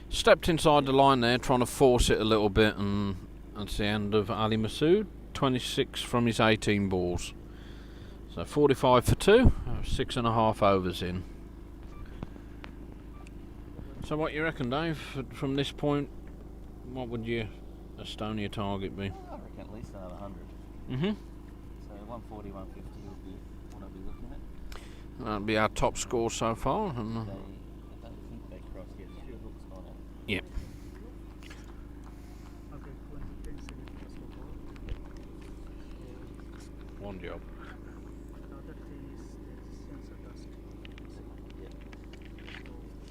stepped inside the line there, trying to force it a little bit, and that's the end of Ali Masood. 26 from his 18 balls. So 45 for 2, 6.5 overs in. So what you reckon, Dave? From this point, what would your Estonia target be? I reckon at least another 100. So 140, 150 would be what I'd be looking at. That'd be our top score so far. And I don't think they cross yet. Should have looked on it. Yep. One job.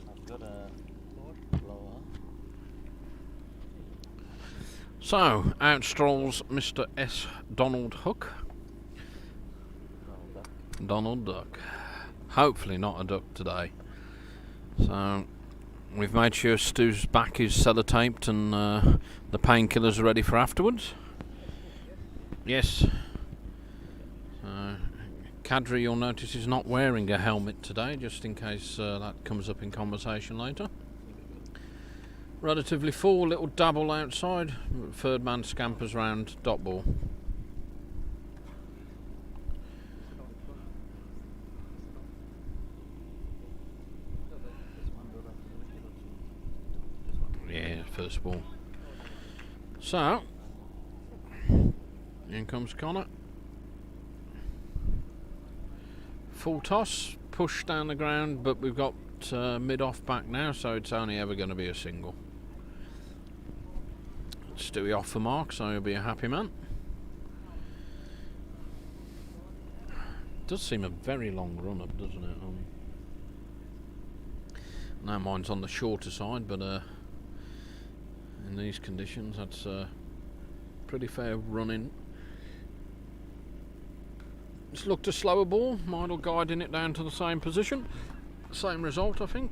I've got a blower. So, out strolls Mr. S. Donald Hook. Donald Duck. Hopefully not a duck today. So, we've made sure Stu's back is sellotaped and the painkillers are ready for afterwards. Yes. Kadri, you'll notice, is not wearing a helmet today, just in case that comes up in conversation later. Relatively full, little dabble outside. Third man scampers round, dot ball. Yeah, first ball. So, in comes Connor. Full toss, push down the ground, but we've got mid-off back now, so it's only ever going to be a single. Stewie off the mark, so he'll be a happy man. Does seem a very long run-up, doesn't it? Now mine's on the shorter side, but in these conditions, that's pretty fair running. It's looked a slower ball. Midle guiding it down to the same position. Same result, I think.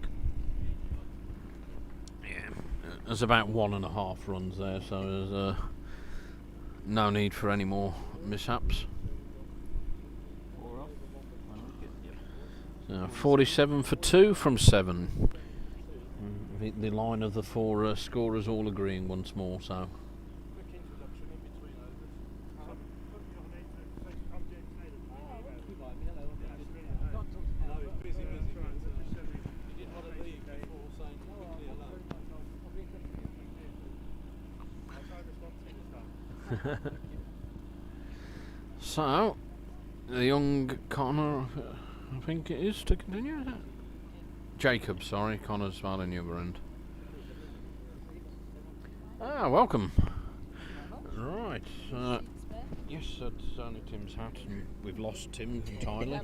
Yeah, there's about 1.5 runs there, so there's no need for any more mishaps. 4 off, 1 wicket, yep. 47 for 2 from 7. The line of the 4 scorers all agreeing once more, so. So, the young Connor, I think it is to continue, is it? Jacob, sorry, Connor's on the other end. Ah, welcome. Right, yes, that's only Tim's hat, and we've lost Tim entirely.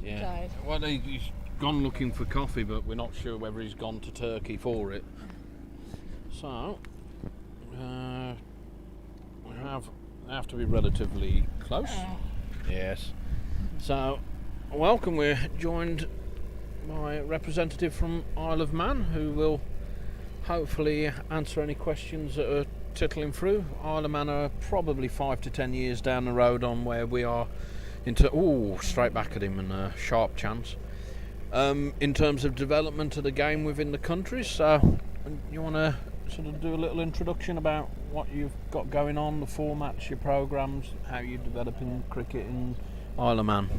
Yeah, well, he's gone looking for coffee, but we're not sure whether he's gone to Turkey for it. So, we have to be relatively close. Yes. So, welcome. We're joined by a representative from Isle of Man, who will hopefully answer any questions that are tittling through. Isle of Man are probably 5 to 10 years down the road on where we are. Straight back at him, and a sharp chance. In terms of development of the game within the country. So, you want to sort of do a little introduction about what you've got going on, the formats, your programmes, how you're developing cricket in Isle of Man?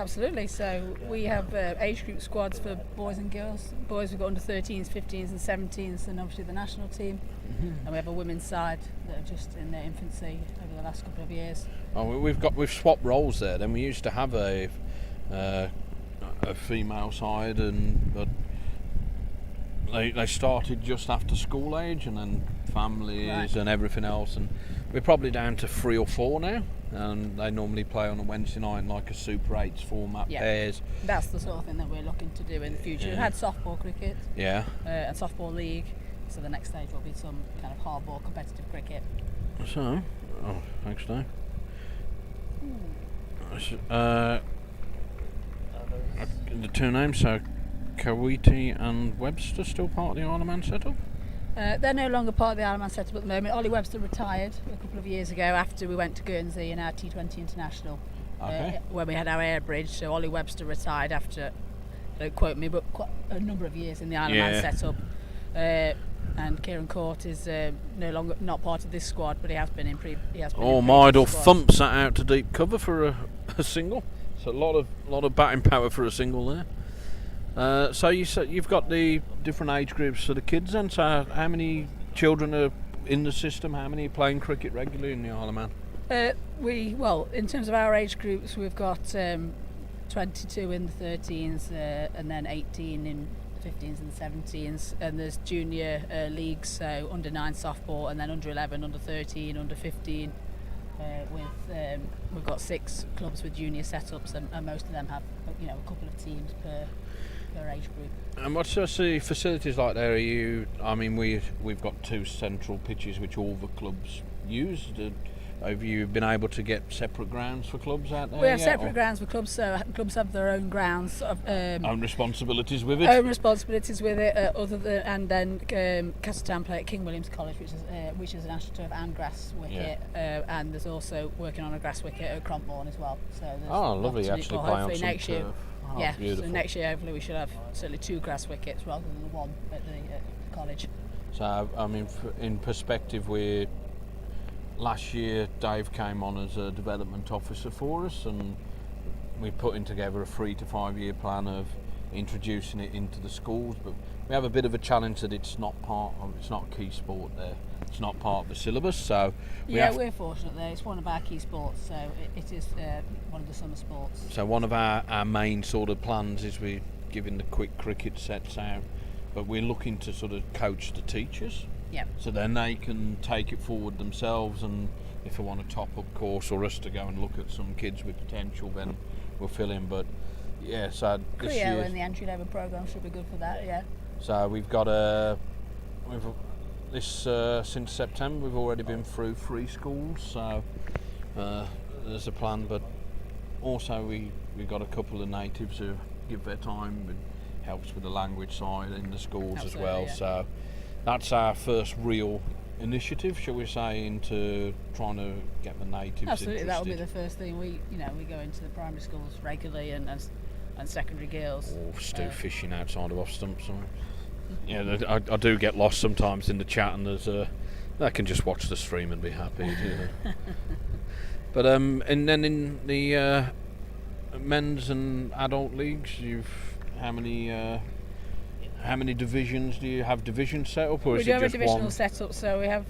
absolutely. So we have age group squads for boys and girls. Boys, we've got under 13s, 15s and 17s, and obviously the national team. And we have a women's side that are just in their infancy over the last couple of years. Oh, we've swapped roles there. Then we used to have a female side, but they started just after school age, and then families and everything else, and we're probably down to 3 or 4 now. And they normally play on a Wednesday night, like a Super 8s format, pairs. That's the sort of thing that we're looking to do in the future. We've had softball cricket, and softball league. So the next stage will be some kind of hardball competitive cricket. So, thanks, Dave. The 2 names, so Kawiti and Webster, still part of the Isle of Man setup? They're no longer part of the Isle of Man setup at the moment. Ollie Webster retired a couple of years ago after we went to Guernsey in our T20 International, when we had our air bridge. So Ollie Webster retired after, don't quote me, but quite a number of years in the Isle of Man setup. And Kieran Court is no longer not part of this squad, but he has been in Mydell thumps that out to deep cover for a single. So a lot of batting power for a single there. So you said you've got the different age groups for the kids, then. So how many children are in the system? How many are playing cricket regularly in the Isle of Man? In terms of our age groups, we've got 22 in the 13s, and then 18 in 15s and 17s, and there's junior leagues, so under 9 softball, and then under 11, under 13, under 15. We've got 6 clubs with junior setups, and most of them have a couple of teams per age group. And what's the facilities like there? We've got 2 central pitches which all the clubs use. Have you been able to get separate grounds for clubs out there? We have separate grounds for clubs, so clubs have their own grounds. Own responsibilities with it? Own responsibilities with it, and then Castletown play at King William's College, which is an AstroTurf and grass wicket, and there's also working on a grass wicket at Crompbourne as well. So lovely, actually play on some next year. turf. Beautiful. So next year hopefully we should have certainly 2 grass wickets rather than the 1 at the college. So in perspective, last year Dave came on as a development officer for us, and we're putting together a 3 to 5 year plan of introducing it into the schools, but we have a bit of a challenge that it's not a key sport there. It's not part of the syllabus, so we're fortunate there. It's one of our key sports, so it is one of the summer sports. So one of our main sort of plans is we're giving the quick cricket sets out, but we're looking to sort of coach the teachers. Yep. So then they can take it forward themselves, and if they want a top-up course or us to go and look at some kids with potential, then we'll fill in. But so this year, and the entry-level program should be good for that. So we've got since September we've already been through 3 schools. So there's a plan, but also we've got a couple of natives who give their time and helps with the language side in the schools as well. Yeah. So that's our first real initiative, shall we say, into trying to get the natives Absolutely, interested. that will be the first thing. We go into the primary schools regularly and secondary girls. Or stew fishing outside of off stumps. I do get lost sometimes in the chat, and I can just watch the stream and be happy. But and then in the men's and adult leagues, how many divisions do you have? Division set up, or we is do it have just a divisional one? set up, so we have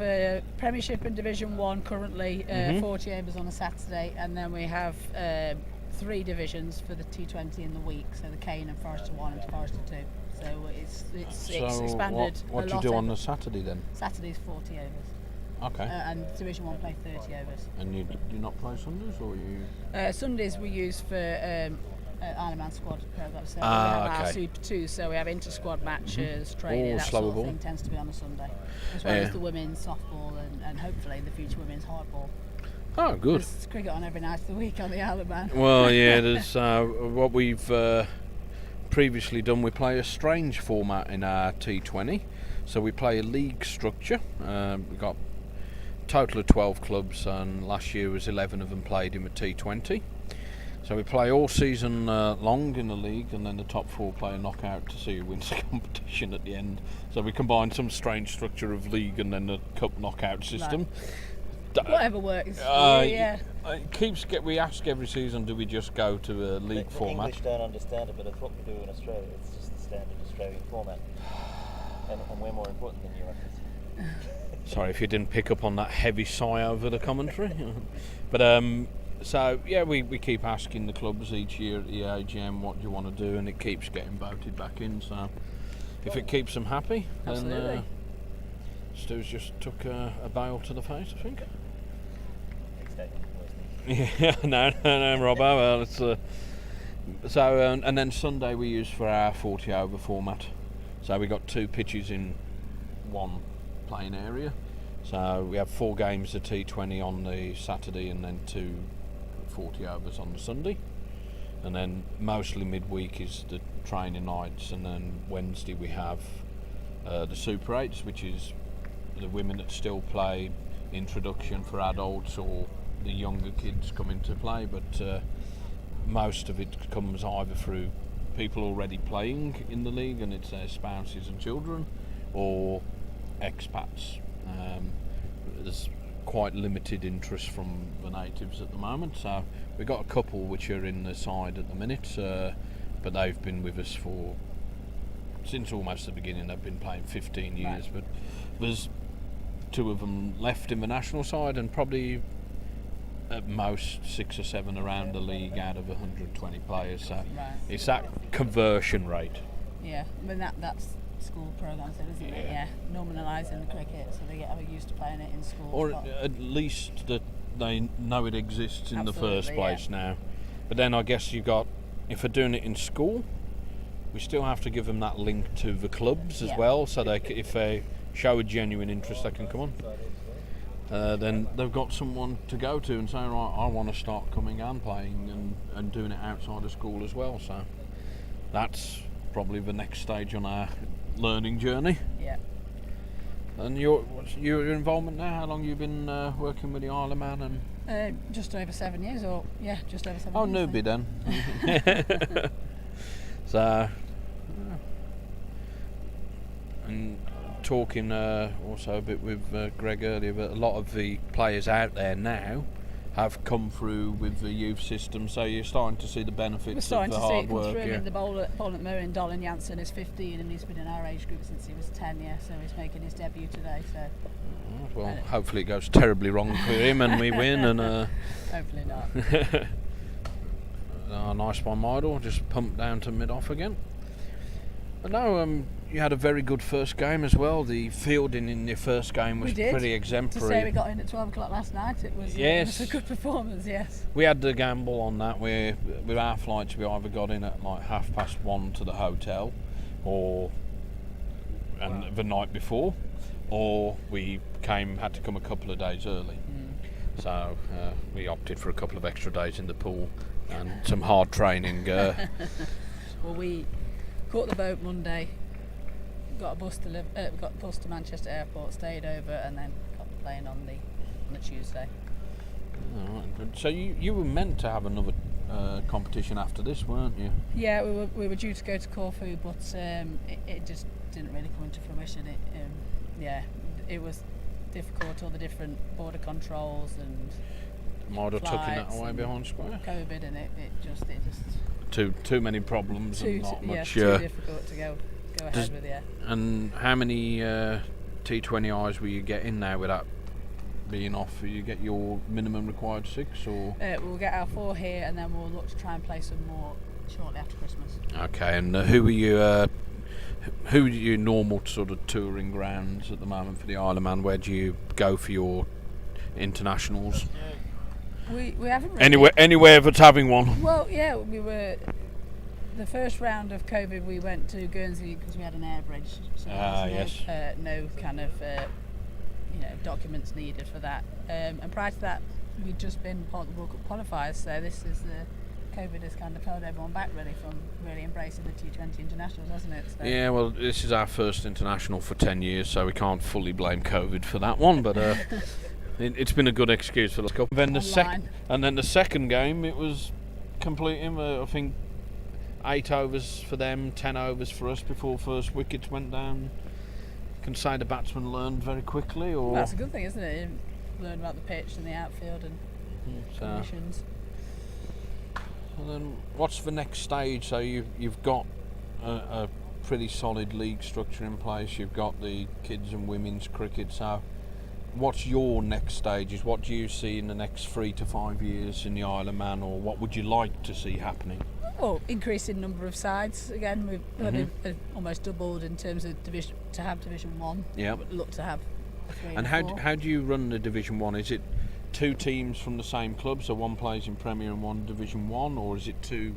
Premiership and Division 1 currently, 40 overs on a Saturday, and then we have 3 divisions for the T20 in the week, so the Cane and Forester 1 and Forester 2. So it's expanded. What do you do on the Saturday then? Saturday's 40 overs. Okay. And Division 1 play 30 overs. And you do not play Sundays, or you? Sundays we use for Isle of Man squad programme. So we have our Super 2, so we have inter-squad matches, training, that sort of thing tends to be on a Sunday. As well as the women's softball and hopefully in the future women's hardball. Oh, good. There's cricket on every night of the week on the Isle of Man. Well, there's what we've previously done. We play a strange format in our T20. So we play a league structure. We've got a total of 12 clubs, and last year was 11 of them played in the T20. So we play all season long in the league, and then the top 4 play a knockout to see who wins the competition at the end. So we combine some strange structure of league and then the cup knockout system. Whatever works. We ask every season, do we just go to a league the format? English don't understand it, but it's what we do in Australia. It's just the standard Australian format, and we're more important than you, I guess. Sorry if you didn't pick up on that heavy sigh over the commentary. But so yeah, we keep asking the clubs each year at the AGM what do you want to do, and it keeps getting voted back in. So if it keeps them happy, then Stu's just took a bail to the face, I think. Yeah, no, Robbo. Well, it's so and then Sunday we use for our 40 over format. So we got 2 pitches in one playing area. So we have 4 games of T20 on the Saturday and then 2 40 overs on the Sunday. And then mostly midweek is the training nights, and then Wednesday we have the Super 8s, which is the women that still play, introduction for adults or the younger kids come into play, but most of it comes either through people already playing in the league and it's their spouses and children, or expats. There's quite limited interest from the natives at the moment, so we've got a couple which are in the side at the minute, but they've been with us since almost the beginning. They've been playing 15 years, but there's 2 of them left in the national side, and probably at most 6 or 7 around the league out of 120 players. So it's that conversion rate. Yeah, I mean that's school programs, isn't it? Yeah, nominalising the cricket so they get used to playing it in school. Or at least that they know it exists in the first place now. But then I guess if they're doing it in school, we still have to give them that link to the clubs as well, so if they show a genuine interest, they can come on. Then they've got someone to go to and say, right, I want to start coming and playing and doing it outside of school as well. So that's probably the next stage on our learning journey. Yeah. And your involvement now, how long have you been working with the Isle of Man? And just over 7 years, just over 7 years. Oh, newbie then. So, and talking also a bit with Greg earlier, but a lot of the players out there now have come through with the youth system, so you're starting to see the benefits of the hard work. We're starting to see it come through. The bowler at Murray, Dolan Jansen is 15 and he's been in our age group since he was 10, so he's making his debut today. So well, hopefully it goes terribly wrong for him and we win. And hopefully not. Nice one, Midle, just pumped down to mid-off again. But no, you had a very good first game as well. The fielding in your first game was pretty exemplary. To say we got in at 12 o'clock last night, it was a good performance, yes. We had the gamble on that. With our flights, we either got in at like 1:30 to the hotel, and the night before, or we had to come a couple of days early. So we opted for a couple of extra days in the pool and some hard training. Well, we caught the boat Monday, got a bus to Manchester Airport, stayed over, and then got the plane on the Tuesday. All right, good. So you were meant to have another competition after this, weren't you? Yeah, we were due to go to Corfu, but it just didn't really come into fruition. It was difficult, all the different border controls and Midle tucking that away behind square. COVID, and it just too many problems and not much. Too difficult to go ahead with. Yeah. And how many T20Is will you get in now with that being off? Will you get your minimum required 6, or? We'll get our 4 here, and then we'll look to try and play some more shortly after Christmas. Okay, and who are your normal sort of touring grounds at the moment for the Isle of Man? Where do you go for your internationals? We haven't really anywhere that's having one. Well, yeah, we were the first round of COVID. We went to Guernsey because we had an air bridge. So no kind of documents needed for that. And prior to that, we'd just been part of the World Cup qualifiers. So this is COVID has kind of held everyone back really from really embracing the T20 internationals, hasn't it? So. Yeah, well, this is our first international for 10 years, so we can't fully blame COVID for that one, but it's been a good excuse for the cup. Then the second game, it was completing, I think, 8 overs for them, 10 overs for us before first wickets went down. Can say the batsman learned very quickly, or? Well, that's a good thing, isn't it? You learn about the pitch and the outfield, and conditions. And then what's the next stage? So you've got a pretty solid league structure in place. You've got the kids and women's cricket. So what's your next stages? What do you see in the next 3 to 5 years in the Isle of Man, or what would you like to see happening? Well, increasing number of sides. Again, we've almost doubled in terms of division to have Division 1. Yeah. But look to have 3 And and 4. how do you run the Division 1? Is it 2 teams from the same club, so one plays in Premier and one Division 1, or is it 2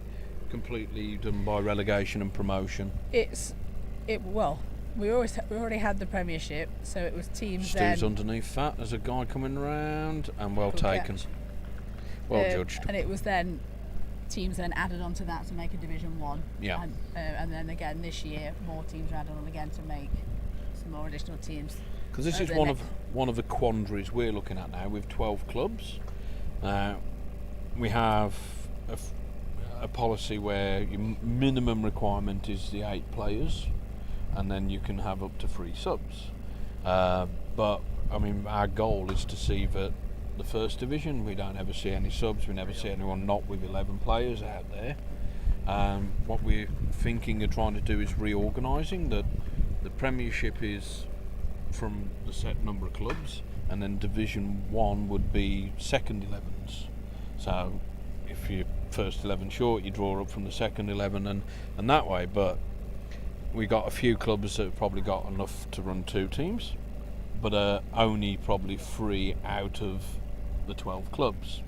completely done by relegation and promotion? Well, we already had the Premiership, so it was teams. Stu's then underneath that. There's a guy coming round, and well Good taken, catch. well judged. And it was then teams then added onto that to make a Division 1. Yeah. And then again this year, more teams are added on again to make some more additional teams. Because this is one of the quandaries we're looking at now with 12 clubs. We have a policy where your minimum requirement is the 8 players, and then you can have up to 3 subs. But I mean, our goal is to see that the first division, we don't ever see any subs, we never see anyone not with 11 players out there. What we're thinking of trying to do is reorganising that the Premiership is from the set number of clubs, and then Division 1 would be second 11s. So if you're first 11 short, you draw up from the second 11 and that way. But we got a few clubs that have probably got enough to run 2 teams, but only probably 3 out of the 12 clubs.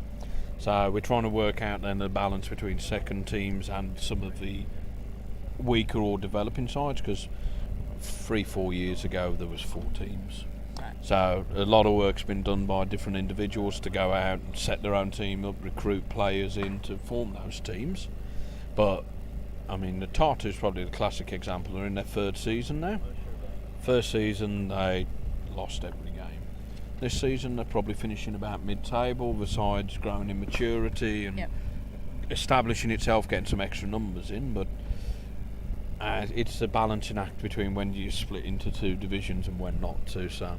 So we're trying to work out then the balance between second teams and some of the weaker or developing sides, because 3-4 years ago there was 4 teams. So a lot of work's been done by different individuals to go out and set their own team up, recruit players in to form those teams. But I mean, the Tartu is probably the classic example. They're in their 3rd season now. First season they lost every game. This season they're probably finishing about mid-table. The side's growing in maturity and establishing itself, getting some extra numbers in. But it's a balancing act between when you split into 2 divisions and when not to. So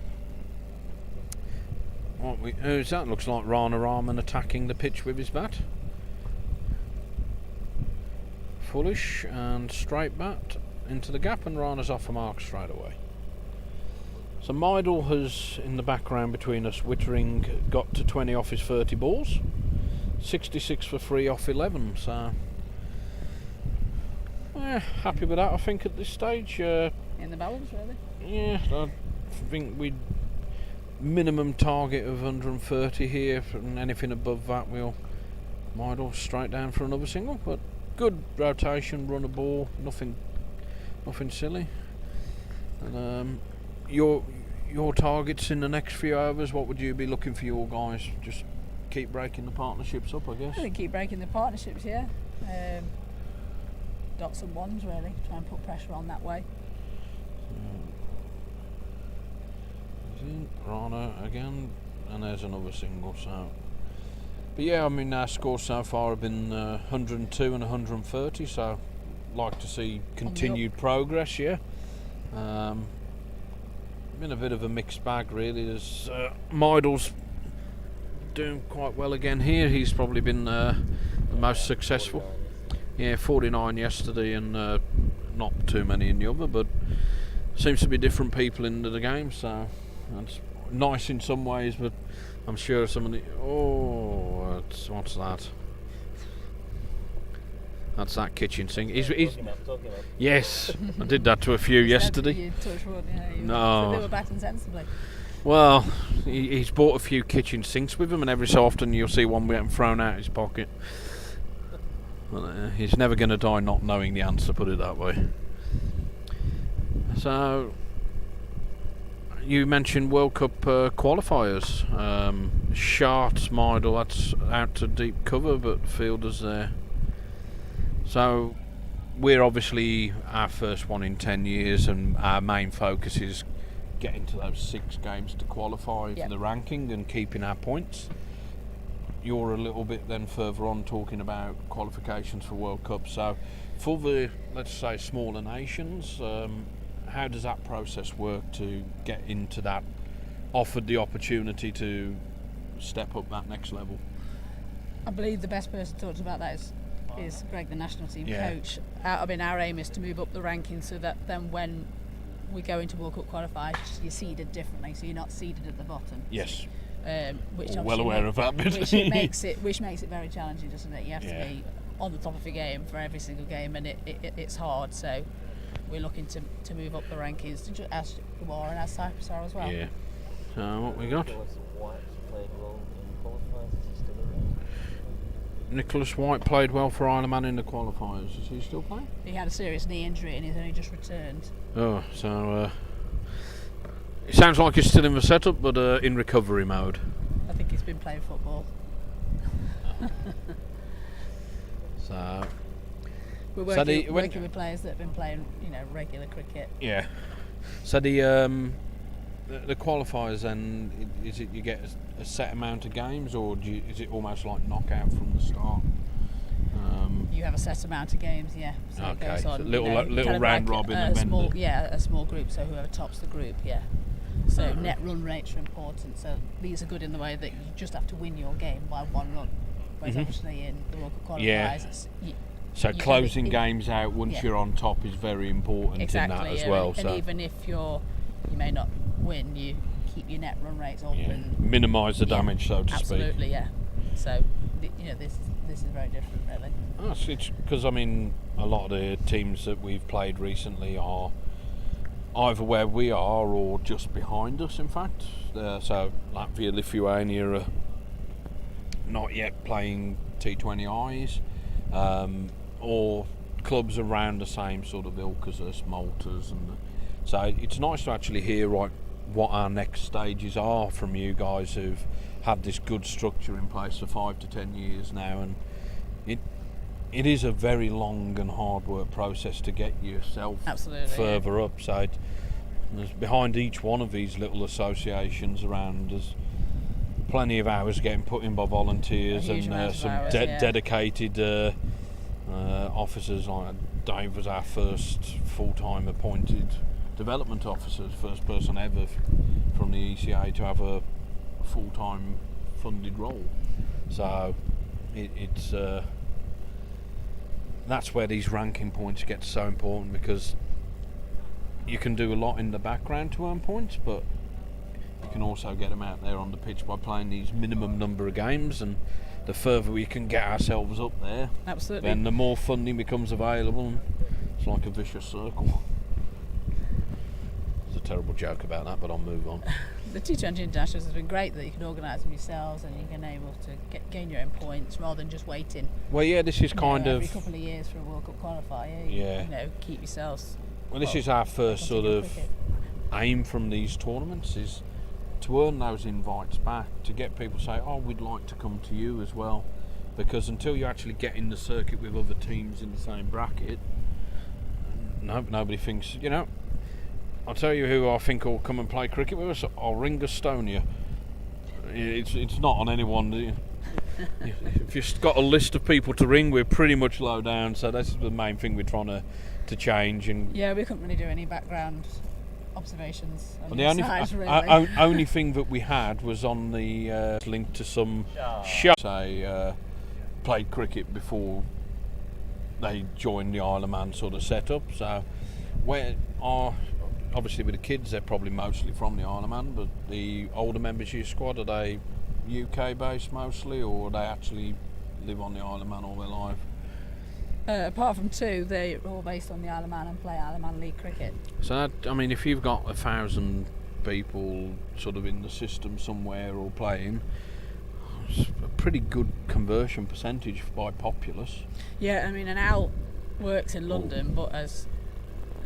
who's that? Looks like Rana Rahman attacking the pitch with his bat. Foolish and straight bat into the gap, and Rana's off a mark straight away. So Meidel has, in the background between us, Wittering got to 20 off his 30 balls, 66 for 3 off 11. So happy with that, I think, at this stage. In the balance, really? Yeah, I think we'd minimum target of 130 here, and anything above that we'll Meidel straight down for another single. But good rotation, run a ball, nothing silly. And your targets in the next few overs, what would you be looking for your guys? Just keep breaking the partnerships up, I guess. I think keep breaking the partnerships, yeah. Dots and ones, really. Try and put pressure on that way. Rana again, and there's another single. So, but yeah, I mean, our scores so far have been 102 and 130. So, like to see continued progress. Yeah. Been a bit of a mixed bag, really. There's Meidel's doing quite well again here. He's probably been the most successful. Yeah, 49 yesterday, and not too many in the other, but seems to be different people into the game, so that's nice in some ways, but I'm sure some of the... Oh, what's that? That's that kitchen sink. He's yes, I did that to a few yesterday. No. So they were batting sensibly. Well, he's bought a few kitchen sinks with him, and every so often you'll see one getting thrown out of his pocket. He's never going to die not knowing the answer, put it that way. So, you mentioned World Cup qualifiers. Sharts, Meidel, that's out to deep cover, but fielders there. So, we're obviously our first one in 10 years, and our main focus is getting to those 6 games to qualify for the ranking and keeping our points. You're a little bit then further on talking about qualifications for World Cup. So for the, let's say, smaller nations, how does that process work to get into that, offered the opportunity to step up that next level? I believe the best person to talk about that is Greg, the national team Yeah. coach. I mean, our aim is to move up the rankings so that then when we go into World Cup qualifiers, you're seeded differently, so you're not seeded at the bottom. Yes. Which Well aware of that bit. which makes it very challenging, doesn't it? You have to be on the top of your game for every single game, and it's hard. So we're looking to move up the rankings, as you are and as Cyprus are as well. Yeah. So what we got? Nicholas White played well for Isle of Man in the qualifiers. Is he still playing? He had a serious knee injury and he's only just returned. Oh, so it sounds like he's still in the setup, but in recovery mode. I think he's been playing football. So we're working with players that have been playing, regular cricket. Yeah. So the qualifiers then, is it you get a set amount of games, or is it almost like knockout from the start? You have a set amount of games, yeah. So okay. it goes on, so little round robin, and a then small group. So whoever tops the group, yeah. So net run rates are important. So these are good in the way that you just have to win your game by one run. Whereas obviously in the local qualifiers, so closing games out once you're on top is very important in that as well. And even if you may not win, you keep your net run rates up and minimise the damage, so to speak. Absolutely, yeah. So this is very different, really. Oh, it's because a lot of the teams that we've played recently are either where we are or just behind us. In fact, so Latvia, Lithuania are not yet playing T20is, or clubs around the same sort of ilk as us, Maltas, and so it's nice to actually hear what our next stages are from you guys who've had this good structure in place for 5 to 10 years now, and it is a very long and hard work process to get yourself further up. So there's behind each one of these little associations around, there's plenty of hours getting put in by volunteers and some dedicated officers. Like Dave was our first full-time appointed development officer, first person ever from the ECA to have a full-time funded role. So it's that's where these ranking points get so important, because you can do a lot in the background to earn points, but you can also get them out there on the pitch by playing these minimum number of games, and the further we can get ourselves up there, then the more funding becomes available, and it's like a vicious circle. There's a terrible joke about that, but I'll move on. The T20 Internationals has been great that you can organise them yourselves and you can able to gain your own points rather than just waiting. Well, yeah, this is kind of every couple of years for a World Cup qualifier. Keep yourselves. Well, this is our first sort of aim from these tournaments, is to earn those invites back, to get people to say, "Oh, we'd like to come to you as well," because until you actually get in the circuit with other teams in the same bracket, nobody thinks, I'll tell you who I think will come and play cricket with us. I'll ring Estonia. It's not on anyone. If you've got a list of people to ring, we're pretty much low down. So that's the main thing we're trying to change. And we couldn't really do any background observations. The only thing that we had was on the link to some show. Played cricket before they joined the Isle of Man sort of setup. So obviously with the kids, they're probably mostly from the Isle of Man, but the older members of your squad, are they UK based mostly, or they actually live on the Isle of Man all their life? Apart from two, they're all based on the Isle of Man and play Isle of Man League cricket. So if you've got 1,000 people sort of in the system somewhere or playing, it's a pretty good conversion percentage by populace. Yeah, and Al works in London, but has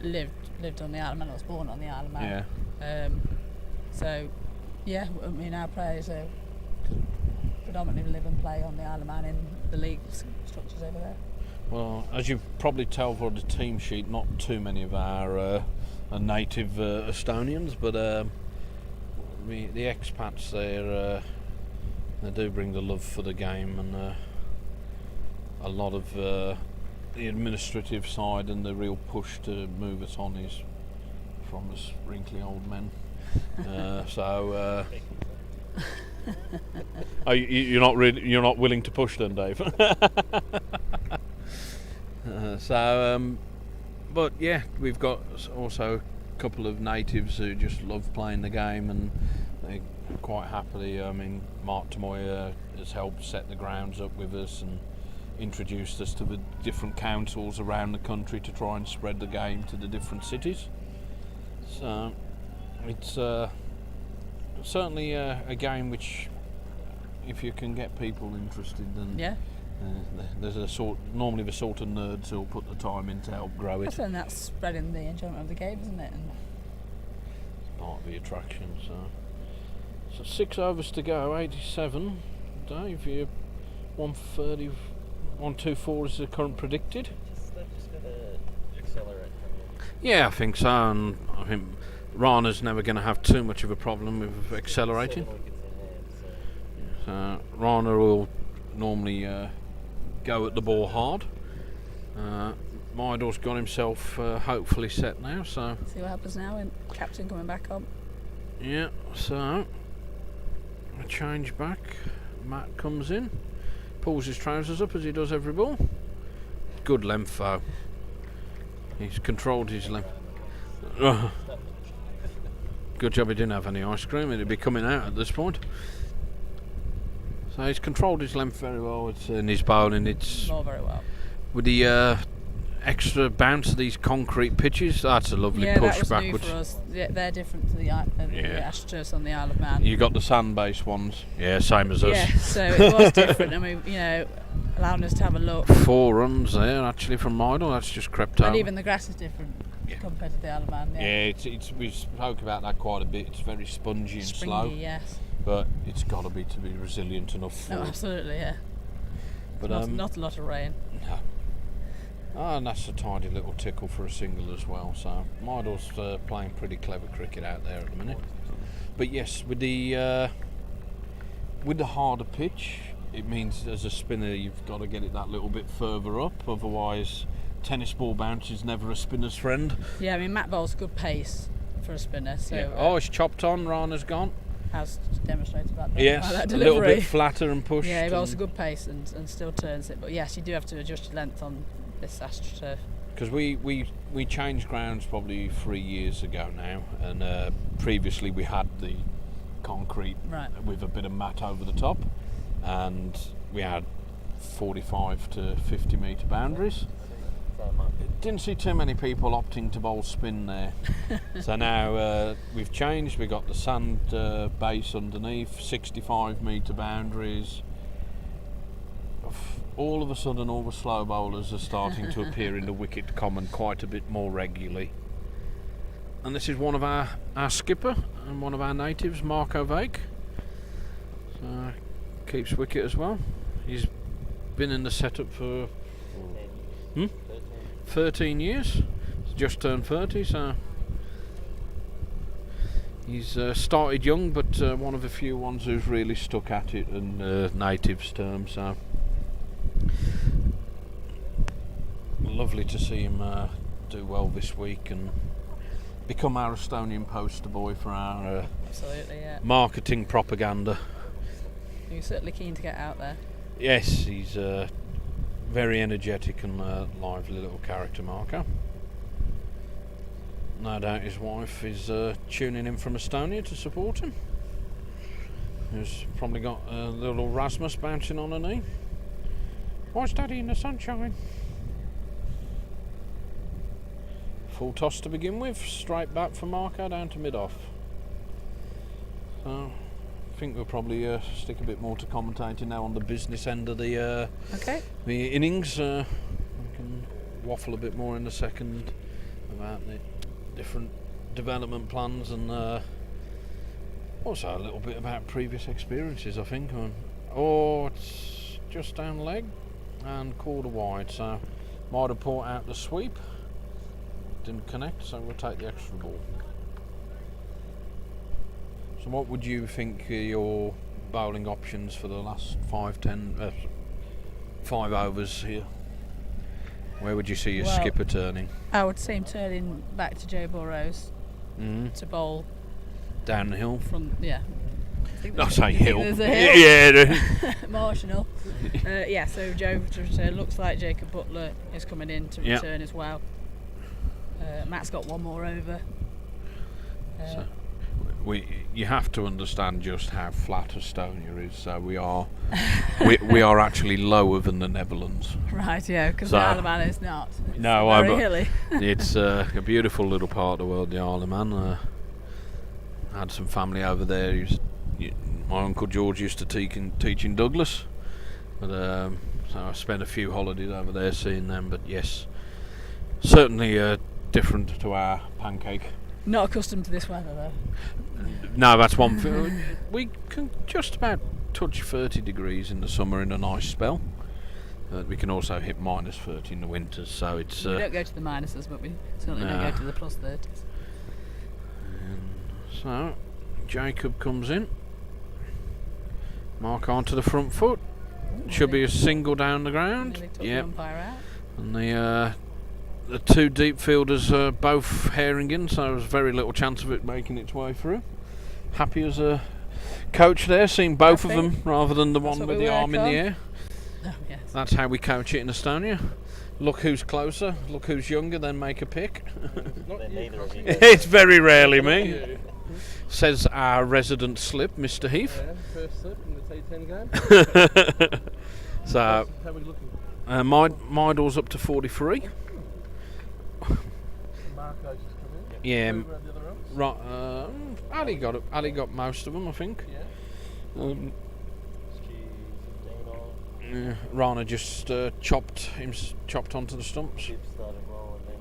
lived on the Isle of Man. I was born on the Isle of Man. Our players predominantly live and play on the Isle of Man in the league structures over there. Well, as you probably tell from the team sheet, not too many of our are native Estonians, but the expats there, they do bring the love for the game, and a lot of the administrative side and the real push to move us on is from us wrinkly old men. Oh, you're not willing to push then, Dave. But yeah, we've got also a couple of natives who just love playing the game, and they quite happily. I mean, Mark Tomoya has helped set the grounds up with us and introduced us to the different councils around the country to try and spread the game to the different cities. So it's certainly a game which, if you can get people interested, then there's normally the sort of nerds who'll put the time in to help grow it. And that's spreading the enjoyment of the game, isn't it? And it's part of the attraction. So 6 overs to go, 87. Dave, you 130, 124 is the current predicted. Just got to accelerate. Yeah, I think so. And I think Rana's never going to have too much of a problem with accelerating. Rana will normally go at the ball hard. Midor's got himself hopefully set now, so see what happens now when captain coming back on. Yeah, so a change back. Matt comes in, pulls his trousers up as he does every ball. Good length though. He's controlled his length. Good job he didn't have any ice cream, it'd be coming out at this point. So he's controlled his length very well. It's in his bowling. It's very well. With the extra bounce of these concrete pitches, that's a lovely push that was backwards. New for us. Yeah, they're different to the AstroTurfs on the Isle of Man. You got the sand-based ones, same as us. Yeah, so it was different. I mean, allowing us to have a look. 4 runs there actually from Midor. That's just crept out. And even the grass is different compared to the Isle of Man. Yeah, it's we spoke about that quite a bit. It's very spongy and slow. Yes. But it's got to be resilient enough for. No, absolutely, yeah. But not a lot of rain. No. And that's a tidy little tickle for a single as well. So Midor's playing pretty clever cricket out there at the minute. But yes, with the harder pitch, it means as a spinner you've got to get it that little bit further up. Otherwise, tennis ball bounce is never a spinner's friend. Yeah, I mean Matt bowls good pace for a spinner. So it's chopped on. Rana's gone. Has demonstrated that. Yes, that a little bit flatter and pushed. Yeah, he bowls a good pace and still turns it. But yes, you do have to adjust your length on this AstroTurf. Because we changed grounds probably 3 years ago now, and previously we had the concrete with a bit of mat over the top, and we had 45 to 50 metre boundaries. Didn't see too many people opting to bowl spin there. So now we've changed. We've got the sand base underneath, 65 metre boundaries. All of a sudden all the slow bowlers are starting to appear in the wicket common quite a bit more regularly. And this is one of our skipper and one of our natives, Marco Vake. So keeps wicket as well. He's been in the setup for 13 years. He's just turned 30, so he's started young, but one of the few ones who's really stuck at it in natives terms. So lovely to see him do well this week and become our Estonian poster boy for our marketing propaganda. You're certainly keen to get out there. Yes, he's very energetic and lively little character, Marco. No doubt his wife is tuning in from Estonia to support him. He's probably got a little Rasmus bouncing on her knee. Why's Daddy in the sunshine? Full toss to begin with, straight back for Marco down to mid-off. So I think we'll probably stick a bit more to commentating now on the business end of the innings. We can waffle a bit more in a second about the different development plans and also a little bit about previous experiences, I think. It's just down leg and quarter wide, so might have brought out the sweep. Didn't connect, so we'll take the extra ball. So what would you think are your bowling options for the last 5 overs here? Where would you see your skipper turning? I would see him turning back to Joe Burrows to bowl down the hill. think I say hill. there's a hill. Yeah. Marginal. Yeah, so Joe to return. Looks like Jacob Butler is coming in to return as well. Matt's got one more over. So you have to understand just how flat Estonia is. So we are actually lower than the Netherlands. Right, yeah, because the Isle of Man is not. It's very hilly. It's a beautiful little part of the world, the Isle of Man. I had some family over there. My Uncle George used to teach in Douglas, but so I spent a few holidays over there seeing them. But yes, certainly different to our pancake. Not accustomed to this weather though. No, that's one thing. We can just about touch 30 degrees in the summer in a nice spell. We can also hit minus 30 in the winters, so it's... we don't go to the minuses, but we certainly don't go to the plus 30s. So, Jacob comes in. Mark onto the front foot. Should be a single down the ground. Yep. And the two deep fielders are both herring in, so there's very little chance of it making its way through. Happy as a coach there, seeing both of them rather than the one with the arm in the air. Oh, yes. That's how we coach it in Estonia. Look who's closer, look who's younger, then make a pick. It's very rarely me. Says our resident slip, Mr. Heath. Yeah, first slip in the T10 game. So, how are we looking? my door's up to 43. Marco's just come in. Yeah. Who were the other ones? Right, Ali got most of them, I think. Yeah. Rana just chopped onto the stumps. Chip started rolling, then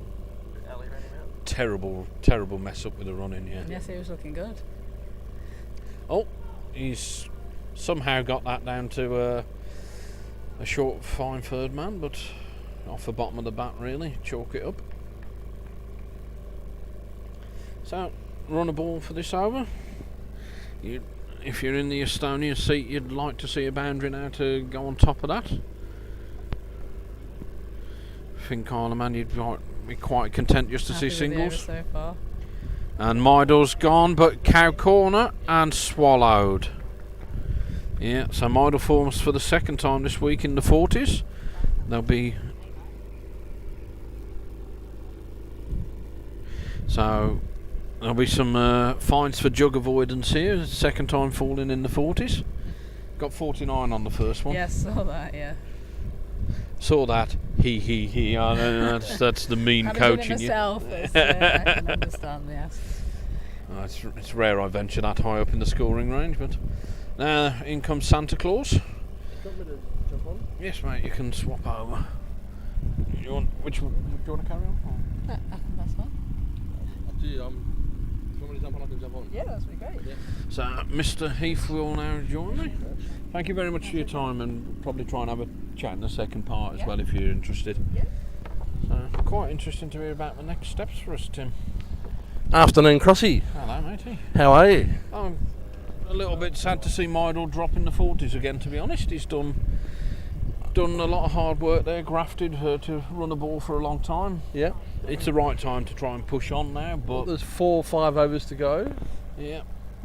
Ali ran him out. Terrible mess up with the running. Yeah. Yes, he was looking good. Oh, he's somehow got that down to a short, fine third man, but off the bottom of the bat, really. Chalk it up. So, run a ball for this over. If you're in the Estonia seat, you'd like to see a boundary now to go on top of that. I think Isle of Man, you'd be quite content just to see singles. So far. And Midor's gone, but cow corner and swallowed. Yeah, so Midor forms for the second time this week in the 40s. There'll be... So... There'll be some fines for jug avoidance here. Second time falling in the 40s. Got 49 on the first one. Yes, saw that, yeah. Saw that. He. I know, that's the mean coaching. Myself, I can understand, yes. It's rare I venture that high up in the scoring range, but now in comes Santa Claus. Do you want me to jump on? Yes, mate. You can swap over. Do you want to carry on? That's fine. Do you want me to jump on? I can jump on. Yeah, that's great. Yeah. So Mr. Heath will now join me. Thank you very much for your time, and probably try and have a chat in the second part as well if you're interested. Yeah. So quite interesting to hear about the next steps for us, Tim. Afternoon, Crossy. Hello, matey. How are you? I'm a little bit sad to see Midor drop in the 40s again, to be honest. He's done a lot of hard work there, grafted to run a ball for a long time. Yeah. It's the right time to try and push on now, but There's 4 or 5 overs to go. yeah.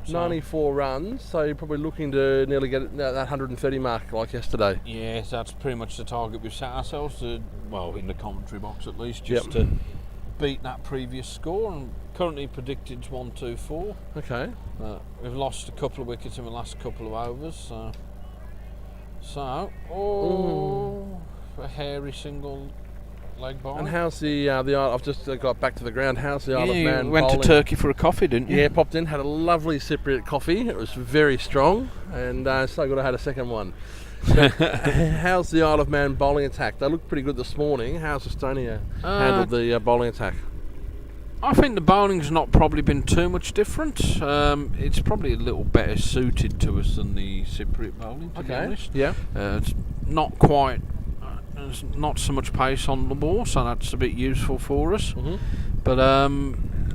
94 runs, so you're probably looking to nearly get that 130 mark like yesterday. Yes, that's pretty much the target we've set ourselves to, well, in the commentary box at least, just to beat that previous score, and currently predicted 1-2-4. Okay. We've lost a couple of wickets in the last couple of overs, so a hairy single leg ball. And how's the I've just got back to the ground. How's the Isle of Man you went bowling? to Turkey for a coffee, didn't you? Yeah, popped in, had a lovely Cypriot coffee. It was very strong, and so good I had a second one. How's the Isle of Man bowling attack? They looked pretty good this morning. How's Estonia handled the bowling attack? I think the bowling's not probably been too much different. It's probably a little better suited to us than the Cypriot bowling, to be honest. Yeah. It's not quite... There's not so much pace on the ball, so that's a bit useful for us. Mm-hmm. But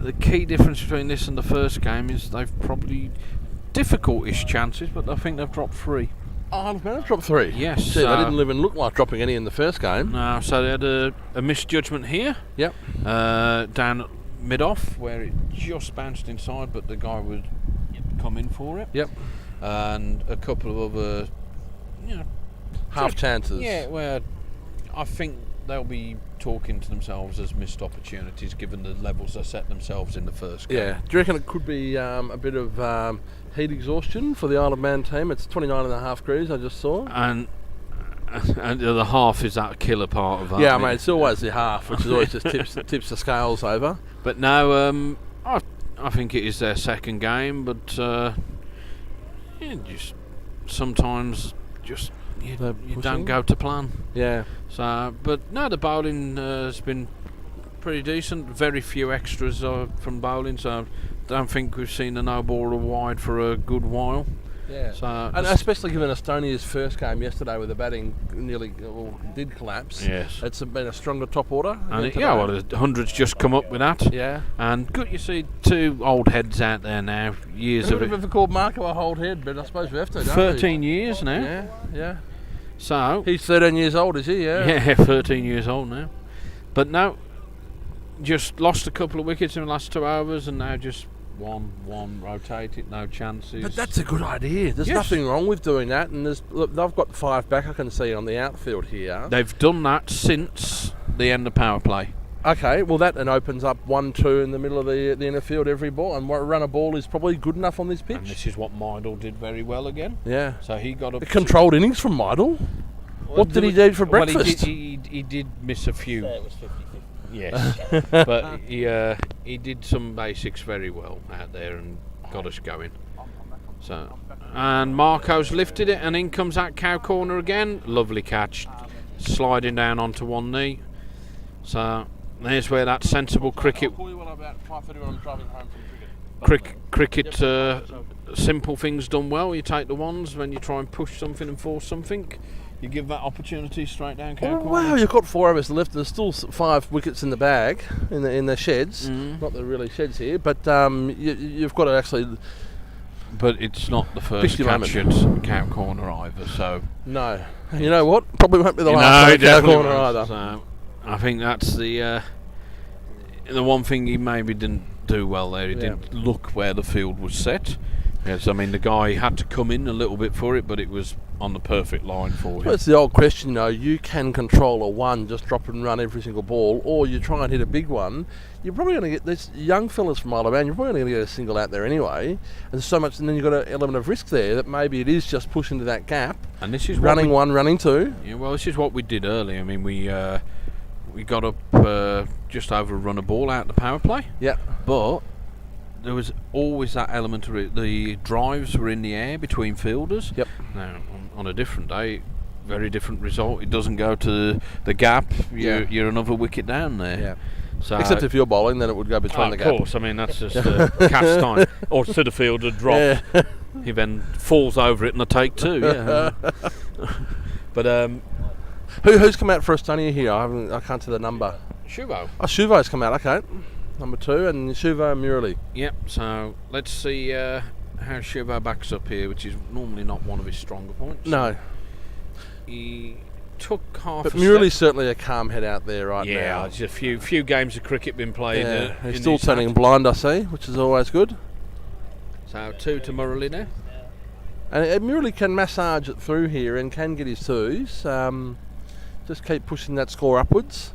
the key difference between this and the first game is they've probably difficult-ish chances, but I think they've dropped 3. Isle of Man have dropped 3. Yes. See, they didn't even look like dropping any in the first game. No, so they had a misjudgment here. Yep. Down mid-off, where it just bounced inside, but the guy would come in for it. Yep. and a couple of other, half chances. Yeah, where I think they'll be talking to themselves as missed opportunities given the levels they set themselves in the first game. Yeah. Do you reckon it could be a bit of heat exhaustion for the Isle of Man team? It's 29.5 degrees, I just saw. And the half is that killer part of that. Yeah, mate, it's always the half, which is always just tips the scales over. But no, I think it is their second game, but just sometimes just you don't go to plan. Yeah. So, but no, the bowling has been pretty decent. Very few extras from bowling, so I don't think we've seen a no baller wide for a good while. Yeah. So, and especially given Estonia's first game yesterday with the batting nearly did collapse. Yes. It's been a stronger top order. And the hundreds just come up with that. Yeah. And good, you see two old heads out there now. Years Who of would it. have ever called Marco a old head? But I suppose we have to. 13 years now. Yeah. Yeah. So he's 13 years old, is he? Yeah. Yeah, 13 years old now. But no, just lost a couple of wickets in the last 2 hours, and now just one rotate it, no chances. But that's a good idea. There's nothing wrong with doing that, and they've got 5 back. I can see on the outfield here. They've done that since the end of power play. Okay, well that then opens up 1-2 in the middle of the inner field every ball, and what run a ball is probably good enough on this pitch. And this is what Meidel did very well again. Yeah. So he got up. A controlled innings from Meidel. What did he do for breakfast? Well, he did miss a few. It was 50-50. Yes, but he did some basics very well out there and got us going. So, and Marco's lifted it, and in comes that cow corner again. Lovely catch, sliding down onto one knee. So there's where that sensible cricket. Cricket, simple things done well. You take the ones when you try and push something and force something. You give that opportunity straight down cow corner. Wow, you've got 4 overs left. There's still 5 wickets in the bag, in the sheds. Not the really sheds here, but you've got to actually. But it's not the first catch at cow corner either, so. No. You know what? Probably won't be the last at cow corner either. So I think that's the one thing he maybe didn't do well there. He didn't look where the field was set. Yes, I mean the guy had to come in a little bit for it, but it was on the perfect line for him. Well, it's the old question, you can control a one, just drop and run every single ball, or you try and hit a big one. You're probably going to get these young fellas from Isle of Man. You're probably going to get a single out there anyway. And so much, and then you've got an element of risk there that maybe it is just pushing to that gap. And this is running one, running two. Yeah, well, this is what we did earlier. I mean, we got up just over a run of ball out the power play. Yeah, but there was always that element of it. The drives were in the air between fielders. Yep. Now, on a different day, very different result. It doesn't go to the gap. You're another wicket down there. Yeah. So except if you're bowling, then it would go between the gap. Of course. I mean, that's just catch time. Or to the fielder, drop. Yeah. He then falls over it and a take 2. Yeah. But who's come out for Estonia here? I can't see the number. Shuvo. Oh, Shuvo's come out. Okay. Number 2, and Shuvo and Murali. Yep, so let's see how Shuvo backs up here, which is normally not one of his stronger points. No. He took half but a Murali's step. certainly a calm head out there now. Yeah, there's a few games of cricket been played. Yeah, he's still turning blind, I see, which is always good. So 2 to Murali now. And Murali can massage it through here and can get his 2s. Just keep pushing that score upwards.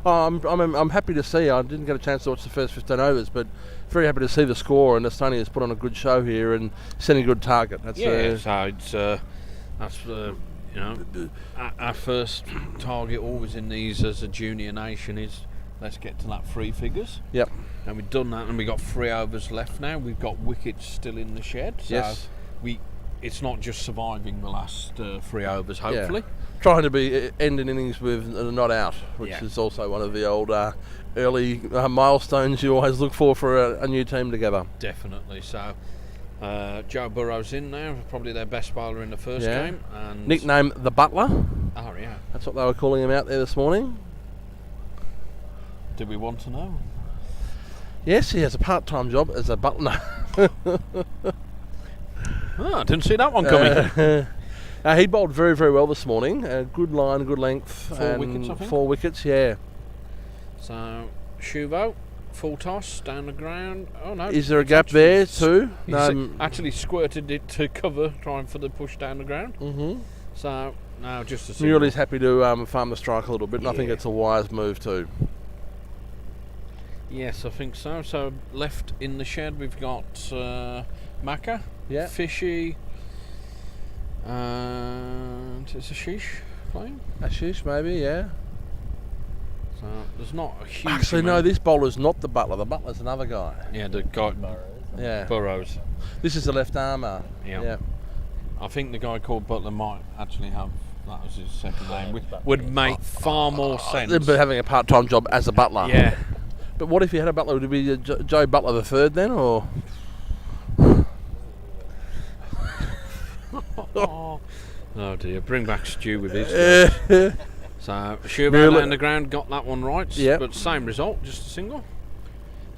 I'm happy to see. I didn't get a chance to watch the first 15 overs, but very happy to see the score. And Estonia has put on a good show here and sent a good target. So it's that's our first target always in these as a junior nation is let's get to that 3 figures. Yep. And we've done that, and we've got 3 overs left now. We've got wickets still in the shed. So yes. It's not just surviving the last 3 overs, hopefully. Yeah. Trying to be ending innings with not out, which is also one of the old early milestones you always look for a new team together. Definitely. So Joe Burrow's in now, probably their best bowler in the first game. And nickname the Butler. Oh, yeah. That's what they were calling him out there this morning. Did we want to know? Yes, he has a part-time job as a butler. I didn't see that one coming. He bowled very, very well this morning. Good line, good length. 4 wickets, I think. 4 wickets, yeah. So, Shuvo full toss down the ground. Oh no! Is there a gap there too? He's actually squirted it to cover, trying for the push down the ground. Mm-hmm. So now just a single. Muley's happy to farm the strike a little bit, and I think it's a wise move too. Yes, I think so. So left in the shed we've got Macca, Fishy, and it's a Sheesh playing. A Sheesh maybe, yeah. So there's not a huge. Actually, no, this bowler's not the Butler. The Butler's another guy. Yeah, the guy. Burrows. This is the left armour. Yeah. I think the guy called Butler might actually have that as his second name. Would make far more sense than having a part-time job as a butler. Yeah. But what if you had a butler? Would it be Joe Butler the third then, or? Oh dear! Bring back Stu with his. So Schuber down the ground got that one right. Yeah. But same result, just a single.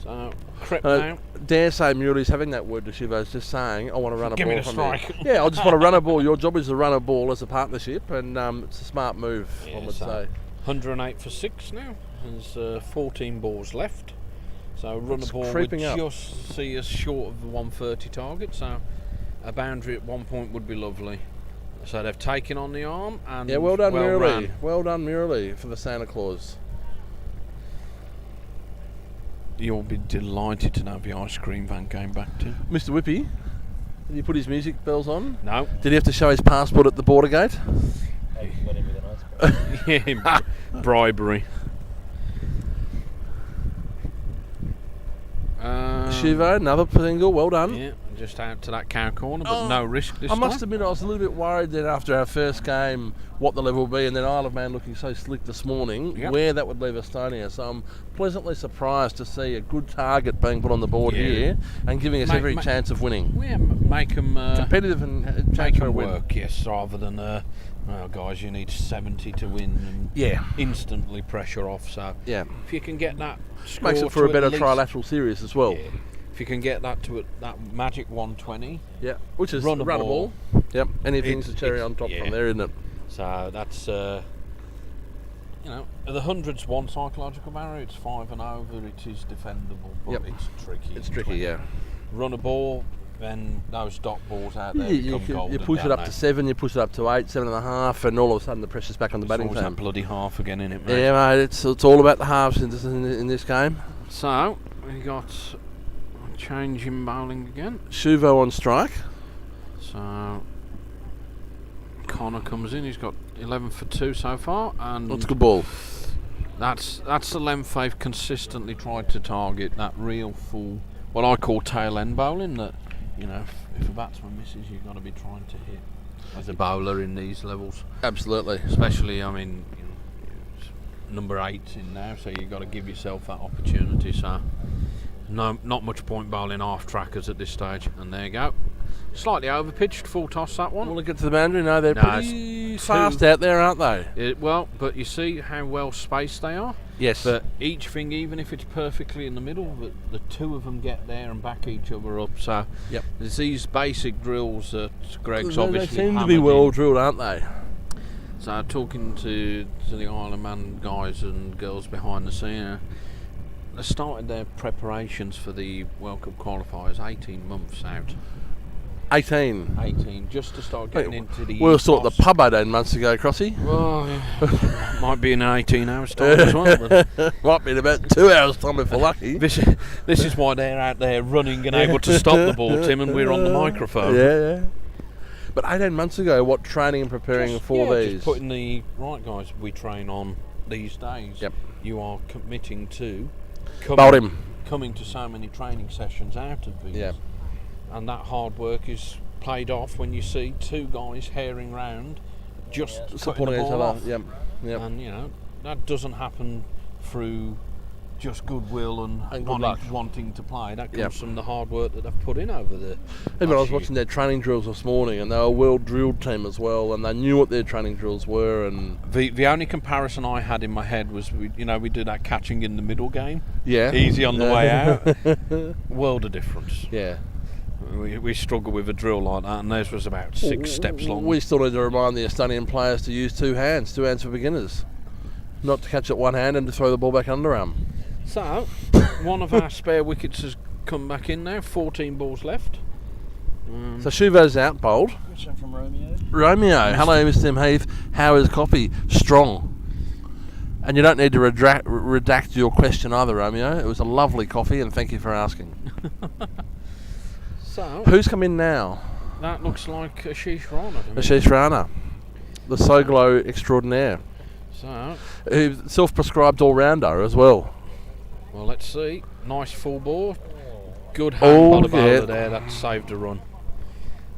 So crept down. Dare say Muley's having that word to Shivo's just saying, I want to run a Give ball me the from strike. you. Yeah, I just want to run a ball. Your job is to run a ball as a partnership, and it's a smart move, I would say. 108 for 6 now. There's 14 balls left. So run a ball would just see us short of the 130 target. So a boundary at one point would be lovely. So they've taken on the arm and well done, Murley. Well done, Murley, for the Santa Claus. You'll be delighted to know the ice cream van came back to. Mr. Whippy, did he put his music bells on? No. Did he have to show his passport at the border gate? Yeah, bribery. Shivo, another single, well done. Yeah, just out to that cow corner, but no risk this time. I must admit, I was a little bit worried then after our first game what the level would be, and then Isle of Man looking so slick this morning, where that would leave Estonia. So I'm pleasantly surprised to see a good target being put on the board here and giving us every chance of winning. Yeah, make them competitive and make them work, yes, rather than well, guys, you need 70 to win and instantly pressure off. So if you can get that score, makes it for a better trilateral series as well. Yeah. If you can get that to that magic 120, which is run a ball. Yep, anything's a cherry on top from there, isn't it? So that's you know, the 100's one psychological barrier. It's 5 and over. It is defendable, but it's tricky. It's tricky, Run a ball. Then those dot balls out there become golden. You push it up to 7, you push it up to 8, 7.5, and all of a sudden the pressure's back on the batting team. That bloody half again, in it, mate. Yeah, mate. It's all about the halves in this game. So we got a change in bowling again. Shuvo on strike. So Connor comes in. He's got 11 for 2 so far, and that's a good ball. That's the length they've consistently tried to target. That real full, what I call tail end bowling. That, you know, if a batsman misses, you've got to be trying to hit as a bowler in these levels. Absolutely. Especially, I mean, you know, number 8's in now, so you've got to give yourself that opportunity. So, no, not much point bowling half trackers at this stage. And there you go. Slightly over pitched, full toss that one. Want to get to the boundary? No, they're pretty fast out there, aren't they? Well, but you see how well spaced they are. Yes. But each thing, even if it's perfectly in the middle, the two of them get there and back each other up. So there's these basic drills that Greg's obviously they seem to be well drilled, aren't they? So talking to the Isle of Man guys and girls behind the scene, they started their preparations for the World Cup qualifiers 18 months out. 18, just to start getting into the. We were still at the pub 18 months ago, Crossy. Well, yeah. Might be in an 18 hours time as well. But might be in about 2 hours time if we're lucky. This is why they're out there running and able to stop the ball, Tim, and we're on the microphone. Yeah. But 18 months ago, what training and preparing for these? Just putting the right guys we train on these days. Yep. You are committing to coming to so many training sessions out of these. Yeah. And that hard work is paid off when you see 2 guys herring round just supporting each other. Yep. And you know, that doesn't happen through just goodwill and wanting to play. That comes from the hard work that they've put in over there. Even I was watching their training drills this morning, and they were a well drilled team as well, and they knew what their training drills were. And the only comparison I had in my head was we do that catching in the middle game. Yeah. Easy on the way out. World of difference. Yeah. We struggle with a drill like that, and theirs was about 6 steps long. We still need to remind the Estonian players to use 2 hands for beginners, not to catch it one hand and to throw the ball back underarm. So, one of our spare wickets has come back in now. 14 balls left. So Shuvo's out, bowled. Which one from Romeo? Romeo. Hello, Mr. Tim Heath. How is coffee? Strong. And you don't need to redact your question either, Romeo. It was a lovely coffee, and thank you for asking. So, who's come in now? That looks like Ashish Rana. Ashish Rana, the Soglo extraordinaire. So, self-prescribed all-rounder as well. Well, let's see. Nice full ball. Good hand by the bowler there. That saved a run.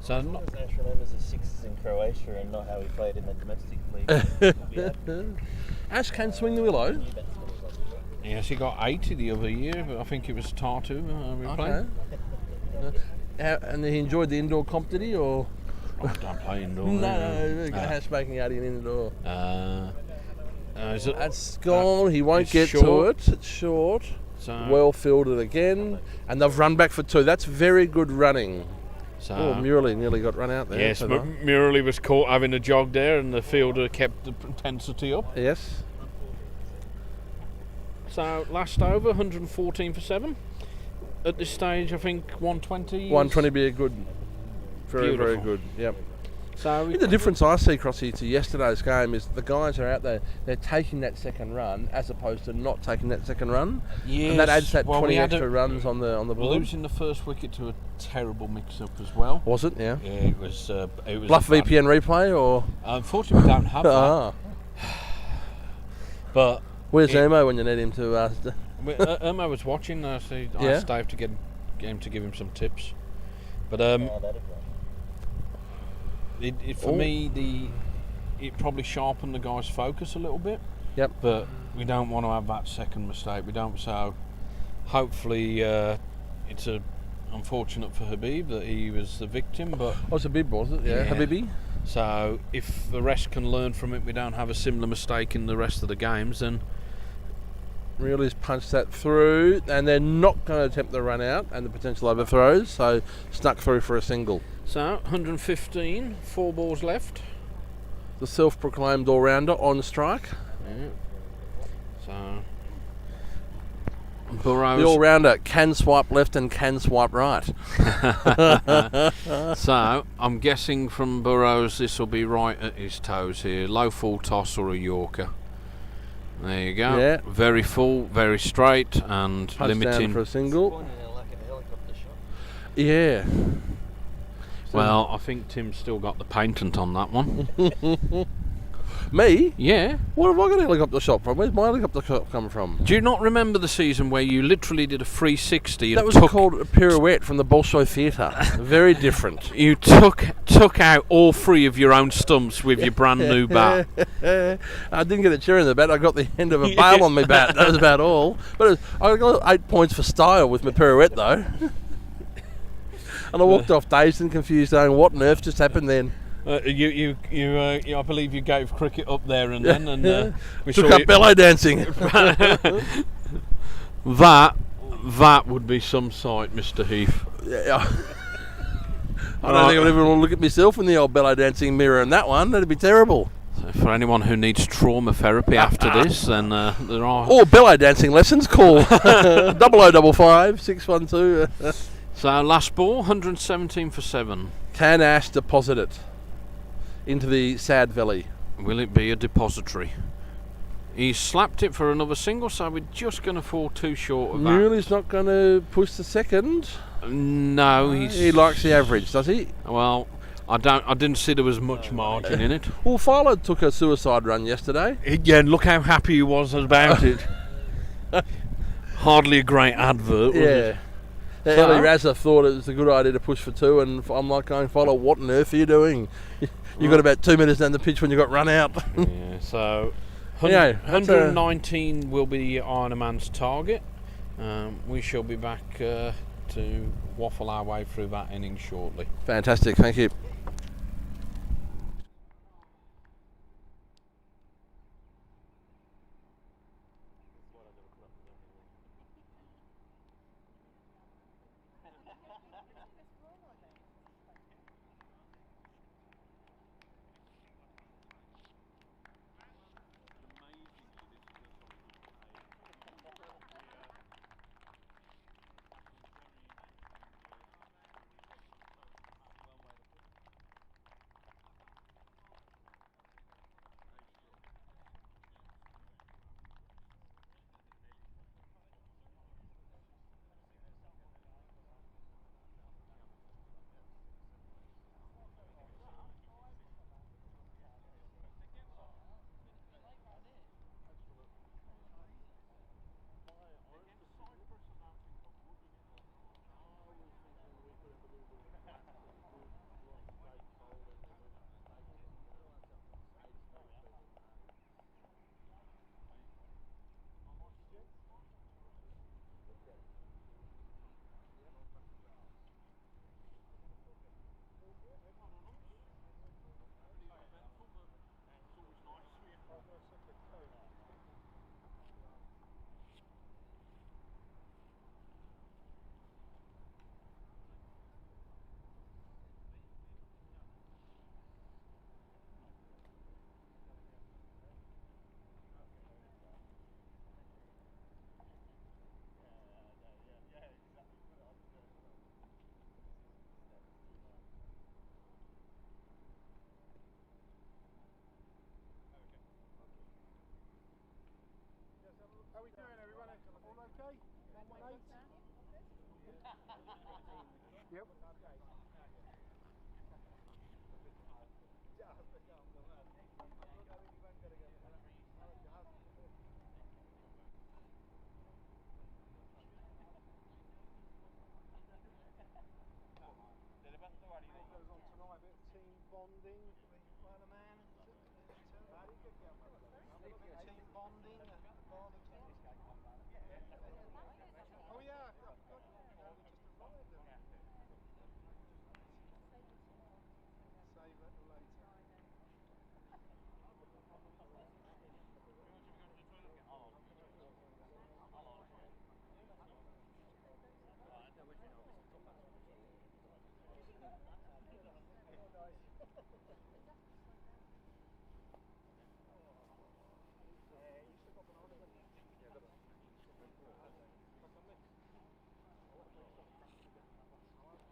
So, Nash remembers his sixes in Croatia and not how he played in the domestic league. Ash can swing the willow. Yes, he got 80 the other year, but I think it was Tartu playing. And he enjoyed the indoor comp, did he? Or? I don't play indoor. No, Ash making out in indoor. That's gone. He won't get short. to it. It's short. So well fielded again. And they've run back for 2. That's very good running. So, Murley nearly got run out there. Yes, Murley was caught having a jog there, and the fielder kept the intensity up. Yes. So last over, 114 for 7. At this stage, I think 120. 120 be a good, very good. Yep. So the difference I see across here to yesterday's game is the guys are out there. They're taking that second run as opposed to not taking that second run. Yes. And that adds that 20 extra runs on the board. Losing the first wicket to a terrible mix-up as well. Was it? Yeah. Yeah, it was. Bluff VPN replay or? Unfortunately, we don't have that. But where's Ermo when you need him to? Ermo was watching. I asked Dave to get him to give him some tips. But for me, it probably sharpened the guy's focus a little bit. Yep. But we don't want to have that second mistake. We don't. So hopefully, it's unfortunate for Habib that he was the victim. But it's Habib, was it? Yeah, Habibi. So if the rest can learn from it, we don't have a similar mistake in the rest of the games. Then Really's punched that through, and they're not going to attempt the run out and the potential overthrows. So snuck through for a single. So 115, 4 balls left. The self-proclaimed all-rounder on strike. Yeah. So Burrows. The all-rounder can swipe left and can swipe right. So I'm guessing from Burrows this will be right at his toes here. Low full toss or a Yorker. There you go. Yeah. Very full, very straight, and punch limiting down for a single. Yeah. Well, I think Tim's still got the patent on that one. Me? Yeah. What have I got a helicopter shot from? Where's my helicopter shot come from? Do you not remember the season where you literally did a 360? That was called a pirouette from the Bolshoi Theatre. Very different. You took out all 3 of your own stumps with your brand new bat. I didn't get a chair in the bat. I got the end of a bail on my bat. That was about all. But I got 8 points for style with my pirouette though. And I walked off dazed and confused, going, "What on earth just happened then?" I believe you gave cricket up there and then, and we took up bellow dancing. That would be some sight, Mr. Heath. Yeah. I don't think I'll ever want to look at myself in the old bellow dancing mirror in that one. That'd be terrible. So for anyone who needs trauma therapy after this, then there are. Or bellow dancing lessons. Call 0055 612. So last ball, 117 for 7. Can Ash deposit it into the sad valley? Will it be a depository? He's slapped it for another single, so we're just going to fall too short of that. Murley's not going to push the second. No, he likes the average, does he? Well, I didn't see there was much margin in it. Well, Philo took a suicide run yesterday. Yeah, and look how happy he was about it. Hardly a great advert, was it? Ellie Razza thought it was a good idea to push for 2, and I'm like going, Philo, what on earth are you doing? You got about 2 minutes down the pitch when you got run out. Yeah, so 119 will be Ironman's target. We shall be back to waffle our way through that inning shortly. Fantastic, thank you. okay? 118? Yep. What goes on tonight? A bit of team bonding for the Weatherman. Team bonding at Barbican. Oh yeah, I forgot you only just arrived. Save that till later.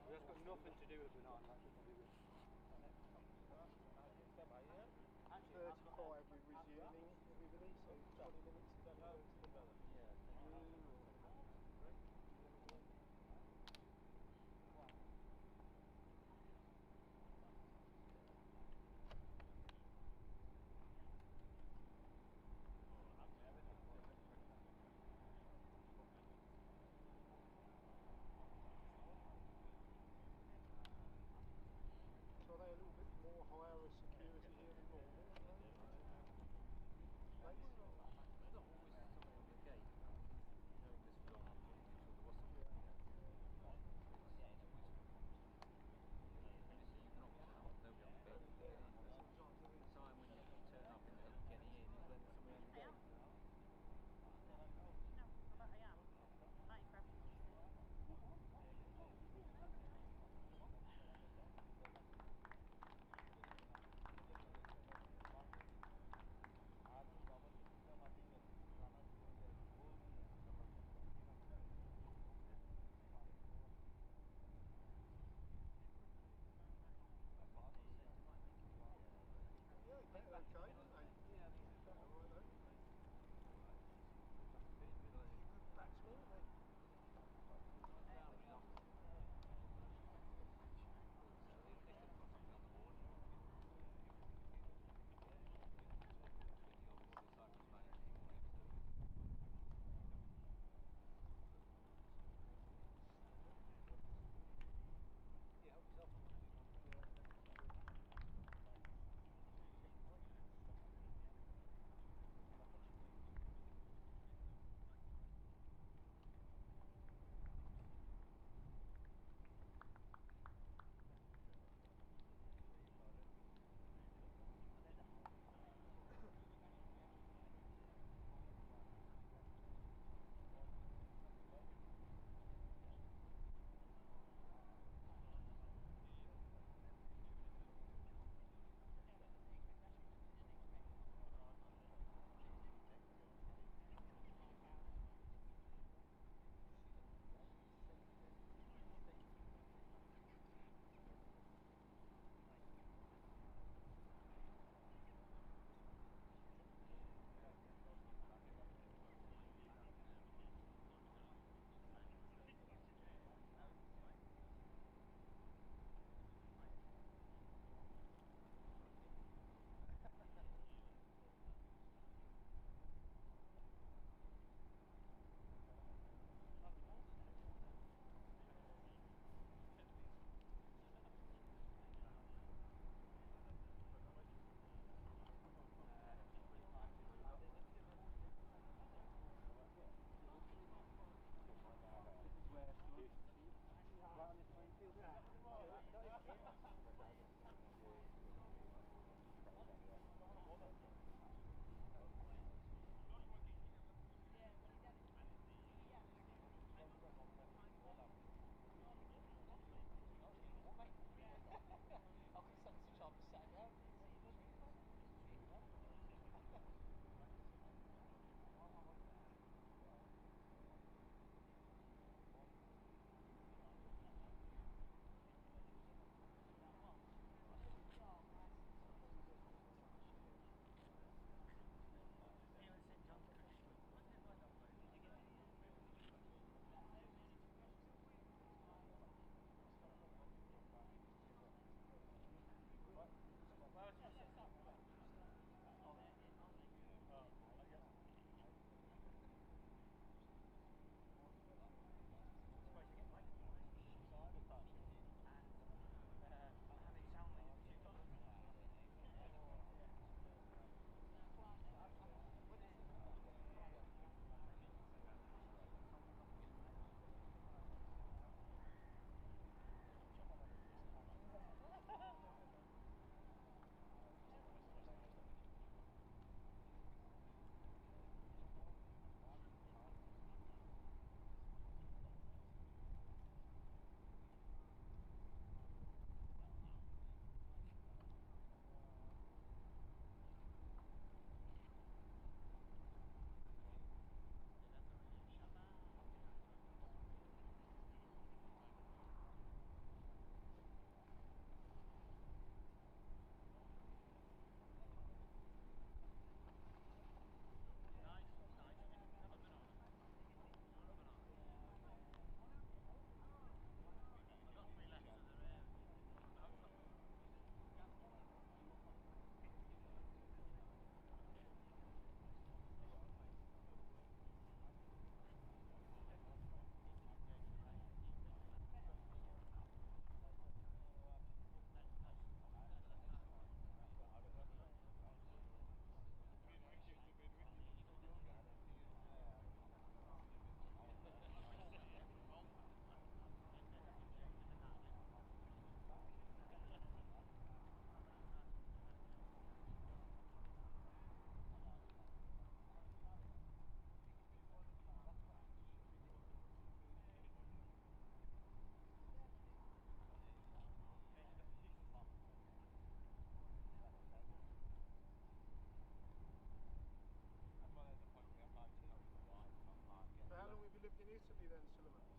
That's got nothing to do with banana. 35 we're resuming, everybody, so 20 minutes to go to the So are they a little bit more higher security here than normal? Place?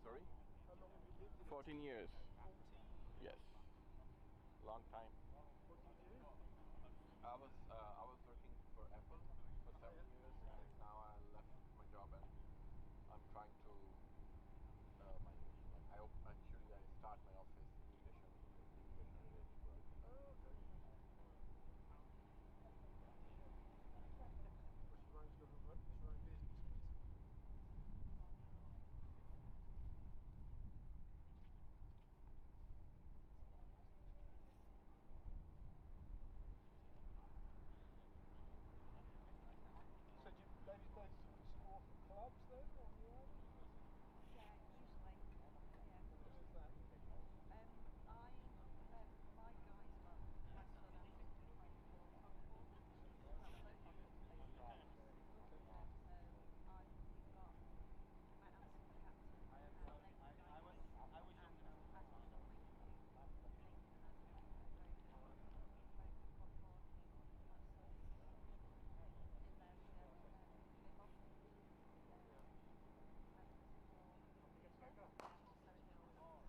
Sorry? How long have you lived in 14 years. 14? Yes. Long time. What do you do? I was working for Apple for 7 years, and now I left my job and I'm trying to actually I start my office immigration related work. Oh, okay. What's your own government? What's your own business, basically? So do you ladies play score for clubs then on your own? Yeah, usually. Yeah. What is that? My guys club, my son has a 24 football, Bradford. Okay. We've got my handsome captain, Nathan Jones, and as my son Nathan, Nathan has a very good football team, my son's in their they love him. And also he'll make him do his How many teams have you done before?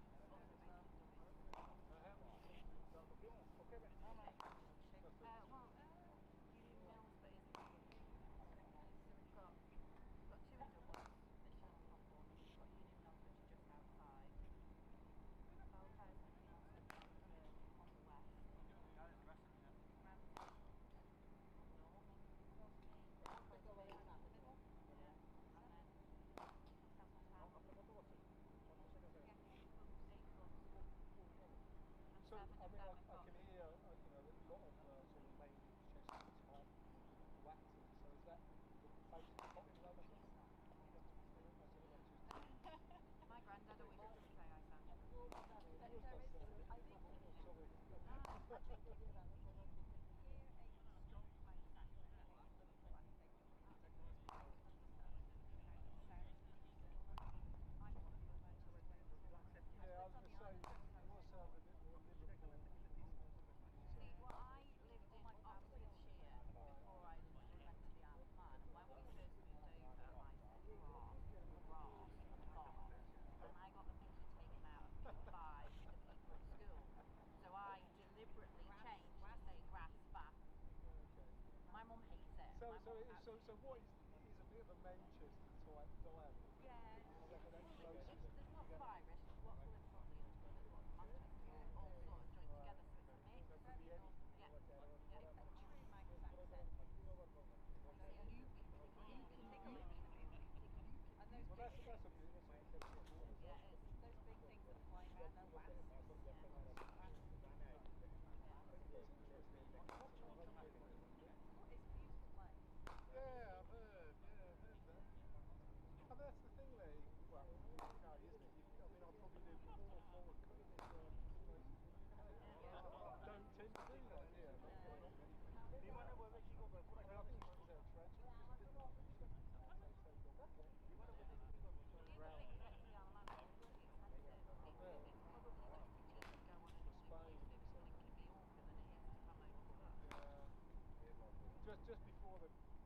Union Mills, but isn't Union Mills. So we've got two in Dublin, Michelin top one. We've got Union Mills, which are just outside. Belfast and Kingston on the west. Ramsey up north. Crosby in the middle. And then Castle Town. Yeah, 8 clubs. And So, 7 I of mean, them I have got. can hear, a lot of sort of mainly Chesters, Hartlepool, Waxing. So is that the most popular? My granddad always used to say I sounded I think year 8 stroke high saxon, but I think they don't really understand how it sounds. I'm one of them actually. yeah, I was going to say, yours sounds a bit more Liverpool, doesn't it? See, well, I lived in Oxfordshire before we went to the Isle of Man, and when we first moved over, I said grass, grass, farm, and I got the mickey taken out of me by the people at school. So I deliberately changed to say grass fast. Okay. My mum hates it. So what is a bit of a Manchester type dialect? Yeah, That's closest. there's lots of Irish, there's lots of Lithuanian, there's lots of Manchester, all sort of joined together, so it's a mix. So it could be anything. Yeah, yeah, a true Manx accent. Luke, niggly mean a bit Luke. And those Well, big that's a things. bit important. Yeah, it is. Those big things that fly around the wasps. Yeah. It's interesting. It's a beautiful place. Yeah, I've heard that. And that's the thing there, well, in the UK, isn't it? I probably do more foreign countries than places in the UK. Don't tend to do that here, not many people. I think it's because our transport's a bit rubbish. So you've got wet The other thing to get to the Isle of Man is it's really expensive. It's probably slightly cheaper to go on an all-inclusive than it can be awkward than it is to come over to us. Just before the COVID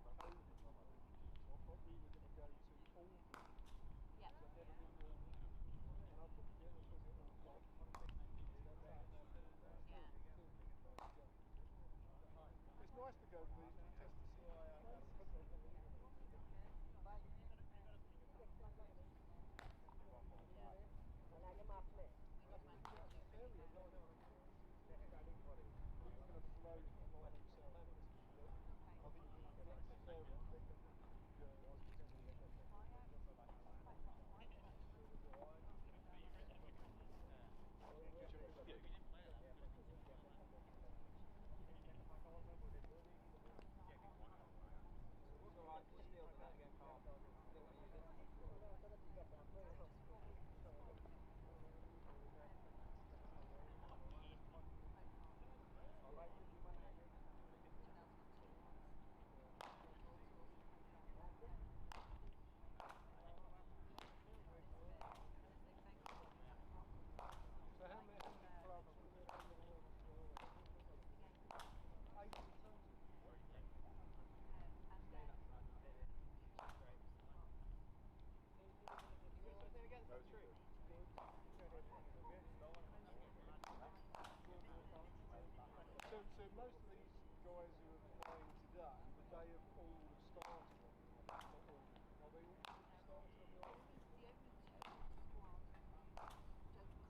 thought we were going to go to Albany. Yeah. Because I've never been to Albany. And I thought, yeah, we'll visit all the that's absolutely fantastic. It's nice to go to these just to see different places. Ferry at night time. We were going to float right from Southampton, but I think the next ferry from Guernsey is more most of these guys who are playing today, they have all started on the island. Not all. Are they all started on the island? The only two in the squad who don't currently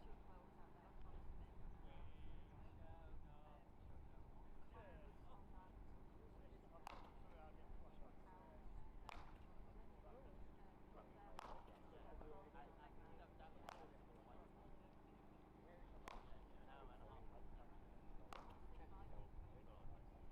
live on the island at the moment are two girls out there, one is a men and one is a woman. Connor was on the island a couple of years ago, out running. But then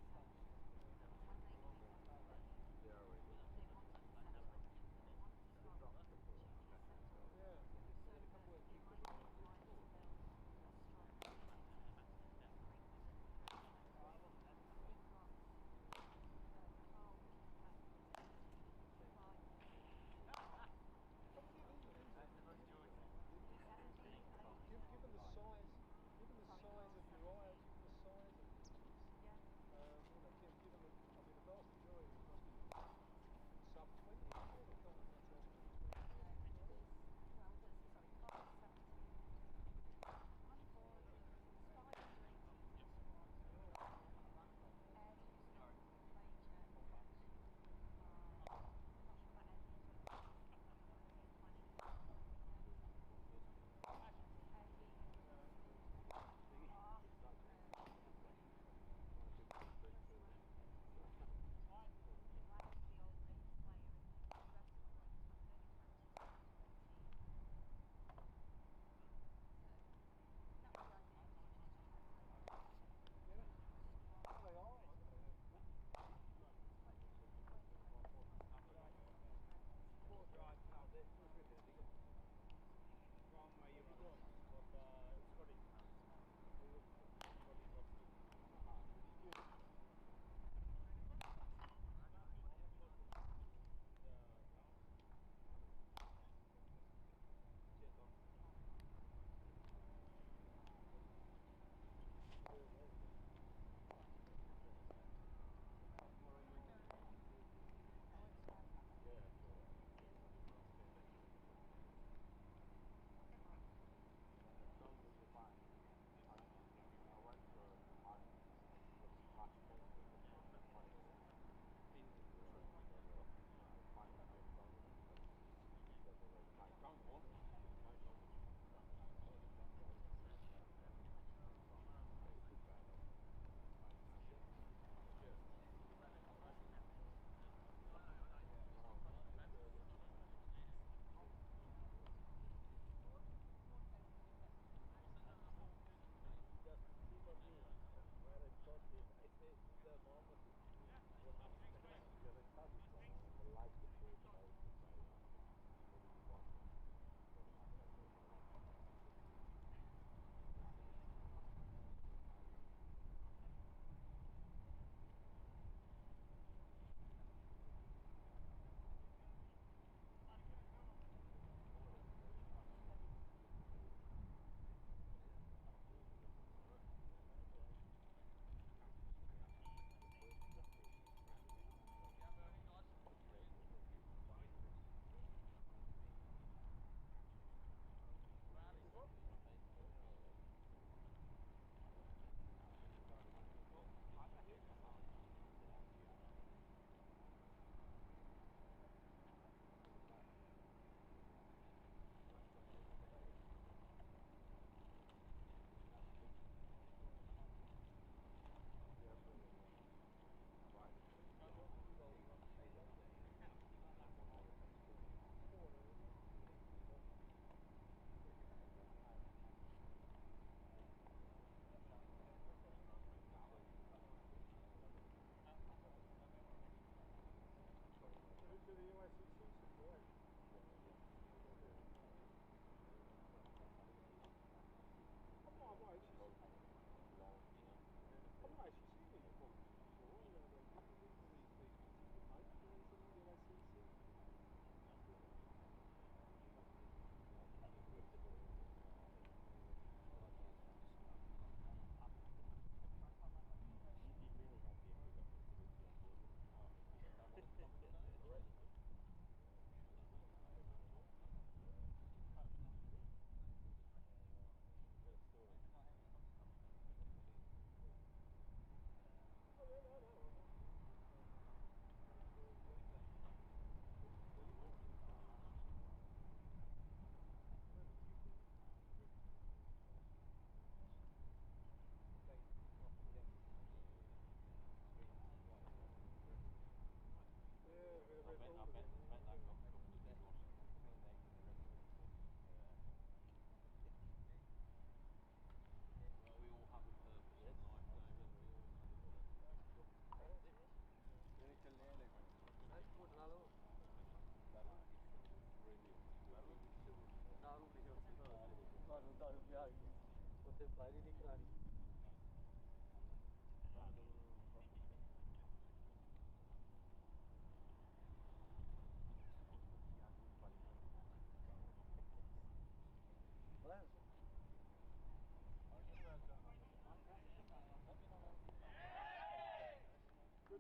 Good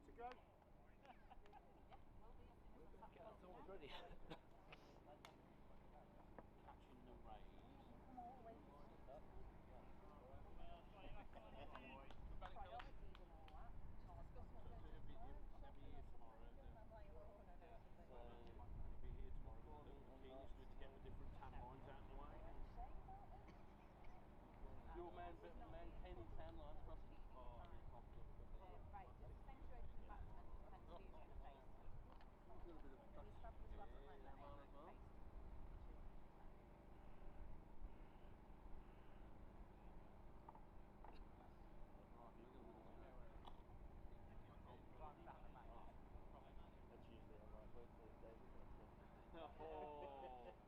to go? Already. Catching the rays. Your man Kenny tan lines across. Oh, he's popular. Right, just centre over to the batsman and then Stu's going to face. A little bit of touch. Establish last time that might as well. That's usually on my birthday day, isn't it?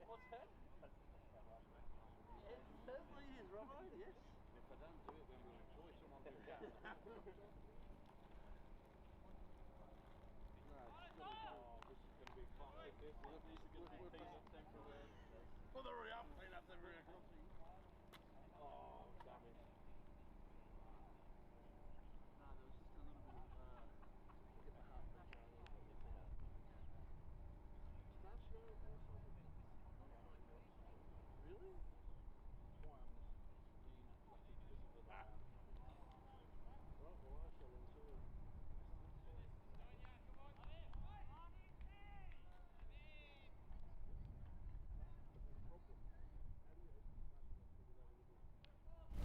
What's that? It certainly is, Robbo, yes. If I don't do it, then we'll employ someone to do it. This is going to be classic. This is going to be peanuts everywhere. Well, hurry up, peanuts everywhere. Oh, damn it. No, there was just a little bit of get the heart rate going a little bit. Pistachio or something? Really? That's why I'm being athletic because of that. Right, well, I shall into it.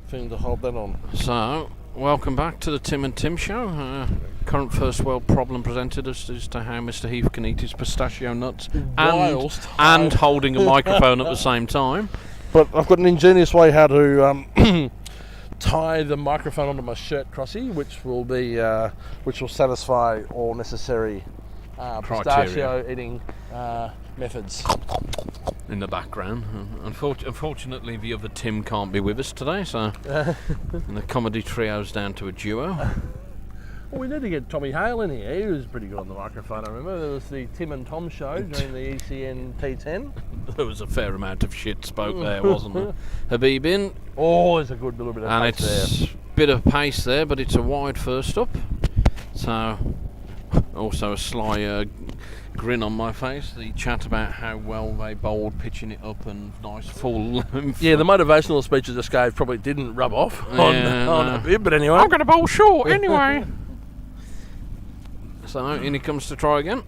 Thing to hold that on. So, welcome back to the Tim and Tim show. Current first world problem presented us as to how Mr. Heath can eat his pistachio nuts and holding a microphone at the same time. But I've got an ingenious way how to tie the microphone onto my shirt, Crossy, which will satisfy all necessary pistachio eating methods. In the background. Unfortunately, the other Tim can't be with us today, so and the comedy trio's down to a duo. Well, we need to get Tommy Hale in here. He was pretty good on the microphone, I remember. There was the Tim and Tom show during the ECN T10. There was a fair amount of shit spoke there, wasn't there? Habib in. Oh, there's a good little bit of and pace there. Bit of pace there, but it's a wide first up. So, also a sly grin on my face. The chat about how well they bowled, pitching it up and nice full length. Yeah, the motivational speech I just gave probably didn't rub off on Habib, but anyway. I'm going to bowl short anyway. So, in he comes to try again.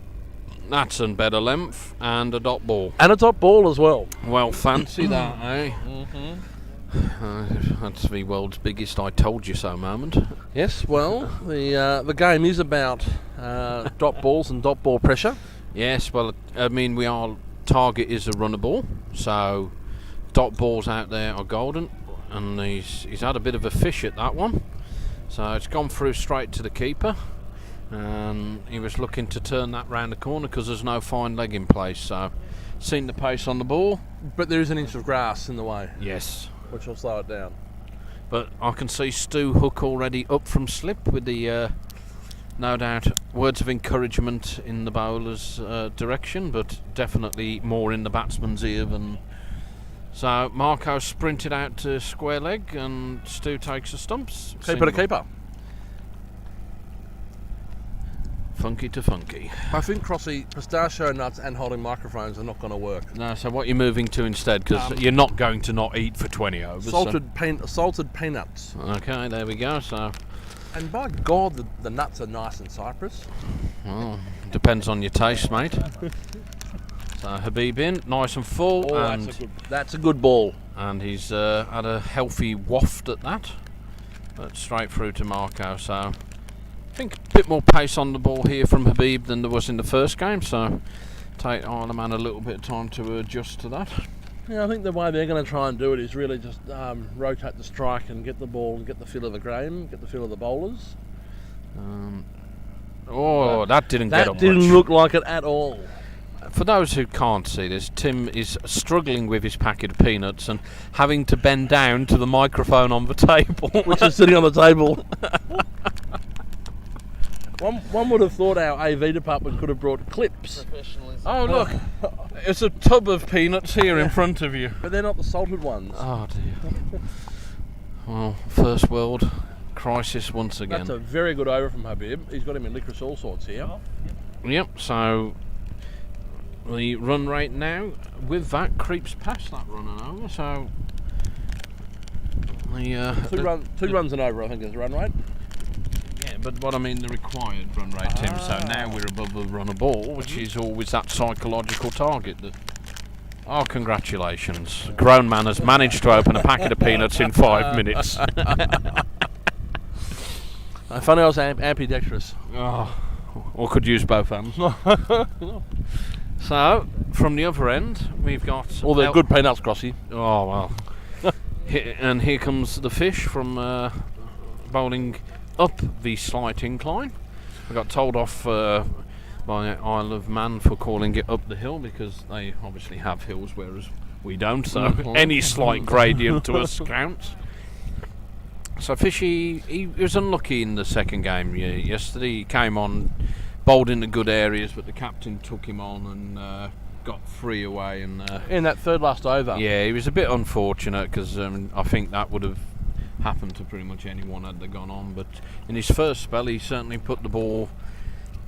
That's a better length and a dot ball. And a top ball as well. Well, fancy that, eh? Mm-hmm. That's the world's biggest I told you so moment. Yes, well, the game is about dot balls and dot ball pressure. Yes, well, I mean, our target is a runner ball, so dot balls out there are golden, and he's had a bit of a fish at that one. So it's gone through straight to the keeper, and he was looking to turn that round the corner because there's no fine leg in place, so seen the pace on the ball. But there is an inch of grass in the way. Yes. Which will slow it down. But I can see Stu Hook already up from slip with the, no doubt, words of encouragement in the bowler's direction, but definitely more in the batsman's ear than... So Marco sprinted out to square leg and Stu takes the stumps. Keeper to keeper. Funky to funky. I think, Crossy, pistachio nuts and holding microphones are not going to work. No, so what you're moving to instead, because you're not going to not eat for 20 overs. Salted peanuts. Okay, there we go. So, and by God, the nuts are nice in Cyprus. Well, depends on your taste, mate. So Habib in, nice and full. Oh, and that's a good ball. And he's had a healthy waft at that. But straight through to Marco, so... I think a bit more pace on the ball here from Habib than there was in the first game, so take Ironman a little bit of time to adjust to that. Yeah, I think the way they're going to try and do it is really just rotate the strike and get the ball and get the feel of the game, get the feel of the bowlers. That didn't get up much. That didn't look like it at all. For those who can't see this, Tim is struggling with his packet of peanuts and having to bend down to the microphone on the table. Which is sitting on the table. One would have thought our AV department could have brought clips. Oh, look. It's a tub of peanuts here in front of you. But they're not the salted ones. Oh, dear. Well, first world crisis once again. That's a very good over from Habib. He's got him in licorice all sorts here. Yep, so the run rate now with that creeps past that run and over, so the two runs and over, I think, is the run rate. Yeah, but what I mean, the required run rate, Tim. So now we're above the run of ball, which is always that psychological target. Oh, congratulations! A grown man has managed to open a packet of peanuts in 5 minutes. If only I was ambidextrous. Oh, or could use both hands. So, from the other end, we've got all the good peanuts, Crossy. Oh well. And here comes the fish from bowling up the slight incline. I got told off by Isle of Man for calling it up the hill because they obviously have hills, whereas we don't. So any slight gradient to us counts. So Fishy, he was unlucky in the second game yesterday. He came on, bowled into good areas, but the captain took him on and got 3 away. And in that third last over. Yeah, he was a bit unfortunate because I think that would have happened to pretty much anyone had they gone on. But in his first spell, he certainly put the ball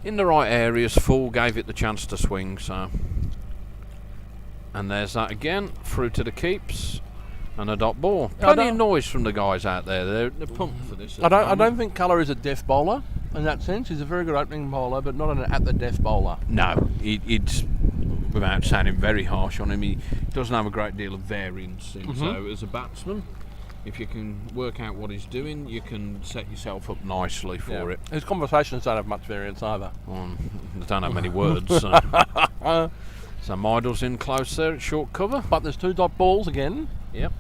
in the right areas, full, gave it the chance to swing. So, and there's that again, through to the keeps. And a dot ball. Plenty of noise from the guys out there. They're pumped for this. I don't think Colour is a deaf bowler in that sense. He's a very good opening bowler, but not an at the deaf bowler. No, it's without sounding very harsh on him. He doesn't have a great deal of variance in. So as a batsman, if you can work out what he's doing, you can set yourself up nicely for it. His conversations don't have much variance either. They don't have many words. So Meidel's in close there at short cover. But there's 2 dot balls again. Yep.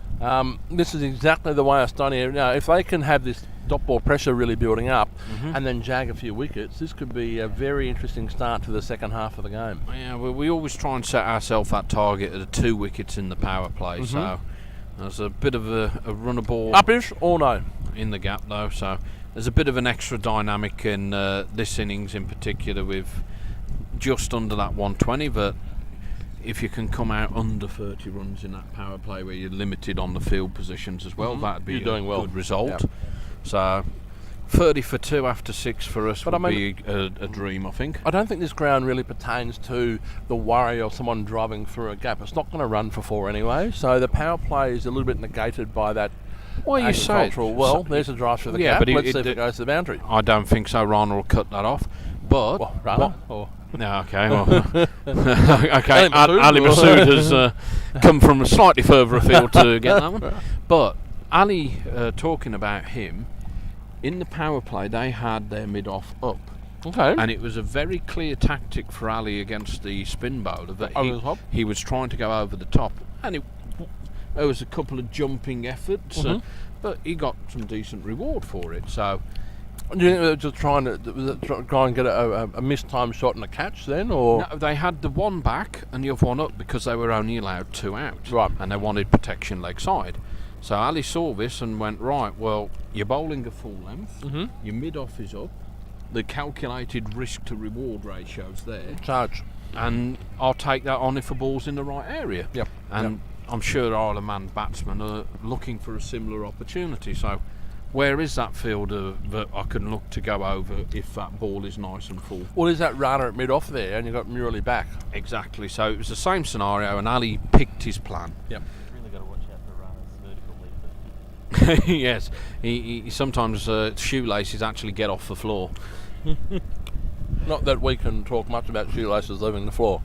This is exactly the way Estonia. Now, if they can have this dot ball pressure really building up and then jag a few wickets, this could be a very interesting start to the second half of the game. Yeah, well, we always try and set ourselves that target at 2 wickets in the power play. So there's a bit of a run of ball. Upish or no? In the gap though, so there's a bit of an extra dynamic in this innings in particular with just under that 120, but if you can come out under 30 runs in that power play where you're limited on the field positions as well, that'd be good result. Yep. So 30 for 2 after 6 for us would be a dream, I think. I don't think this ground really pertains to the worry of someone driving through a gap. It's not going to run for 4 anyway, so the power play is a little bit negated by that. Well, you say well, there's a drive through the gap. But let's see if it goes to the boundary. I don't think so. Rana will cut that off. But no, okay. Well, okay. Ali Masood has come from slightly further afield to get that one. But Ali, talking about him, in the power play they had their mid-off up. Okay. And it was a very clear tactic for Ali against the spin bowler that he was trying to go over the top, and there was a couple of jumping efforts, but he got some decent reward for it. So. Do you think they were just trying to try and get a mistimed shot and a catch then, or? No, they had the one back and the other one up because they were only allowed 2 out. Right. And they wanted protection leg side. So Ali saw this and went, right, well, you're bowling a full length, your mid-off is up, the calculated risk to reward ratio's there. Charge. And I'll take that on if the ball's in the right area. Yep. And I'm sure Isle of Man batsmen are looking for a similar opportunity. So where is that fielder that I can look to go over if that ball is nice and full? Well, is that runner at mid-off there and you've got Murali back? Exactly. So it was the same scenario and Ali picked his plan. Yep. Really got to watch out for runners' vertical leap. Yes. He sometimes shoelaces actually get off the floor. Not that we can talk much about shoelaces leaving the floor.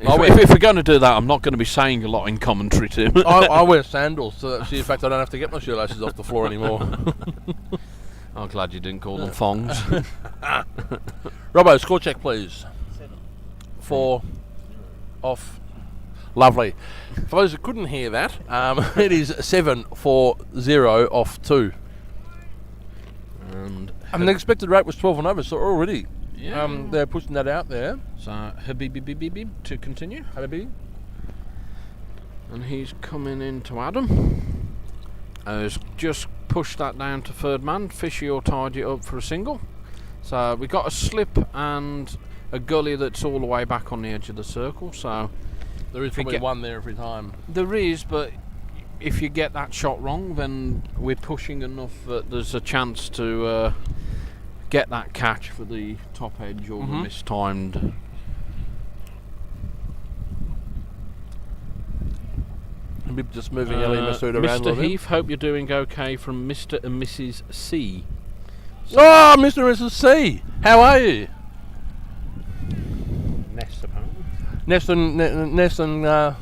Well, if we're going to do that, I'm not going to be saying a lot in commentary, Tim. I wear sandals, so in fact I don't have to get my shoelaces off the floor anymore. I'm glad you didn't call them thongs. Robbo, score check please. 4 off. Lovely. For those who couldn't hear that, it is 7-4-0 off 2. And the expected rate was 12 and over, so already Yeah. They're pushing that out there. So Habib to continue. Habibi. And he's coming into Adam. Has just pushed that down to third man. Fishy or tied it up for a single. So we got a slip and a gully that's all the way back on the edge of the circle. So there is probably one there every time. There is, but if you get that shot wrong, then we're pushing enough that there's a chance to get that catch for the top edge or the mistimed. Just moving Ellie Masood around a little Mr. bit. Heath, hope you're doing okay from Mr. and Mrs. C. Oh, Mr. and Mrs. C. How are you? Nest, apparently. Nest and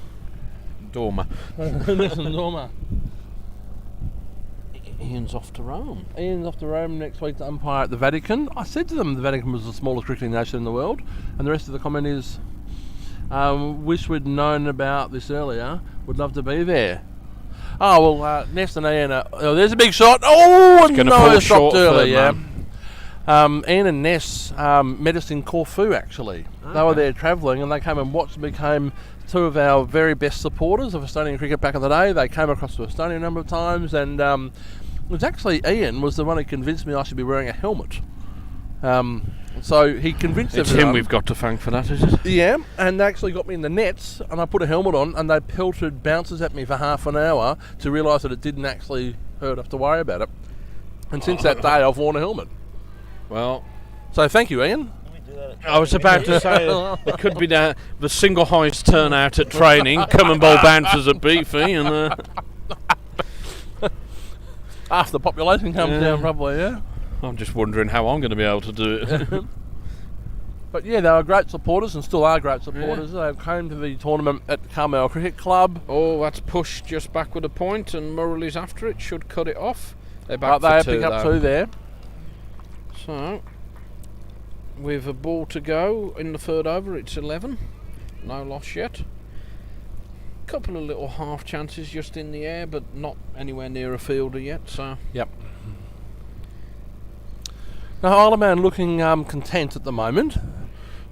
Dormer. Nest and Dormer. Ian's off to Rome. Ian's off to Rome next week to umpire at the Vatican. I said to them the Vatican was the smallest cricketing nation in the world, and the rest of the comment is, wish we'd known about this earlier. Would love to be there. Oh, well, Ness and Ian there's a big shot. Oh, no, it stopped early, yeah. Ian and Ness met us in Corfu, actually. Okay. They were there travelling, and they came and watched and became two of our very best supporters of Estonian cricket back in the day. They came across to Estonia a number of times, and it was actually Ian was the one who convinced me I should be wearing a helmet. So he convinced it's everyone. Him we've got to thank for that, is it? Yeah, and they actually got me in the nets, and I put a helmet on, and they pelted bounces at me for half an hour to realise that it didn't actually hurt enough to worry about it. And since that day, I've worn a helmet. Well, so thank you, Ian. I was about to say it could be the single highest turnout at training. Come and bowl bouncers at Beefy, and half the population comes down, probably. Yeah. I'm just wondering how I'm going to be able to do it. But yeah, they were great supporters and still are great supporters. Yeah. They came to the tournament at Carmel Cricket Club. Oh, that's pushed just back with a point, and Murray's after it. Should cut it off. They're back they for pick up two there. So, with a ball to go in the third over, it's 11. No loss yet. Couple of little half chances just in the air, but not anywhere near a fielder yet. So. Yep. Now, Isle of Man looking content at the moment.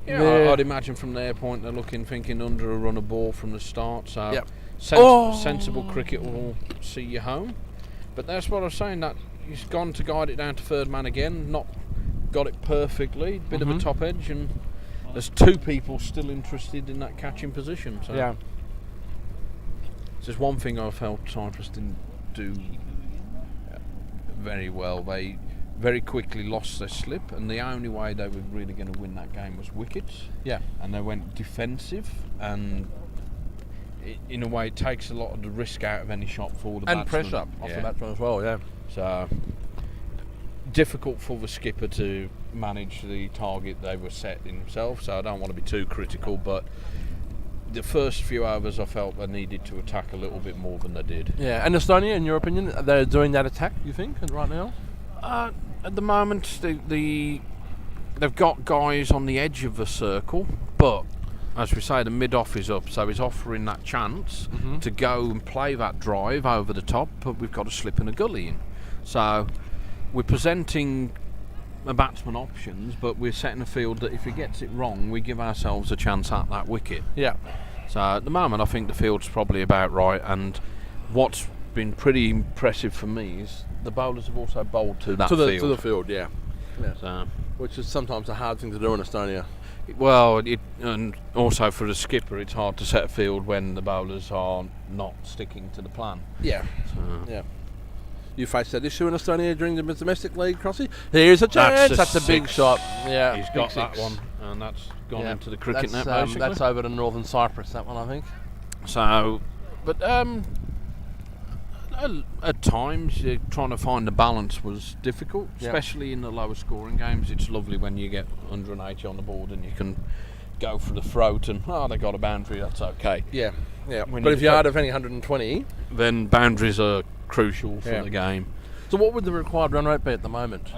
Yeah, I'd imagine from their point they're thinking under a run of ball from the start. So yep. Sensible cricket will see you home. But that's what I was saying, that he's gone to guide it down to third man again, not got it perfectly, bit of a top edge, and there's two people still interested in that catching position. So yeah. There's one thing I felt Cyprus didn't do very well. They very quickly lost their slip, and the only way they were really going to win that game was wickets. Yeah. And they went defensive, and in a way it takes a lot of the risk out of any shot for the batsman. And pressure off the batsman as well, yeah. So difficult for the skipper to manage the target they were setting themselves, so I don't want to be too critical, but the first few overs I felt they needed to attack a little bit more than they did. Yeah, and Estonia, in your opinion, they're doing that attack, you think, right now? At the moment, they've got guys on the edge of the circle, but as we say, the mid-off is up, so he's offering that chance to go and play that drive over the top, but we've got a slip and a gully in. So we're presenting a batsman options, but we're setting a field that if he gets it wrong, we give ourselves a chance at that wicket. Yeah. So at the moment, I think the field's probably about right, and what's been pretty impressive for me is the bowlers have also bowled to that field. To the field, yeah. So, which is sometimes a hard thing to do in Estonia. Well, and also for the skipper, it's hard to set a field when the bowlers are not sticking to the plan. Yeah. Yeah. You faced that issue in Estonia during the domestic league, Crossy? Here's a chance. That's a big shot. Yeah, he's got that one, and that's gone into the cricket net. Basically, that's over to northern Cyprus. That one, I think. So, but at times, trying to find a balance was difficult, especially in the lower scoring games. It's lovely when you get 180 on the board and you can go for the throat and they got a boundary. That's okay. Yeah, yeah. But if you are defending 120, then boundaries are crucial for the game. So what would the required run rate be at the moment?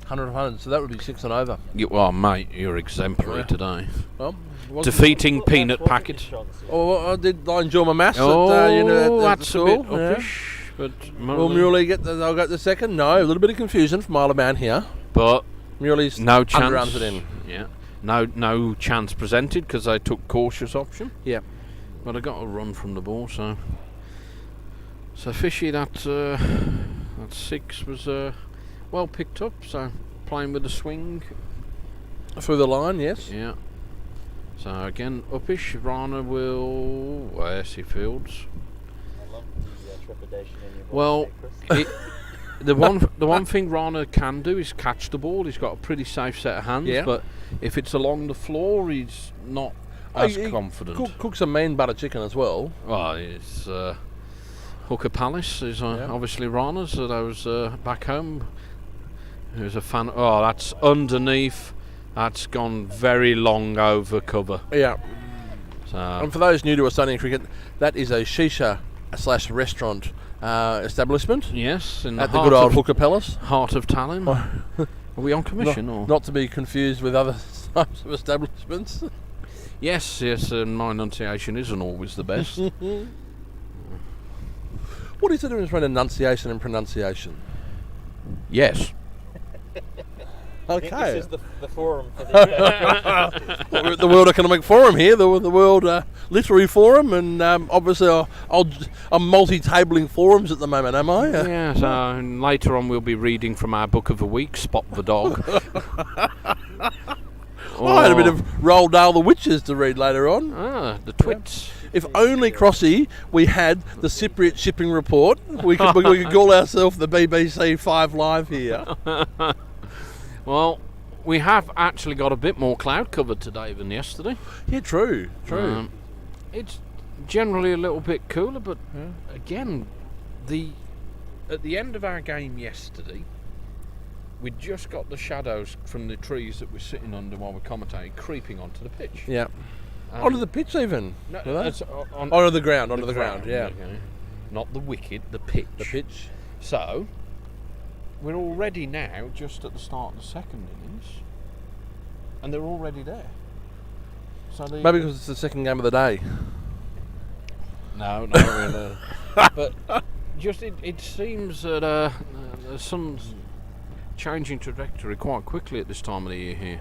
100. So that would be 6 and over. Well, mate, you're exemplary today. Well, defeating Peanut Packet. Oh, I enjoy my maths. That's a bit uppish. But will Murley get the second? No, a little bit of confusion from Isle of Man here. But Muley's no chance. underarms it in. Yeah, no chance presented because they took cautious option. Yeah, but I got a run from the ball, so fishy that 6 was well picked up. So playing with the swing through the line, yes. Yeah. So again, uppish. Rana will. Yes, he fields. I love the trepidation in your voice. Well, Chris. the one thing Rana can do is catch the ball. He's got a pretty safe set of hands, but if it's along the floor, he's not as confident. Cooks a mean butter chicken as well. Well, it's Hooker Palace is obviously Rana's. So I was back home. Who's a fan? Oh, that's underneath. That's gone very long over cover. Yeah. So, and for those new to Estonian cricket, that is a shisha/restaurant establishment. Yes, in at the good old Hooker Palace, heart of Tallinn. Are we on commission? Not to be confused with other types of establishments. Yes, and my enunciation isn't always the best. What is the difference between enunciation and pronunciation? Yes. Okay. This is the forum for the We're at the World Economic Forum here, the World Literary Forum, and obviously I'm multi-tabling forums at the moment, am I? Yeah, so later on we'll be reading from our book of the week, Spot the Dog. I had a bit of Roald Dahl the Witches to read later on. Ah, the twits. If only, Crossy, we had the Cypriot shipping report, we could call ourselves the BBC 5 Live here. Well, we have actually got a bit more cloud cover today than yesterday. Yeah, true. It's generally a little bit cooler, but again, at the end of our game yesterday, we just got the shadows from the trees that we're sitting under while we're commentating creeping onto the pitch. Yeah. Onto the pitch even? No, onto the ground, yeah. Okay. Not the wicket, the pitch. The pitch. So, we're already now just at the start of the second innings, and they're already there. So maybe because it's the second game of the day. No. But just it seems that there's some changing trajectory quite quickly at this time of the year here.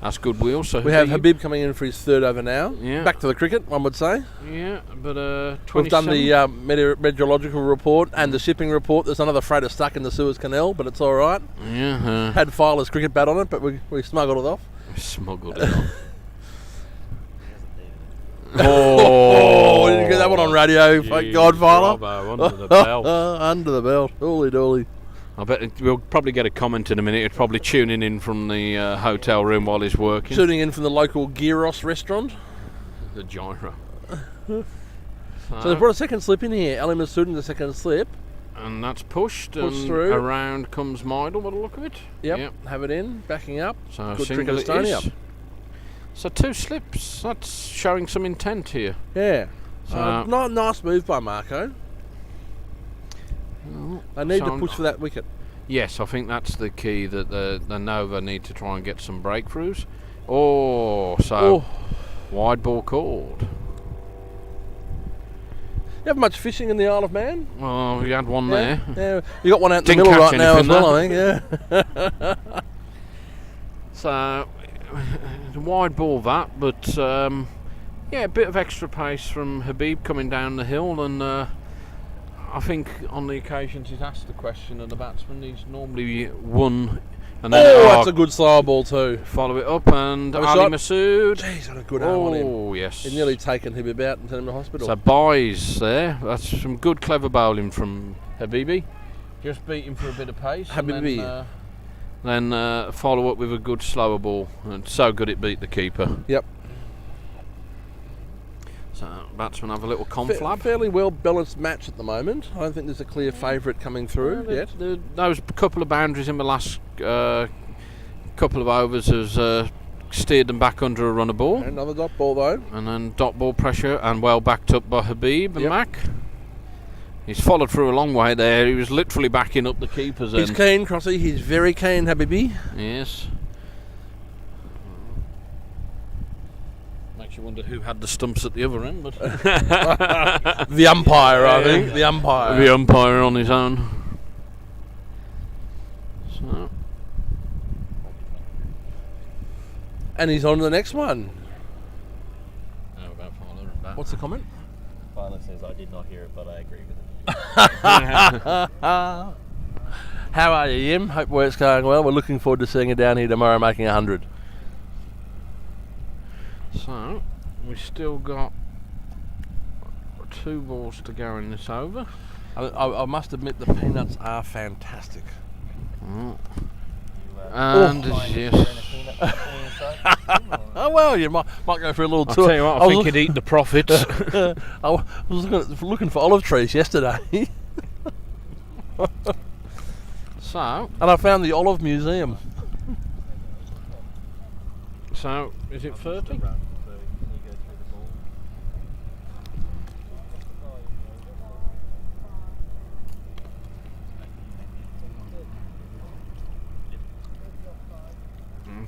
That's good wheel. So we have Habib coming in for his third over now. Yeah. Back to the cricket, one would say. Yeah, but we've done the meteorological report and the shipping report. There's another freighter stuck in the Suez Canal, but it's all right. Yeah. Had Filer's cricket bat on it, but we smuggled it off. Smuggled it off. Oh, didn't get that one on radio. Thank God, Filer. Bravo, under the belt. Under the belt. Holy dolly. I bet we'll probably get a comment in a minute. He's probably tuning in from the hotel room while he's working. Tuning in from the local Gyros restaurant. The gyro. So they've brought a second slip in here. Ali Masood the second slip. And that's pushed and through. Around comes Meidel by the look of it. Yep. Have it in, backing up. So good single cricket Estonia. So 2 slips. That's showing some intent here. Yeah. Nice move by Marco. They need to push for that wicket. Yes, I think that's the key, that the Nova need to try and get some breakthroughs. Wide ball called. You have much fishing in the Isle of Man? Well, we had one there. Yeah, you got one out in the middle right now as well, I think. Yeah. So, wide ball that, but a bit of extra pace from Habib coming down the hill, and I think on the occasions he's asked the question of the batsman, he's normally won. And then that's a good slow ball too. Follow it up, and Ali Masood. Jeez, what a good arm on him. Oh, yes. He nearly taken Habib out and sent him to hospital. So buys there. That's some good, clever bowling from Habibi. Just beat him for a bit of pace. Habibi. And then follow up with a good slower ball. And so good it beat the keeper. Yep. So batsmen have a little conflab. Fairly well balanced match at the moment. I don't think there's a clear favourite coming through yet. Those couple of boundaries in the last couple of overs has steered them back under a runner ball. Another dot ball though. And then dot ball pressure, and well backed up by Habib and Mac. He's followed through a long way there. He was literally backing up the keeper's end. He's keen, Crossy. He's very keen, Habibi. Yes. Makes you wonder who had the stumps at the other end, but the umpire, I think. The umpire. The umpire on his own. So And he's on to the next one. How about Philo and that? What's the comment? Philo says, I did not hear it, but I agree with it. How are you, Yim? Hope work's going well. We're looking forward to seeing you down here tomorrow making 100. So, we've still got 2 balls to go in this over. I must admit the peanuts are fantastic. And yes. Oh well, you might go for a little I'll tour. tell you what, I think you'd eat the profits. I was looking for olive trees yesterday. So, and I found the olive museum. So, is it 30?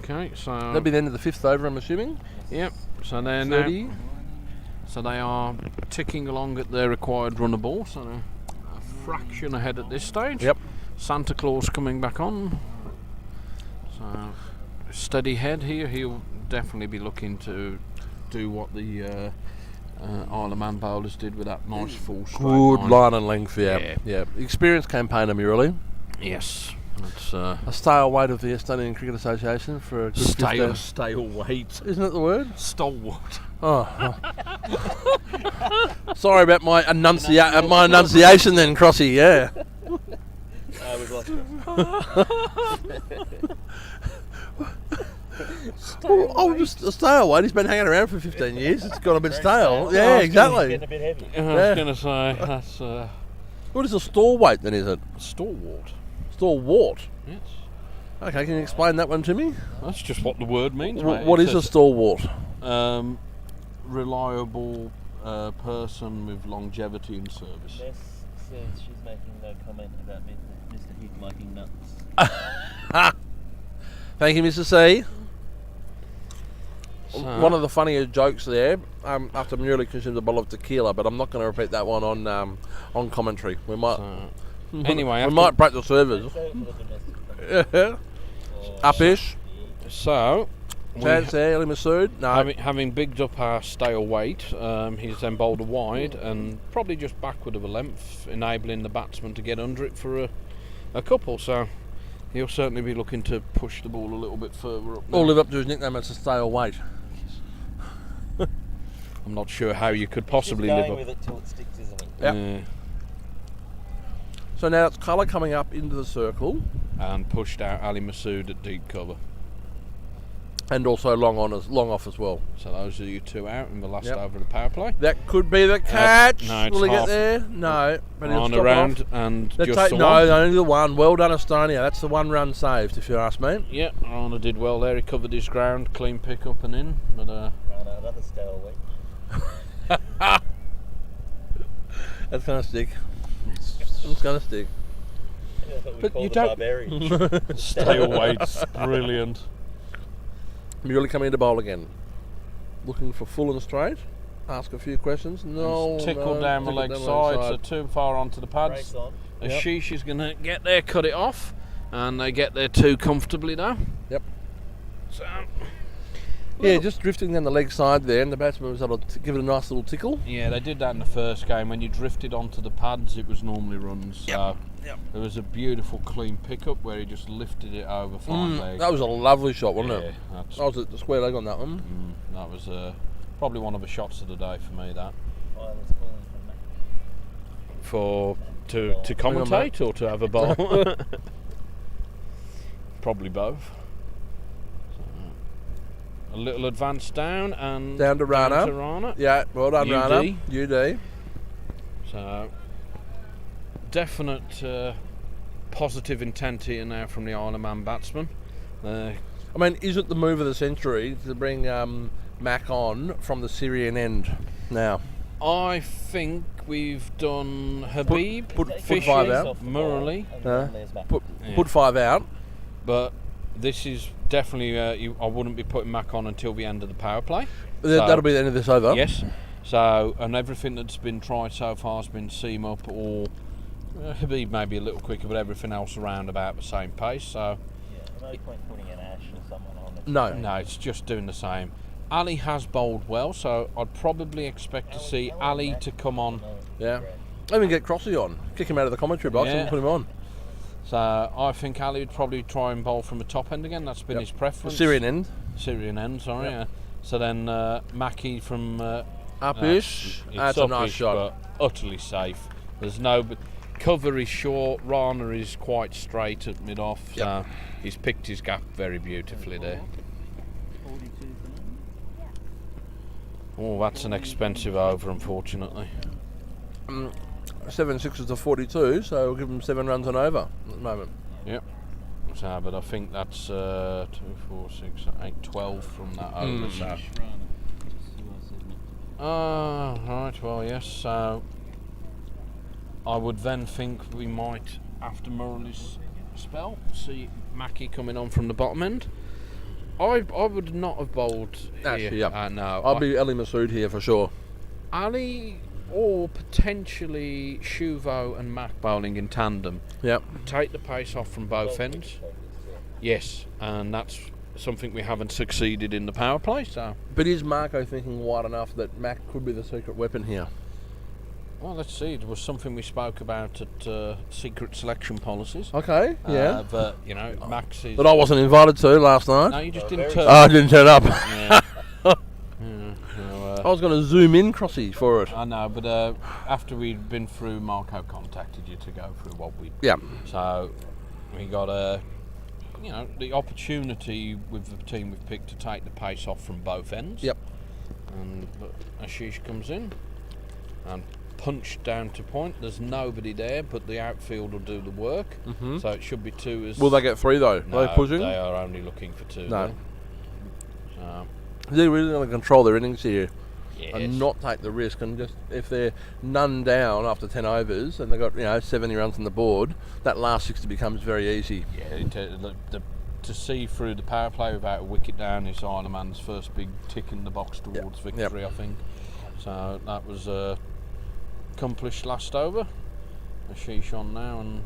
Okay, so That'll be the end of the 5th over, I'm assuming. Yep. So they're 30. now, so they are ticking along at their required runner ball. So they're a fraction ahead at this stage. Yep. Santa Claus coming back on. So steady head here. He'll definitely be looking to do what the Isle of Man bowlers did with that nice full straight Good line and length, yeah. Yeah. Experienced campaigner, Murali. Yes. It's a stalemate of the Estonian Cricket Association for a good stalemate. Isn't it the word? Stalwart. Oh. Sorry about my enunciation then, Crossy, yeah. We've lost just a stalemate. He's been hanging around for 15 years. It's got a bit stale. Yeah, exactly. Getting a bit heavy. I was going to say, that's... What is a stalwart then, is it? Stalwart. Stalwart? Yes. Okay, can you explain that one to me? That's just what the word means, mate. What is a stalwart? Reliable person with longevity in service. Ness says she's making no comment about Mr. Hick liking nuts. Thank you, Mr. C. So, one of the funnier jokes there, after Murali consumed a bottle of tequila, but I'm not going to repeat that one on commentary. We might... Anyway, we might break the servers. Up-ish. So, Chance there, Ali Masood. No. Having bigged up our stale weight, he's then bowled a wide and probably just backward of a length, enabling the batsman to get under it for a couple. So he'll certainly be looking to push the ball a little bit further up now. Or live up to his nickname as a stale weight. I'm not sure how you could possibly live live up up. with it till it sticks, isn't it? Yep. Yeah. So now it's colour coming up into the circle. And pushed out Ali Masood at deep cover. And also long off as well. So those are your 2 out in the last over of the power play. That could be the catch. No, Will he get there? No. But he'll on stop around off. and Let's just take, the one. No, only the one. Well done, Estonia. That's the 1 run saved, if you ask me. Yeah, Rana did well there. He covered his ground, clean pick up and in. But Rana, another stale weight. That's going to stick. It's going to stick. Yeah, that's what we But call you the don't- barbarian. stale weights, brilliant. Murali coming into bowl again. Looking for full and straight. Ask a few questions. No. Tickled down the leg leg side, so too far onto the pads. Brakes on. Ashish is going to get there, cut it off, and they get there too comfortably now. Yep. So, Yeah, just drifting down the leg side there, and the batsman was able to give it a nice little tickle. yeah, they did that in the first game. When you drifted onto the pads, it was normally runs. So there was a beautiful clean pickup where he just lifted it over fine leg. That was a lovely shot, wasn't Yeah, it? that's, I was at the square leg on that one. that was probably one of the shots of the day for me. That Island's calling for Mac. to commentate or to have a bowl. Probably both. A little advance down and Down to Rana. Rana. Yeah, well done, UD. Rana. UD. So definite positive intent here now from the Isle of Man batsman. I mean, is it the move of the century to bring Mac on from the Syrian end now? I think we've done Habib, put Fisher, 5 out. Murali, Put 5 out. but this is definitely I wouldn't be putting Mac on until the end of the power play. That'll be the end of this over. Yes. So, and everything that's been tried so far has been seam up or Habib maybe a little quicker, but everything else around about the same pace. So Yeah, no point putting an Ash or someone on if No, it's just doing the same. Ali has bowled well, so I'd probably expect to see Ali to come on. Yeah. Even get Crossy on. Kick him out of the commentary box and put him on. So I think Ali would probably try and bowl from the top end again. That's been his preference. Syrian end. Syrian end, sorry. Yeah. So then Mackie from Upish. That's a nice shot. But utterly safe. There's no cover is short. Rana is quite straight at mid off. So he's picked his gap very beautifully there. Oh, that's an expensive over, unfortunately. 7 6s to 42, so we'll give him 7 runs and over at the moment. Yep. So, but I think that's 2, 4, 6, 8, 12 from that over. So. Right, well, yes. So I would then think we might, after Murray's spell, see Mackie coming on from the bottom end. I would not have bowled Actually, here. No, I'll be Ali Masood here for sure. Ali or potentially Shuvo and Mac bowling in tandem. Yep. Take the pace off from both ends. Yes, and that's something we haven't succeeded in the power play. So. But is Marco thinking wide enough that Mac could be the secret weapon here? Well, let's see. It was something we spoke about at secret selection policies. Okay, yeah. But, you know, Max is... That I wasn't invited to last night. No, you just didn't turn up. I didn't turn up. Yeah. I was going to zoom in, Crossy, for it. I know, but after we'd been through, Marco contacted you to go through what we... Yeah. So, we got the opportunity with the team we've picked to take the pace off from both ends. Yep. And Ashish comes in and punched down to point. There's nobody there, but the outfield will do the work. Mm-hmm. So it should be 2 as... Will they get 3 though? No, are they pushing? They are only looking for 2. No. They're really going to control their innings here. Yes. And not take the risk, and just if they're none down after 10 overs and they've got 70 runs on the board, that last 60 becomes very easy. Yeah, to see through the power play without a wicket down is Ironman's first big tick in the box towards victory, I think. So that was accomplished last over. Ashish on now, and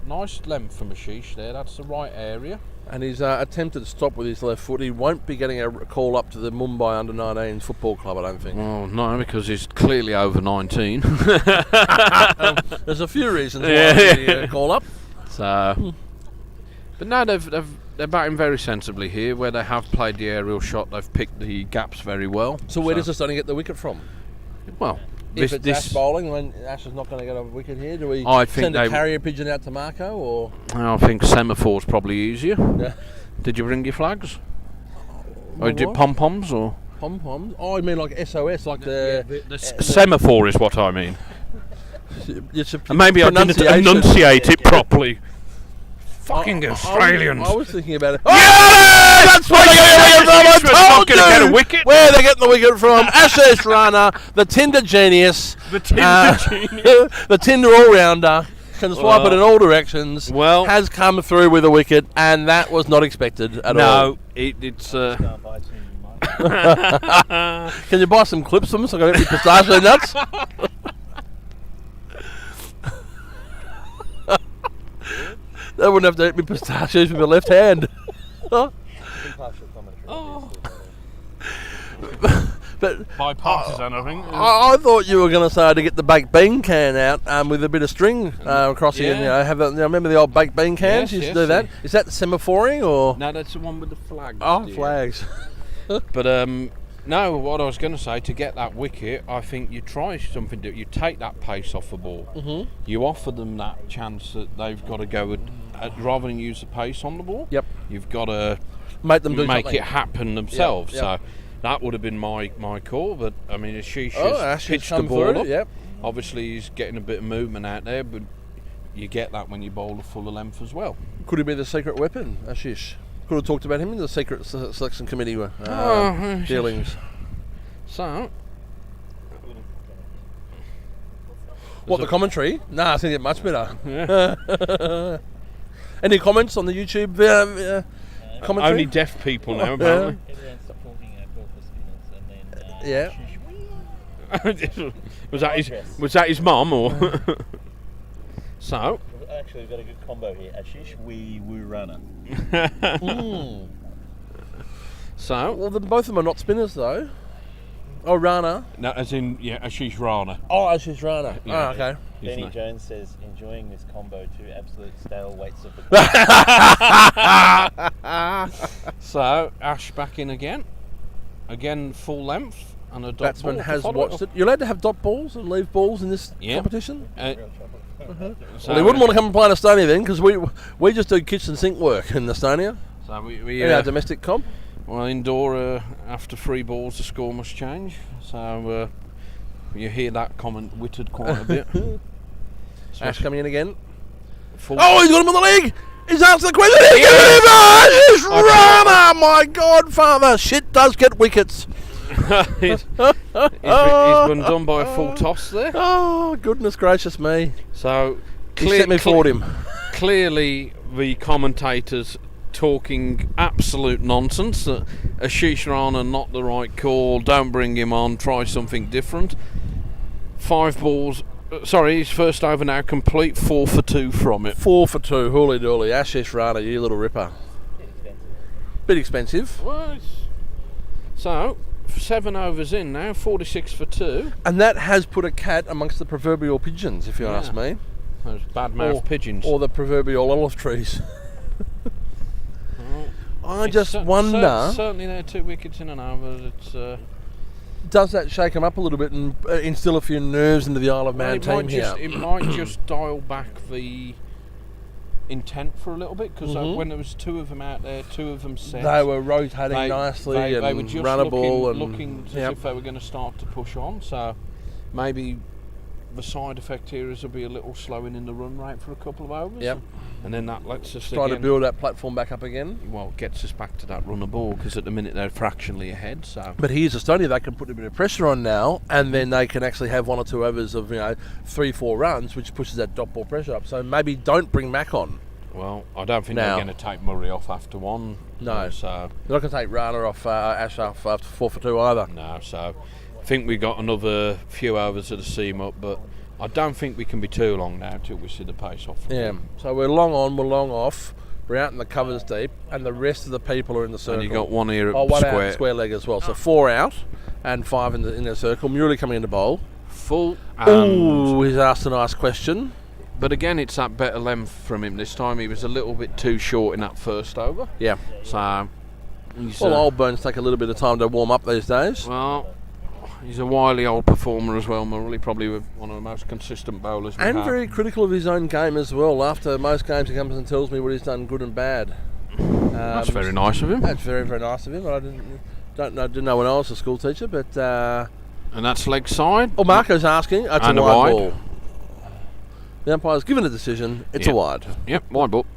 nice length from Ashish there. That's the right area. And he's attempted stop with his left foot. He won't be getting a call up to the Mumbai Under-19 football club, I don't think. Well, no, because he's clearly over 19. There's a few reasons why he call up. So, but no, they're batting very sensibly here. Where they have played the aerial shot, they've picked the gaps very well. So where does Estonia get the wicket from? Well, if it's Ash bowling, when Ash is not going to get a wicket here, do we send a carrier pigeon out to Marco? Or I think semaphore's probably easier. Yeah. Did you bring your flags? Or did you pom-poms? Or pom-poms? Oh, I mean like SOS, like the semaphore is what I mean. And maybe I didn't enunciate it properly. Fucking Australians! I was thinking about it. Yeah! That's where they're getting the wicket from! I told you! Get a wicket. Where they're getting the wicket from. Ashish Rana, the Tinder genius. The Tinder genius. The Tinder all-rounder. Can swipe it in all directions. Well, has come through with a wicket, and that was not expected at all. No, it's... Can you buy some clips from us? So I can get me pistachio nuts? They wouldn't have to eat me pistachios with my left hand. But bipartisan, I think. I thought you were going to say to get the baked bean can out with a bit of string across here. And, remember the old baked bean cans? You used to do that. Is that semaphoring or? No, that's the one with the flags. Oh, flags. But no, what I was going to say, to get that wicket, I think you try something different. You take that pace off the ball. Mm-hmm. You offer them that chance that they've got to go rather than use the pace on the ball. Yep. You've got to make them make it happen themselves. Yep. So that would have been my call. But I mean, Ashish has pitched the ball up. Yep. Obviously, he's getting a bit of movement out there, but you get that when you bowl a fuller length as well. Could he be the secret weapon, Ashish? Could have talked about him in the secret selection committee dealings. So, what, the commentary? Nah, I think it's much better. Yeah. Any comments on the YouTube commentary? Only deaf people now, apparently. Everyone's supporting purple spinners, and then was that his mum or? So. Actually, we've got a good combo here. Ashish, woo runner. So, Well, both of them are not spinners though. Oh, Rana. no, as in, Ashish Rana. Oh, Ashish Rana. Yeah. Oh, okay. His Benny name. Jones says, enjoying this combo, 2 absolute stale weights of the So, Ash back in again. Again, full length and a dot Batsman ball to has follow watched it. You're allowed to have dot balls and leave balls in this Yeah. competition? So, Well, he wouldn't want to come and play in Estonia then, because we just do kitchen sink work in Estonia. So we In our domestic comp. well, indoor, after 3 balls, the score must change. So, you hear that comment wittered quite a bit. Ash coming in again. Full Oh, he's got him on the leg! He's answered the question! He's given him! He's Rana! My godfather! Shit does get wickets. he's been done by a full toss there. Oh, goodness gracious me. So, He set me forward him. Clearly, the commentators talking absolute nonsense that Ashish Rana not the right call, don't bring him on, try something different. 5 balls, sorry, his first over now complete, 4 for 2 from it. 4 for 2, hooly dooly. Ashish Rana, you little ripper. Bit expensive. Well, so, 7 overs in now, 46 for 2. And that has put a cat amongst the proverbial pigeons, if you ask me. Those bad-mouthed pigeons. Or the proverbial olive trees. I just wonder, Certainly there are 2 wickets in an over. It's does that shake them up a little bit and instill a few nerves into the Isle of Man team here? It might just dial back the intent for a little bit, because when there was 2 of them out there, 2 of them set, They were rotating nicely they and were just runnable looking as if they were going to start to push on. So maybe the side effect here is there'll be a little slowing in the run rate for a couple of overs. Yep. And then that lets us Trying to build that platform back up again. Well, gets us back to that run of ball, because at the minute they're fractionally ahead. So, but here's Estonia, they can put a bit of pressure on now, and then they can actually have 1 or 2 overs of 3-4 runs, which pushes that dot ball pressure up. So maybe don't bring Mac on. well, I don't think Now. they're going to take Murray off after 1. No. So They're not going to take Rana off Ash off after 4 for 2 either. no. So I think we got another few overs of the seam up, but I don't think we can be too long now till we see the pace off. Yeah. So we're long on, we're long off. We're out in the covers deep, and the rest of the people are in the circle. And you got 1 here at one square. out square leg as well. So 4 out and 5 in the circle. Murali coming into bowl. Full. Ooh, he's asked a nice question. But again, it's that better length from him this time. He was a little bit too short in that first over. Yeah. So he's Well, old bones take a little bit of time to warm up these days. well, he's a wily old performer as well. Murray, probably one of the most consistent bowlers we And have. very critical of his own game as well. After most games, he comes and tells me what he's done good and bad. That's very nice of him. That's very, very nice of him. I didn't know when I was a school teacher, but. And that's leg side. Oh, Marco's asking. It's And a a wide wide. ball. The umpire's given a decision. It's a wide. Yep, wide ball.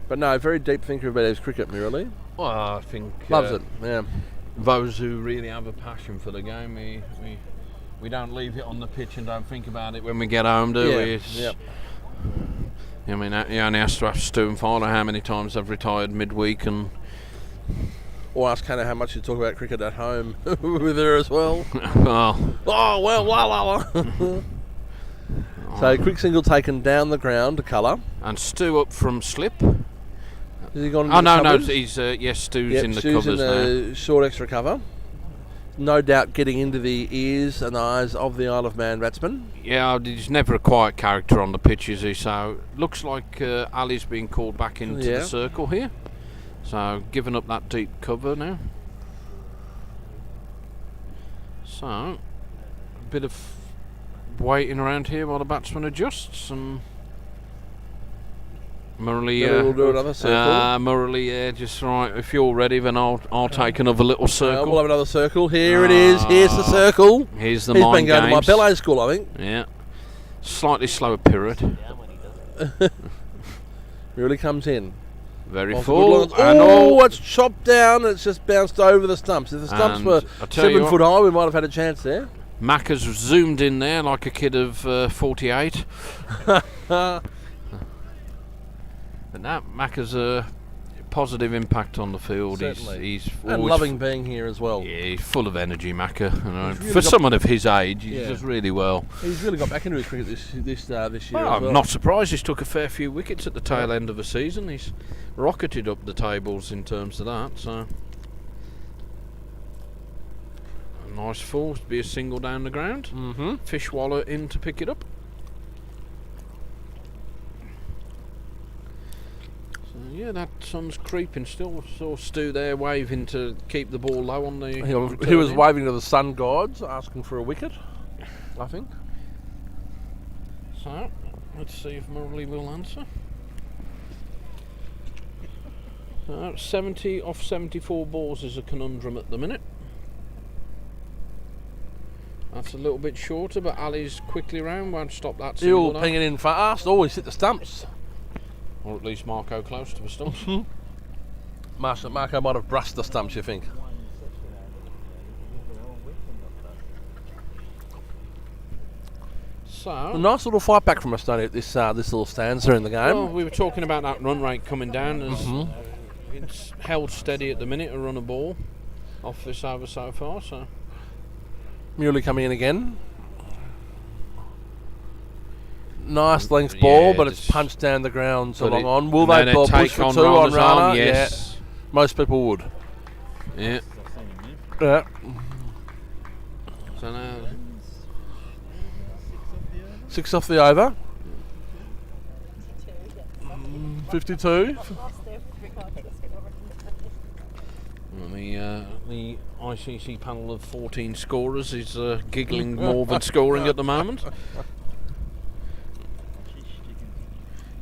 But no, very deep thinker about his cricket, Murali. Well, I think Loves it. Yeah. those who really have a passion for the game, we don't leave it on the pitch and don't think about it when we get home, do we? Yep. I mean, you only have to ask Stu and Father how many times they've retired midweek, and Or ask Hannah how much you talk about cricket at home with her as well. well, Oh, well, la la la. So, quick single taken down the ground to colour. and Stu up from slip. Has he gone into Oh the no, covers? he's yes, Stu's Yep, in the Stu's covers in now. the short extra cover. No doubt getting into the ears and eyes of the Isle of Man batsman. Yeah, he's never a quiet character on the pitch, is he? So looks like Ali's being called back into Yeah. the circle here. So giving up that deep cover now. So a bit of waiting around here while the batsman adjusts, and Murray We'll do another circle. Murray, just right. If you're ready, then I'll take another little circle. We'll have another circle. Here it is. Here's the circle. Here's the He's mind been going games. to my ballet school, I think. Yeah, slightly slower period. Really comes in. Very Off a full. good line. Oh, it's chopped down. It's just bounced over the stumps. If the stumps And were I tell you 7 foot high, we might have had a chance there. Mac has zoomed in there like a kid of 48. But now Mac has positive impact on the field. Certainly. He's and always loving being here as well. Yeah, he's full of energy, Macca. You know, Really for someone of his age, he does really well. He's really got back into his cricket this year. I'm not surprised. He's took a fair few wickets at the tail end of the season. He's rocketed up the tables in terms of that. So a nice fall to be a single down the ground. Fishwaller in to pick it up. Yeah, that sun's creeping still. Saw Stu there waving to keep the ball low on the... He was waving to the sun gods, asking for a wicket, I think. So, let's see if Murray will answer. 70 off 74 balls is a conundrum at the minute. That's a little bit shorter, but Ali's quickly round, won't stop that. He'll ping it in fast, always hit the stumps. Or at least Marco close to the stumps. Marco might have brushed the stumps, you think? So a nice little fight back from Estonia at this little stanza in the game. Well, we were talking about that run rate coming down. As it's held steady at the minute, a run of ball off this over so far. So Muley coming in again. Nice length ball, but it's punched down the ground so long on. Will they push for two on runner? Yes. Yeah. Most people would. Yeah. Yeah. So now 6 off the over. 52. The ICC panel of 14 scorers is giggling more than scoring at the moment.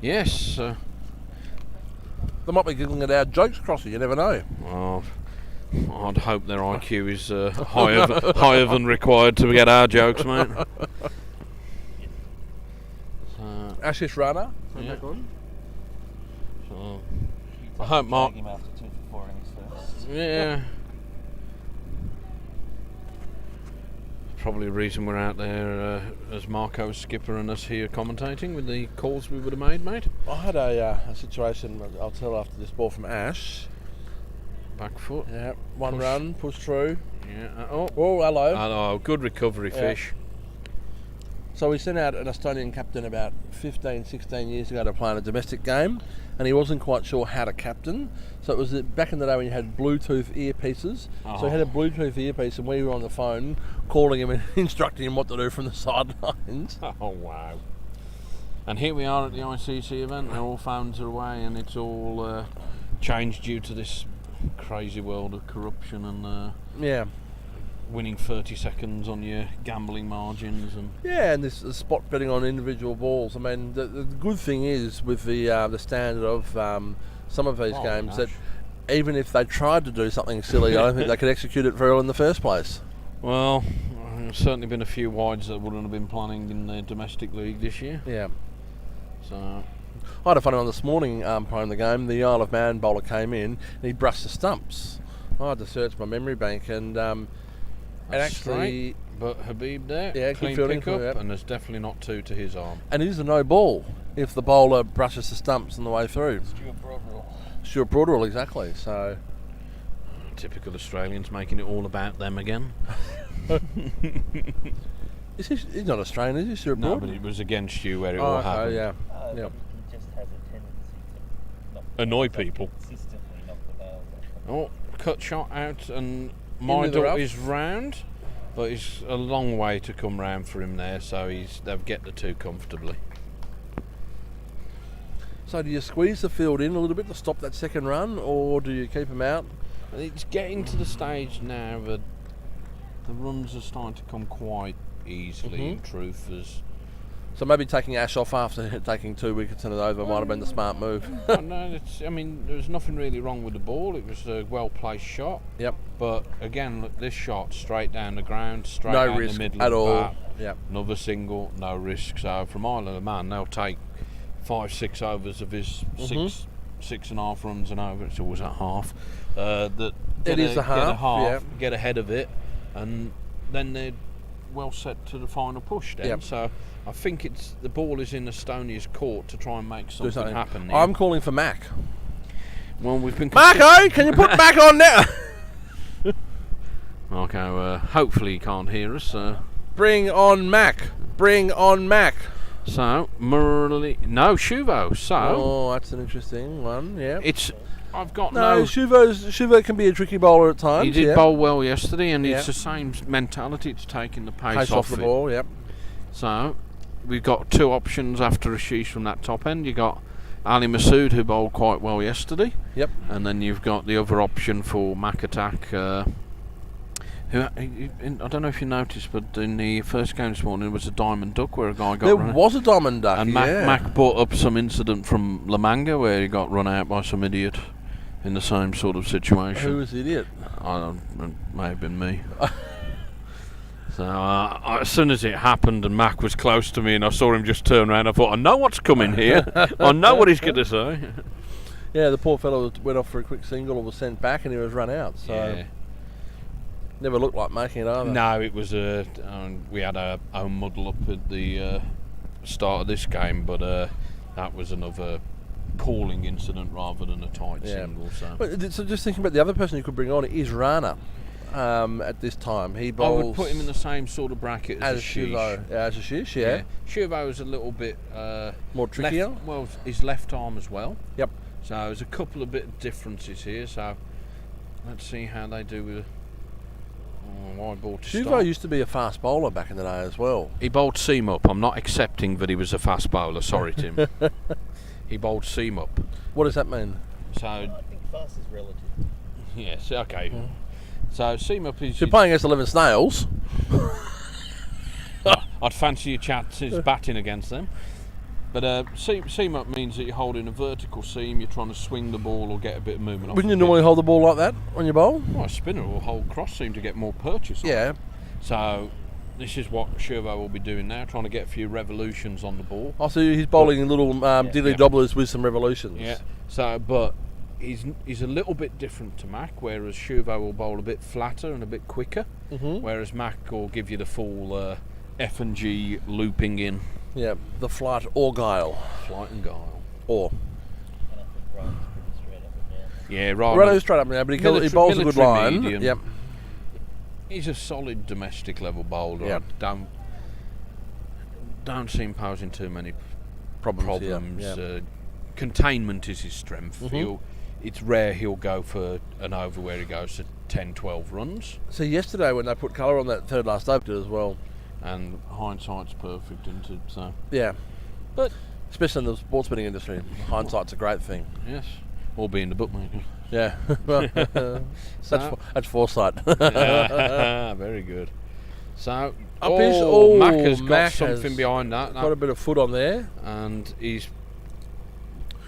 Yes. They might be giggling at our jokes, Crossy, you never know. Oh, I'd hope their IQ is higher than required to get our jokes, mate. Ashish Rana. Yeah. So, I hope Mark... Yeah. Probably the reason we're out there as Marco's skipper and us here commentating with the calls we would have made, mate. I had a situation, I'll tell after this ball from Ash. Back foot. Yeah, one run, push through. Yeah. Oh, hello. Hello, good recovery fish. So we sent out an Estonian captain about 15, 16 years ago to play in a domestic game, and he wasn't quite sure how to captain. So it was back in the day when you had Bluetooth earpieces. So he had a Bluetooth earpiece, and we were on the phone calling him and instructing him what to do from the sidelines. Oh, wow. And here we are at the ICC event. All phones are away, and it's all changed due to this crazy world of corruption and winning 30 seconds on your gambling margins and this spot betting on individual balls. I mean, the good thing is with the standard of some of these games that even if they tried to do something silly, I don't think they could execute it very well in the first place. Well, there's certainly been a few wides that wouldn't have been planning in the domestic league this year. Yeah. So I had a funny one this morning playing the game. The Isle of Man bowler came in and he brushed the stumps. I had to search my memory bank and actually, but Habib there, clean pick up, and there's definitely not two to his arm. And it is a no ball if the bowler brushes the stumps on the way through. Stuart Broadwell, exactly. So typical Australians making it all about them again. He's not Australian, is he, Stuart Broadwell? No, but it was against you where it all happened. Yeah. He just has a tendency to annoy people. Consistently knock the ball back. Oh, cut shot out and Midle is round, but it's a long way to come round for him there, so they'll get the two comfortably. So do you squeeze the field in a little bit to stop that second run, or do you keep him out? It's getting to the stage now that the runs are starting to come quite easily, in truth. So maybe taking Ash off after taking 2 wickets and an over might have been the smart move. No, there was nothing really wrong with the ball. It was a well-placed shot. Yep. But again, look, this shot straight down the ground, straight no down risk the middle at of all. Bat. Yep. Another single, no risk. So from Isle of Man, they'll take 5-6 overs of his 6.5 runs and over. It's always at half. It is a half. Get ahead of it, and then they're well set to the final push. Then, so I think the ball is in Estonia's court to try and make something happen. Here. I'm calling for Mac. Well, we've been... Marco, can you put Mac on now? Marco, hopefully he can't hear us. Bring on Mac. Bring on Mac. So, no, Shuvo. So... Oh, that's an interesting one, yeah. I've got Shuvo can be a tricky bowler at times. He did bowl well yesterday, and it's the same mentality. It's taking the pace off the ball, yep. So, we've got two options after Ashish from that top end. You got Ali Masood, who bowled quite well yesterday. Yep. And then you've got the other option for Mac Attack, who, I don't know if you noticed, but in the first game this morning there was a diamond duck where a guy got run. There was a diamond duck, and Mac brought up some incident from La Manga where he got run out by some idiot in the same sort of situation. Who was the idiot? It may have been me. So as soon as it happened and Mac was close to me and I saw him just turn around, I thought, I know what's coming here. I know what he's going to say. Yeah, the poor fellow went off for a quick single and was sent back and he was run out. So never looked like making it either. No, it was we had our own muddle up at the start of this game, but that was another appalling incident rather than a tight single. So just thinking about the other person you could bring on is Rana. At this time, he bowls. I would put him in the same sort of bracket as Shuvo. As Ashish, yeah. Shuvo is a little bit more trickier. His left arm as well. Yep. So there's a couple of bit of differences here. So let's see how they do with wide ball to Shuvo start. used to be a fast bowler back in the day as well. He bowled seam up. I'm not accepting that he was a fast bowler. Sorry, Tim. He bowled seam up. What does that mean? So I think fast is relative. Yes. Okay. Yeah. So seam up is... You're playing against 11 snails. I'd fancy your chats is batting against them. But seam up means that you're holding a vertical seam, you're trying to swing the ball or get a bit of movement. Wouldn't you normally hold the ball like that when you bowl? Well, a spinner will hold cross seam to get more purchase on. Yeah. So this is what Shuvo will be doing now, trying to get a few revolutions on the ball. Oh, so he's bowling little diddly dobblers with some revolutions. Yeah. So, but he's a little bit different to Mac, whereas Shuvo will bowl a bit flatter and a bit quicker, whereas Mac will give you the full F and G looping in. Yeah, the flight or guile. Flight and guile. Or. And I think Ryan's pretty straight up and down. Yeah, Ryan's straight up and down, but he bowls a good line. Medium. Yep. He's a solid domestic level bowler. Yep. Don't see him posing too many problems. Yep. Containment is his strength. It's rare he'll go for an over where he goes to 10, 12 runs. So yesterday when they put colour on that third last over as well. And hindsight's perfect, isn't it? So. Yeah. But especially in the sports betting industry, hindsight's a great thing. Yes. Or being the bookmaker. Yeah. That's foresight. Very good. So Mac has got something behind that. Got a bit of foot on there. And he's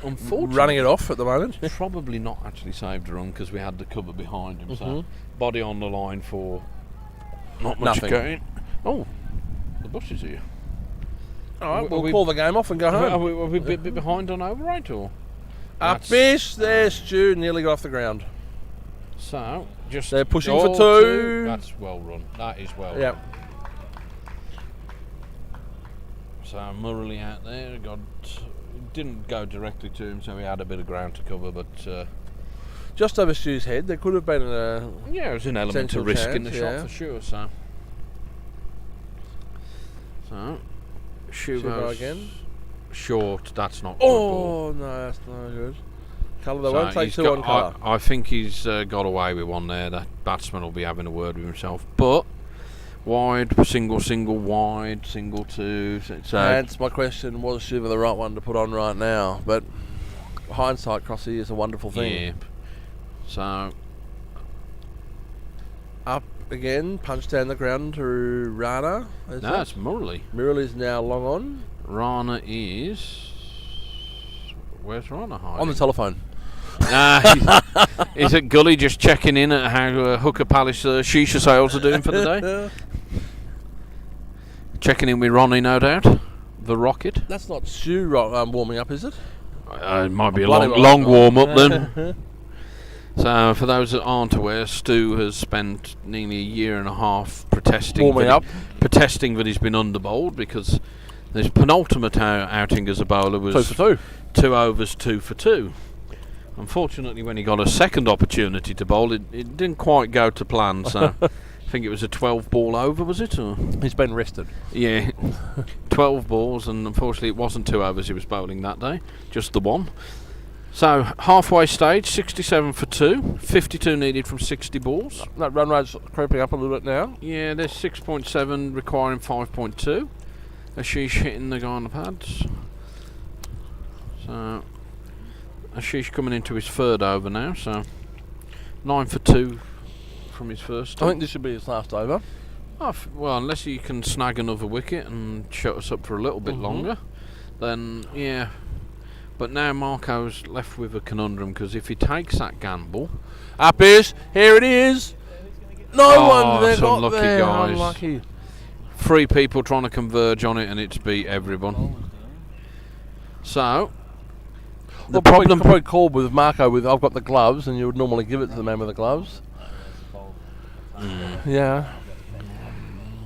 unfortunately running it off at the moment. Probably not actually saved a run because we had the cover behind him. So body on the line for not much gain. Oh, the bus is here. Alright, we'll call the game off and go home. Are we a bit behind on overrate or? Bish, there, Stu, nearly got off the ground. So, they're pushing for two. That's well run. That is well run. So Murley out there didn't go directly to him, so he had a bit of ground to cover, but just over Stu's head. There could have been it was an element of risk in the shot for sure. So Shuvo again. Short. That's not good. Oh no, that's not good. Colour. They won't take two on colour. I think he's got away with one there. That batsman will be having a word with himself. But wide, single, wide, single, two. So that's my question. Was Shuvo the right one to put on right now? But hindsight, Crossy, is a wonderful thing. Yeah. So up again, punch down the ground to Rana. No, it's Murley. Murley's now long on. Rana is... Where's Rana hiding? On the telephone. He's at Gully just checking in at how Hooker Palace shisha sales are doing for the day. Checking in with Ronnie, no doubt. The Rocket. That's not Stu warming up, is it? It might be a long warm-up then. So, for those that aren't aware, Stu has spent nearly a year and a half protesting that he's been underbowled because his penultimate outing as a bowler was 2 for 2. 2 overs, 2 for 2. Unfortunately, when he got a second opportunity to bowl, it didn't quite go to plan. So I think it was a 12 ball over, was it? Or? He's been rested. Yeah, 12 balls, and unfortunately it wasn't 2 overs he was bowling that day, just the one. So halfway stage, 67 for 2, 52 needed from 60 balls. That run rate's creeping up a little bit now. Yeah, there's 6.7 requiring 5.2. Ashish hitting the guy on the pads. So Ashish coming into his third over now, so 9 for 2 from his first. I think this should be his last over. Well, unless he can snag another wicket and shut us up for a little bit longer, then yeah. But now Marco's left with a conundrum, because if he takes that gamble... Up is, here it is! No one there, got unlucky there, guys. unlucky. 3 people trying to converge on it, and it's beat everyone. So... The problem probably called with Marco with I've got the gloves, and you would normally give it to the man with the gloves. Yeah.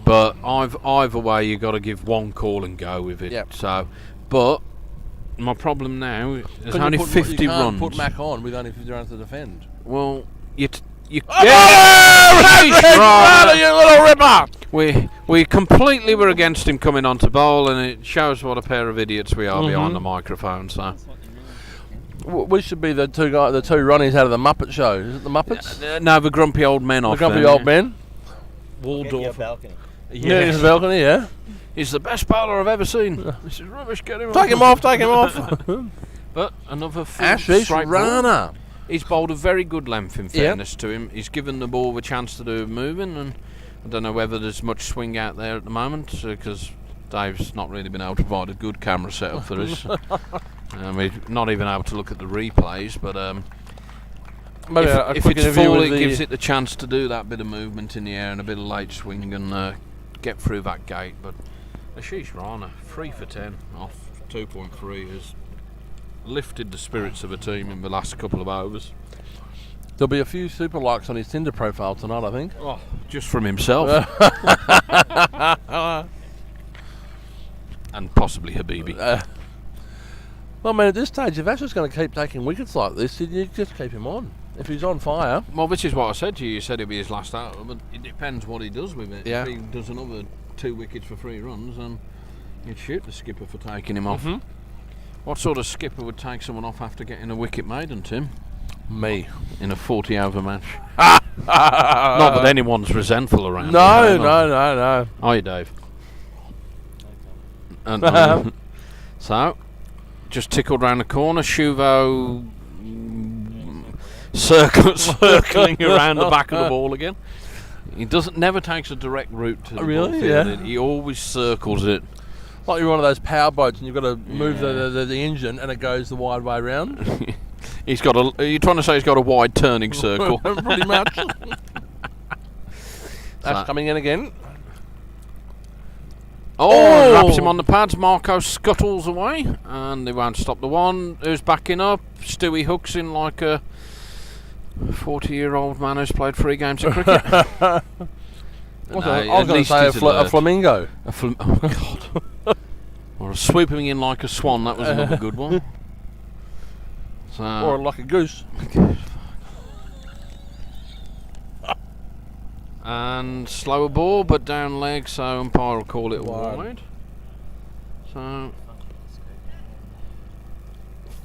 But either way, you got to give one call and go with it. Yep. So, but my problem now is only 50 you runs. Can't put Mac on with only 50 runs to defend. Well, you Right, you little ripper! We completely were against him coming on to bowl, and it shows what a pair of idiots we are behind the microphone. So. We should be the two Ronnies out of the Muppet Show. Is it the Muppets? No, the grumpy old men off the grumpy there, old men. Waldorf balcony. Yeah, his balcony. Yeah. He's the best bowler I've ever seen. This is rubbish. Get him off. Take him off. Take him off. But another Ashish Rana. He's bowled a very good length, in fairness to him. He's given the ball a chance to do moving, and I don't know whether there's much swing out there at the moment, because Dave's not really been able to provide a good camera setup for us. We're not even able to look at the replays, but if it's full, it gives it the chance to do that bit of movement in the air and a bit of late swing and get through that gate. But Ashish Rana, 3 for 10 off 2.3 has lifted the spirits of a team in the last couple of overs. There'll be a few super likes on his Tinder profile tonight, I think. Oh, just from himself. And possibly Habibi. Well, I mean, at this stage, if Asher's going to keep taking wickets like this, you just keep him on. If he's on fire. Well, which is what I said to you. You said it'll be his last out, but it depends what he does with it. Yeah. If he does another 2 wickets for 3 runs, then you'd shoot the skipper for taking him off. What sort of skipper would take someone off after getting a wicket maiden, Tim? Me. In a 40-over match. Not that anyone's resentful around. No. Are you, Dave? And, so, just tickled round the corner. Shuvo circling around the back of the ball again. He never takes a direct route to the ball field. Yeah. He always circles it. Like you're one of those power boats and you've got to move the engine and it goes the wide way round. He's got a. Are you trying to say he's got a wide turning circle? Pretty much. That's coming in again. Oh, wraps him on the pads. Marco scuttles away, and they won't stop the one. Who's backing up? Stewie hooks in like a 40-year-old man who's played 3 games of cricket. I was going to say a flamingo. Oh, God. Or swooping in like a swan. That was another good one. So, or like a goose. And slower ball, but down leg, so umpire will call it wide. So,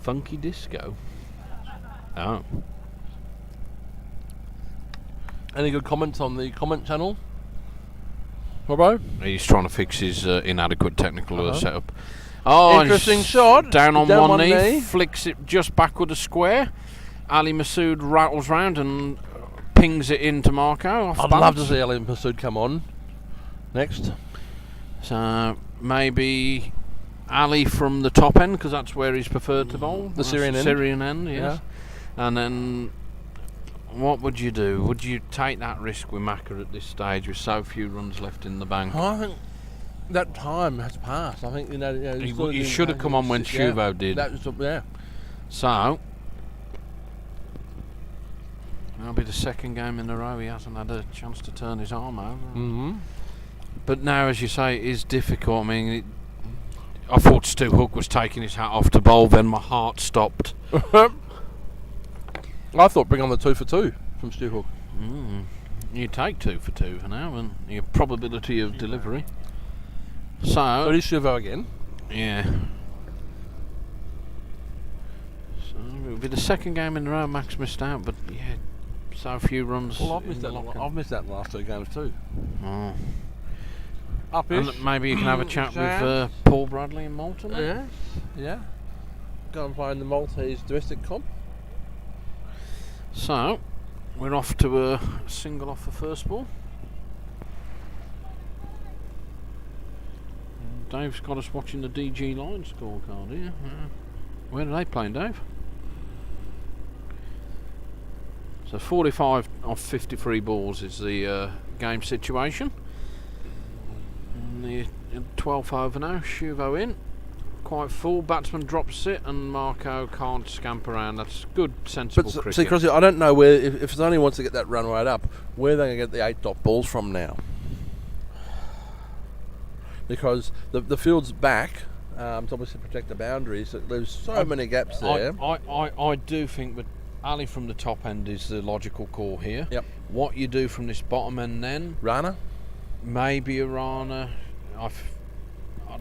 funky disco. Oh. Any good comments on the comment channel? Robbo? He's trying to fix his inadequate technical setup. Oh, interesting shot. Down on one knee, flicks it just backward a square. Ali Masood rattles round and pings it into Marco. I'd love to see Ali Masood come on next. So maybe Ali from the top end, because that's where he's preferred to bowl. The Syrian end. Syrian end, yes. Yeah. And then what would you do? Would you take that risk with Macca at this stage with so few runs left in the bank? I think that time has passed. I think he should have come on when Shuvo did. That was, So that'll be the second game in a row he hasn't had a chance to turn his arm over. But now, as you say, it is difficult. I mean, I thought Stu Hook was taking his hat off to bowl, then my heart stopped. I thought bring on the 2 for 2 from Stu Hook. You take 2 for 2 for now, and your probability of delivery. So it is Stuvo again. Yeah. So it'll be the second game in a row Max missed out, but yeah, so few runs. Well, I've missed that in the last 2 games too. Oh. Up-ish. And maybe you can have a chat with Paul Bradley and Malta. Yeah. Yeah. Go and play in the Maltese domestic comp. So, we're off to a single off the first ball. Dave's got us watching the DG line scorecard here. Where are they playing, Dave? So 45 off 53 balls is the game situation. And the 12th over now, Shuvo in. Quite full, batsman drops it and Marco can't scamper around. That's good, sensible cricket. See, Crosby, I don't know where, if Estonia wants to get that run rate up, where are they going to get the 8 dot balls from now? Because the field's back to obviously protect the boundaries. There's so many gaps there. I do think that Ali from the top end is the logical call here. Yep. What you do from this bottom end then? Rana? Maybe a Rana. I'd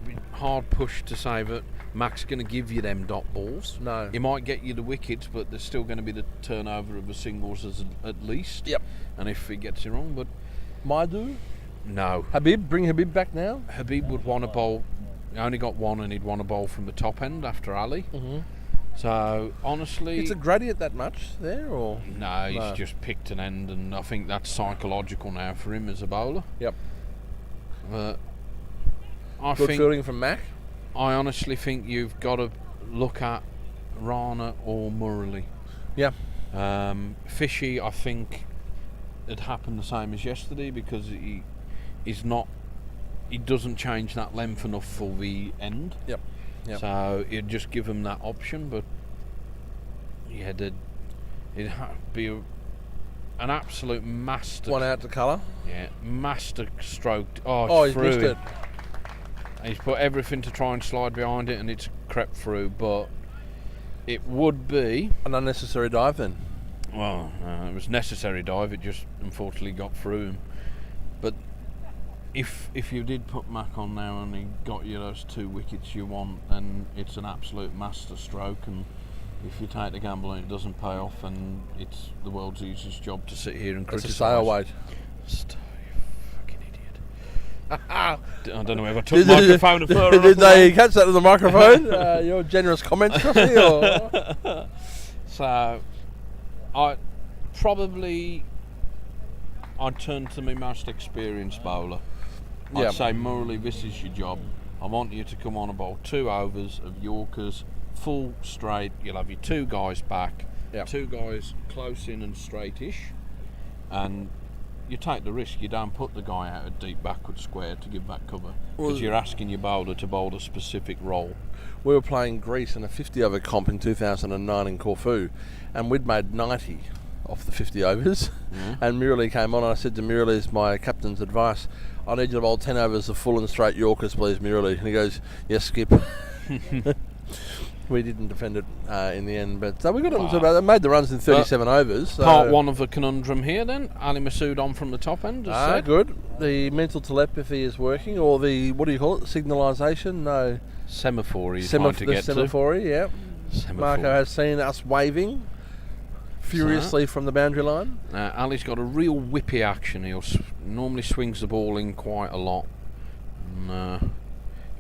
be hard pushed to say that Mac's going to give you them dot balls. No. He might get you the wickets, but there's still going to be the turnover of the singles at least. Yep. And if he gets it wrong, but... Maidu? No. Habib? Bring Habib back now? Habib would want a bowl. He only got one and he'd want a bowl from the top end after Ali. Mm-hmm. So, honestly... Is it gradient that much there, or...? No, he's just picked an end, and I think that's psychological now for him as a bowler. Yep. I Good think fielding from Mac. I honestly think you've got to look at Rana or Murali. Yeah. Fishy, I think it happened the same as yesterday because he doesn't change that length enough for the end. Yep. So it'd just give him that option, but yeah, it'd be an absolute master. One out to colour. Yeah, master stroke. He's missed it. He's put everything to try and slide behind it, and it's crept through. But it would be an unnecessary dive then. Well, it was necessary dive. It just unfortunately got through him. But if you did put Mac on now and he got you those 2 wickets you want, then it's an absolute master stroke. And if you take the gamble and it doesn't pay off, and it's the world's easiest job to sit here and criticise. It's a sail weight. I don't know if I took the microphone further. Did they catch that on the microphone? Your generous comments, Crosby, or? So, I'd turn to my most experienced bowler. I'd say, Murali, this is your job. I want you to come on and bowl 2 overs of Yorkers, full straight. You'll have your 2 guys back, 2 guys close in and straightish, and you take the risk. You don't put the guy out a deep backward square to give that cover, because you're asking your bowler to bowl a specific role. We were playing Greece in a 50 over comp in 2009 in Corfu, and we'd made 90 off the 50 overs. And Murali came on, and I said to Murali, as my captain's advice, I need you to bowl 10 overs of full and straight Yorkers, please, Murali. And he goes, yes, Skip. We didn't defend it in the end, but we got it to about. They made the runs in 37 overs. So part 1 of the conundrum here, then. Ali Masood on from the top end. Good. The mental telepathy is working, or the, what do you call it? Signalisation? No. Semaphore. He's trying to get semaphore, yeah. Marco has seen us waving furiously from the boundary line. Ali's got a real whippy action. He normally swings the ball in quite a lot.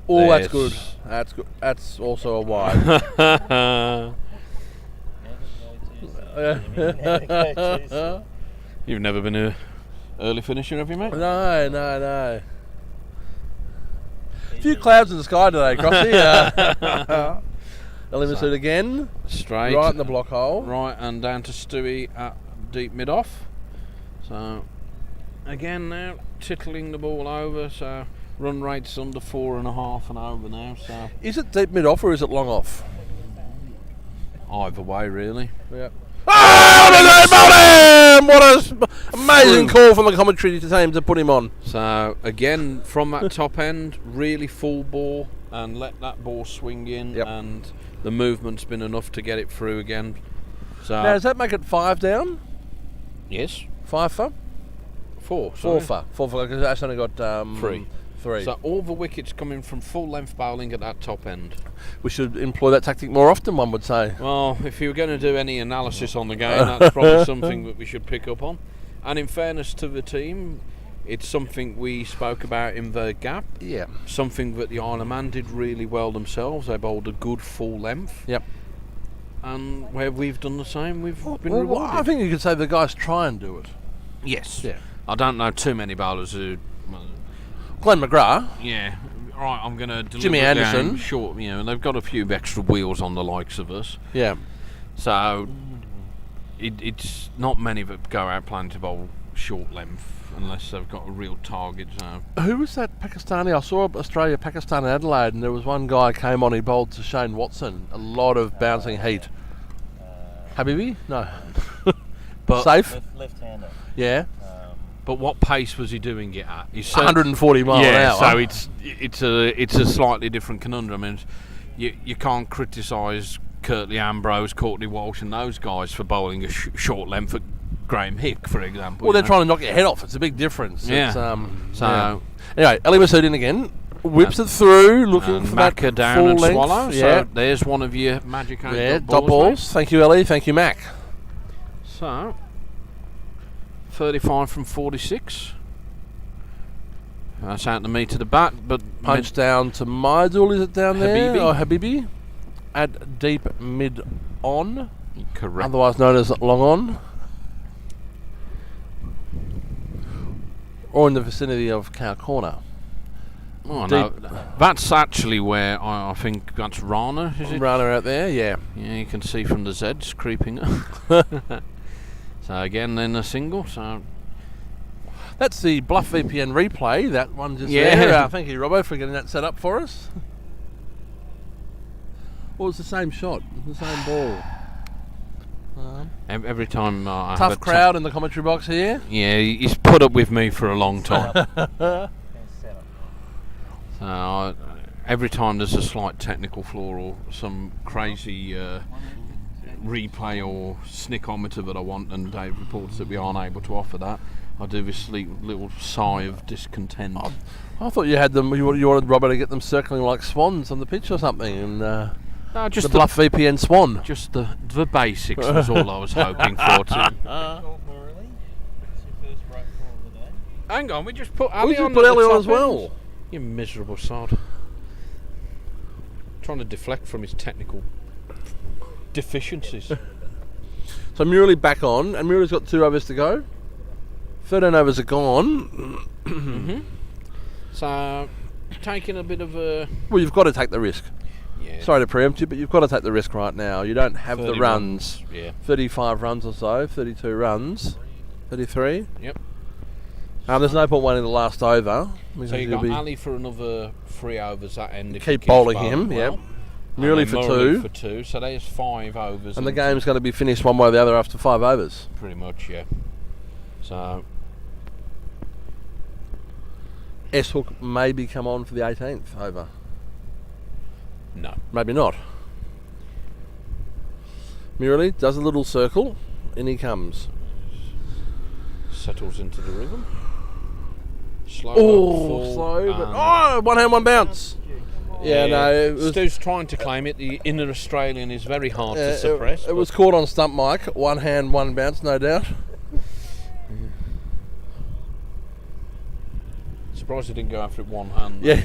That's good. That's good. That's also a wide. You've never been a early finisher, have you, mate? No. A few clouds in the sky today, Crossy. Eliminated again. Straight. Right in the block hole. Right, and down to Stewie at deep mid-off. So, again now, tittling the ball over, so run rate's under 4.5 and over now. So, is it deep mid-off or is it long off? Either way, really. Yeah. Oh, what an amazing call from the commentary team to put him on. So, again, from that top end, really full ball, and let that ball swing in, and the movement's been enough to get it through again. So Now, does that make it 5 down? yes, 5 for? 4. 4 for. 4 for, because that's only got 3. 3. So all the wickets coming from full length bowling at that top end. We should employ that tactic more often, one would say. Well, if you were going to do any analysis on the game, that's probably something that we should pick up on. And in fairness to the team, it's something we spoke about in the gap. Yeah. Something that the Isle of Man did really well themselves. They bowled a good full length. Yep. And where we've done the same, we've been Well, rewarded. I think you could say the guys try and do it. Yes. Yeah. I don't know too many bowlers who... well, Glenn McGrath. yeah. Right, I'm going to deliver Jimmy it Anderson. down short. You know, they've got a few extra wheels on the likes of us. Yeah. So it's not many that go out planning to bowl short length unless they've got a real target. So. Who was that Pakistani? I saw Australia, Pakistan and Adelaide, and there was one guy came on, he bowled to Shane Watson. A lot of bouncing heat. Habibi? No. But Safe? Left-hander. Yeah. But what pace was he doing it at? He's 140 miles an hour. So it's a slightly different conundrum. And you can't criticise Curtly Ambrose, Courtney Walsh, and those guys for bowling a short length at Graham Hick, for example. Well, they're trying to knock your head off. It's a big difference. Yeah. It's, So yeah. Anyway, Ellie Masood in whips it through, looking for that Macca down full and length. swallow. Yeah. So there's one of your magic Yeah, dot dot balls. mate. Thank you, Ellie. Thank you, Mac. So 35 from 46. That's out to me to the bat, but Punch down to Maidul, is it down there? Habibi. Or Habibi. At deep mid on. Correct. Otherwise known as long on. Or in the vicinity of Cow Corner. Oh no, that's actually where I think that's Rana, is it? Rana out there, yeah. Yeah, you can see from the Zeds creeping up. So again, then a single. So That's the Bluff VPN replay. That one just Yeah. there. Thank you, Robbo, for getting that set up for us. Well, it's the same shot, the same ball. every time I have Tough a crowd in the commentary box here. Yeah, he's put up with me for a long time. So every time there's a slight technical flaw or some crazy replay or snickometer that I want, and Dave reports that we aren't able to offer that, I do this little sigh of discontent. I thought you had them. You wanted Robbo to get them circling like swans on the pitch or something, and No, just the Bluff VPN swan. Just the basics was all I was hoping for. Hang on, we just put Ali We just on. put at the Ellie on top as well. end? You miserable sod. Trying to deflect from his technical deficiencies. So Murley back on, and Murley's got 2 overs to go. 13 overs are gone. So, taking a bit of a... Well, you've got to take the risk. Yeah. Sorry to preempt you, but you've got to take the risk right now. You don't have the 30 runs. Yeah. 35 runs or so, 32 runs, 33. Yep. There's no point waiting the last over. So you got Ali for another 3 overs that end. If he Keep keeps bowling him, well. yep. And Murley then for Murley 2. for 2. So there's 5 overs. And the into- game's going to be finished one way or the other after 5 overs. Pretty much, yeah. So S Hook maybe come on for the 18th over. no. Maybe not. Murley does a little circle, and he comes. Settles into the rhythm. Slow. Slow, but one hand, one bounce. Yeah, no, it was, Stu's trying to claim it. The inner Australian is very hard to suppress. It was caught on stump mic. One hand, one bounce, no doubt. Surprised he didn't go after it one hand. Yeah.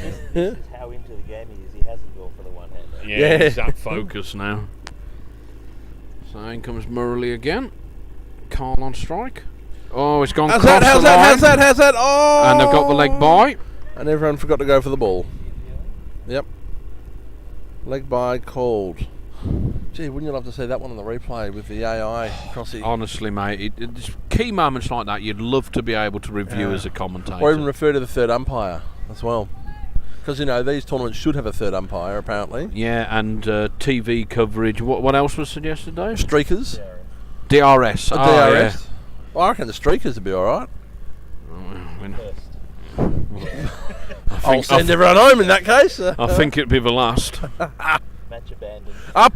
How into the game he is, he hasn't gone for the one-hander. Yeah, he's that focus now. So in comes Murley again. Carl on strike. Oh, it's gone How's cross that? the line. How's that? Oh! And they've got the leg by. And everyone forgot to go for the ball. Yep. Leg by called. Gee, wouldn't you love to see that one on the replay with the AI crossy? Honestly, mate, it's key moments like that you'd love to be able to review as a commentator. Or even refer to the third umpire as well. Because, you know, these tournaments should have a third umpire, apparently. Yeah, and TV coverage. What else was suggested, Dave? Streakers. DRS. DRS. Yeah. Well, I reckon the streakers would be alright. I I'll send everyone home in that case. I think it'd be the last. Match abandoned. Up.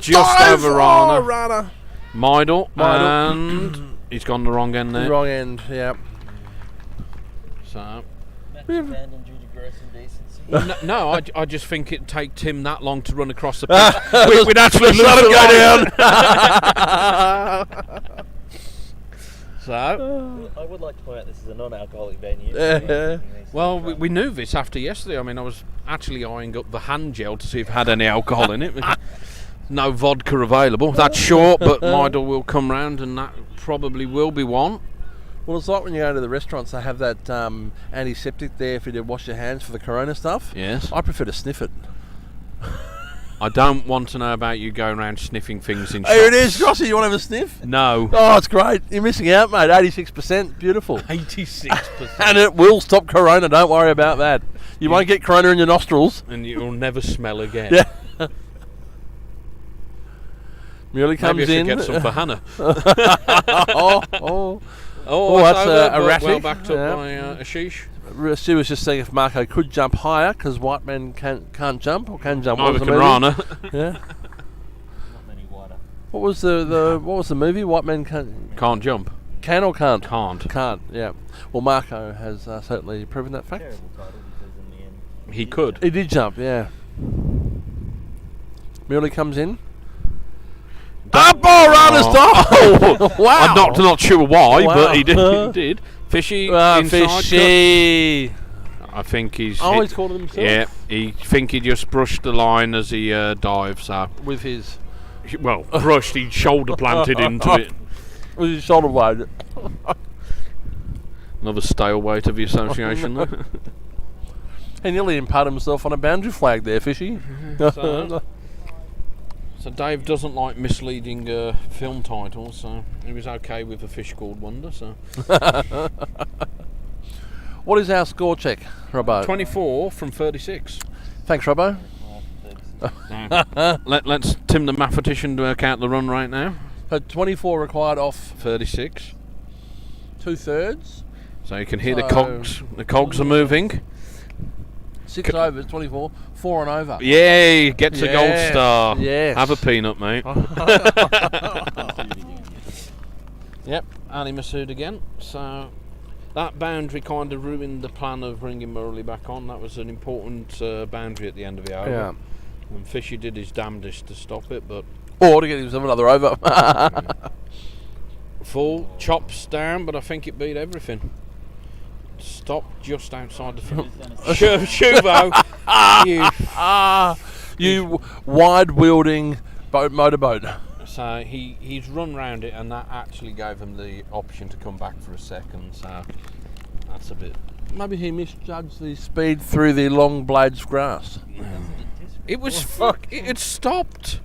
Just dive! over Oh, Rana. Rana. Meidel, and he's gone the wrong end there. Wrong end, yeah. So. Match abandoned due to gross indecency. No, I just think it'd take Tim that long to run across the pitch. We'd actually let him go down. So. I would like to point out this is a non-alcoholic venue. Well, we knew this after yesterday. I mean, I was actually eyeing up the hand gel to see if it had any alcohol in it. No vodka available. That's short, but Meidel will come round, and that probably will be one. Well, it's like when you go to the restaurants, they have that antiseptic there for you to wash your hands for the corona stuff. Yes. I prefer to sniff it. I don't want to know about you going around sniffing things in shops. Here it is, Jossie. You want to have a sniff? No. Oh, it's great. You're missing out, mate. 86%. Beautiful. 86%. And it will stop corona. Don't worry about that. You won't get corona in your nostrils. And you'll never smell again. Yeah. Muley comes Maybe I should in. get some for Hannah. That's erratic. Well backed up by Ashish. Stu was just saying if Marco could jump higher because white men can't jump or can jump. Neither can Rana. Yeah. Not many wider. What was the movie? White men can't jump. Can or can't? Can't. Yeah. Well, Marco has certainly proven that fact. Terrible title because in the end He could. He did jump. Yeah. Muley comes in. Rana's stop! Wow. I'm not sure why, but he did. Fishy inside. Fishy. I think he's. He's called it himself. Yeah, he just brushed the line as he dived. So with his. Well, brushed. He shoulder planted into it. With his shoulder blade. Another stalemate of the association. There. He nearly impaled himself on a boundary flag there, Fishy. So Dave doesn't like misleading film titles, so he was okay with A Fish Called Wonder. So, what is our score check, Robbo? 24 from 36. Thanks, Robbo. Let's Tim the mathematician to work out the run right now. So 24 required off 36. 2/3. So you can hear the cogs. The cogs are moving. 6 overs, 24, 4 and over. Yay, gets a gold star. Yes. Have a peanut, mate. Yep, Ali Masood again. So that boundary kind of ruined the plan of bringing Murley back on. That was an important boundary at the end of the over. Yeah. And Fishy did his damnedest to stop it, but... Or to get himself another over. Full, chops down, but I think it beat everything. Stopped just outside the field. Shuvo! You wide-wielding motorboat. So he's run round it, and that actually gave him the option to come back for a second. So that's a bit. Maybe he misjudged the speed through the long blades of grass. It was it had stopped.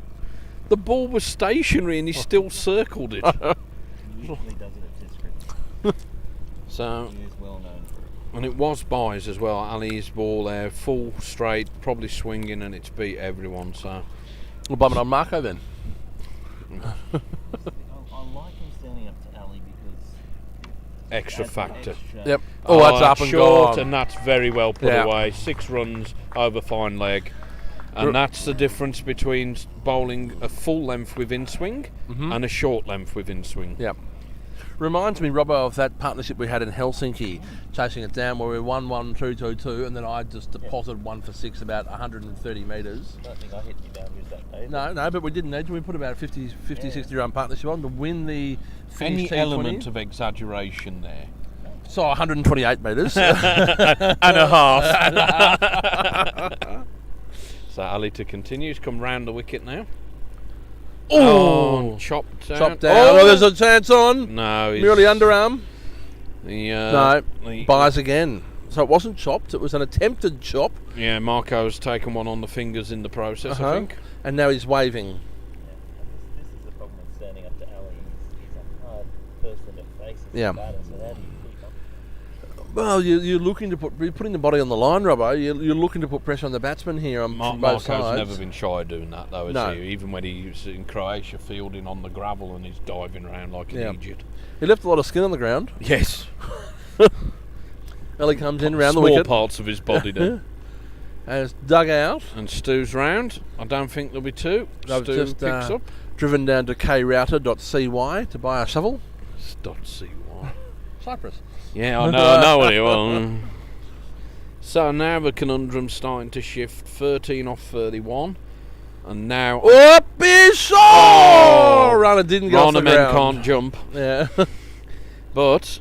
The ball was stationary, and he still circled it. Usually does it at District. So. He is well known for it. And it was buys as well. Ali's ball there, full straight, probably swinging, and it's beat everyone. So we'll bum it on Marco then. I like him standing up to Ali because extra factor. Yep. Oh, that's up and short, gone. And that's very well put away. 6 runs over fine leg, and that's the difference between bowling a full length within swing and a short length within swing. Yep. Reminds me, Robbo, of that partnership we had in Helsinki, chasing it down where we won 1-2-2-2, and then I just deposited 1 for 6 about 130 metres. I don't think I hit any boundaries that day. No, but we didn't need to. We put about 50, 60 run partnership on to win the Any T20. element of exaggeration there? So 128 metres. and a half. So Ali to continue. He's come round the wicket now. Oh, chopped down. Chopped down. Oh, there's a chance on. No, he's merely underarm. The buys again. So it wasn't chopped. It was an attempted chop. Yeah, Marco's taken one on the fingers in the process, I think. And now he's waving. Yeah, and this is the problem with standing up to Ali. He's a hard person to face as a batter, so how do you keep up? Well, you're looking to you're putting the body on the line, Robbo. You're looking to put pressure on the batsman here on both Marco's sides. never been shy of doing that, though, has he? Even when he was in Croatia fielding on the gravel and he's diving around like an idiot. He left a lot of skin on the ground. Yes. Ali comes in around the wicket. Small parts of his body, then. has dug out. And Stu's round. I don't think there'll be two. I've Stu just picks up. driven down to krouter.cy to buy a shovel. .cy. Cyprus. Yeah, I know what it was. So now the conundrum's starting to shift. 13 off 31. And now... Up his shot! Oh! Runner didn't go off the men ground. can't jump. Yeah. But...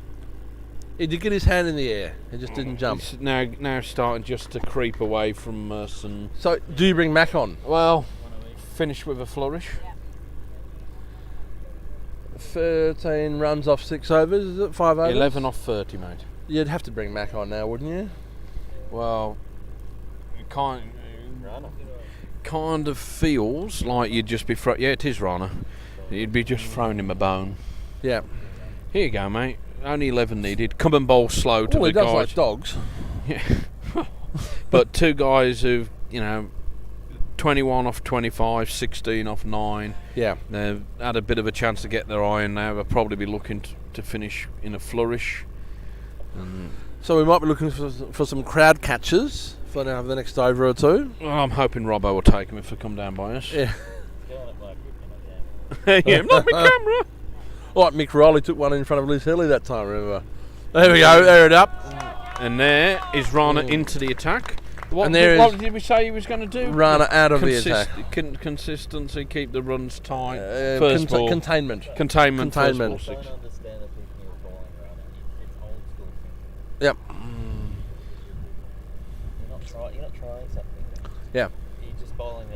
he did get his hand in the air. He just didn't jump. He's now starting just to creep away from us. And so, do you bring Mac on? Well, finish with a flourish. 13 runs off 6 overs, is it? 5 overs? 11 off 30, mate. You'd have to bring Mac on now, wouldn't you? Well, it kind of feels like you'd just be... yeah, it is Rana. You'd be just throwing him a bone. Yeah. Here you go, mate. Only 11 needed. Come and bowl slow to the he does guys. like dogs. Yeah. But two guys who've, 21 off 25, 16 off 9. Yeah. They've had a bit of a chance to get their iron now. They'll probably be looking to finish in a flourish. And so we might be looking for some crowd catchers for the next over or two. Well, I'm hoping Robbo will take them if they come down by us. Yeah. Yeah, not my camera. Like Mick Riley took one in front of Liz Healy that time, remember? There we go, air it up. And there is Rana into the attack. What did we say he was going to do? Rana out of the attack. Consistency, keep the runs tight. Containment. Containment. I don't understand the thinking of bowling Rana. It's old school thinking. Yep. You're not trying something. Yeah. You're just bowling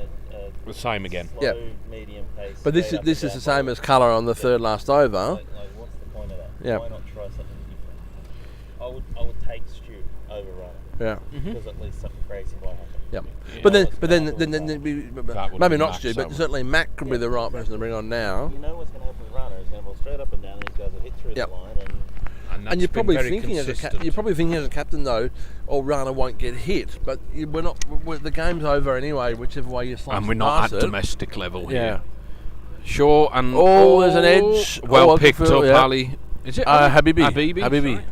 the same again. Slow, medium pace. But this is the same as colour on the third last over. Like, what's the point of that? Yeah. Why not try something different? I would take Stu over Rana. Yeah. Because at least something crazy might happen. Yep. Yeah. But then maybe not Stu, but certainly Mac could be the right person to bring on now. You know what's going to happen with Rana? He's going to bowl straight up and down, and these guys will hit through the line. And you're probably thinking as a captain though, Rana won't get hit. But the game's over anyway, whichever way you slice. And we're not at domestic level here. Yeah. Sure. And there's an edge. Well picked up, Ali. Is it Habibi?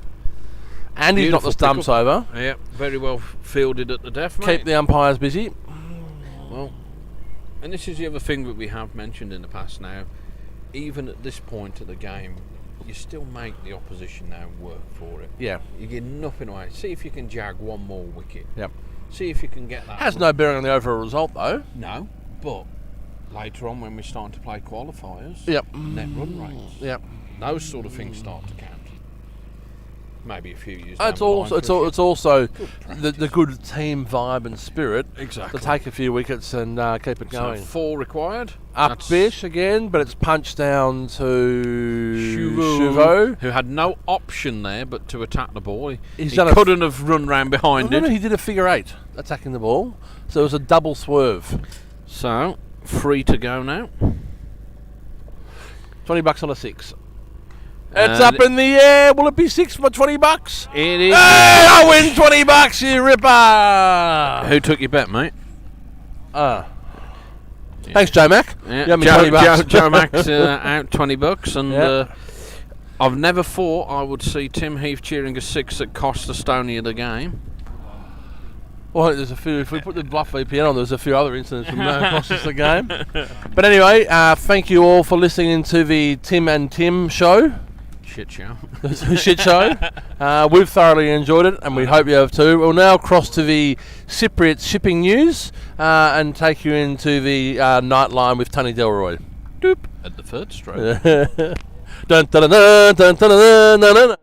And he's got the stumps over. Yeah, very well fielded at the death, mate. Keep the umpires busy. Well, and this is the other thing that we have mentioned in the past now. Even at this point of the game, you still make the opposition now work for it. Yeah. You get nothing away. See if you can jag one more wicket. Yep. See if you can get that. Has no bearing on the overall result though. No, but later on when we're starting to play qualifiers, net run rates, those sort of things start to count. Maybe a few years. It's also the good team vibe and spirit. Exactly. To take a few wickets and keep it going. So 4 required. Up Bish again, but it's punched down to Shuvo, who had no option there but to attack the ball. He couldn't have run round behind it. He did a figure 8 attacking the ball, so it was a double swerve. So free to go now. $20 on a 6. It's up in the air. Will it be 6 for $20? It is. Hey, I win $20, you ripper! Who took your bet, mate? Thanks, Joe Mac. Yeah. You owe me $20. Joe Mac's out $20, and I've never thought I would see Tim Heath cheering a 6 that cost Estonia the game. Well, there's a few. If we put the Bluff VPN on, there's a few other incidents from that cost us the game. But anyway, thank you all for listening to the Tim and Tim show. Shit show. Shit show. We've thoroughly enjoyed it, and we hope you have too. We'll now cross to the Cypriot shipping news and take you into the Nightline with Tony Delroy. Doop. At the third stroke. Dun, dun, dun, dun, dun, dun, dun, dun.